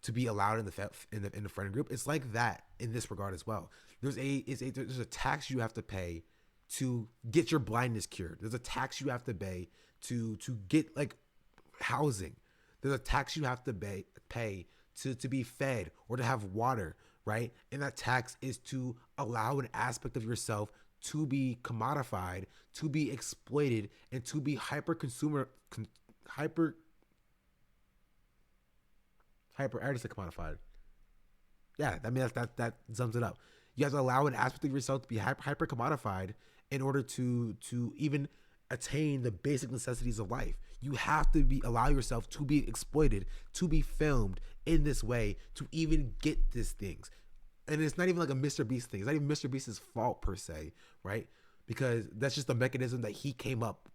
to be allowed in the friend group. It's like that in this regard as well. There's a tax you have to pay to get your blindness cured. There's a tax you have to pay to get like housing. There's a tax you have to pay to be fed or to have water, right? And that tax is to allow an aspect of yourself to be commodified, to be exploited, and to be hyper I just said commodified. Yeah, I mean that sums it up. You have to allow an aspect of yourself to be hyper commodified in order to even attain the basic necessities of life. You have to allow yourself to be exploited, to be filmed in this way, to even get these things. And it's not even like a Mr. Beast thing. It's not even Mr. Beast's fault per se, right? Because that's just the mechanism that he came up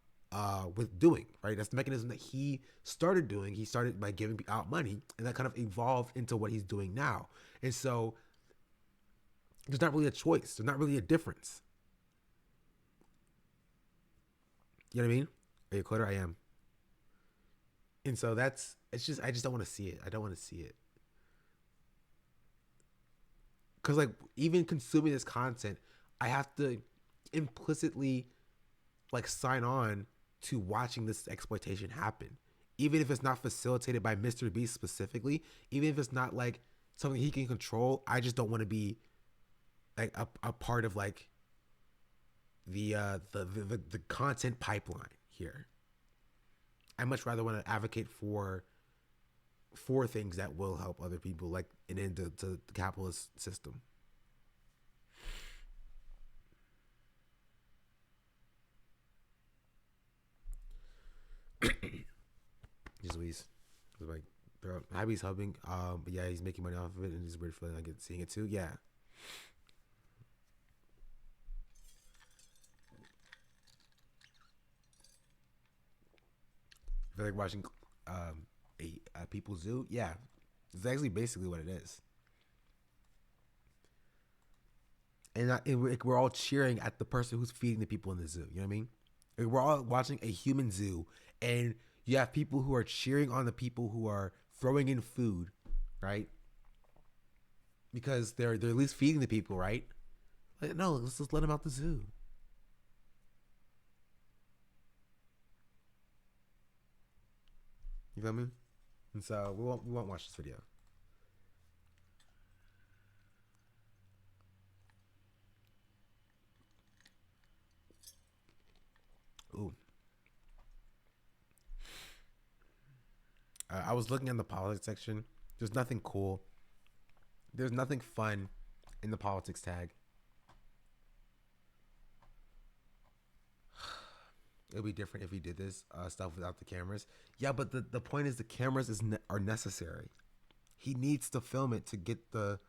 with doing, right? That's the mechanism that he started doing. He started by giving out money, and that kind of evolved into what he's doing now. And so there's not really a choice. There's not really a difference. You know what I mean? Are you a quitter? I am. And so I just don't want to see it. I don't want to see it. Because like even consuming this content, I have to implicitly like sign on to watching this exploitation happen. Even if it's not facilitated by Mr. Beast specifically, even if it's not like something he can control, I just don't want to be like a part of like the content pipeline here. I much rather want to advocate for things that will help other people, like an end to the capitalist system. Just Louise. Like, Abby's hubbing. But yeah, he's making money off of it, and it's weird feeling like seeing it too. Yeah. I feel like watching a people's zoo. Yeah, it's actually basically what it is. And we're all cheering at the person who's feeding the people in the zoo. You know what I mean? Like, we're all watching a human zoo, and you have people who are cheering on the people who are throwing in food, right? Because they're at least feeding the people, right? Like, no, let's just let them out the zoo. You feel me? And so we won't watch this video. Ooh. I was looking in the politics section. There's nothing cool. There's nothing fun in the politics tag. It would be different if we did this stuff without the cameras. Yeah, but the point is the cameras are necessary. He needs to film it to get the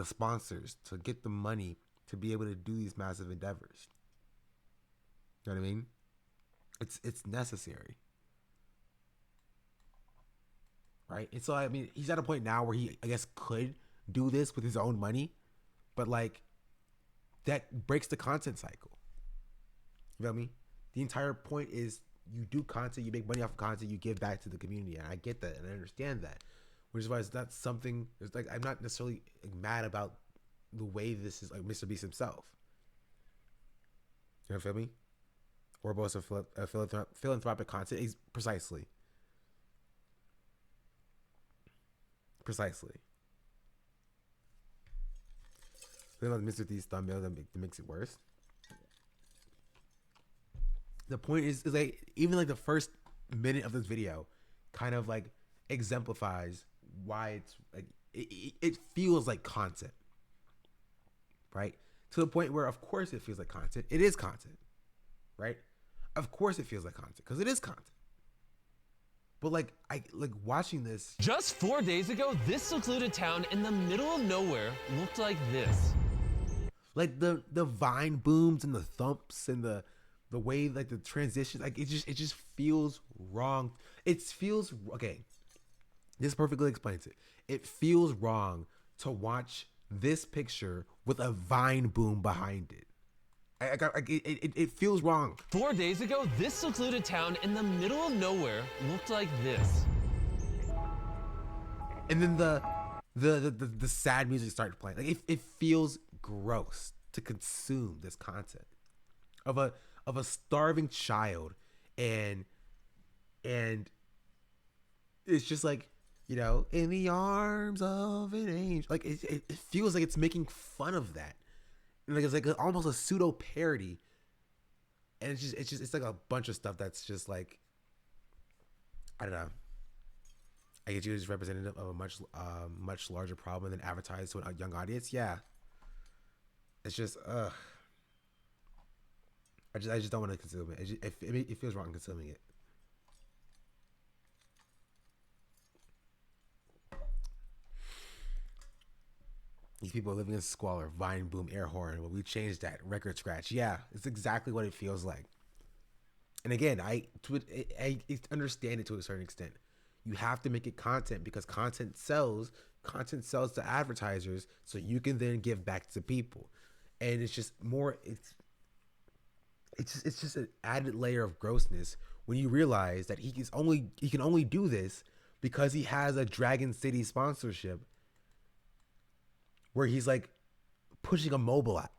sponsors, to get the money, to be able to do these massive endeavors. You know what I mean? It's necessary. Right? And so, I mean, he's at a point now where he, I guess, could do this with his own money. But, like, that breaks the content cycle. You know what I mean? The entire point is you do content, you make money off of content, you give back to the community. And I get that and I understand that. Which is why it's not something, it's like, I'm not necessarily mad about the way this is, like Mr. Beast himself. You know what I feel me? Or both a philanthropic content is precisely. Then on Mr. Beast's thumbnail that makes it worse. The point is like even like the first minute of this video kind of like exemplifies why it's like it feels like content, right? To the point where of course it feels like content. It is content, right? Of course it feels like content because it is content. But like watching this. Just 4 days ago, this secluded town in the middle of nowhere looked like this. Like the vine booms and the thumps and the way like the transition, like it just feels wrong. It feels okay. This perfectly explains it. It feels wrong to watch this picture with a vine boom behind it. It feels wrong. 4 days ago, this secluded town in the middle of nowhere looked like this. And then the sad music started playing. Like it feels gross to consume this content of a starving child, and it's just like, you know, in the arms of an angel. Like it feels like it's making fun of that. Like it's like almost a pseudo parody, and it's like a bunch of stuff that's just like, I don't know. I get you as representative of a much larger problem than advertised to a young audience. Yeah, it's just I just don't want to consume it. It feels wrong consuming it. These people are living in squalor, vine boom, air horn. Well, we changed that, record scratch. Yeah, it's exactly what it feels like. And again, I understand it to a certain extent. You have to make it content because content sells to advertisers, so you can then give back to people. And it's just more, it's just an added layer of grossness when you realize that he can only do this because he has a Dragon City sponsorship where he's like pushing a mobile app,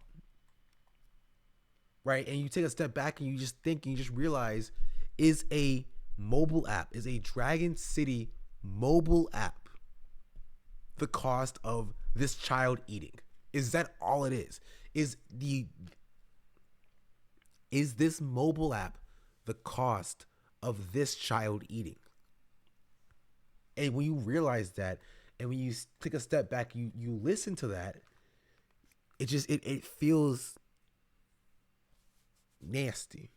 right? And you take a step back and you just think and you just realize, is a Dragon City mobile app the cost of this child eating? Is that all it is? Is this mobile app the cost of this child eating? And when you realize that, and when you take a step back, you listen to that, it feels nasty.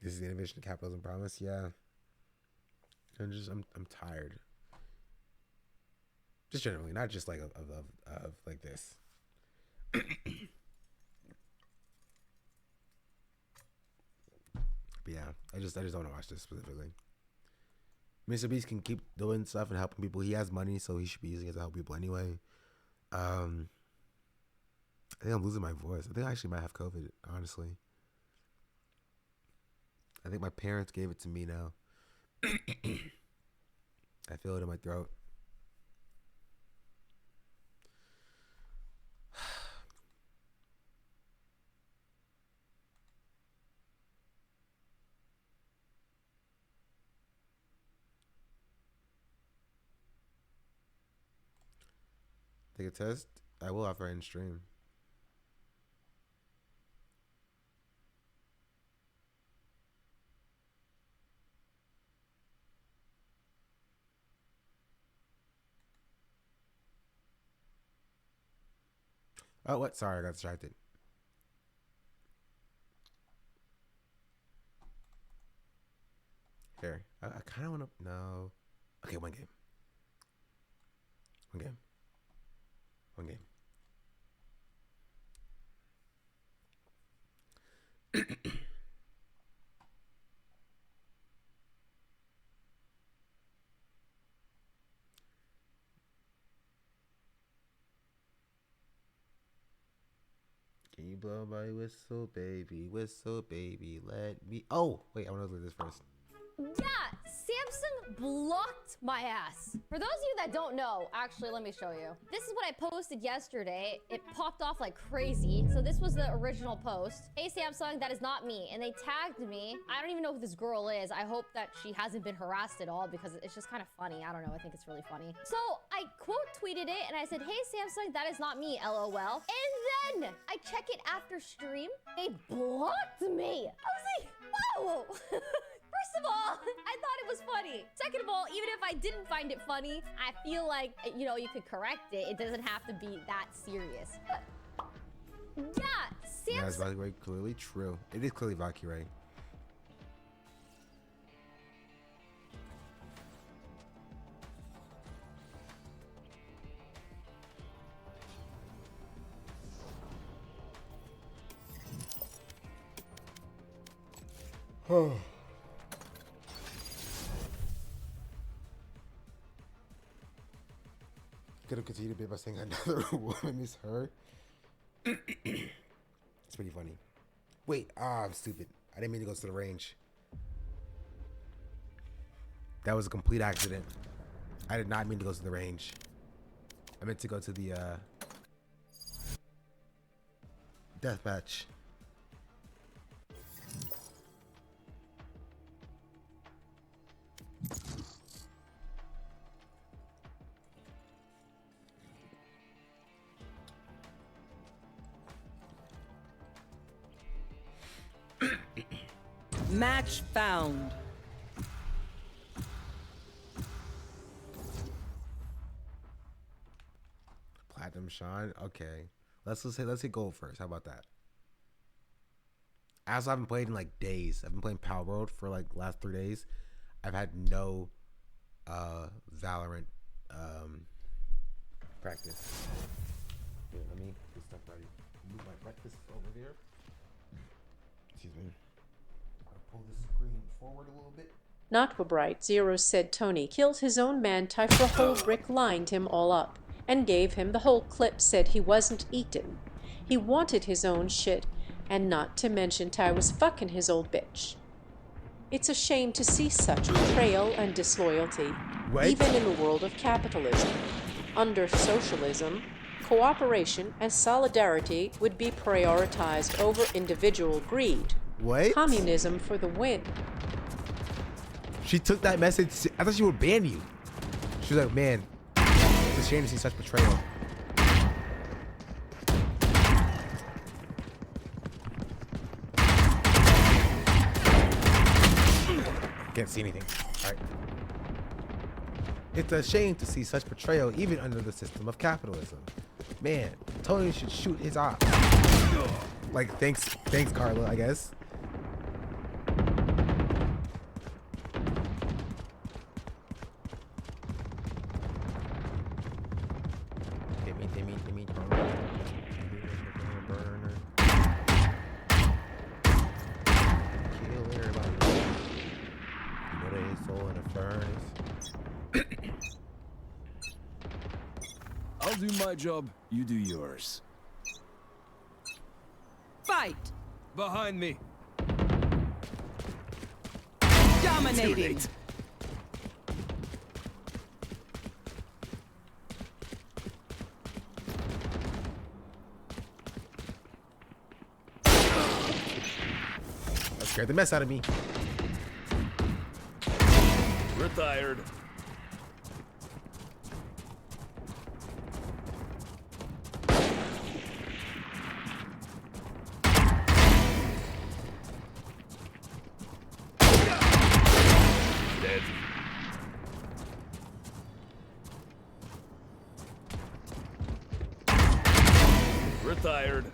This is the innovation of capitalism promise. Yeah. I'm tired. Just generally, not just like of like this. But yeah, I just don't want to watch this specifically. Mr. Beast can keep doing stuff and helping people. He has money, so he should be using it to help people anyway. I think I'm losing my voice. I think I actually might have COVID, honestly. I think my parents gave it to me now. I feel it in my throat. Take a test. I will offer in stream. Oh, what? Sorry, I got distracted. Here. I kind of want to... No. Okay, one game. One game. One game. Can you blow my whistle, baby? Whistle, baby, let me... Oh, wait, I want to look at this first. Yeah, Samsung blocked my ass. For those of you that don't know, actually, let me show you. This is what I posted yesterday. It popped off like crazy. So this was the original post. Hey, Samsung, that is not me. And they tagged me. I don't even know who this girl is. I hope that she hasn't been harassed at all because it's just kind of funny. I don't know. I think it's really funny. So I quote tweeted it and I said, hey, Samsung, that is not me, LOL. And then I check it after stream. They blocked me. I was like, whoa. First of all, I thought it was funny. Second of all, even if I didn't find it funny, I feel like, you know, you could correct it. It doesn't have to be that serious. But yeah, That's Sam's... Valkyrie, clearly true. It is clearly Valkyrie. Oh. Could have continued a bit by saying another woman is her. It's pretty funny. Wait, I'm stupid. I didn't mean to go to the range. That was a complete accident. I did not mean to go to the range. I meant to go to the death match. Match found. Platinum Sean. Okay, let's hit gold first. How about that? I also haven't played in like days. I've been playing Palworld for like last 3 days. I've had no Valorant practice. Here, let me get stuff ready. Move my breakfast over there. Excuse me. I'll pull this screen forward a little bit. Notwabright Zero said Tony killed his own man. Ty for a whole brick lined him all up and gave him the whole clip. Said he wasn't eaten. He wanted his own shit, and not to mention Ty was fucking his old bitch. It's a shame to see such betrayal and disloyalty, even in the world of capitalism. Under socialism, cooperation and solidarity would be prioritized over individual greed. What? Communism for the win. She took that message. I thought she would ban you. She was like, man, it's a shame to see such betrayal. Can't see anything. All right. It's a shame to see such betrayal even under the system of capitalism. Man, Tony should shoot his eye. Like, thanks, Carla, I guess. Dimmy, burner. Kill everybody. You know there is soul in the furnace. I'll do my job, you do yours. Fight! Behind me. Dominating! That scared the mess out of me. Retired. Dead. Retired.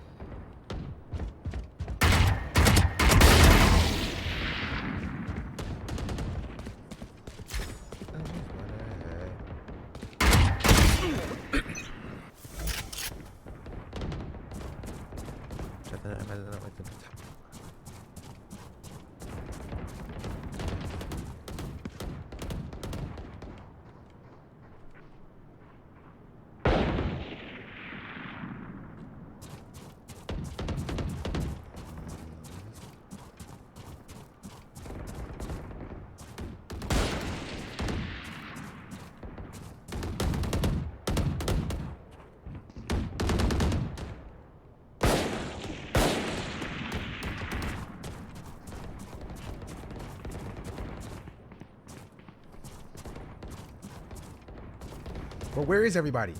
But where is everybody?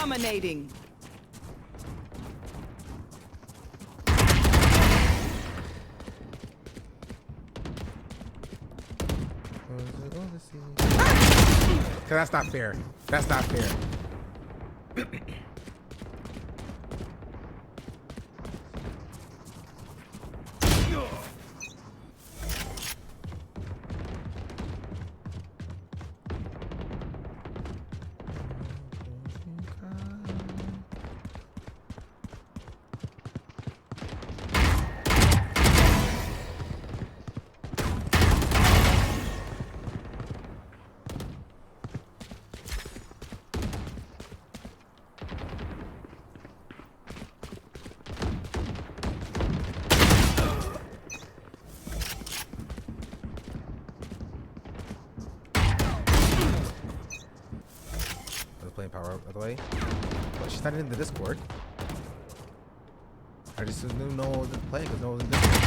Dominating. That's not fair. That's not fair. Playing Palworld, by the way. But she's not in the Discord. I just didn't know what was playing because no one was in Discord.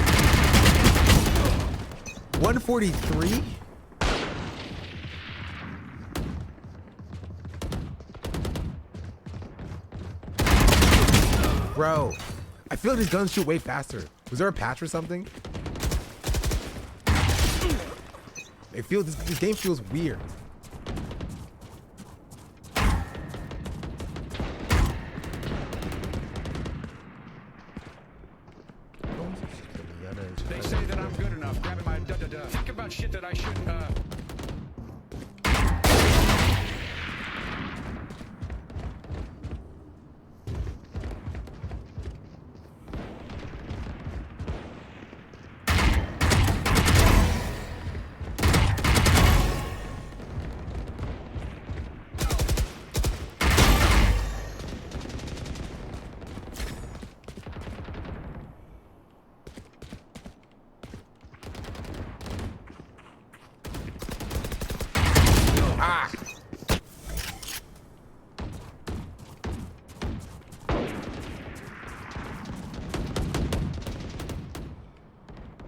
143? Bro, I feel like these guns shoot way faster. Was there a patch or something? It feels this game feels weird. They say that I'm good enough, grabbing my da-da-da. Think about shit that I shouldn't, Ah!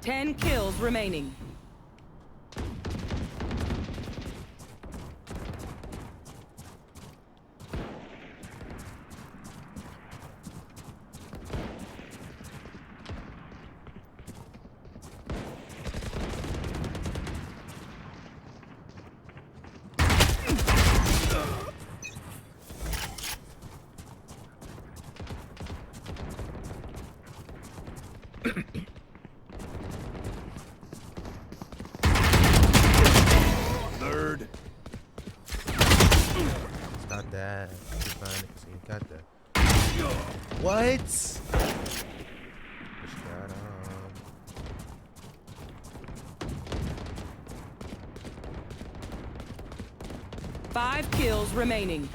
Ten kills remaining. Nerd. Got that. You got that. What? Shut up. Five kills remaining.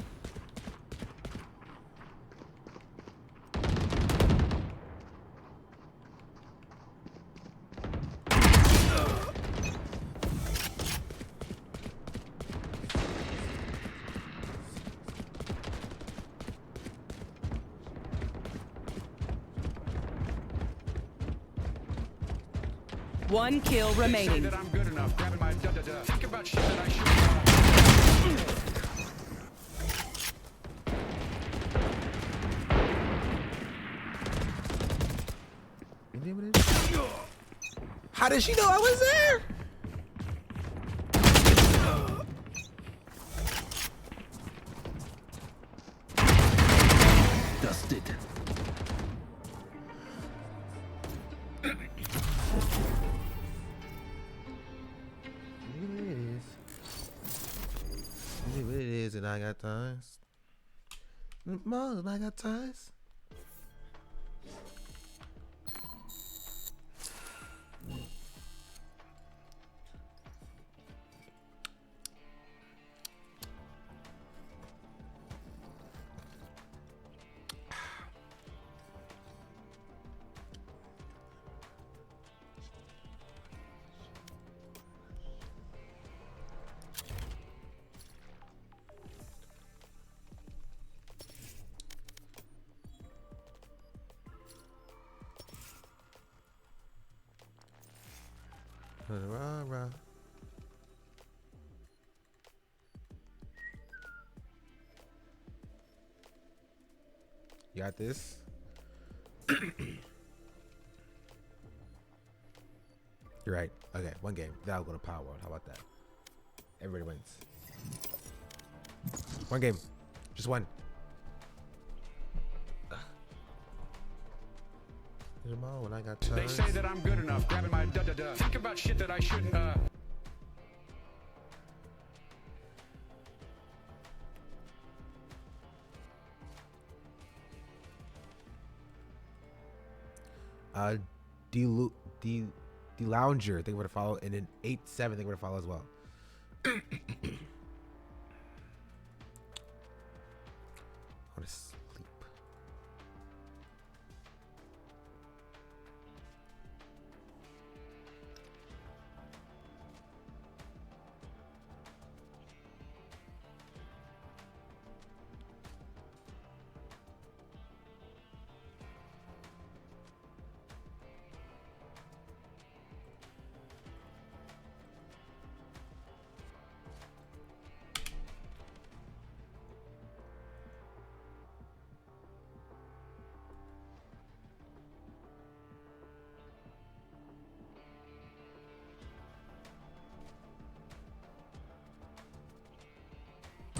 One kill They say remaining. that I'm good enough, grabbing my da-da-da. Think about shit that I shouldn't, How did she know I was there? Dusted. What it is, and I got ties. More than I got ties. You got this. You're right. Okay, one game. Then I'll go to Palworld. How about that? Everybody wins. One game. Just one. When I got They say that I'm good enough, grabbing my da-da-da. Think about shit that I shouldn't, Lounger, they would have followed, and then 8-7, they would have followed as well. I want to sleep.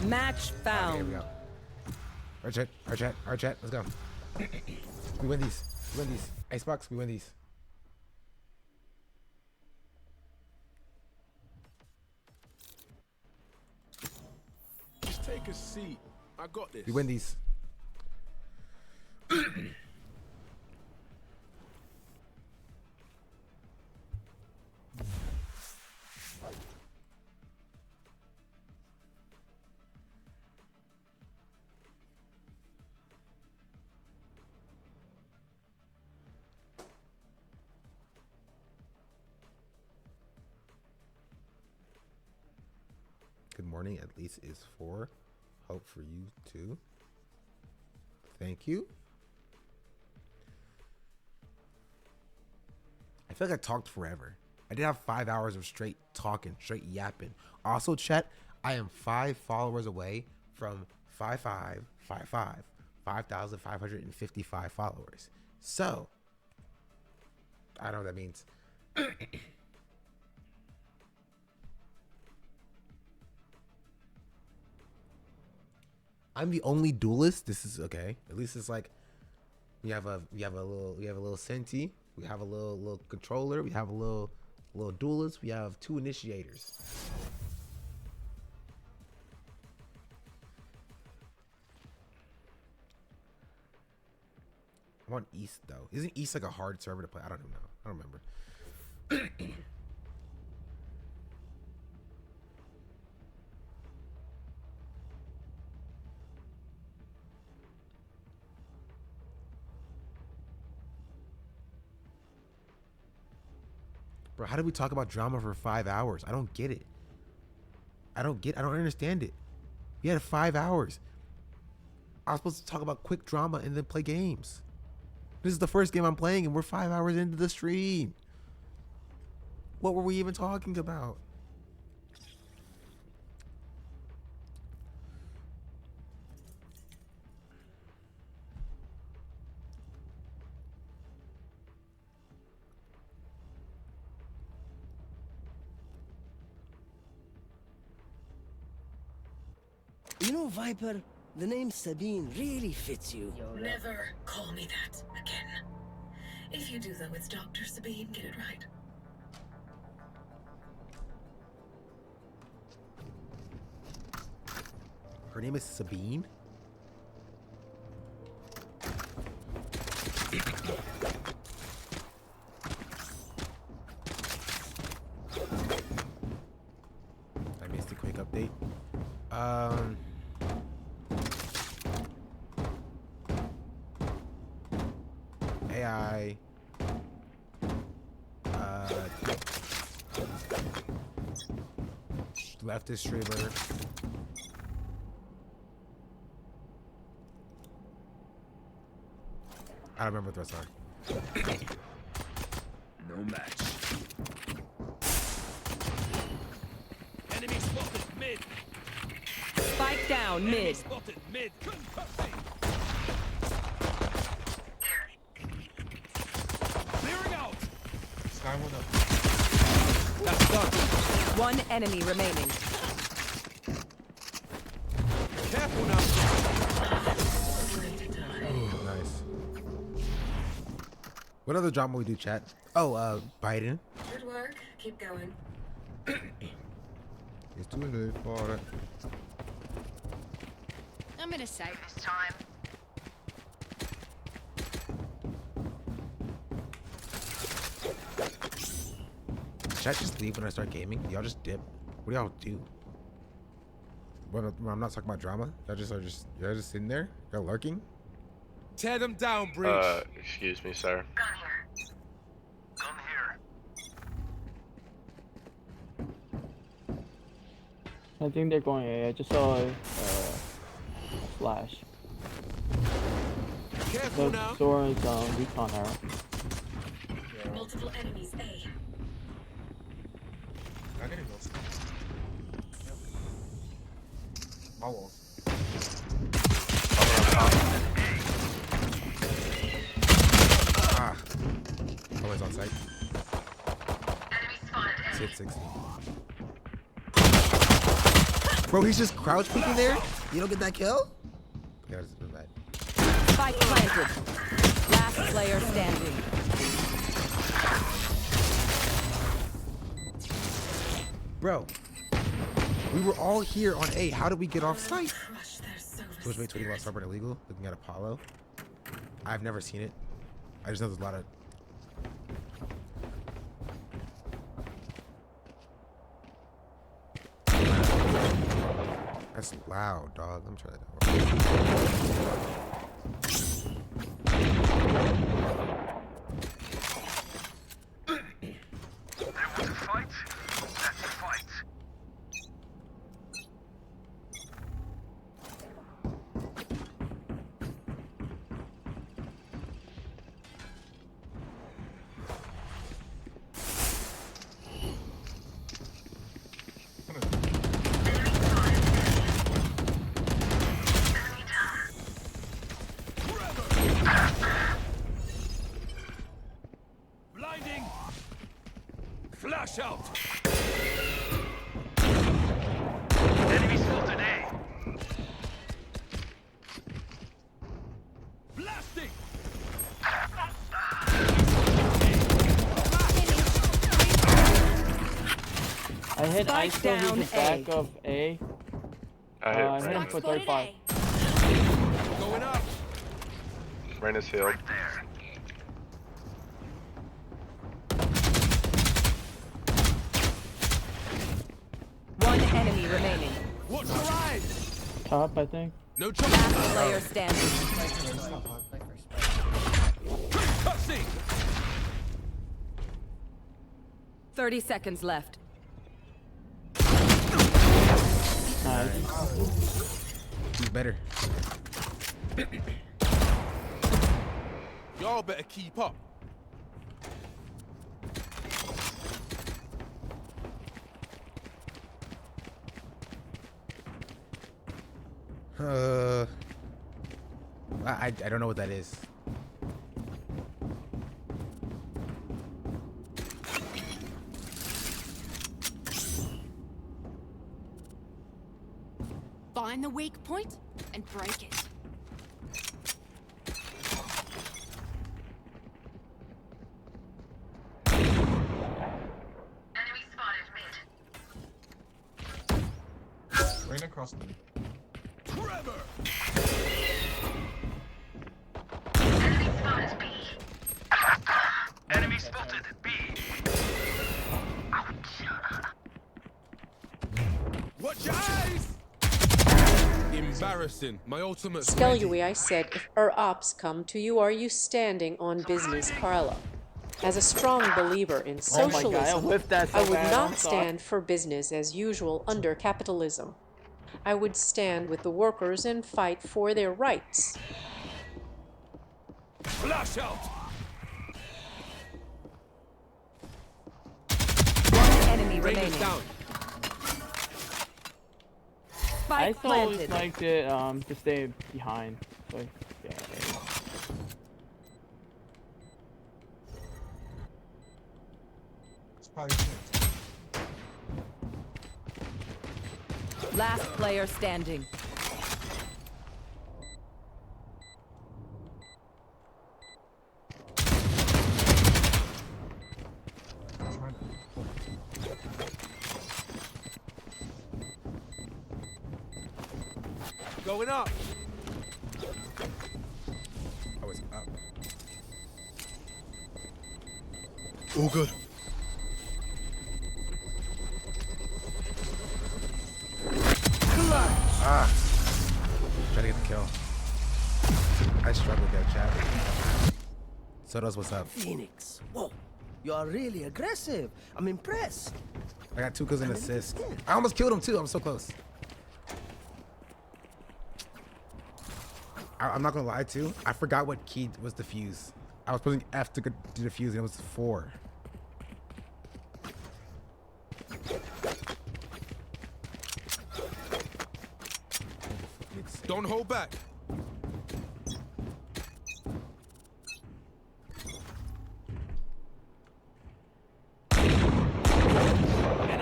Match found. Okay, here we go. Our chat, let's go. We win these. We win these. Icebox, we win these. Just take a seat. I got this. We win these. Good morning, at least is 4. Hope for you too. Thank you. I feel like I talked forever. I did have 5 hours of straight talking, straight yapping. Also, chat, I am 5 followers away from 5,555 followers. So, I don't know what that means. I'm the only duelist. This is okay. At least it's like we have a little Senti. We have a little controller. We have a little duelist. We have 2 initiators. I want East though. Isn't East like a hard server to play? I don't even know. I don't remember. Bro, how did we talk about drama for 5 hours? I don't get it. I don't understand it. We had 5 hours. I was supposed to talk about quick drama and then play games. This is the first game I'm playing and we're 5 hours into the stream. What were we even talking about? You know, Viper, the name Sabine really fits you. Never call me that again. If you do, though, it's Dr. Sabine. Get it right. Her name is Sabine? I missed a quick update. AI. Leftist streamer. I don't remember what the rest are. No match. Enemy spotted mid. Spike down Enemy mid. spotted mid. One enemy remaining. Careful now. Nice. What other drama we do, chat? Oh, Biden. Good work. Keep going. It's too late for it. I'm gonna save this time. Should I just leave when I start gaming? Y'all just dip. What do y'all do? When I'm not talking about drama, y'all just sitting there? Y'all lurking? Tear them down, Breach. Excuse me, sir. I think they're going A. I just saw a flash. Careful now. The door is recon arrow. Multiple enemies A. I gotta go. Palworld. Ah. Always on site. It's hit 60. Bro, he's just crouch peeking there? You don't get that kill? Yeah, this is bad. Spike planted. Last player standing. Bro, we were all here on A. How did we get off site? Which makes 20 lost Harvard illegal? Looking at Apollo. I've never seen it. I just know there's a lot of. That's loud, dog. Let me try that out. They want to fight? Let's fight. Blinding! Flash out! Enemy spotted A. Blasting! I hit Spike ISO down with the back of A. I hit him for 35. Going up. Rain is healed. One enemy remaining. What's the ride? Top, I think. No trouble. Last player standing. Cutscene. 30 seconds left. He's better. Y'all better keep up. I don't know what that is. Find the weak point and break it. Enemy spotted mid. Right across the. Trevor. Enemy spotted B. Enemy spotted B. Watch your eyes! Embarrassing. My ultimate. Skelly, I said, if our ops come to you, are you standing on business, Carla? As a strong believer in socialism, I would not stand for business as usual under capitalism. I would stand with the workers and fight for their rights. Flash out. One enemy Rain is remaining. down. I Spike always planted. liked it to stay behind. So, yeah. It's probably Last player standing. Going up. I was up. All good. Ah. Try to get the kill. I struggled there, chat. So does what's up. Phoenix. Whoa. You are really aggressive. I'm impressed. I got 2 kills and an assist. I almost killed him too. I'm so close. I'm not gonna lie too. I forgot what key was the fuse. I was pressing F to do the fuse and it was 4. Don't hold back.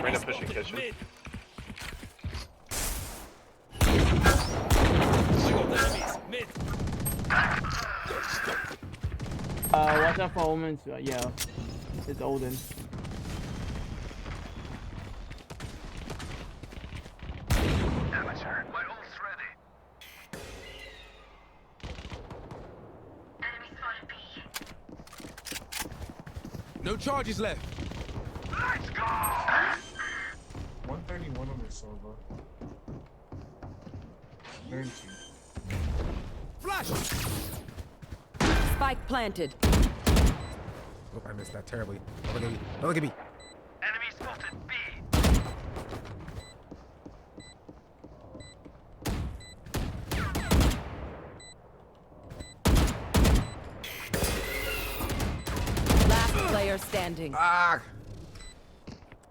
Reyna pushing kitchen. Watch out for Omen's. Yeah, it's Odin. Amateur, my ult's ready. No charges left. Let's go! 131 on their server. 19. Flash! Spike planted. Oh, I missed that terribly. Don't look at me. Don't look at me. Enemy spotted B. Last player standing. Ah!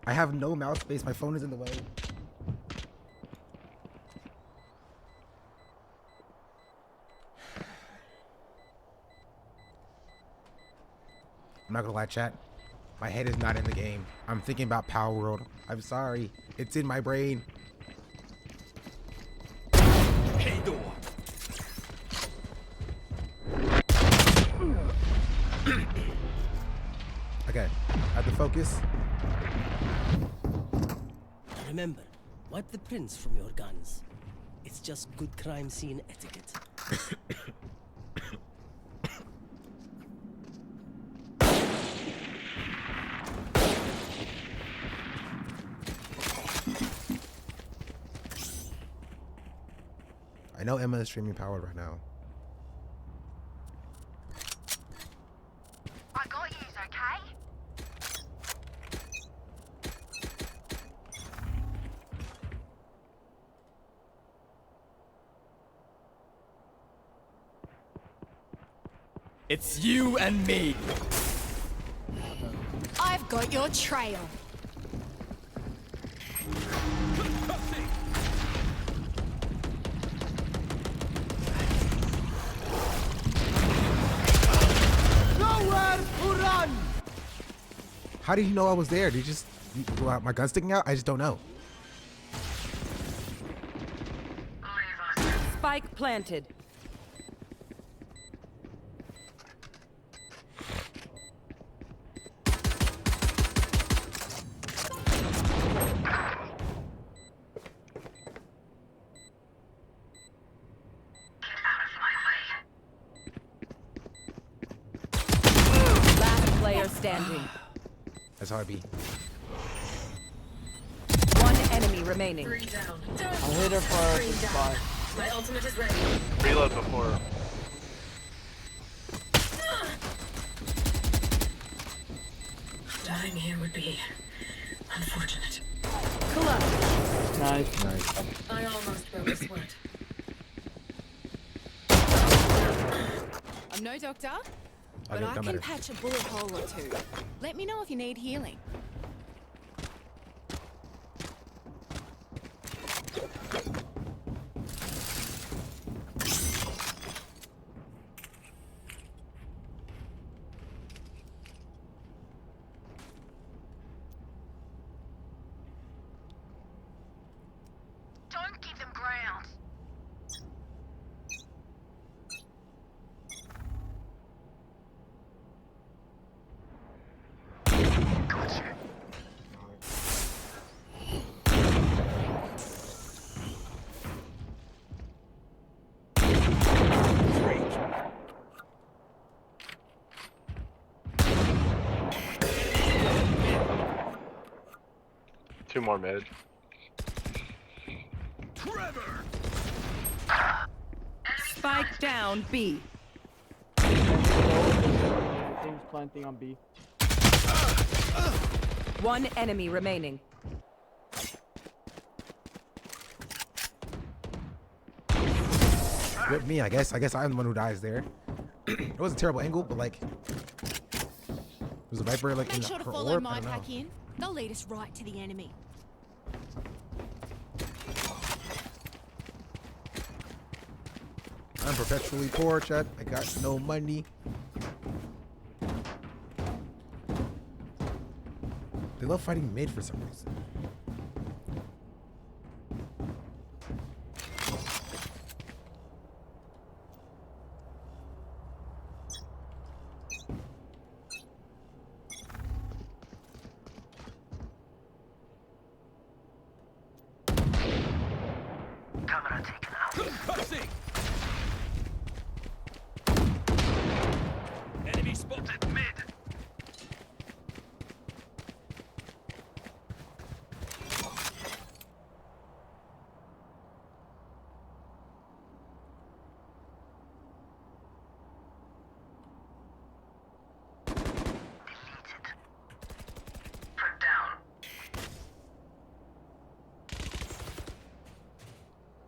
I have no mouse space. My phone is in the way. I'm not gonna lie, chat. My head is not in the game. I'm thinking about Palworld. I'm sorry. It's in my brain. Hey, door. Okay, I have to focus. Remember, wipe the prints from your guns. It's just good crime scene etiquette. I know Emma is streaming Palworld right now. I got yous, okay? It's you and me. I've got your trail. Nowhere to run! How did you know I was there? Did you just my gun sticking out? I just don't know. Spike planted. Last player standing. That's how I be. One enemy remaining. I'll hit her for 55. My ultimate is ready. Reload before. Dying here would be unfortunate. Nice. Nice. I almost broke a sweat. I'm no doctor, but Okay, I don't can matter. patch a bullet hole or two. Let me know if you need healing. Don't give them ground. Gotcha. 2 more mid. Spike down B. Team's planting on B. One enemy remaining. With me, I guess. I guess I'm the one who dies there. It was a terrible angle, but like, was the Viper like in Make sure to her follow orb? my I don't know. pack in. They'll lead us right to the enemy. I'm perpetually poor, chat. I got no money. They love fighting mid for some reason. Camera taken out. Enemy spotted mid.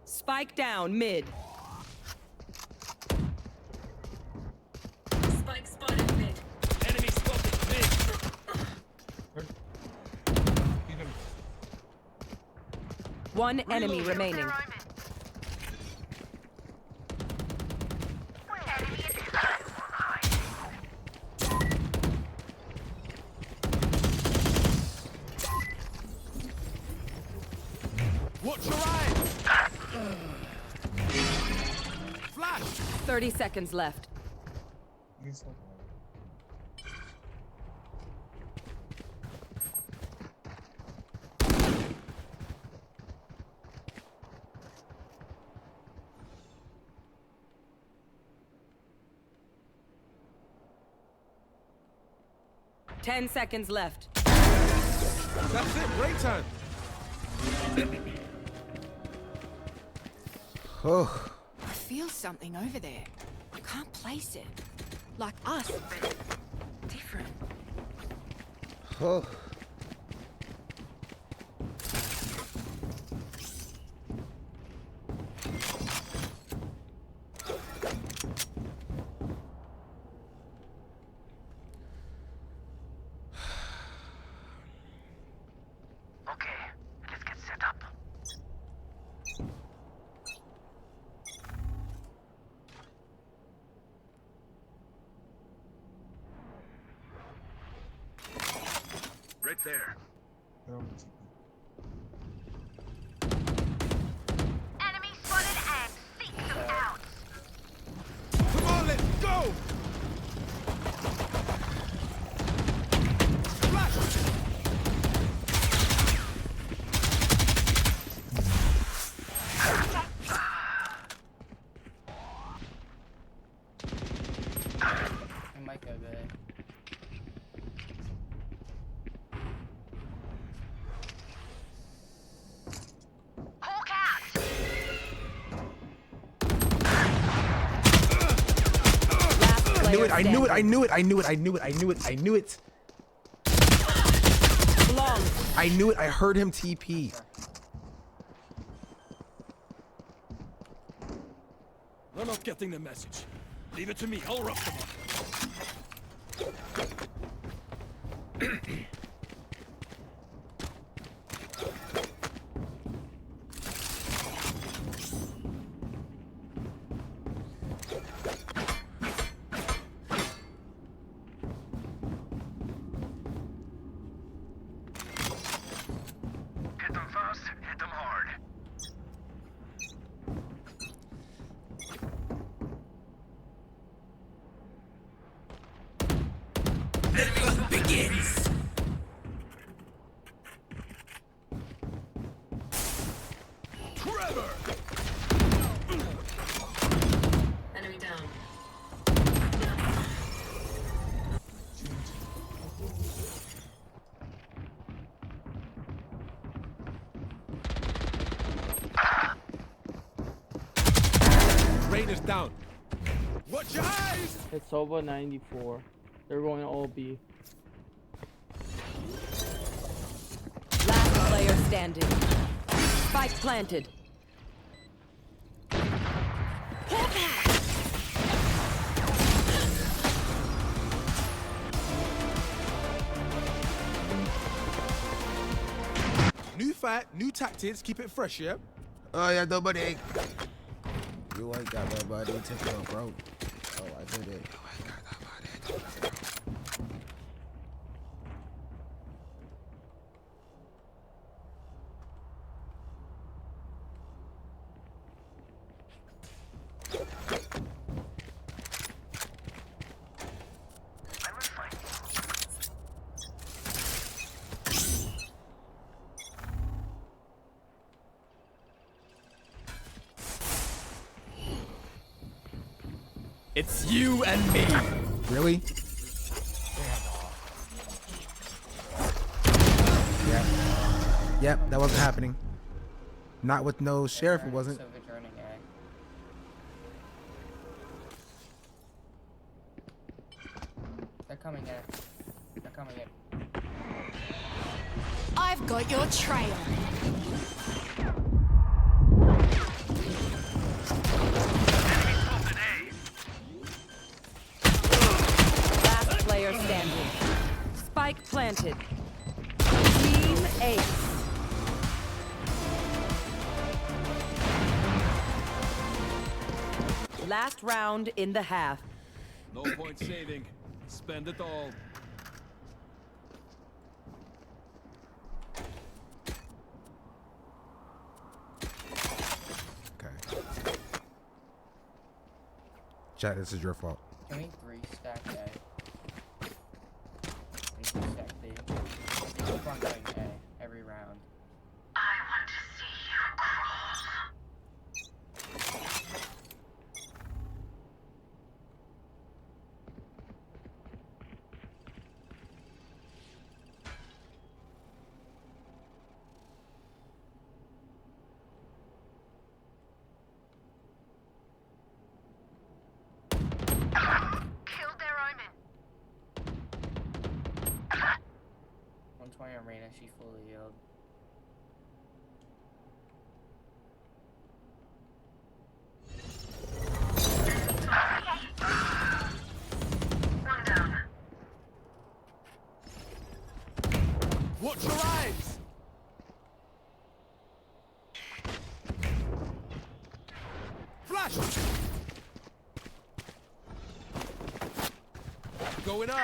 Spike down mid. Spike spotted mid. Enemy spotted mid. One enemy remaining. Watch your eyes. Flash. 30 seconds left. Ten seconds left. That's it. Break time. Oh. I feel something over there. I can't place it. Like us, but different. Oh. Okay, let's get set up. Right there. Enemy spotted and seek them out. Come on, let's go. I might go there. Hawk out. I knew it. I knew it. I knew it. I knew it. I knew it. I knew it. I knew it. I knew it. I heard him TP. They're not getting the message. Leave it to me. I'll rough them up. Hit them fast, hit them hard. Forever. Enemy down. Rain is down. Watch your eyes. It's over 94. They're going to all B. Last player standing. Spike planted. New fight, new tactics. Keep it fresh, yeah. Oh yeah, nobody. You ain't got nobody. Take it off, bro. Oh, I did it. You ain't got nobody. It's you and me. Really? Yeah. Yep, that wasn't happening. Not with no sheriff, it wasn't. They're coming in. They're coming in. I've got your trail. Last player standing. Spike planted. Team Ace. Last round in the half. No point saving. Spend it all. Okay. Chat, this is your fault. Can we 3-stack A? And 2-stack B? Keep on going A every round. I want to see you crawl. Killed their omen. 120 on Reyna, she fully healed. One down. Watch your eyes. Flash. Going up.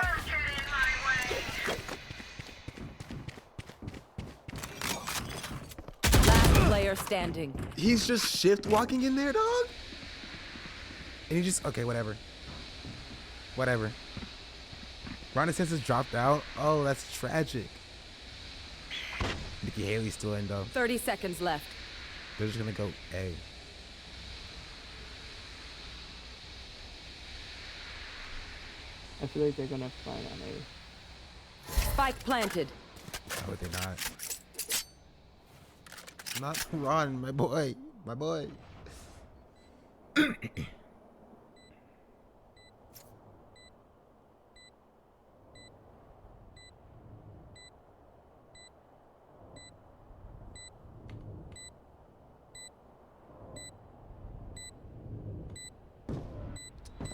Last player standing. He's just shift walking in there, dog. And he just, okay, whatever. Whatever. Renaissance has dropped out. Oh, that's tragic. Nikki Haley's still in, though. 30 seconds left. They're just gonna go A. I feel like they're gonna find on A. Spike planted. How would they not? Not run, my boy. My boy.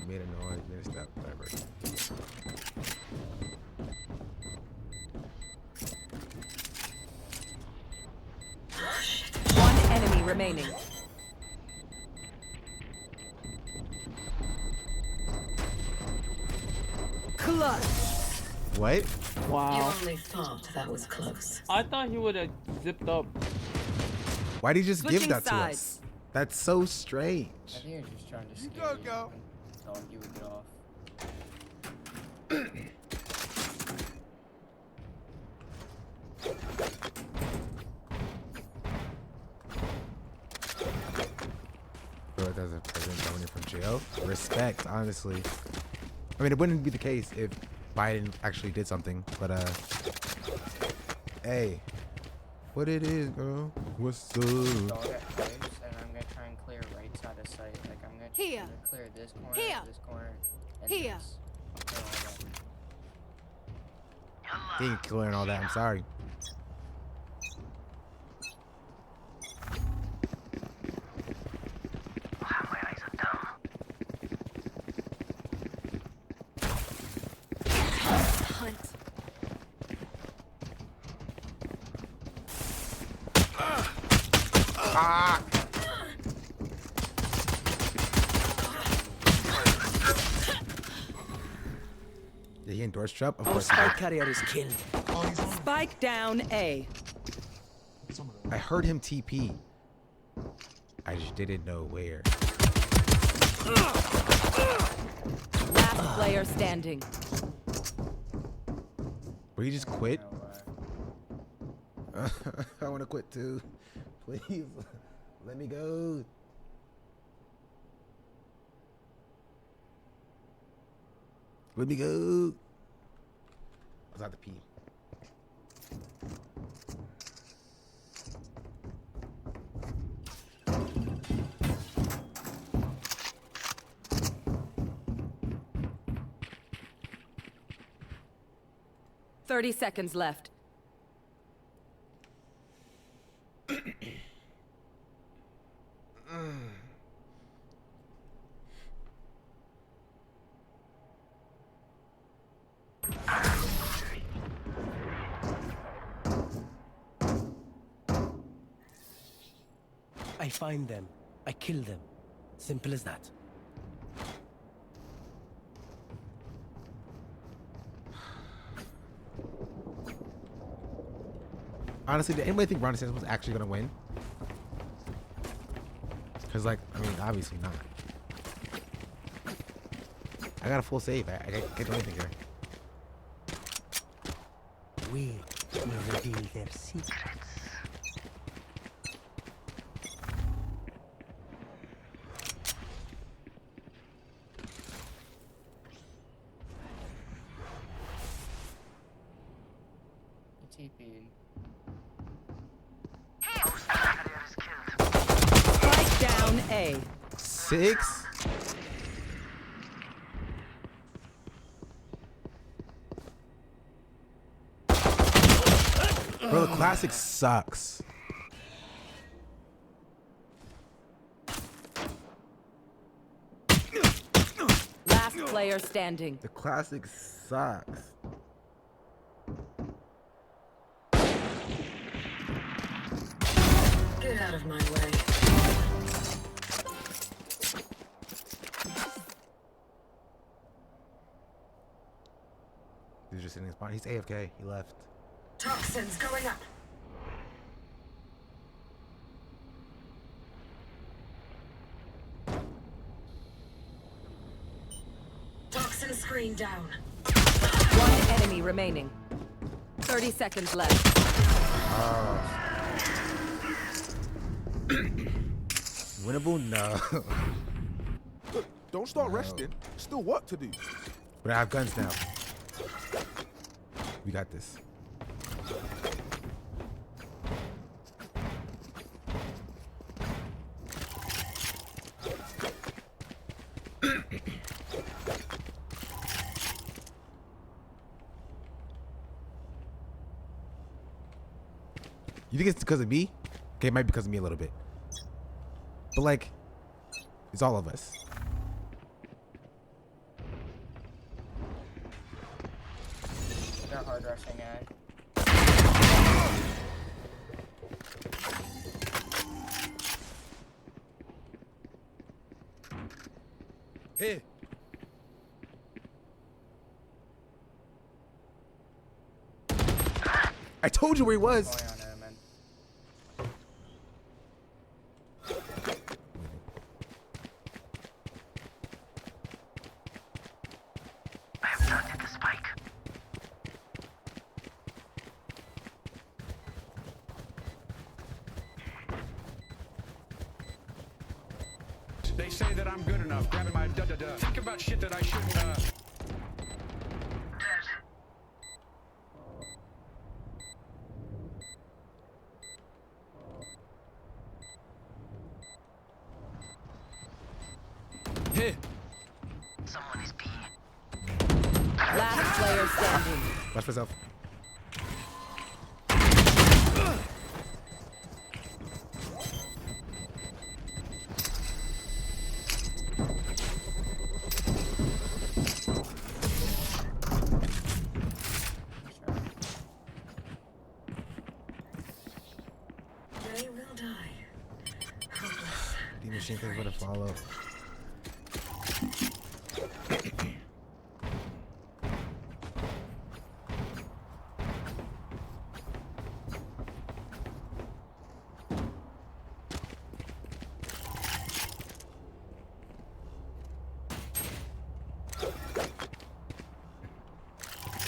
Made a noise, made a step, whatever. One enemy remaining. Clutch. What? Wow. You only thought that was close. I thought he would have zipped up. Why'd he just give Switching that to sides. us? That's so strange. I think you're just trying to scare you. Go. And tell you would get off. With as a president coming in from jail. Respect, honestly. I mean, it wouldn't be the case if Biden actually did something, but hey, what it is, girl? What's up? So I'll get frames, and I'm gonna try and clear right side of sight. Like I'm gonna clear this corner, this corner, and this. He ain't clearing all that. I'm sorry. Ah! Did he endorse Trump? Of course he did. Carrier is killed. Spike down A. I heard him TP. I just didn't know where. Last player standing. Will you just quit? I want to quit too. Please, let me go. Let me go. I was out to pee. Thirty seconds left. I find them. I kill them. Simple as that. Honestly, did anybody think Ron DeSantis was actually gonna win? Because, like, I mean, obviously not. I got a full save. I can't do anything here. We will reveal their secrets. TP. Spike down A. 6? Bro, the classic sucks. Last player standing. The classic sucks. Get out of my way. He's just sitting in his spot. He's AFK. He left. Toxins going up. Toxin screen down. One enemy remaining. 30 seconds left. Winnable? No. Look, don't start resting. Still work to do. But I have guns now. We got this. You think it's because of me? Okay, it might be because of me a little bit. But like, it's all of us. They're hard rushing A. Here. I told you where he was. Going on Omen. I have planted the spike. They say that I'm good enough, grabbing my da-da-da. Think about shit that I shouldn't, Here. Someone is B. Last player standing. Watch for yourself. They will die. Hopeless. The machine thing's gonna follow.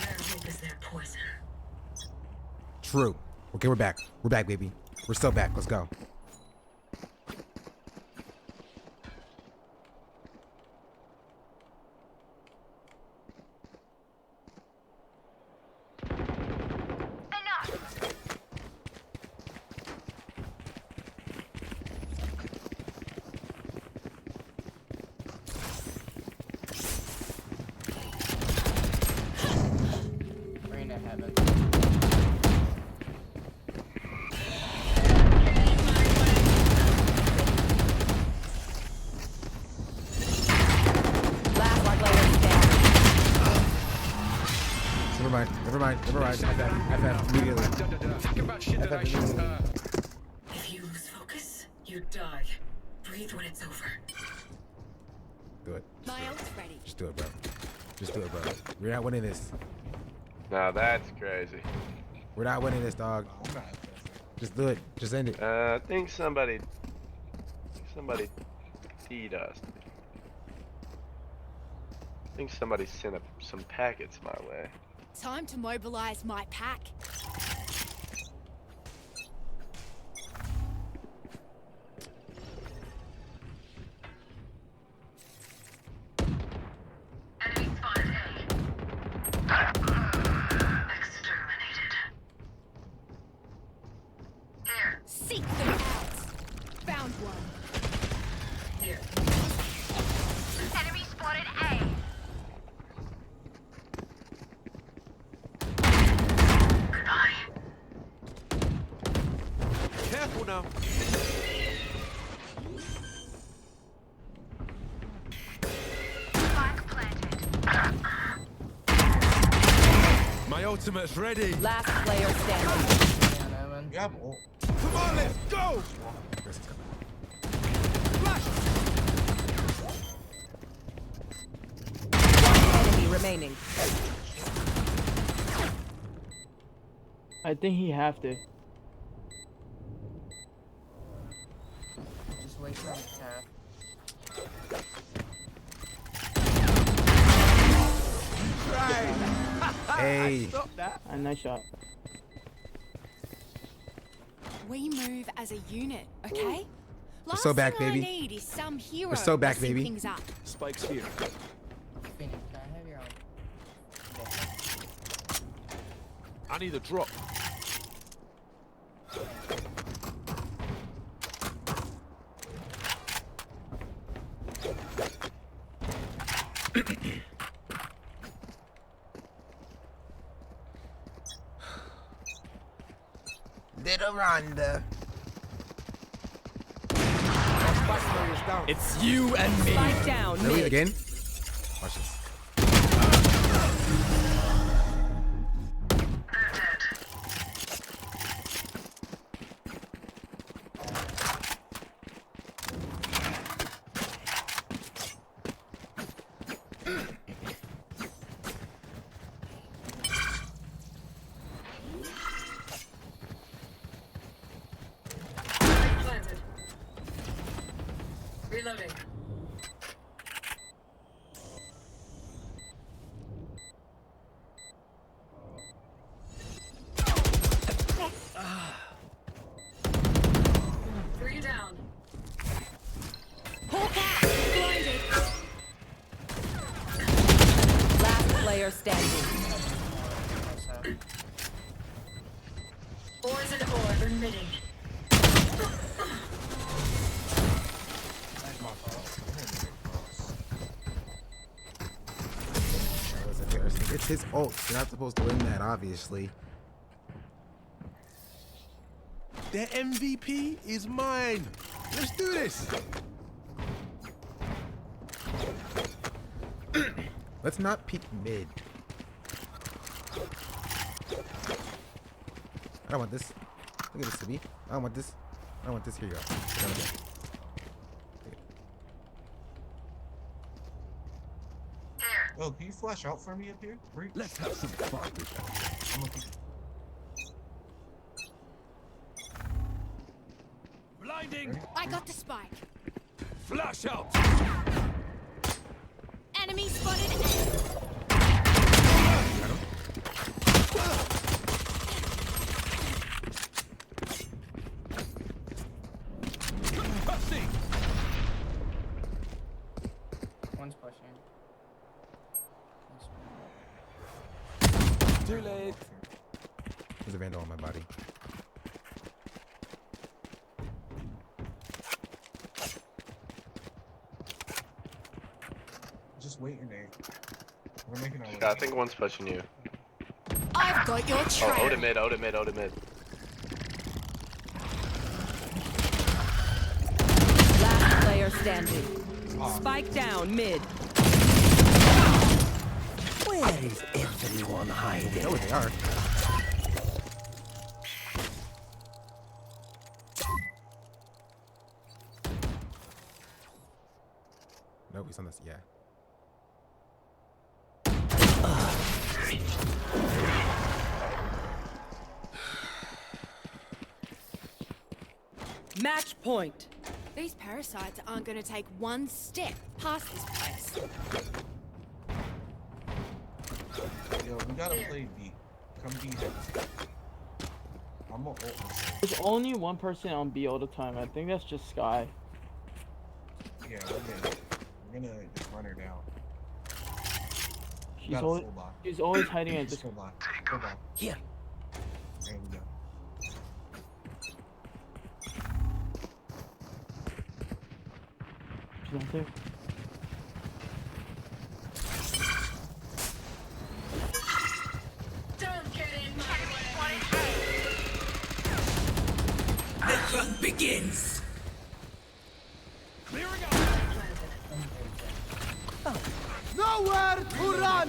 Their hope is their poison. True. Okay, we're back. We're back, baby. We're still back. Let's go. Bring it to heaven. Never mind. Never mind. Never mind. FF immediately. Think about shit that I shouldn't, If you lose focus, you die. Breathe when it's over. Do it. My ult's ready. Just do it, bro. Just do it, bro. We're not winning this. Now that's crazy. We're not winning this, dog. Just do it. Just end it. I think somebody feed us. I think somebody sent some packets my way. Time to mobilize my pack. Enemy spotted A. Exterminated. Here. Seek them out. Found one. Here. Enemy spotted A. Goodbye. Careful now. Spike planted. My ultimate's ready. Last player standing. Yeah, Evan. Come on, let's go. One enemy remaining. I think he have to. Just wait for him to tap. Hey. Stop that. A nice shot. We move as a unit, okay? We're so back, thing baby. I need is some hero We're so back, messing baby. things up. Spike's here. Phoenix, can I have your own? I need a drop. Little Rhonda. It's you and me. Spike down. Really? Mid. Again? Watch this. Planted. Reloading. Three down. Hawk out! player standing. Poison orb emitting. That was embarrassing. It's his ult. You're not supposed to win that, obviously. The MVP is mine. Let's do this. Let's not peek mid. I don't want this. Look at this to me. I don't want this. I don't want this. Here you go. Oh, can you flash out for me up here? Let's have some fun. I'm looking. Blinding. I got the spike. Flash out. Enemy spotted. One's pushing. Too late. There's a Vandal on my body. Just wait your name. We're making our way. I think one's pushing you. I've got your trail. Oh, Oda mid, Oda mid, Oda mid. Last player standing. Spike down mid. Where is everyone hiding? They know where they are. No, he's on this. Yeah. Match point. These parasites aren't going to take one step past this place. Yo, we gotta play B. Come B. I'm gonna ult myself. There's only one person on B all the time. I think that's just Sky. Yeah, we're gonna just run her down. She's always hiding at this. Full block. Full block. Here. There we go. She's not there. Don't get in my way. The hunt begins. Clearing out. Nowhere to run.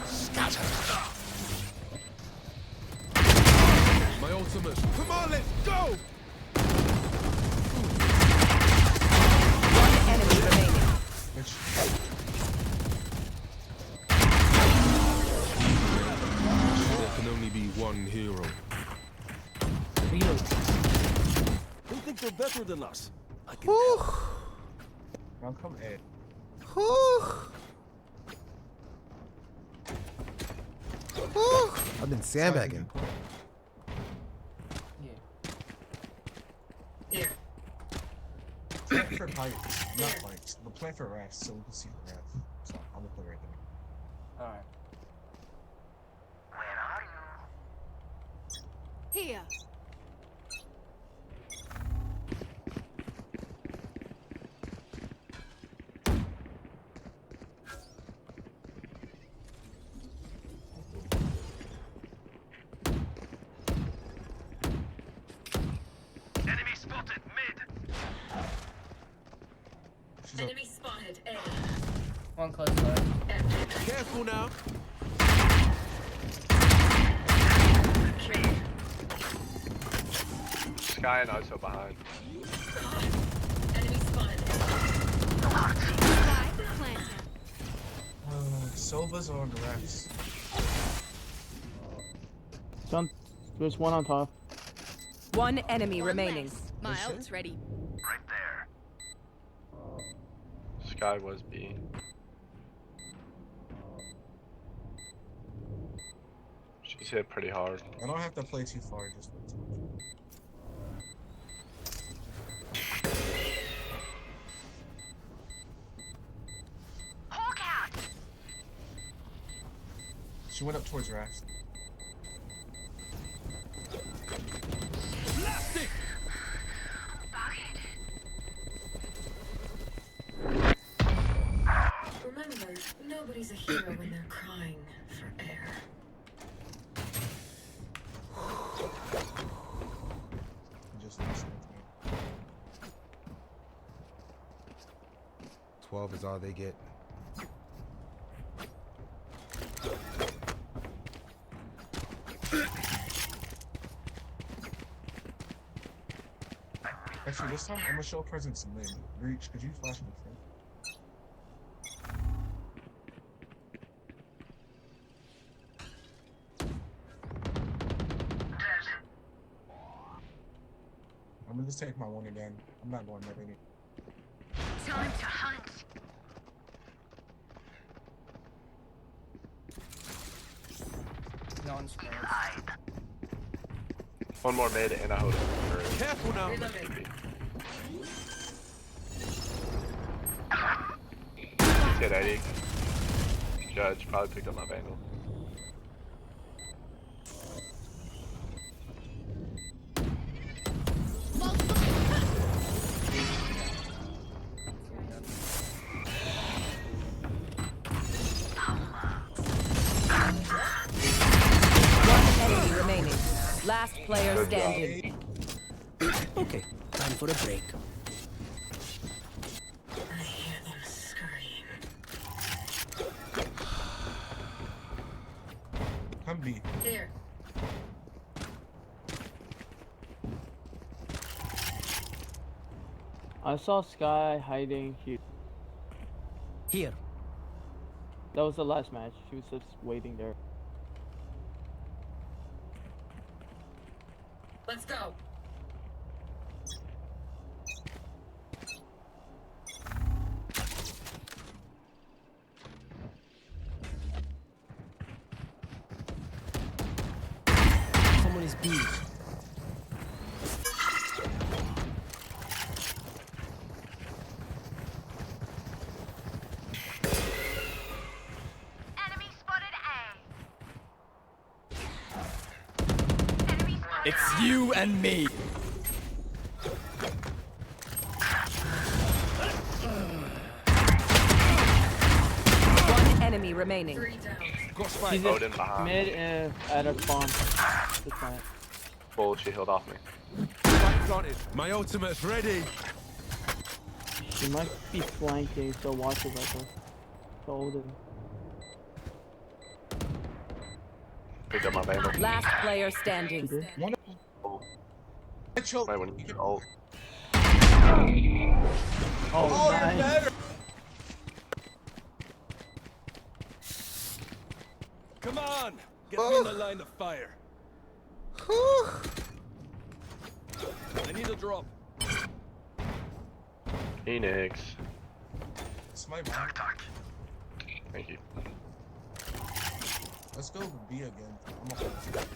Scatter. My ultimate. Come on, let's go. One enemy remaining. There can only be one hero. They think they're better than us. I can Now come A. I've been sandbagging. Here. Plant for pipes, not pipes. But plant for rafts so we can see the raft. So I'm gonna put it right there. Alright. Here. Enemy spotted mid. Enemy spotted A. One close left. Careful now. Sky and Oso behind. Enemy spotted Sova's on the rafts. There's one on top. One enemy remaining. My ult's ready. Right there. Sky was B. She's hit pretty hard. I don't have to play too far, just wait till She went up towards rafts. Plastic! Remember, nobody's a hero when they're crying for air. 12 is all they get. Actually, this time I'm gonna show presence in mid. Reach, could you flash me front? I'm gonna just take my one again. I'm not going there any. Time to hunt. No one's close. One more mid and I hold it. Careful now. Hit 80. Judge probably picked up my vandal. Last player standing. Okay, time for a break. I hear them scurrying. Come B. Here. I saw Sky hiding here. Here. That was the last match. She was just waiting there. Let's go. Someone is B. It's you and me. One enemy remaining. She's Odin behind. mid and at a spawn. The plant. Bull, she healed off me. Planted. My ultimate's ready. She might be flanking, so watch it like her. Told him. Picked up my vandal. Last player standing. One. Right when you ult. Oh, nice. You're better. Come on, get me in the line of fire. I need a drop. Phoenix. It's my bad. Thank you. Let's go with B again. I'm okay.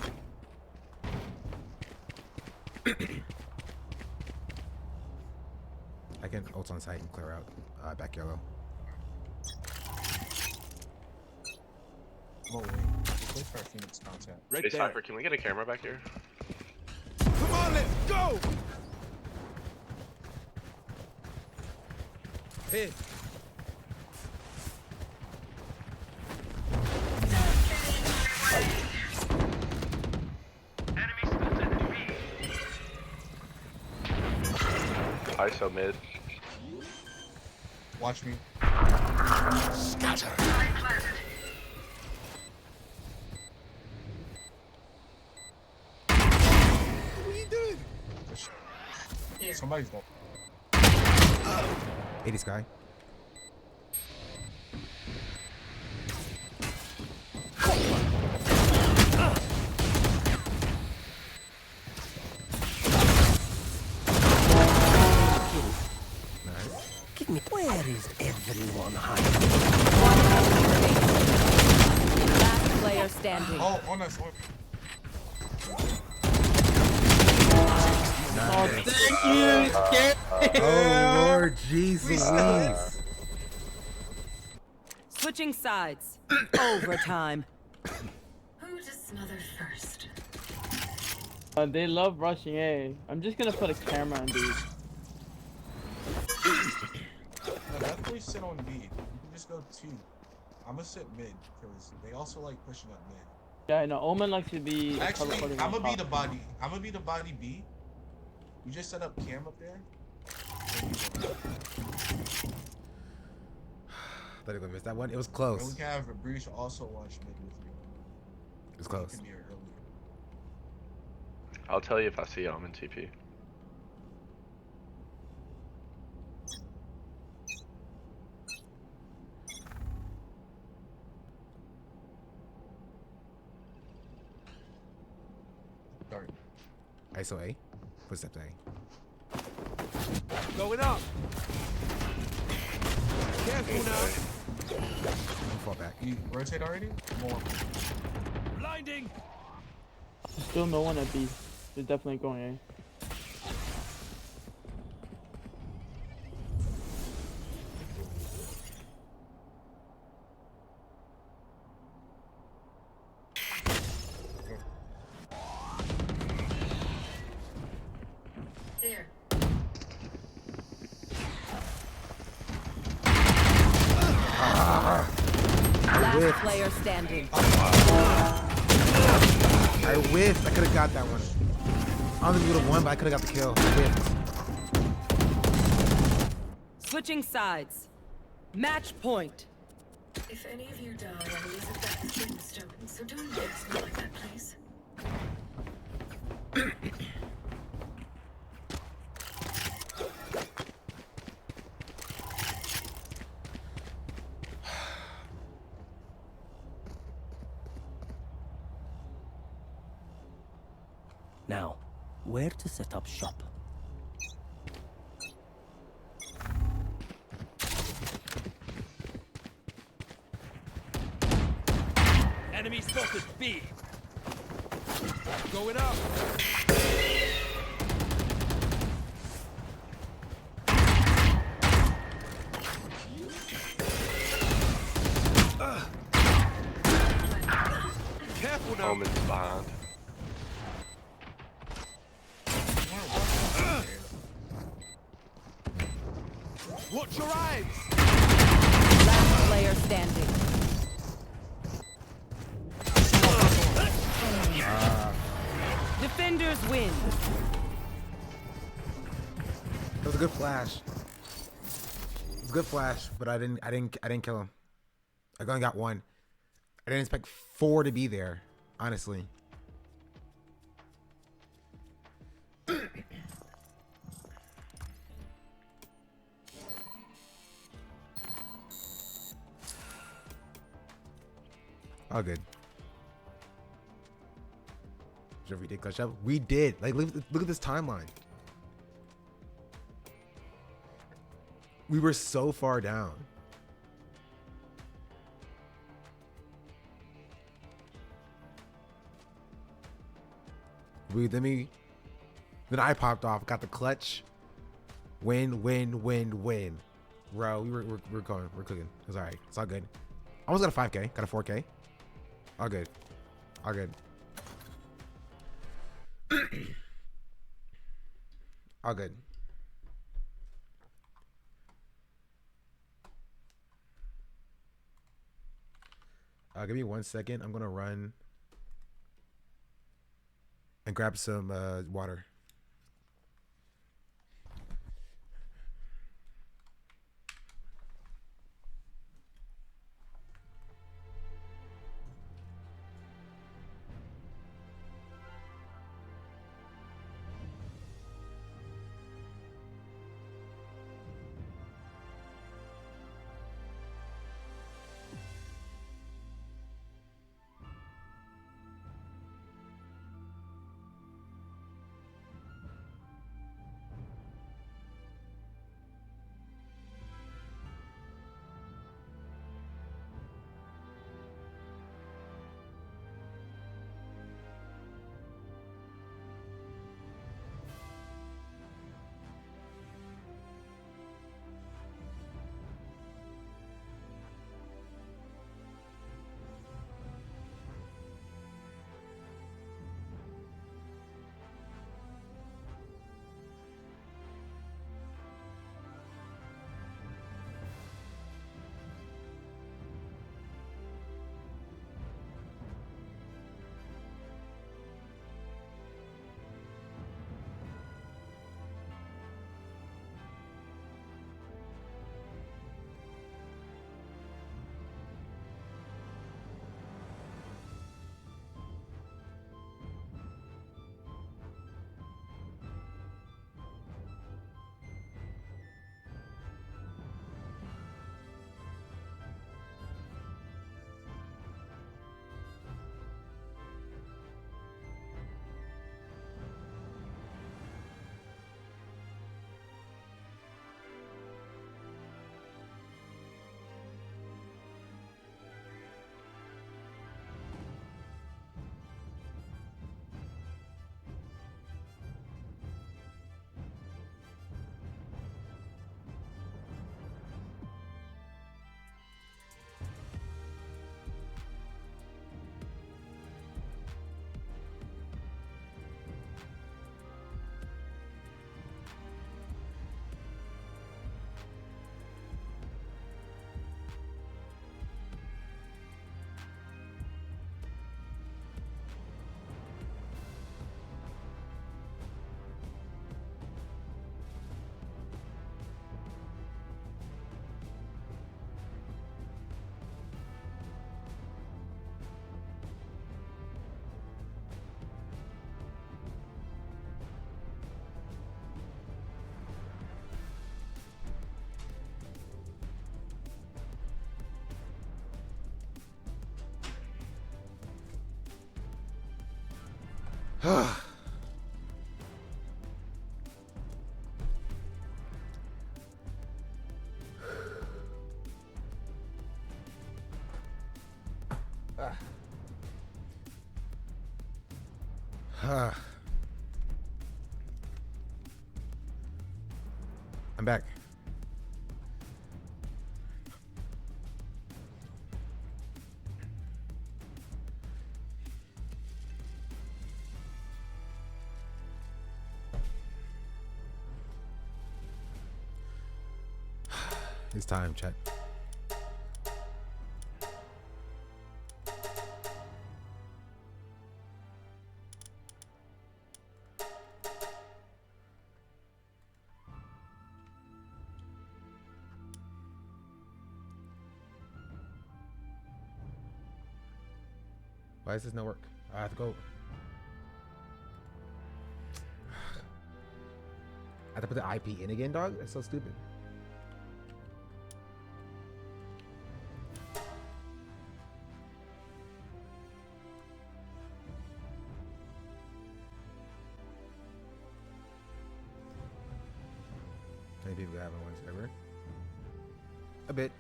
I can ult on site and clear out back yellow. Oh wait. Wait for a Phoenix contact. Right Hey, there. Cypher, can we get a camera back here? Come on, let's go. Hey. ISO mid. Watch me. Scatter. What are you doing? Somebody's low. 80 Sky. Give me. Where is everyone hiding? Last player standing. Oh, on us. Oh, thank you. Oh Lord Jesus. Switching sides. Overtime. smothered first. They love rushing A. I'm just gonna put a camera on these. No, definitely sit on B. You can just go 2. I'm gonna sit mid because they also like pushing up mid. Yeah, I know. Omen likes to be. Actually, I'm gonna be the body. I'm gonna be the body B. You just set up cam up there. Thought I missed that one. It was close. And we can have Breach also watch mid with you. It was close. It could be early. I'll tell you if I see him in TP. Dark. ISO A. Footsteps A. Going up. Careful now. Fall back. You rotate already? More. Blinding. Still no one at B. They're definitely going A. There. Last player standing. I whiffed. I could have got that one. I don't think we would have won, but I could have got the kill. I whiffed. Switching sides. Match point. If any of you die, I'll use it back as brimstone, so don't embarrass me like that, please. Now, where to set up shop? Enemy spotted B. Going up. Careful now. Omen's behind. Watch your eyes. Last player standing. Defenders win. That was a good flash. It was a good flash, but I didn't kill him. I only got one. I didn't expect 4 to be there, honestly. All good. If we did clutch up, we did. Like, look at this timeline. We were so far down. Then I popped off, got the clutch. Win. Bro, we're going. We're cooking. It's all right. It's all good. Almost got a 5K. Got a 4K. All good. All good. All good. Give me 1 second. I'm gonna run and grab some water. I'm back. It's time, chat. Why does this not work? I have to go. I have to put the IP in again, dog? That's so stupid. How many people have on one server? A bit.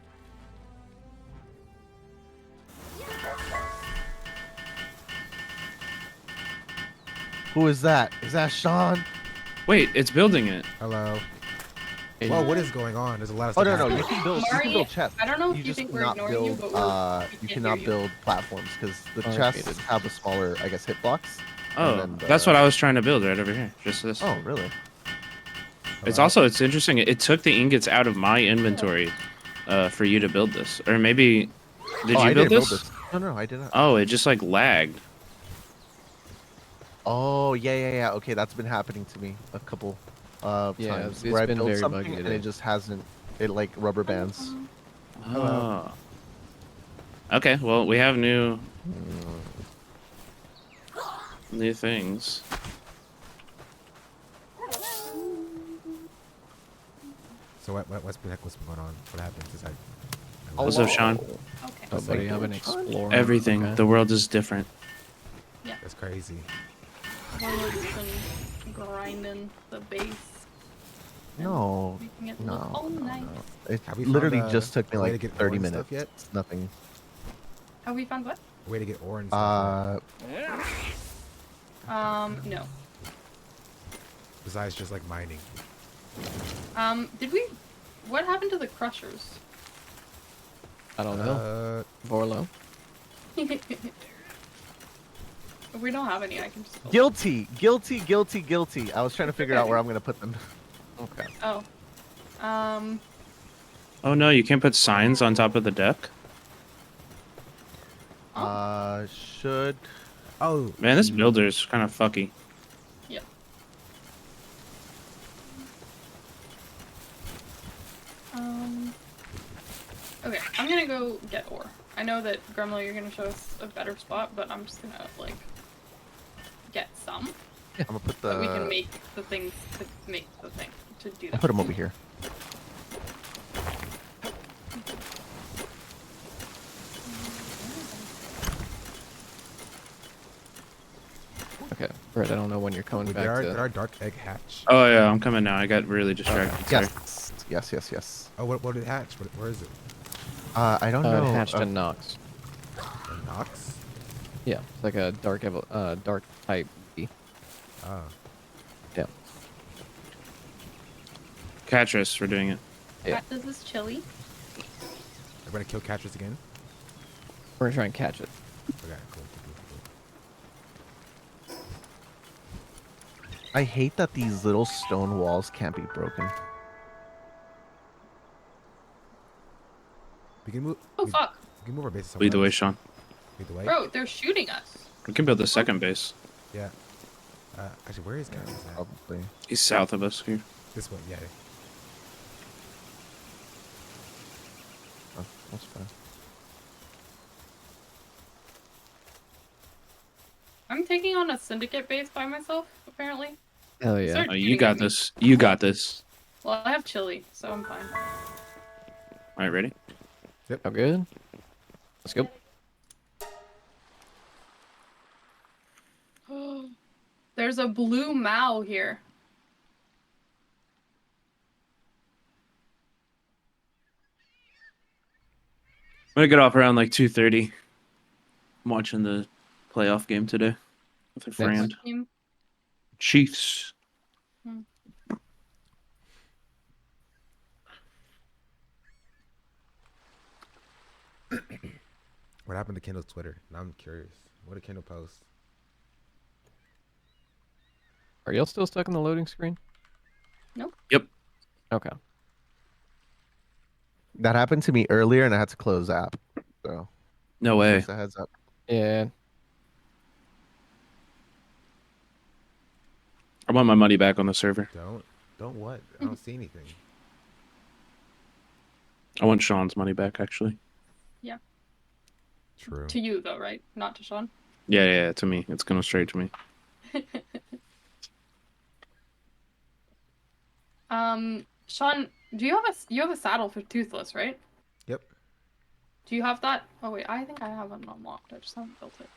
Who is that? Is that Sean? Wait, it's building it. Hello. Whoa, what is going on? There's a lot of Oh stuff. no, happening. you can build. You can build chests. I don't know if you you just think we're cannot ignoring you, build. but You cannot build platforms because the chests have a smaller, I guess, hitbox. Oh, that's what I was trying to build right over here. Just this. Oh, really? It's also, it's interesting. It took the ingots out of my inventory for you to build this. Or maybe, did you build this? No, I did not. Oh, it just like lagged. Oh, yeah. Okay, that's been happening to me a couple times it's where I been built very something buggy and today. it just hasn't. It like rubber bands. Oh. Okay, well, we have new things. So what's been going on? What happened? What's up, Sean? Okay. Somebody have an explorer. Everything. Okay. The world is different. Yeah. That's crazy. Valo's been grinding the base. No, Making it no, look all nice. It Have we literally found just took me a way to like get 30 ore and minutes. stuff yet? It's nothing. Have we found what? A way to get ore and stuff. No. Besides just like mining. Did we? What happened to the crushers? I don't know. Valo. If we don't have any, I can just. Guilty. I was trying to figure out where I'm gonna put them. Okay. Oh. Oh no, you can't put signs on top of the deck? Should. Oh. Man, this builder's kind of fucky. Yeah. Okay, I'm gonna go get ore. I know that Gremlo, you're gonna show us a better spot, but I'm just gonna like get some. I'm gonna put the. So we can make the things to make the thing to do that. I'll put them over here. Okay, Brett, I don't know when you're coming back to. Did our dark egg hatch? Oh yeah, I'm coming now. I got really distracted. Sorry. Yes. Oh, what did it hatch? Where is it? I don't know. It hatched a Nox. A Nox? Yeah, it's like a dark dark type B. Oh. Yeah. Catch us for doing it. Yeah. This is chili. We're gonna kill Catchers again? We're gonna try and catch it. Okay, cool. I hate that these little stone walls can't be broken. We can move. Oh fuck! We can move our base. Lead the way, Sean. Lead the way. Bro, they're shooting us. We can build the second base. Yeah. Actually, where is Catchers at? Probably. He's south of us here. This one, yeah. Oh, that's fine. I'm taking on a syndicate base by myself, apparently. Hell yeah. Start Oh, you shooting got at me. this. You got this. Well, I have chili, so I'm fine. All right, ready? Yep. How good? Let's go. There's a blue Mao here. I'm gonna get off around like 2:30. I'm watching the playoff game today with a friend. What team? Chiefs. Hmm. What happened to Kendall's Twitter? Now I'm curious. What did Kendall post? Are y'all still stuck on the loading screen? Nope. Yep. Okay. That happened to me earlier, and I had to close the app. So. No way. Just a heads up. Yeah. I want my money back on the server. Don't what? I don't see anything. I want Sean's money back, actually. Yeah. True. To you though, right? Not to Sean. Yeah, to me. It's going straight to me. Sean, do you have a saddle for Toothless, right? Yep. Do you have that? Oh wait, I think I have it unlocked. I just haven't built it.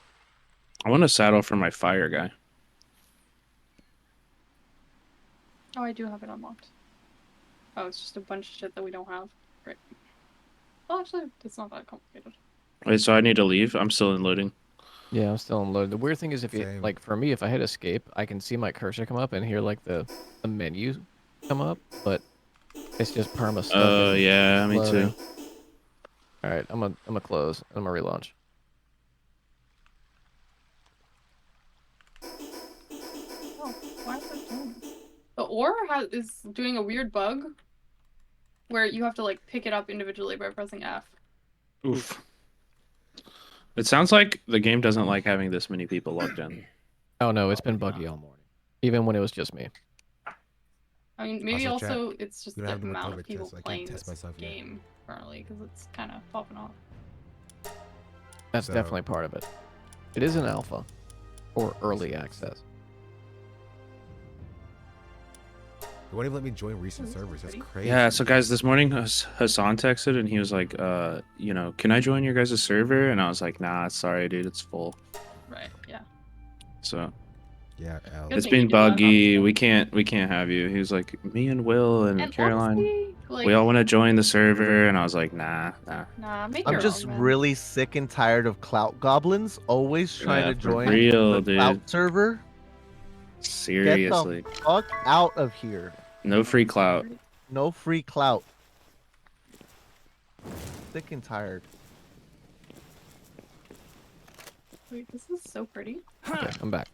I want a saddle for my fire guy. Oh, I do have it unlocked. Oh, it's just a bunch of shit that we don't have. Great. Well, actually, it's not that complicated. Wait, so I need to leave? I'm still in loading. Yeah, I'm still in load. The weird thing is if you like for me, if I hit escape, I can see my cursor come up and hear like the menu come up, but it's just perma stuff. Oh yeah, me too. All right, I'm gonna close. I'm gonna relaunch. Oh, why is it doing this? The ore is doing a weird bug where you have to like pick it up individually by pressing F. Oof. It sounds like the game doesn't like having this many people logged in. Oh no, it's been buggy all morning, even when it was just me. I mean, maybe also chat, it's just you the don't have to amount work of people test. I can't playing test this myself yet. game currently because it's kind of popping off. That's definitely part of it. It is an alpha or early access. They won't even let me join recent servers. That's crazy. Yeah, so guys, this morning Hassan texted and he was like, you know, can I join your guys' server? And I was like, nah, sorry, dude, it's full. Right, yeah. So yeah, it's been buggy. We can't have you. He was like, me and Will and Caroline, honestly, like, we all want to join the server. And I was like, nah. Nah, make I'm your just own, man. really sick and tired of clout goblins always trying Yeah, to for join real, the dude. clout server. Seriously. Get the fuck out of here. No free clout. No free clout. Sick and tired. Wait, this is so pretty. Okay, I'm back.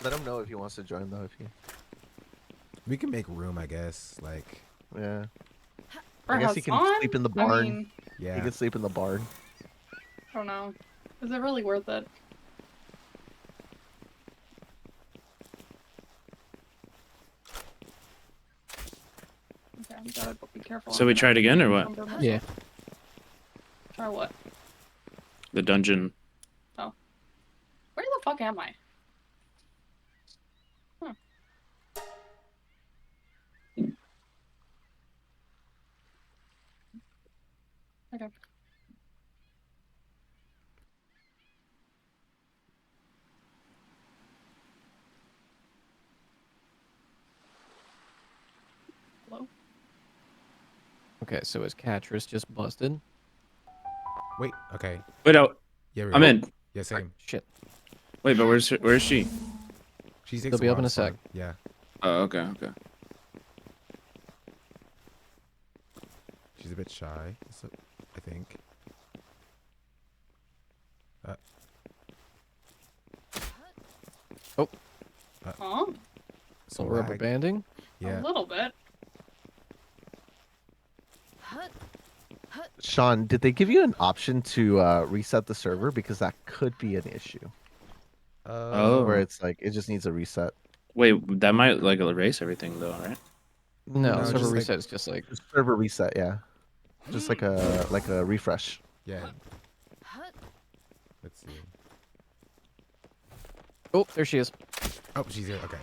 Let him know if he wants to join though. If he. We can make room, I guess. Like. Yeah. For I guess he can Hassan? sleep in the I barn. mean, Yeah. He can sleep in the barn. I don't know. Is it really worth it? Okay, I'm gotta be careful. So we tried again or what? Yeah. Try what? The dungeon. Oh. Where the fuck am I? Huh. Okay. Hello? Okay, so is Catrice just busted? Wait. Okay. Wait, oh, Yeah. I'm in. Yeah. Same. Shit. Wait, but where's she? She They'll be up in a sec. Yeah. Oh, okay. She's a bit shy, so I think. Oh. Huh? Some Rubber lag. banding? Yeah. A little bit. Sean, did they give you an option to reset the server? Because that could be an issue. Where it's like it just needs a reset. Wait, that might like erase everything though, right? No, server just reset is just like server reset, yeah. Just like a refresh. Yeah. Let's see. Oh, there she is. Oh, she's here. Okay.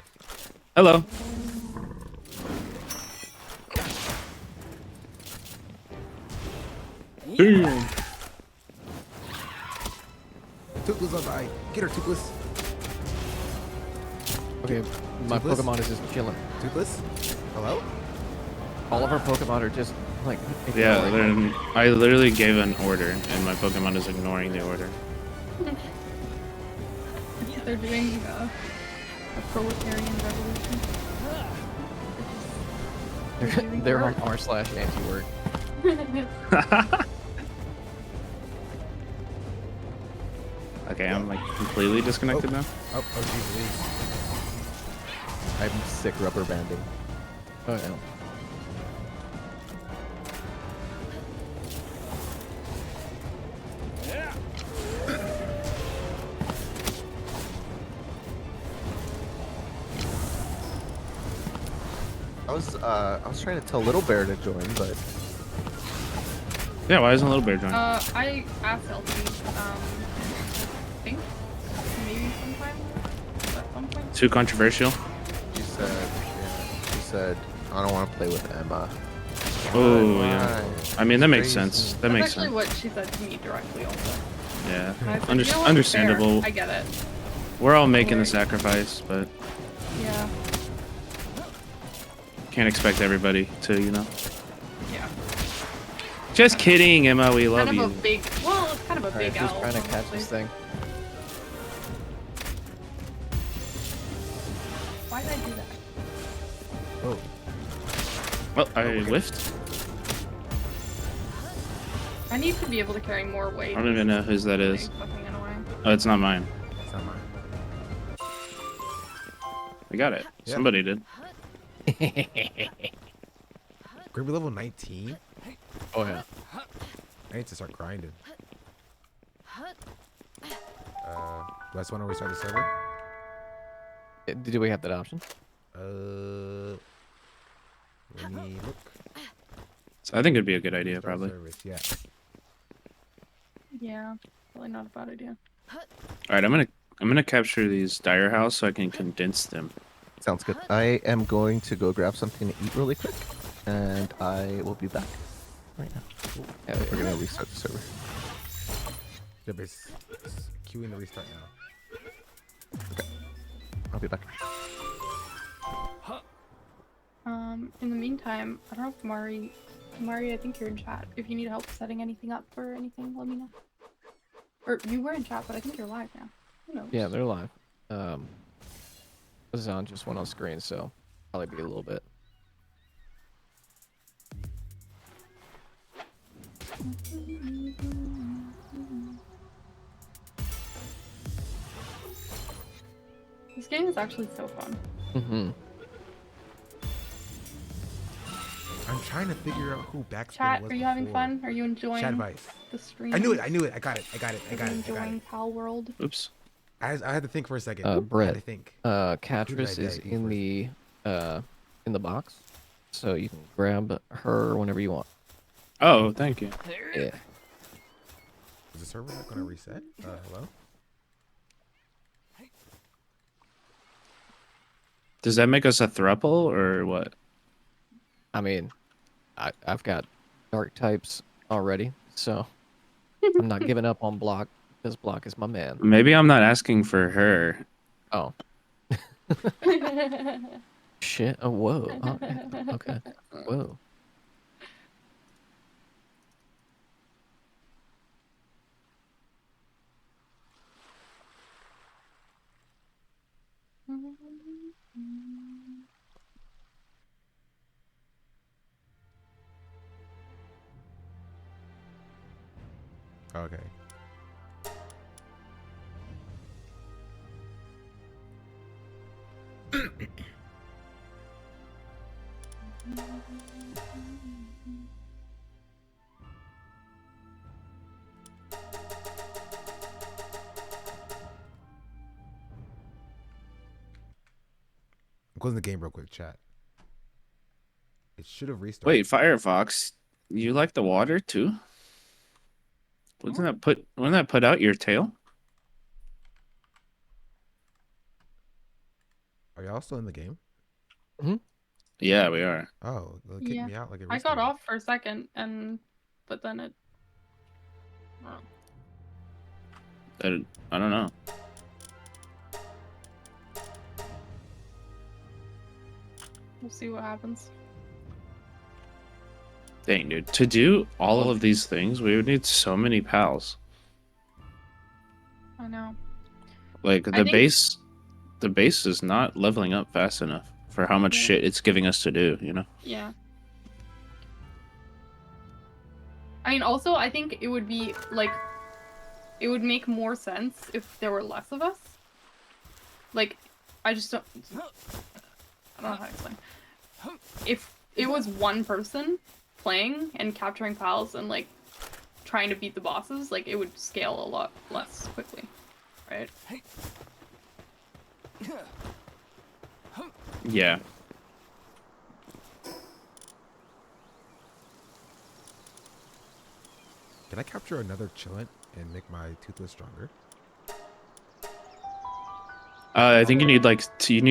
Hello. Toothless gonna die. Get her, Toothless. Okay, my Toothless? Pokemon is just chilling. Toothless? Hello? All of our Pokemon are just like. Yeah, ignoring. I literally gave an order, and my Pokemon is ignoring the order. They're doing a proletarian revolution. They're on r/anti-work. Okay, I'm like completely disconnected now. Oh, geez, Louise. I'm sick rubber banding. Oh yeah. I was trying to tell Little Bear to join, but Yeah, why isn't Little Bear joining? I asked LT, I think maybe sometime at some point. Too controversial. She said, I don't want to play with Emma. Oh Why? yeah. I mean that makes Crazy. sense. That That's makes actually sense. what she said to me directly also. Yeah. And I said, "You know what? Understandable. Fair. I get it. We're all making the sacrifice, but Yeah. can't expect everybody to, you know. Yeah. Just kidding, Emma. We love Kind you. of a big, well, it's kind of a Alright, big who's owl. trying to catch honestly. this thing? Why did I do that? Oh. Well, I whiffed. I need to be able to carry more weight. I don't even know whose that is. Fucking annoying. Oh, it's not mine. It's not mine. I got it. Yeah. Somebody did. Grimby level 19? Oh yeah. I need to start grinding. Do I just want to restart the server? Do we have that option? Let me look. So I think it'd be a good idea, Restart probably. service, yeah. Yeah, probably not a bad idea. All right, I'm gonna capture these dire house so I can condense them. Sounds good. I am going to go grab something to eat really quick, and I will be back right now. We're gonna restart the server. Yeah, but it's queuing to restart now. Okay. I'll be back. In the meantime, I don't know if Mari, I think you're in chat. If you need help setting anything up or anything, let me know. Or you were in chat, but I think you're live now. Who knows? Yeah, they're live. This is on just one on screen, so probably be a little bit. This game is actually so fun. Mm-hmm. I'm trying to figure out who backspin Chat, was are you having before. fun? Are you enjoying Chat advice. the stream? I knew it. I got it. Are you enjoying Palworld? Oops. I had to think for a second. I had to Brett, think. Catrice is in the box, so you can grab her whenever you want. Oh, thank you. Yeah. Is the server not gonna reset? Hello? Does that make us a throuple or what? I mean, I've got dark types already, so I'm not giving up on Block because Block is my man. Maybe I'm not asking for her. Oh. Shit. Oh, whoa. Oh, yeah. Okay. Whoa. Okay. I'm closing the game real quick, chat. It should have restarted. Wait, Firefox, you like the water too? Wouldn't that put out your tail? Are y'all still in the game? Mm-hmm. Yeah, we are. Oh, it kicked Yeah. me out like it I restarted. got off for a second, but then it. I don't know. We'll see what happens. Dang, dude. To do all of these things, we would need so many pals. I know. Like I think- the base is not leveling up fast enough for how much shit it's giving us to do, you know? Yeah. I mean, also, I think it would be, like, it would make more sense if there were less of us. Like, I just don't... I don't know how to explain. If it was one person playing and capturing pals and, like, trying to beat the bosses, like, it would scale a lot less quickly, right? Yeah. Can I capture another chillant and make my toothless stronger? I think you need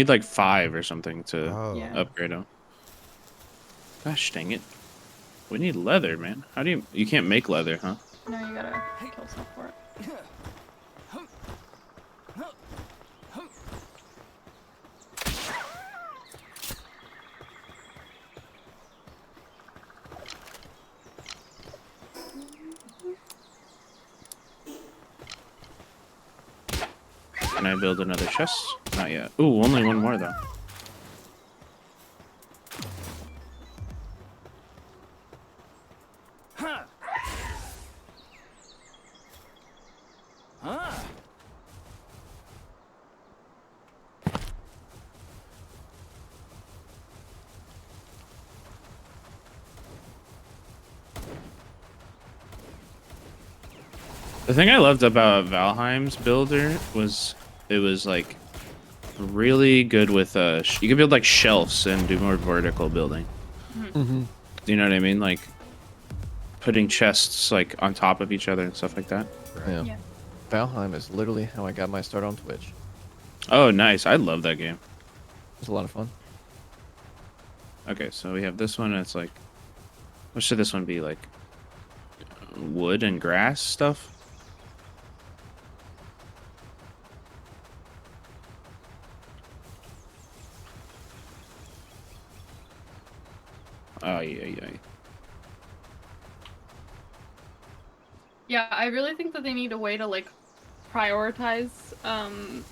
like 5 or something to upgrade them. Gosh dang it. We need leather, man. How do you can't make leather, huh? No, you gotta kill stuff for it. Can I build another chest? Not yet. Ooh, only one more though. The thing I loved about Valheim's builder was it was like really good with you could build like shelves and do more vertical building. Mm-hmm. Do you know what I mean? Like putting chests like on top of each other and stuff like that. Yeah. Valheim is literally how I got my start on Twitch. Oh, nice. I love that game. It's a lot of fun. Okay, so we have this one. And it's like, what should this one be like? Wood and grass stuff. Oh, yeah. Yeah, I really think that they need a way to, like, prioritize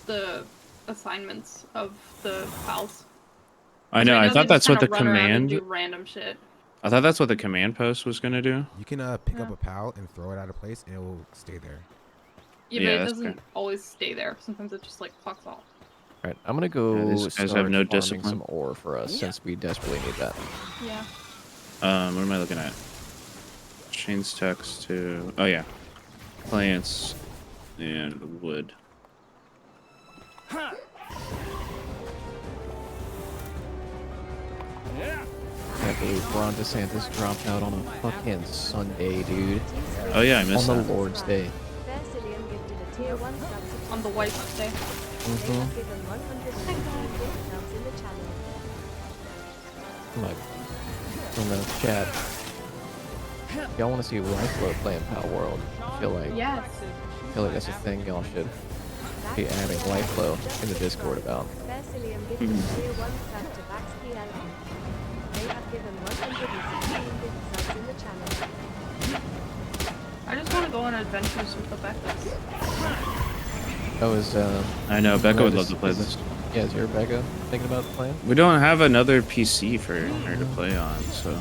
the assignments of the pals. I know. Right I now thought they that's just what the kinda run around and command. do random shit. I thought that's what the command post was gonna do. You can pick up a pal and throw it out of place, and it will stay there. Yeah, but it doesn't always stay there. Sometimes it just, like, fucks off. Alright, I'm gonna go these guys start have no farming discipline. some ore for us since we desperately need that. Yeah. What am I looking at? Change text to. Oh yeah, plants and wood. Can't believe Ron DeSantis dropped out on a fucking Sunday, dude. Oh yeah, I missed on that. the Lord's Day. On the White Day. Like, from the chat, y'all want to see Riflo playing Palworld? I feel like that's a thing y'all should be adding Riflo in the Discord about. I just want to go on adventures with the Beccas. Oh, is I know Becca would love to play this. Yeah, is your Becca thinking about playing? We don't have another PC for her to play on, so.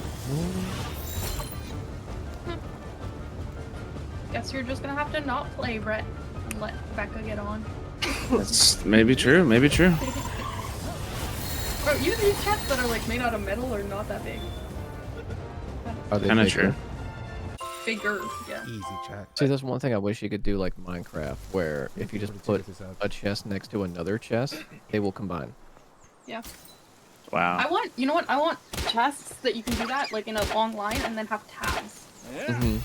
Guess you're just gonna have to not play, Brett, and let Becca get on. That's maybe true. Maybe true. Bro, even these chats that are like made out of metal are not that big. Are they Kinda bigger? true. Bigger, yeah. Easy chat. See, that's one thing I wish you could do like Minecraft, where if you just put a chest next to another chest, they will combine. Yeah. Wow. I want, you know what? I want chests that you can do that like in a long line and then have tabs. Mm-hmm.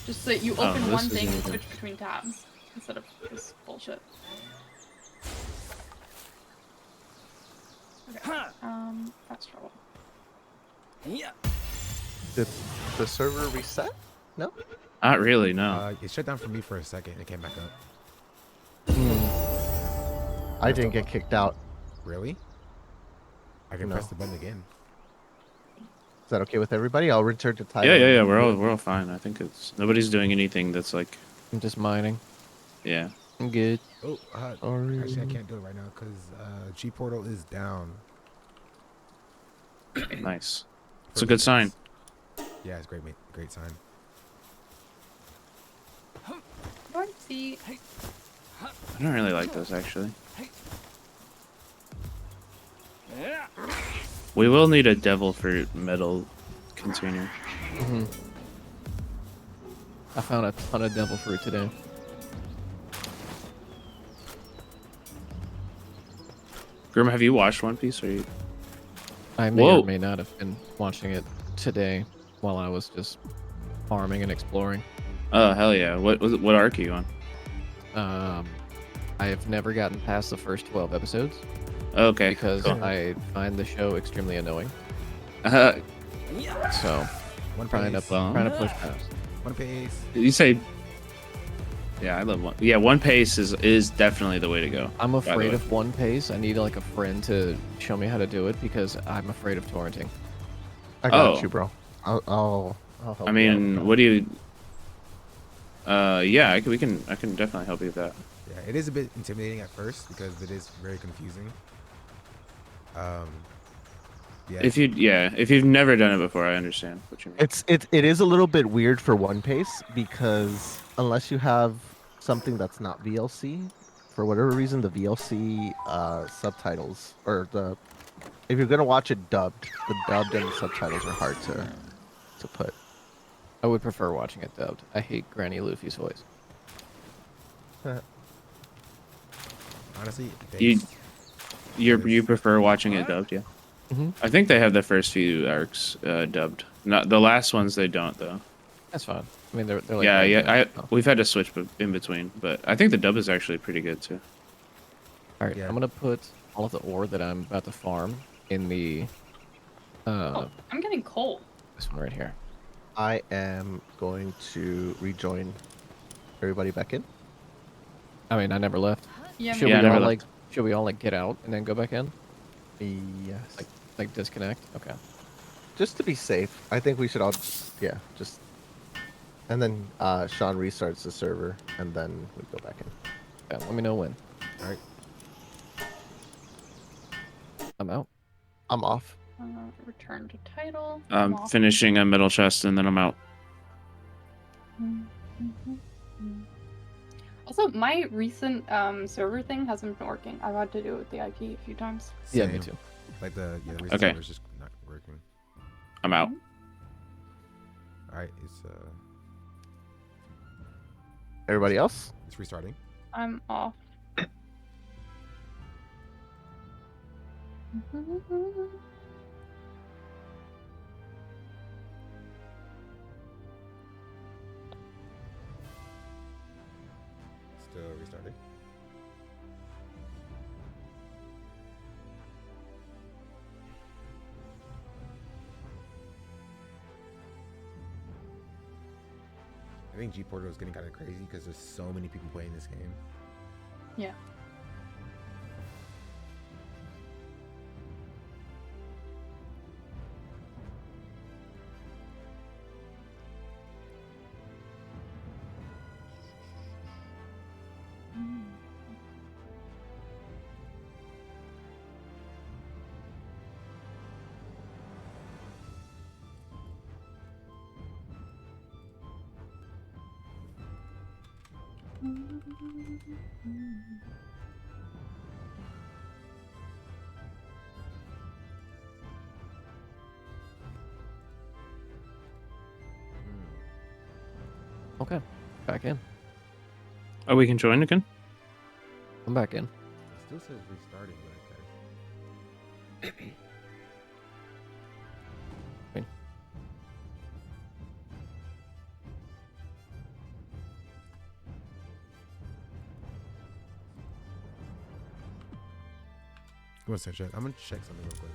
Just so that you Oh, open this one is thing and amazing. switch between tabs instead of this bullshit. Okay. That's trouble. Yeah. Did the server reset? No? Not really, no. It shut down for me for a second. It came back up. I didn't get kicked out. Really? I can No. press the button again. Is that okay with everybody? I'll return to title. Yeah. We're all fine. I think it's nobody's doing anything that's like. I'm just mining. Yeah. I'm good. Oh, actually, I can't do it right now because G Portal is down. Nice. It's a good sign. Yeah, it's great, mate. Great sign. See. I don't really like those actually. We will need a devil fruit metal container. I found a ton of devil fruit today. Grim, have you watched One Piece? Or you... I may or may not have been watching it today while I was just farming and exploring. Oh hell yeah! What arc are you on? I have never gotten past the first 12 episodes. Okay. Because cool. I find the show extremely annoying. So, trying to push past. One Piece. You say? Yeah, I love One. Yeah, One Piece is definitely the way to go. I'm afraid of One Piece. I need like a friend to show me how to do it because I'm afraid of torrenting. I got you, bro. I'll help I mean, what do you? Yeah, I can definitely help you with that. Yeah, it is a bit intimidating at first because it is very confusing. Yeah. If you've never done it before, I understand what you mean. It is a little bit weird for One Piece because unless you have something that's not VLC, for whatever reason, the VLC subtitles or if you're gonna watch it dubbed, the dubbed and the subtitles are hard to put. I would prefer watching it dubbed. I hate Granny Luffy's voice. Honestly, you prefer watching it dubbed, yeah? I think they have the first few arcs dubbed. Not the last ones. They don't though. That's fine. I mean, they're like we've had to switch in between, but I think the dub is actually pretty good too. All right, I'm gonna put all of the ore that I'm about to farm in the. I'm getting coal. This one right here. I am going to rejoin everybody back in. I mean, I never left. Yeah, should we all like get out and then go back in? Yes. Like disconnect. Okay. Just to be safe, I think we should all just. And then Sean restarts the server, and then we go back in. Yeah, let me know when. All right. I'm out. I'm off. Return to title. I'm finishing a middle chest, and then I'm out. Also, my recent server thing hasn't been working. I've had to do it with the IP a few times. Yeah, me too. Like the recent Okay. server's just not working. I'm out. All right, it's Everybody else? It's restarting. I'm off. Still restarting. I think G Portal is getting kind of crazy because there's so many people playing this game. Yeah. Okay, back in. Oh, we can join again? I'm back in. It still says restarting, but okay. One second, I'm gonna check something real quick.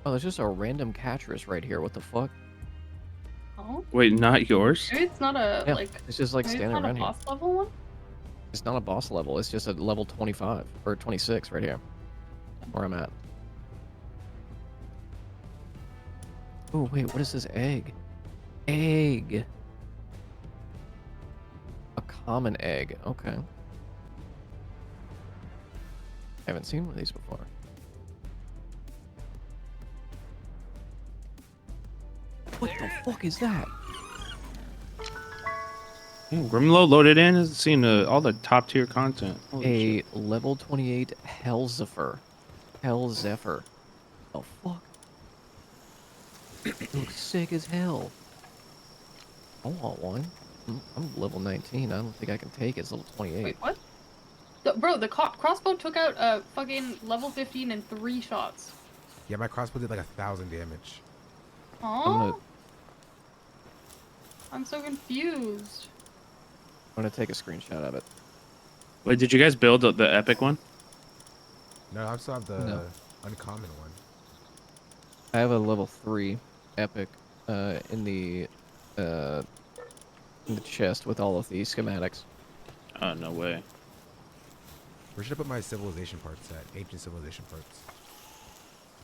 Oh, there's just a random catchers right here. What the fuck? Oh. Wait, not yours? Maybe it's not a Yeah, like. it's just like maybe standing it's not around a here. boss level one. It's not a boss level. It's just a level 25 or 26 right here, where I'm at. Oh wait, what is this egg? Egg. A common egg. Okay. Haven't seen one of these before. What the fuck is that? Grimlow loaded in. Has seen all the top tier content. Holy A level 28 Hell Zephyr. Hell Zephyr. Oh fuck. It looks sick as hell. I want one. I'm level 19. I don't think I can take it. It's level 28. Wait, what? Bro, the crossbow took out a fucking level 15 in 3 shots. Yeah, my crossbow did like 1,000 damage. Oh. I'm so confused. I'm gonna take a screenshot of it. Wait, did you guys build the epic one? No, I still have the No. uncommon one. I have a level 3 epic in the chest with all of the schematics. Oh, no way. Where should I put my civilization parts at? Ancient civilization parts.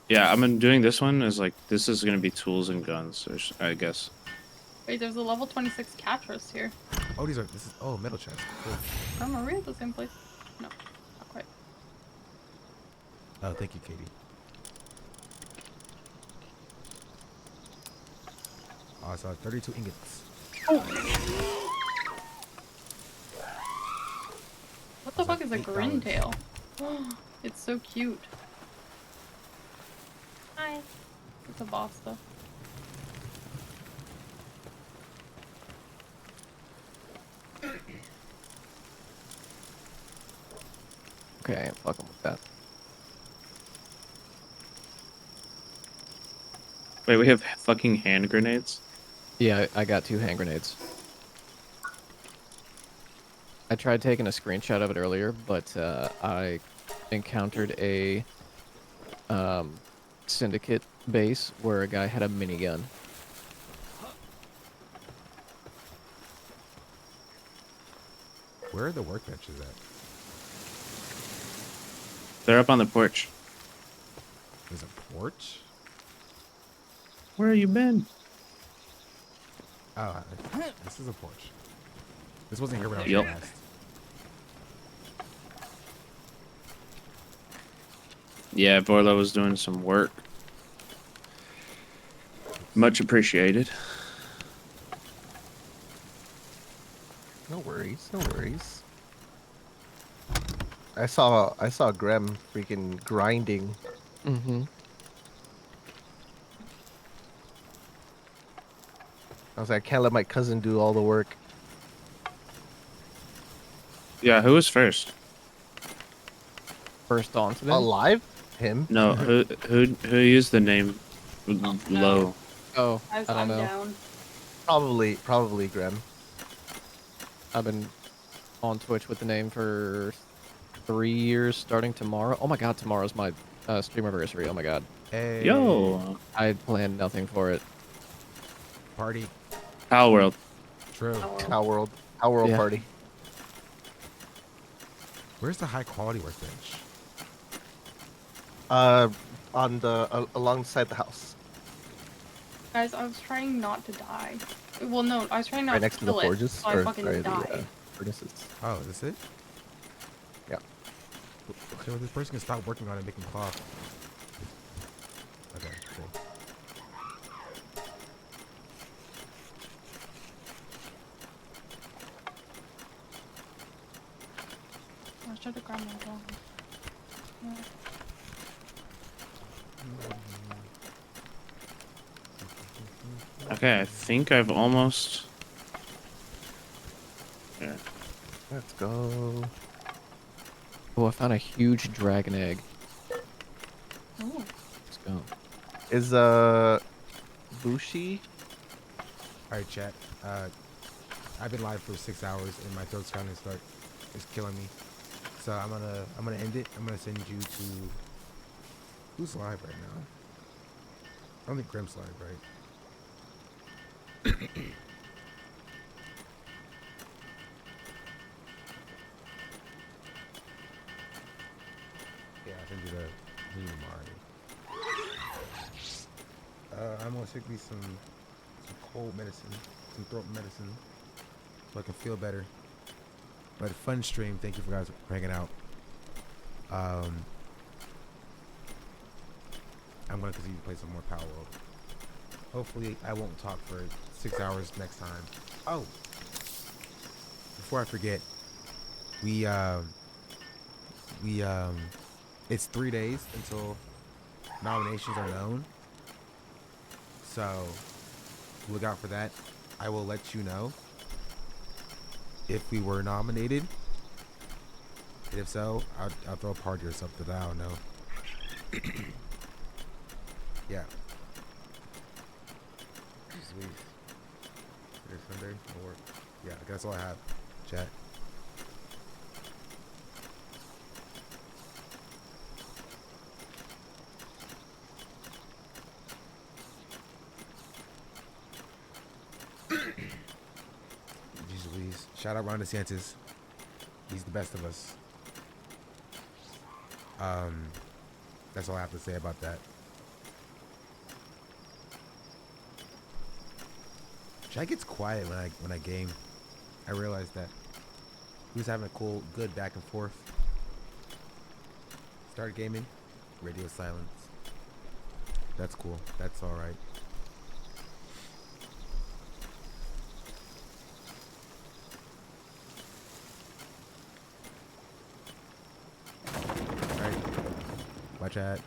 Yeah, I've been doing this one as like, this is gonna be tools and guns, or I guess. Wait, there's a level 26 Catras here. Oh, this is, oh, metal chest. Cool. Are we at the same place? No, not quite. Oh, thank you, Katie. Oh, I saw 32 ingots. What the fuck is a grin tail? It's so cute. Hi. It's a boss though. Okay, I ain't fucking with that. Wait, we have fucking hand grenades? Yeah, I got 2 hand grenades. I tried taking a screenshot of it earlier, but I encountered a syndicate base where a guy had a minigun. Where are the workbenches at? They're up on the porch. There's a porch? Where have you been? Oh, this is a porch. This wasn't here when I was Yep. last. Yeah, Valo was doing some work. Much appreciated. No worries, no worries. I saw Grem freaking grinding. Mm-hmm. I was like, I can't let my cousin do all the work. Yeah, who was first? First on today? Alive? Him? No, who used the name low? Oh, I I'm don't know. down. Probably Grem. I've been on Twitch with the name for 3 years, starting tomorrow. Oh my god, tomorrow's my stream anniversary. Oh my god. Hey. Yo. I planned nothing for it. Party. Palworld. True. Palworld Yeah. party. Where's the high quality workbench? On the alongside the house, Guys, I was trying not to die. Well, no, I was trying not right to next to the kill forges, it, so I or fucking sorry, died. the furnaces. Oh, is this it? Yeah. Okay, well, this person can stop working on it, making cloth. Okay, cool. I was trying to grab my dog. Yeah. Okay, I think I've almost... Yeah. Let's go. Oh, I found a huge dragon egg. Oh. Let's go. Is Bushi? Alright, chat. I've been live for 6 hours and my throat's kind of is killing me. So I'm gonna end it. I'm gonna send you to who's live right now. I don't think Grim's live, right? Yeah, I think the I'm gonna take me some cold medicine, some throat medicine, so I can feel better. But fun stream. Thank you for guys for hanging out. I'm gonna continue to play some more Palworld. Hopefully, I won't talk for 6 hours next time. Oh, before I forget, it's 3 days until nominations are known. So look out for that. I will let you know if we were nominated. And if so, I'll throw a party or something. I don't know. Yeah. Sweet. Today's Sunday. No work. Yeah, that's all I have. Chat. Jeez Louise. Shout out Ron DeSantis. He's the best of us. That's all I have to say about that. Chat gets quiet when I game. I realized that. He was having a cool, good back and forth. Start gaming. Radio silence. That's cool. That's all right. All right. Bye, chat.